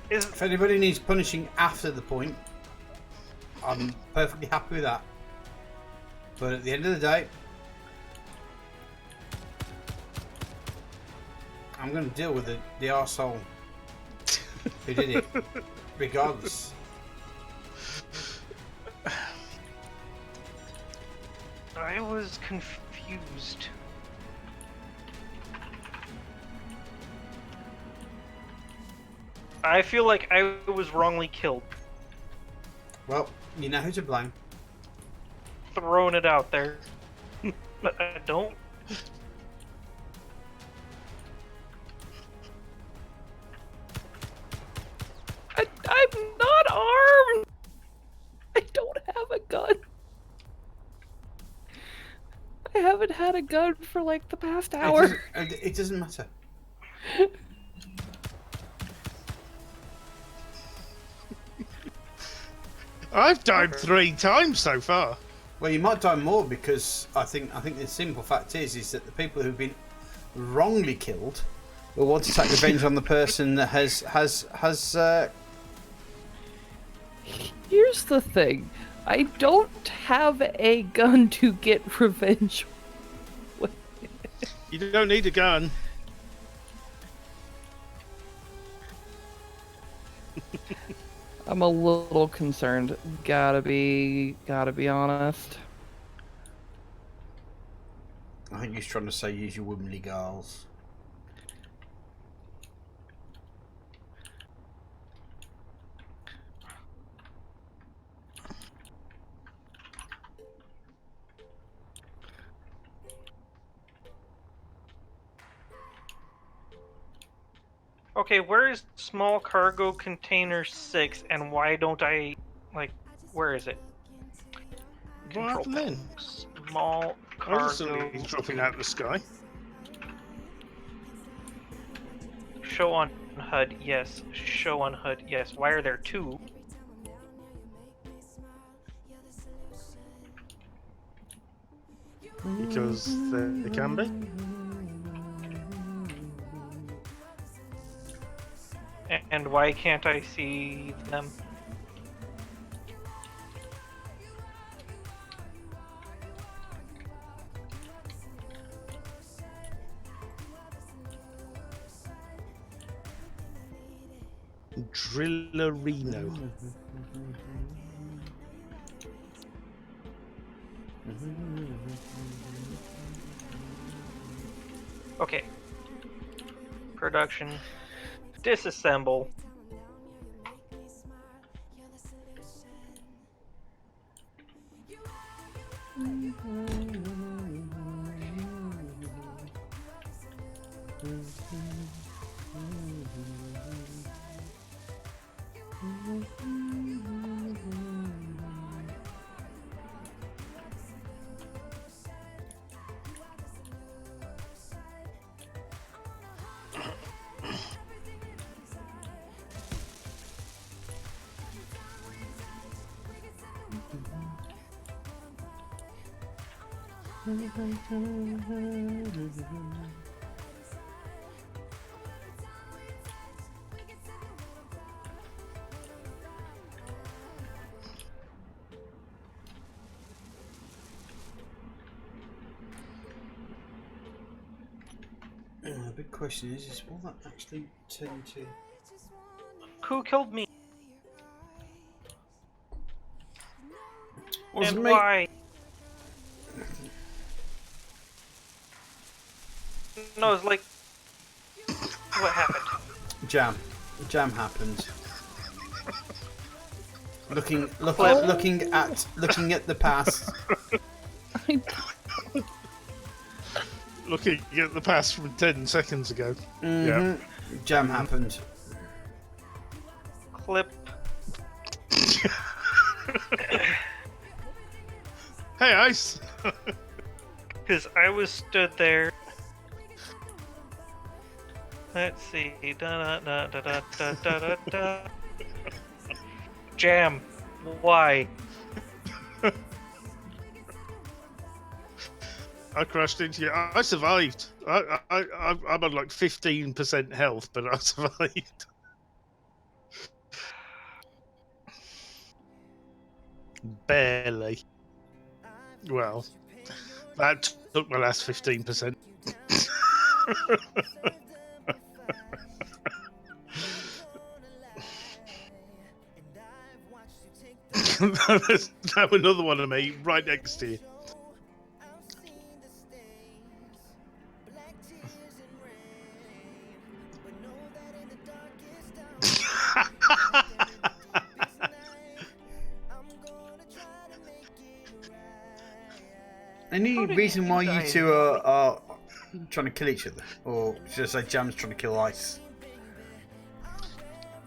If anybody needs punishing after the point, I'm perfectly happy with that. But at the end of the day, I'm going to deal with the arsehole who did it, regardless. I was confused. I feel like I was wrongly killed. Well, you know who to blame. Throwing it out there. But I don't. I'm not armed! I don't have a gun. I haven't had a gun for like the past hour. It doesn't matter. I've died 3 times so far. Well, you might die more because I think the simple fact is that the people who've been wrongly killed will want to take revenge on the person that has. Here's the thing. I don't have a gun to get revenge with. You don't need a gun. I'm a little concerned. Gotta be honest. I think he's trying to say use your womanly girls. Okay, where is small cargo container 6 and why don't I, like, where is it? What happened then? Small cargo. He's dropping out of the sky. Show on HUD, yes. Show on HUD, yes. Why are there 2? Because they can be. And why can't I see them? Drillerino. Okay. Production. Disassemble. The big question is will that actually turn to... Who killed me? Wasn't And me. why? No, it's like... What happened? Jam. Jam happened. Looking at the past. Looking at the past from 10 seconds ago. Yeah. Jam happened. Clip. Hey, Ice! Because I was stood there. Let's see. Da, da, da, da, da, da, da, da. Jam. Why? I crashed into you. I survived. I'm on like 15% health, but I survived. Barely. Well, that took my last 15%. That was another one of me right next to you. Any did reason you why die you two are trying to kill each other? Or should I say Jam's trying to kill Ice?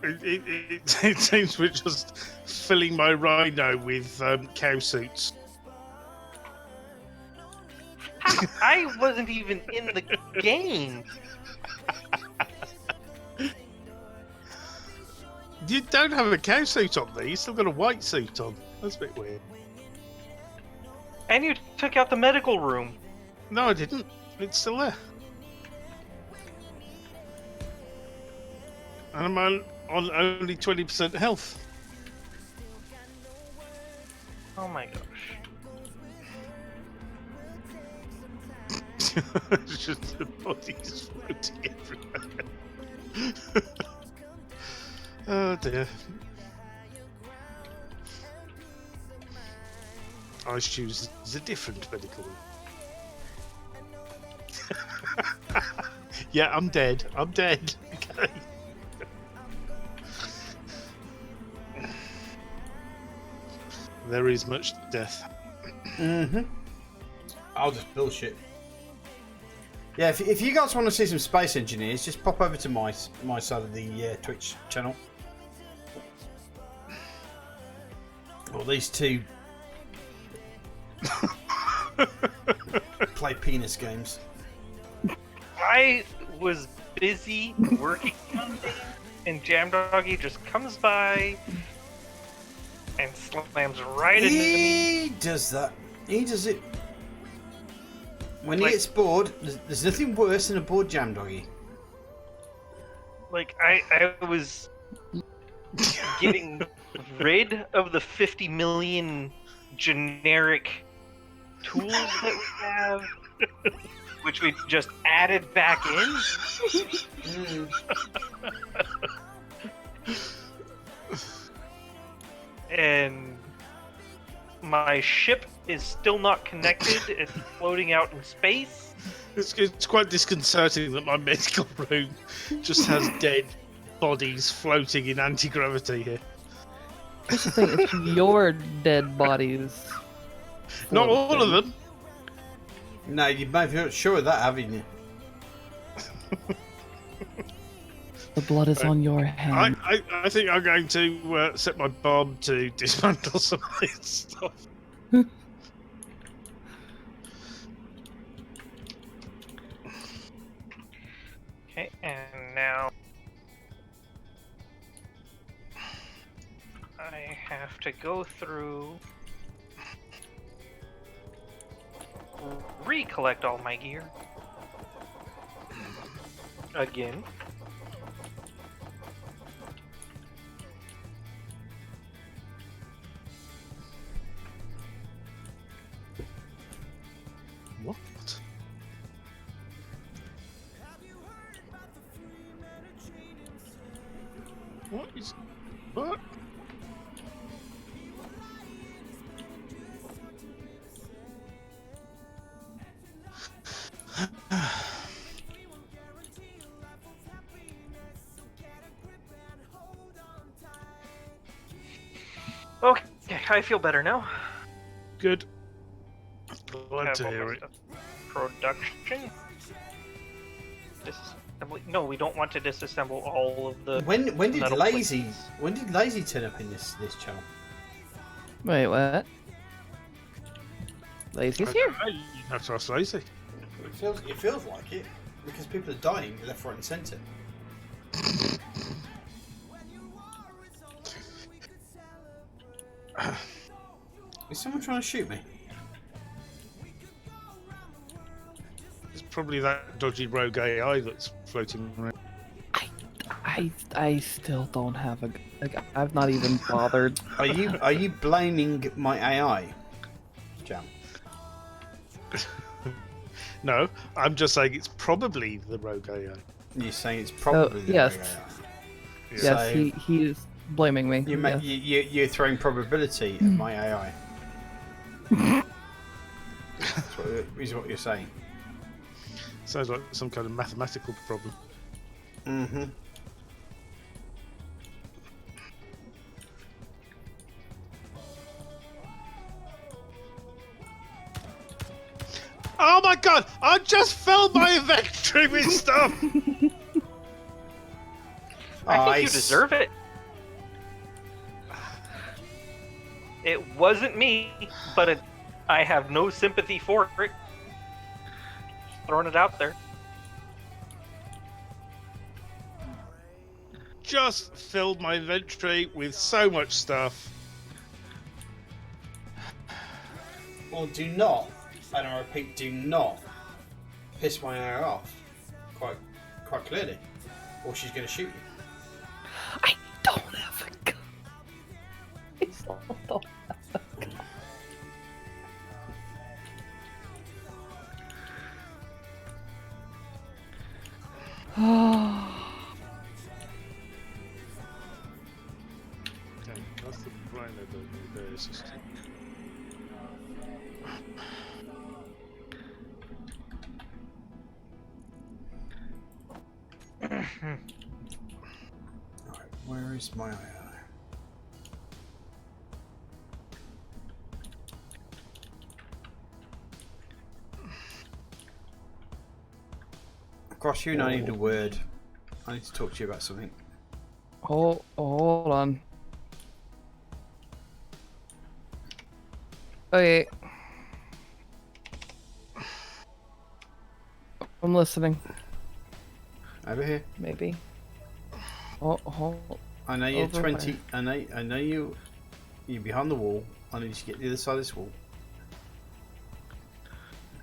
It seems we're just filling my rhino with cow suits. I wasn't even in the game. You don't have a cow suit on there. You still got a white suit on. That's a bit weird. And you took out the medical room. No, I didn't. It's still there. And I'm on only 20% health. Oh my gosh. It's just the bodies floating everywhere. Oh dear. Ice Shoes is a different medical room. Yeah, I'm dead. I'm dead. Okay. There is much death. I'll just bullshit. Yeah, if you guys want to see some space engineers, just pop over to my side of the Twitch channel. Well, these two play penis games. I was busy working on things, and Jam Doggy just comes by and slams right into me. He does that. He does it. When he Like- gets bored, there's nothing worse than a bored Jam Doggy. Like, I was getting rid of the 50 million generic tools that we have, which we just added back in. And my ship is still not connected. It's floating out in space. It's quite disconcerting that my medical room just has dead bodies floating in anti-gravity here. Here's the thing, it's your dead bodies. Not all of floating. them. No, you've made sure of that, haven't you? The blood is on your I, hand. I think I'm going to set my bomb to dismantle some of this stuff. Okay, and now I have to go through, recollect all my gear again. What? What is... What? Okay, I feel better now. Good. Glad Have to all hear my it. stuff. Production. Disassembly. No, we don't want to disassemble all of the. When did metal Lazy plates. when did Lazy turn up in this channel? Wait, what? Lazy's here. Okay, you have to ask Lazy. It feels like it because people are dying left, right, and centre. Is someone trying to shoot me? It's probably that dodgy rogue AI that's floating around. I still don't have a like. I've not even bothered. Are you blaming my AI, Jam? No, I'm just saying it's probably the rogue AI. You're saying it's probably the yes. rogue AI. Yeah. Yes, So- he is blaming me. You're yes. throwing probability at my AI. Is what you're saying. Sounds like some kind of mathematical problem. Mm-hmm. Oh my god! I just filled my inventory with stuff! I think you deserve it. It wasn't me, but I have no sympathy for it. Throwing it out there. Just filled my inventory with so much stuff. Well, do not, and I repeat, do not piss my AI off. Quite clearly, or she's going to shoot you. I don't have a gun. I still don't have a gun. Okay, that's the brain of the repair system. Alright, where is my AI? Across you and I need a word. I need to talk to you about something. Hold on. Okay. I'm listening. Over here. Maybe. Hold. I know you're Over 20. where? I know you're behind the wall. I need you to get to the other side of this wall.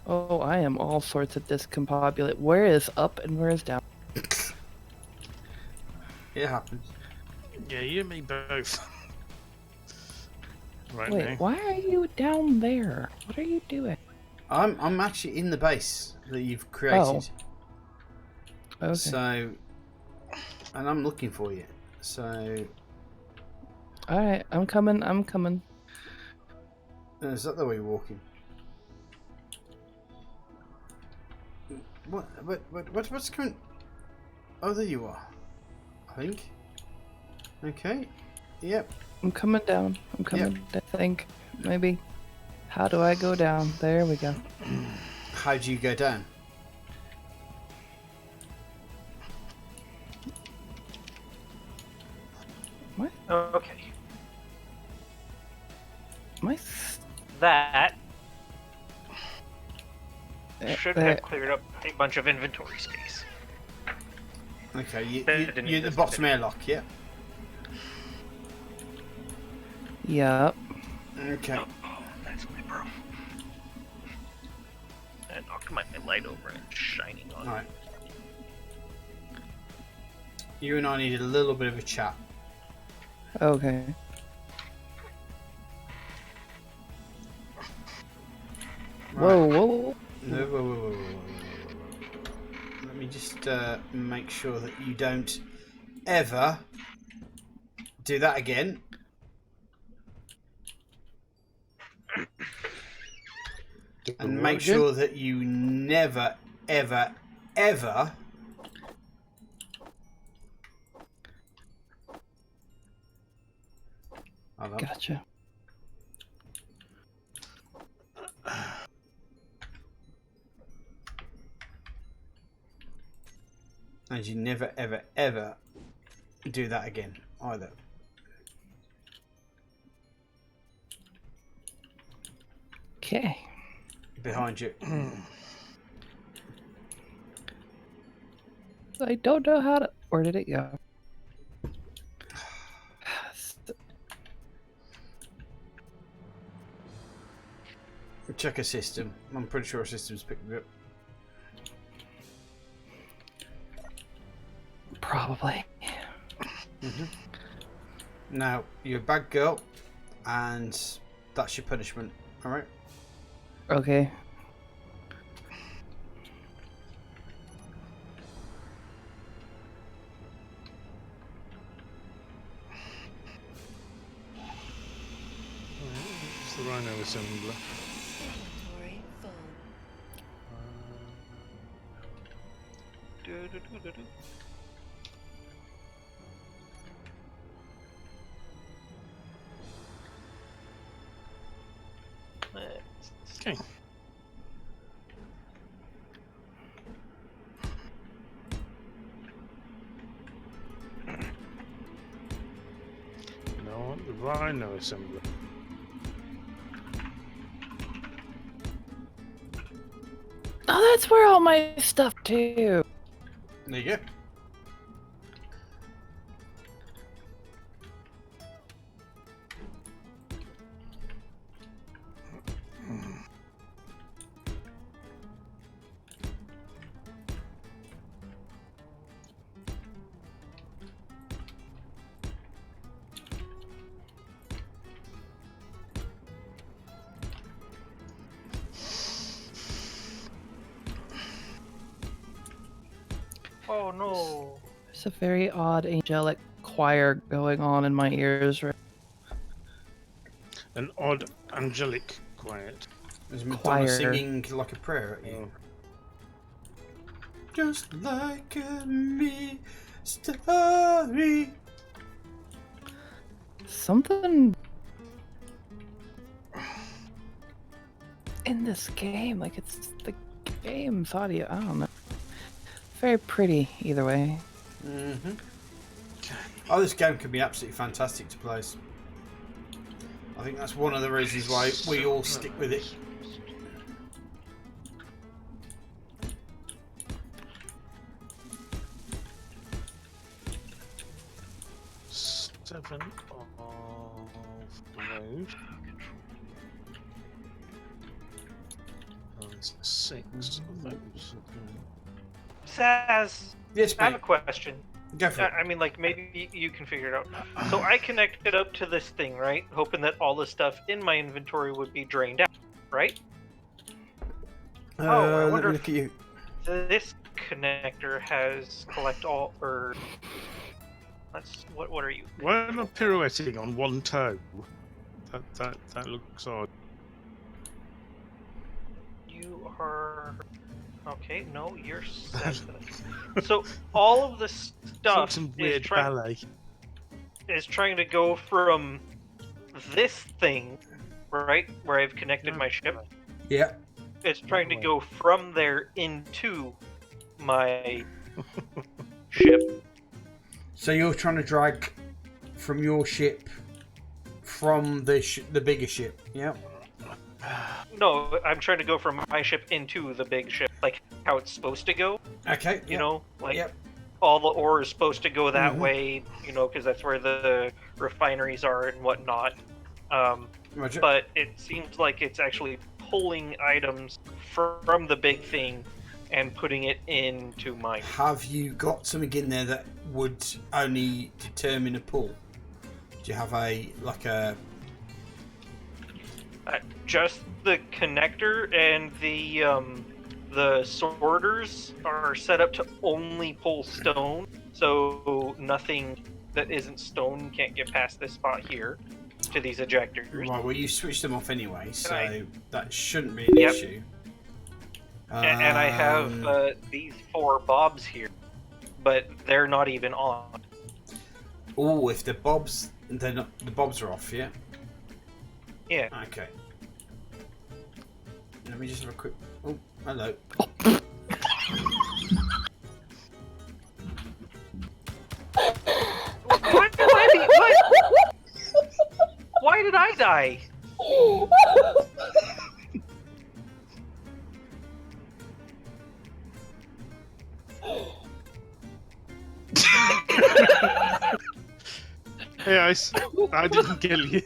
Oh, I am all sorts of discombobulated. Where is up and where is down? It happens. Yeah, you and me both. Right Wait, now. why are you down there? What are you doing? I'm actually in the base that you've created. Okay. So, and I'm looking for you. So, Alright, I'm coming. Is that the way you're walking? What's going? Oh, there you are. I think. Okay. Yep. I'm coming down. I'm coming. Down, I think maybe. How do I go down? There we go. How do you go down? What? Okay. My. That There- should there- have cleared up a bunch of inventory space. Okay, Didn't you're at the exist, bottom did it? airlock, yeah? Yup. Okay. Oh, that's my bro. I knocked my light over and it's shining on. Alright. You and I need a little bit of a chat. Okay. Whoa, whoa, whoa. No, whoa. Let me just make sure that you don't ever do that again. And make sure that you never, ever, ever Hold on. Gotcha. And you never, ever, ever do that again either. Okay. Behind you. I don't know how to. Where did it go? Check a system. I'm pretty sure a system's picked it up. Probably. Now, you're a bad girl, and that's your punishment. Alright? Okay. It's the rhino assembler. Inventory full. Do-do-do-do-do. Okay. No, the rhino assembler. Oh, that's where all my stuff too. There you go. Oh no. There's a very odd angelic choir going on in my ears. An odd angelic quiet. Is Madonna Choir. singing like a prayer at you? Just like a mystery. Something in this game, like it's the game's audio. I don't know. Very pretty, either way. Mm-hmm. Oh, this game could be absolutely fantastic to play. I think that's one of the reasons why we all stick with it. Seven of those. And 6 of those. Saz, Yes, I have a mate. question. Go for it. I mean, like, maybe you can figure it out. So I connected up to this thing, right? Hoping that all the stuff in my inventory would be drained out, right? I Let wonder me if- look at you. This connector has collect all, or... That's, what are you? Why am I pirouetting on one toe? That looks odd. Okay, no, you're 7. So all of the stuff Some is weird ballet. trying to go from this thing, right, where I've connected my ship. Yeah. It's trying to go from there into my ship. So you're trying to drag from your ship from the bigger ship. Yeah. No, I'm trying to go from my ship into the big ship, like how it's supposed to go. Okay. You know, like Yep. all the ore is supposed to go that Mhm. way. You know, because that's where the refineries are and whatnot. Roger. But it seems like it's actually pulling items from the big thing and putting it into mine. Have you got something in there that would only determine a pull? Do you have a Just the connector and the sorters are set up to only pull stone, so nothing that isn't stone can't get past this spot here to these ejectors. Right, well, you switched them off anyway, so I- that shouldn't be an Yep. issue. And I have these 4 bobs here, but they're not even on. Oh, if the bobs are off, yeah. Yeah. Okay. Let me just have a quick. Oh, hello. Why did I die? Hey, I didn't kill you.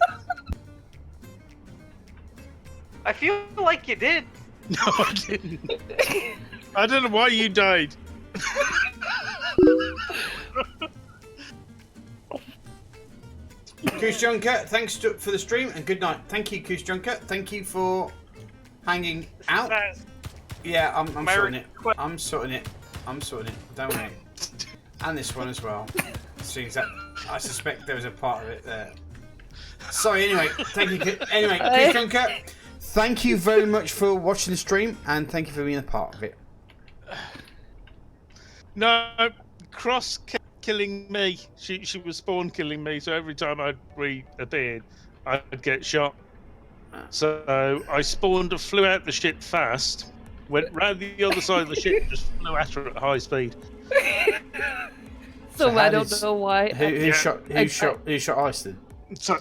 I feel like you did. No, I didn't. I don't know why you died. Goose Junker, thanks for the stream and good night. Thank you, Goose Junker. Thank you for hanging out. Yeah, I'm sorting it. I'm sorting it. Don't worry. And this one as well. Seems that I suspect there was a part of it there. Sorry. Anyway, thank you. Anyway, Goose Junker, thank you very much for watching the stream and thank you for being a part of it. No, Cross kept killing me. She was spawn killing me, so every time I'd reappeared, I'd get shot. So I spawned, flew out the ship fast, went round the other side of the ship, and just flew at her at high speed. So how I don't did- know why. Who shot I- Iceland? So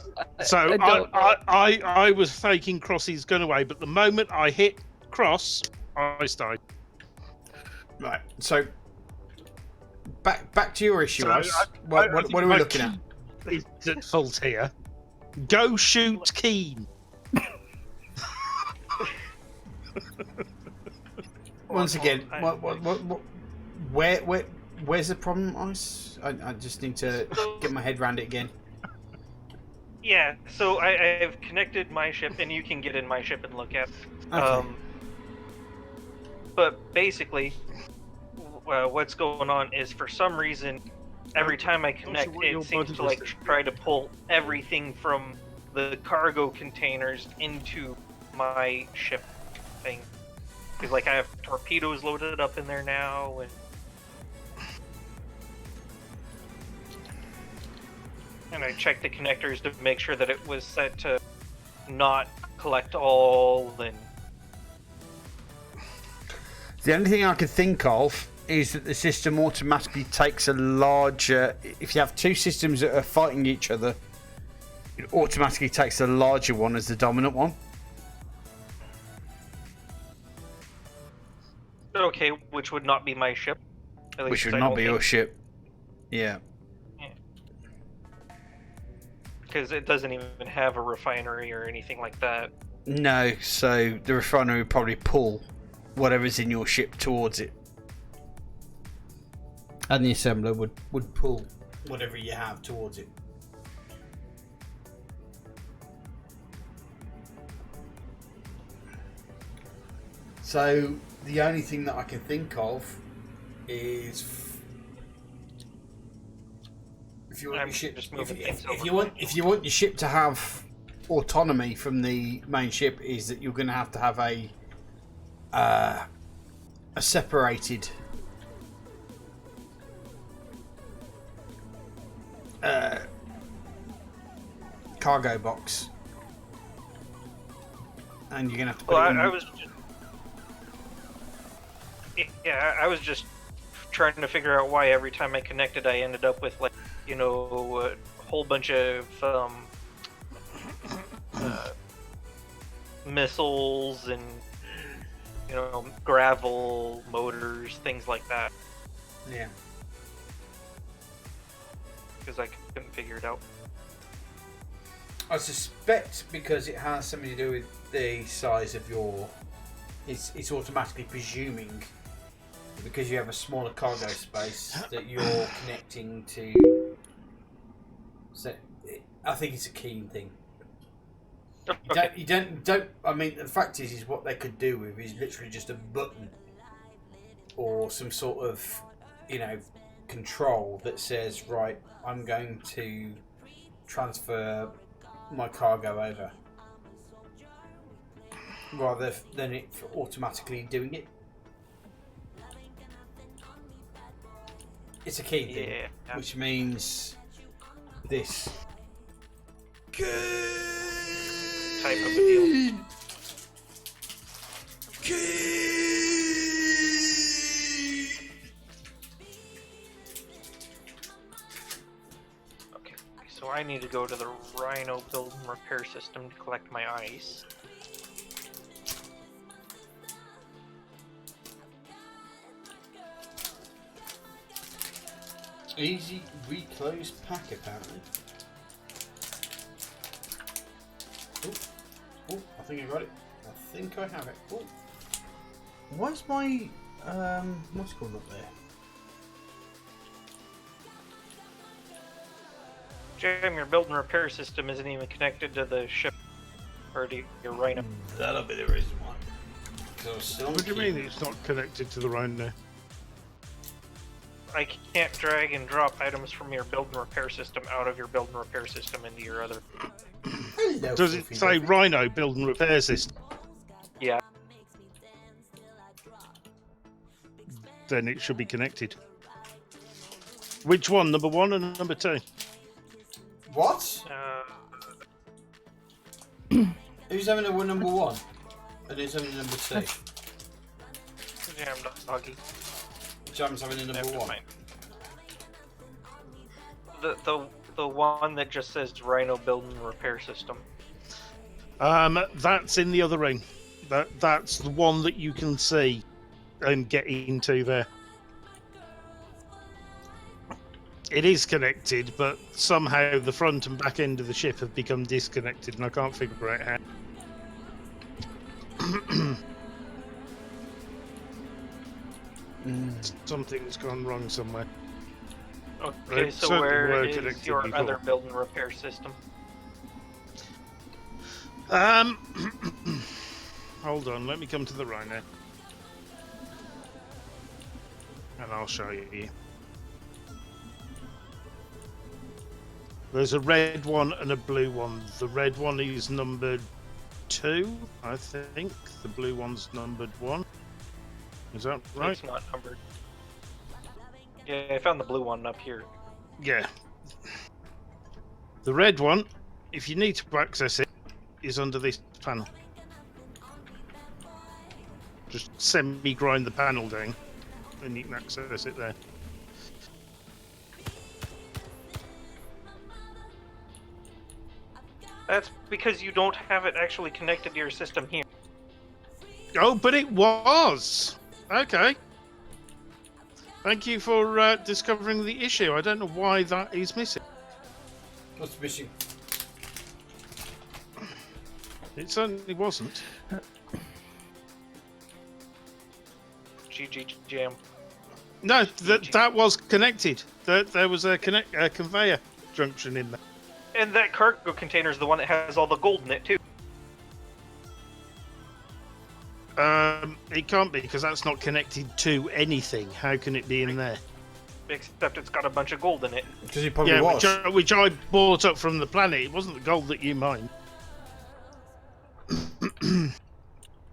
I don't know. I was faking Cross's gun away, but the moment I hit Cross, I died. Right. So back to your issue, So Ice. What are we looking at? It's at fault here. Go shoot Keen. Once again, where's the problem, Ice? I just need to get my head around it again. Yeah, so I've connected my ship, and you can get in my ship and look at. Okay. But basically, what's going on is for some reason, every time I connect, what your it seems body to like was. try to pull everything from the cargo containers into my ship thing. Because like I have torpedoes loaded up in there now, and I checked the connectors to make sure that it was set to not collect all, and The only thing I can think of is that the system automatically takes a larger. If you have two systems that are fighting each other, it automatically takes the larger one as the dominant one. okay, which would not be my ship. At Which least would I not don't be think. your ship. Yeah. Because it doesn't even have a refinery or anything like that. No, so the refinery would probably pull whatever's in your ship towards it. And the assembler would pull whatever you have towards it. So the only thing that I can think of is if you want I'm your ship, just moving things if over. you want your ship to have autonomy from the main ship, is that you're going to have a a separated cargo box, and you're gonna have to put Well, it in. I was. Yeah, I was just trying to figure out why every time I connected, I ended up with like, a whole bunch of missiles and gravel motors, things like that, Yeah. because I couldn't figure it out. I suspect because it has something to do with the size of your. It's automatically presuming, because you have a smaller cargo space, that you're connecting to. So, I think it's a keen thing. Okay. You don't. I mean, the fact is what they could do with is literally just a button or some sort of, control that says, right, I'm going to transfer my cargo over, rather than it automatically doing it. It's a key thing, Yeah. which means this. Type of a deal. Okay, so I need to go to the Rhino build and repair system to collect my ice. Easy reclose pack, apparently. Oh, I think I got it. I think I have it. Oh, where's my what's it called up there? Jim, your build and repair system isn't even connected to the ship or to your Rhino. That'll be the reason why. 'Cause I was still on What do you key. mean it's not connected to the Rhino? I can't drag and drop items from your build and repair system out of your build and repair system into your other. Hello, Does it Fluffy say Duffy. Rhino build and repair system? Yeah. Then it should be connected. Which one? Number 1 and number 2? What? Who's having a number 1? And who's having a number 2? Jam doggy. Jam's having a number Never 1. mind. The one that just says Rhino build and repair system. That's in the other ring. That's the one that you can see and get into there. It is connected, but somehow the front and back end of the ship have become disconnected, and I can't figure out how. Something's gone wrong somewhere. Okay, It so certainly where were is connected your before. other build and repair system? Hold on, let me come to the Rhino. And I'll show you. There's a red one and a blue one. The red one is numbered 2, I think. The blue one's numbered 1. Is that right? It's not numbered. Yeah, I found the blue one up here. Yeah. The red one, if you need to access it, is under this panel. Just semi-grind the panel down, and you can access it there. That's because you don't have it actually connected to your system here. Oh, but it was! Okay. Thank you for discovering the issue. I don't know why that is missing. What's missing? It certainly wasn't. GG Jam. No, that was connected. There was a conveyor junction in there. And that cargo container is the one that has all the gold in it too. It can't be, because that's not connected to anything. How can it be in there? Except it's got a bunch of gold in it. Because he probably Yeah, was. which I bought up from the planet. It wasn't the gold that you mined.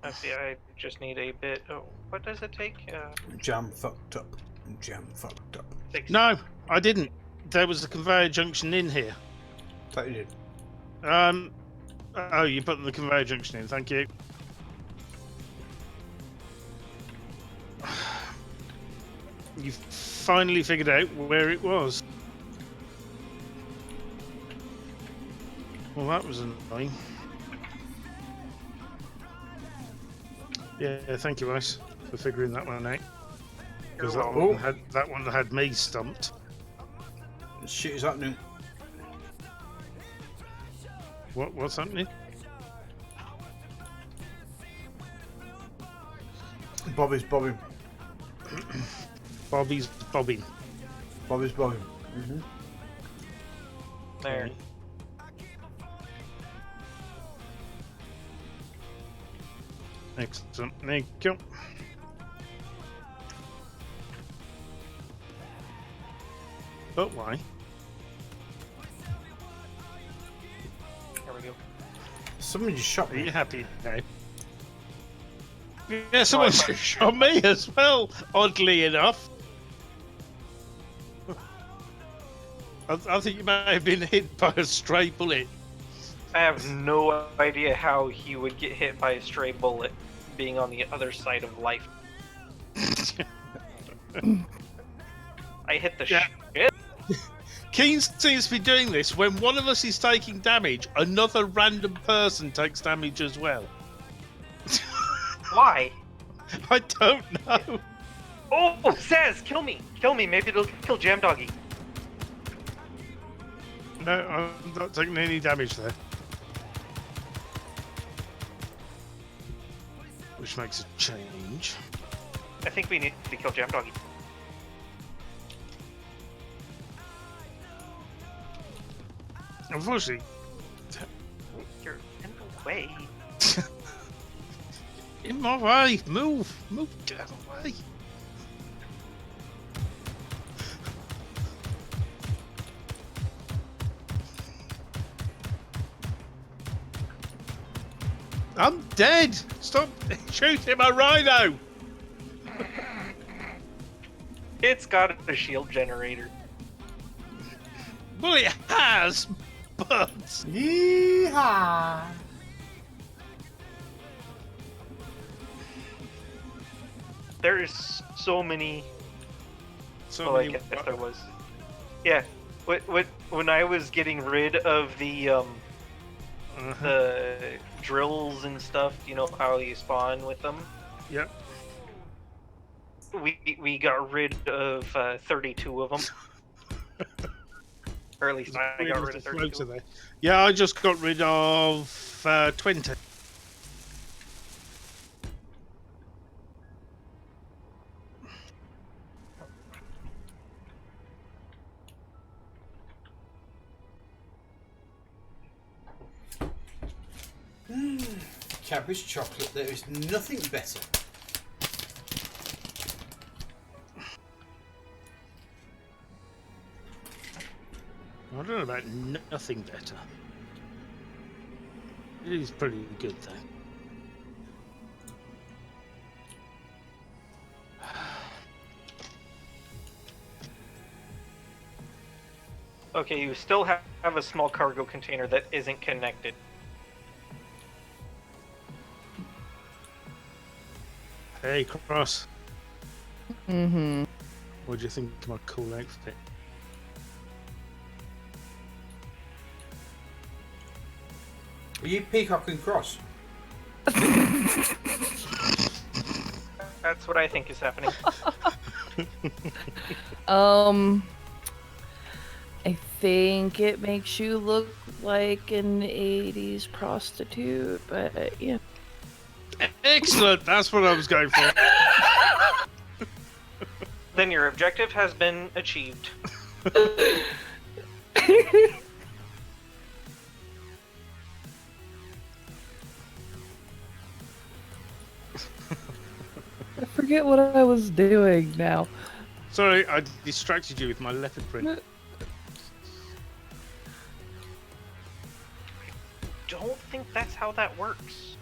Let's see, I just need a bit. Oh, what does it take? Jam fucked up. Jam fucked up. 6. No, I didn't. There was a conveyor junction in here. Thought you did. Oh, you put the conveyor junction in. Thank you. You finally figured out where it was. Well, that was annoying. Yeah, thank you, Ice, for figuring that one out. Because that one had me stumped. Shit is happening. What's happening? Bobby's bobbing. Bobby's bobbing. Bobby's bobbing. Mm-hmm. There. Excellent. Thank you. But why? There we go. Somebody just shot Are me. you happy now? Yeah, someone shot me as well, oddly enough. I think you might have been hit by a stray bullet. I have no idea how he would get hit by a stray bullet being on the other side of life. I hit the Yeah. shit. Keen seems to be doing this when one of us is taking damage, another random person takes damage as well. Why? I don't know. Oh, Says, kill me! Kill me, maybe it'll kill Jam Doggy. No, I'm not taking any damage there. Which makes a change. I think we need to kill Jam Doggy. Unfortunately, You're in the way. in my way. Move out of the way. I'm dead. Stop shooting my rhino. It's got a shield generator. Well, it has, but Yeehaw! There is so many. so I many. guess there was. Yeah. When I was getting rid of the drills and stuff, you know how you spawn with them. Yep. We got rid of 32 of them. Or at least I got rid of 32. There. Yeah, I just got rid of 20. Cadbury's chocolate, there is nothing better. I don't know about nothing better. It is pretty good though. Okay, you still have a small cargo container that isn't connected. Hey, Cross. Mm-hmm. What do you think of my cool outfit? Are you Peacock and Cross? That's what I think is happening. I think it makes you look like an 80s prostitute, but yeah. Excellent! That's what I was going for. Then your objective has been achieved. I forget what I was doing now. Sorry, I distracted you with my leopard print. Don't think that's how that works.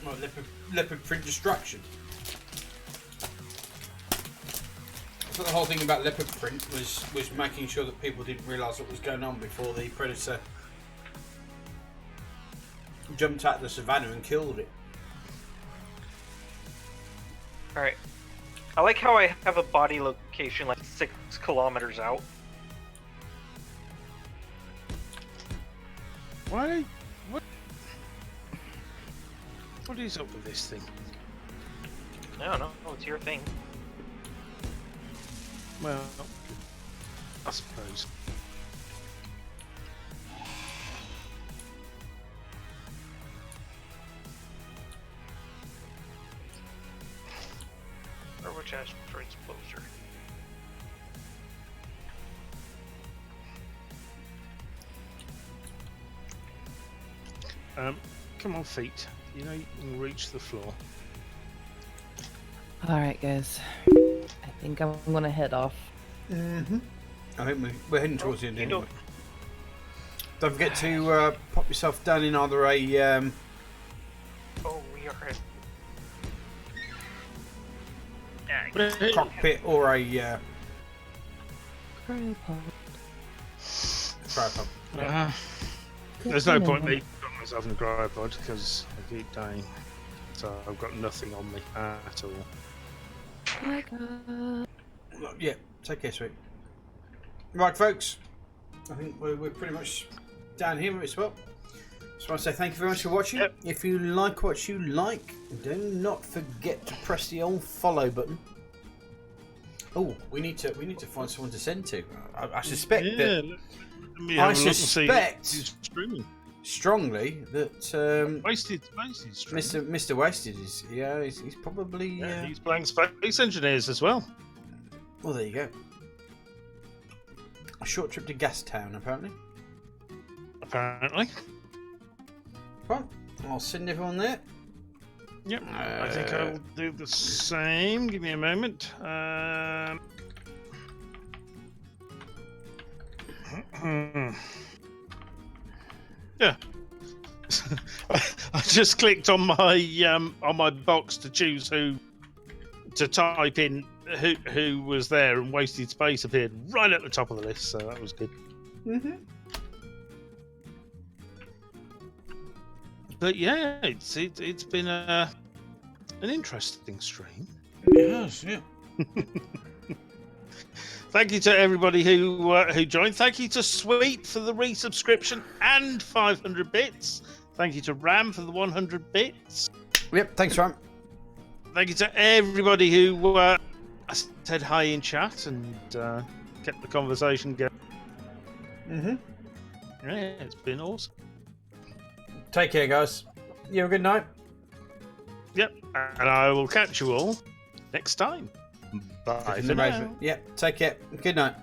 Well, leopard print destruction. I thought the whole thing about leopard print was making sure that people didn't realise what was going on before the predator jumped out of the savannah and killed it. Alright. I like how I have a body location like 6 kilometers out. Why? What is up with this thing? I don't know. It's your thing. Well, I suppose. Or which asteroid's closer? Come on, feet. You know you can reach the floor. All right, guys. I think I'm gonna head off. Mm-hmm. I think we're heading towards the end. You Anyway. don't- Don't forget to pop yourself down in either a Oh, we are at... cockpit or a Cryopod. tripod. There's no point me putting myself in a cryopod because I keep dying. So I've got nothing on me at all. Yeah, take care, sweet. Right, folks. I think we're pretty much down here as well. Just want to say thank you very much for watching. Yep. If you like what you like, do not forget to press the old follow button. Oh, we need to find someone to send to. I suspect that I suspect strongly that Wasted stream. Mr. Wasted is he's probably Yeah, he's playing Space Engineers as well. well, there you go. A short trip to Gastown, apparently. Apparently. Right, I'll send everyone there. Yep. I think I'll do the same. Give me a moment. Yeah. I just clicked on my box to choose who to type in who was there, and Wasted Space appeared right at the top of the list, so that was good. Mm-hmm. But yeah, it's been an interesting stream. Yes, yeah. Thank you to everybody who joined. Thank you to Sweet for the resubscription and 500 bits. Thank you to Ram for the 100 bits. Yep, thanks, Ram. Thank you to everybody who said hi in chat and kept the conversation going. Mm-hmm. Yeah, it's been awesome. Take care, guys. You have a good night. Yep, and I will catch you all next time. Bye for now. Yep, take care. Good night.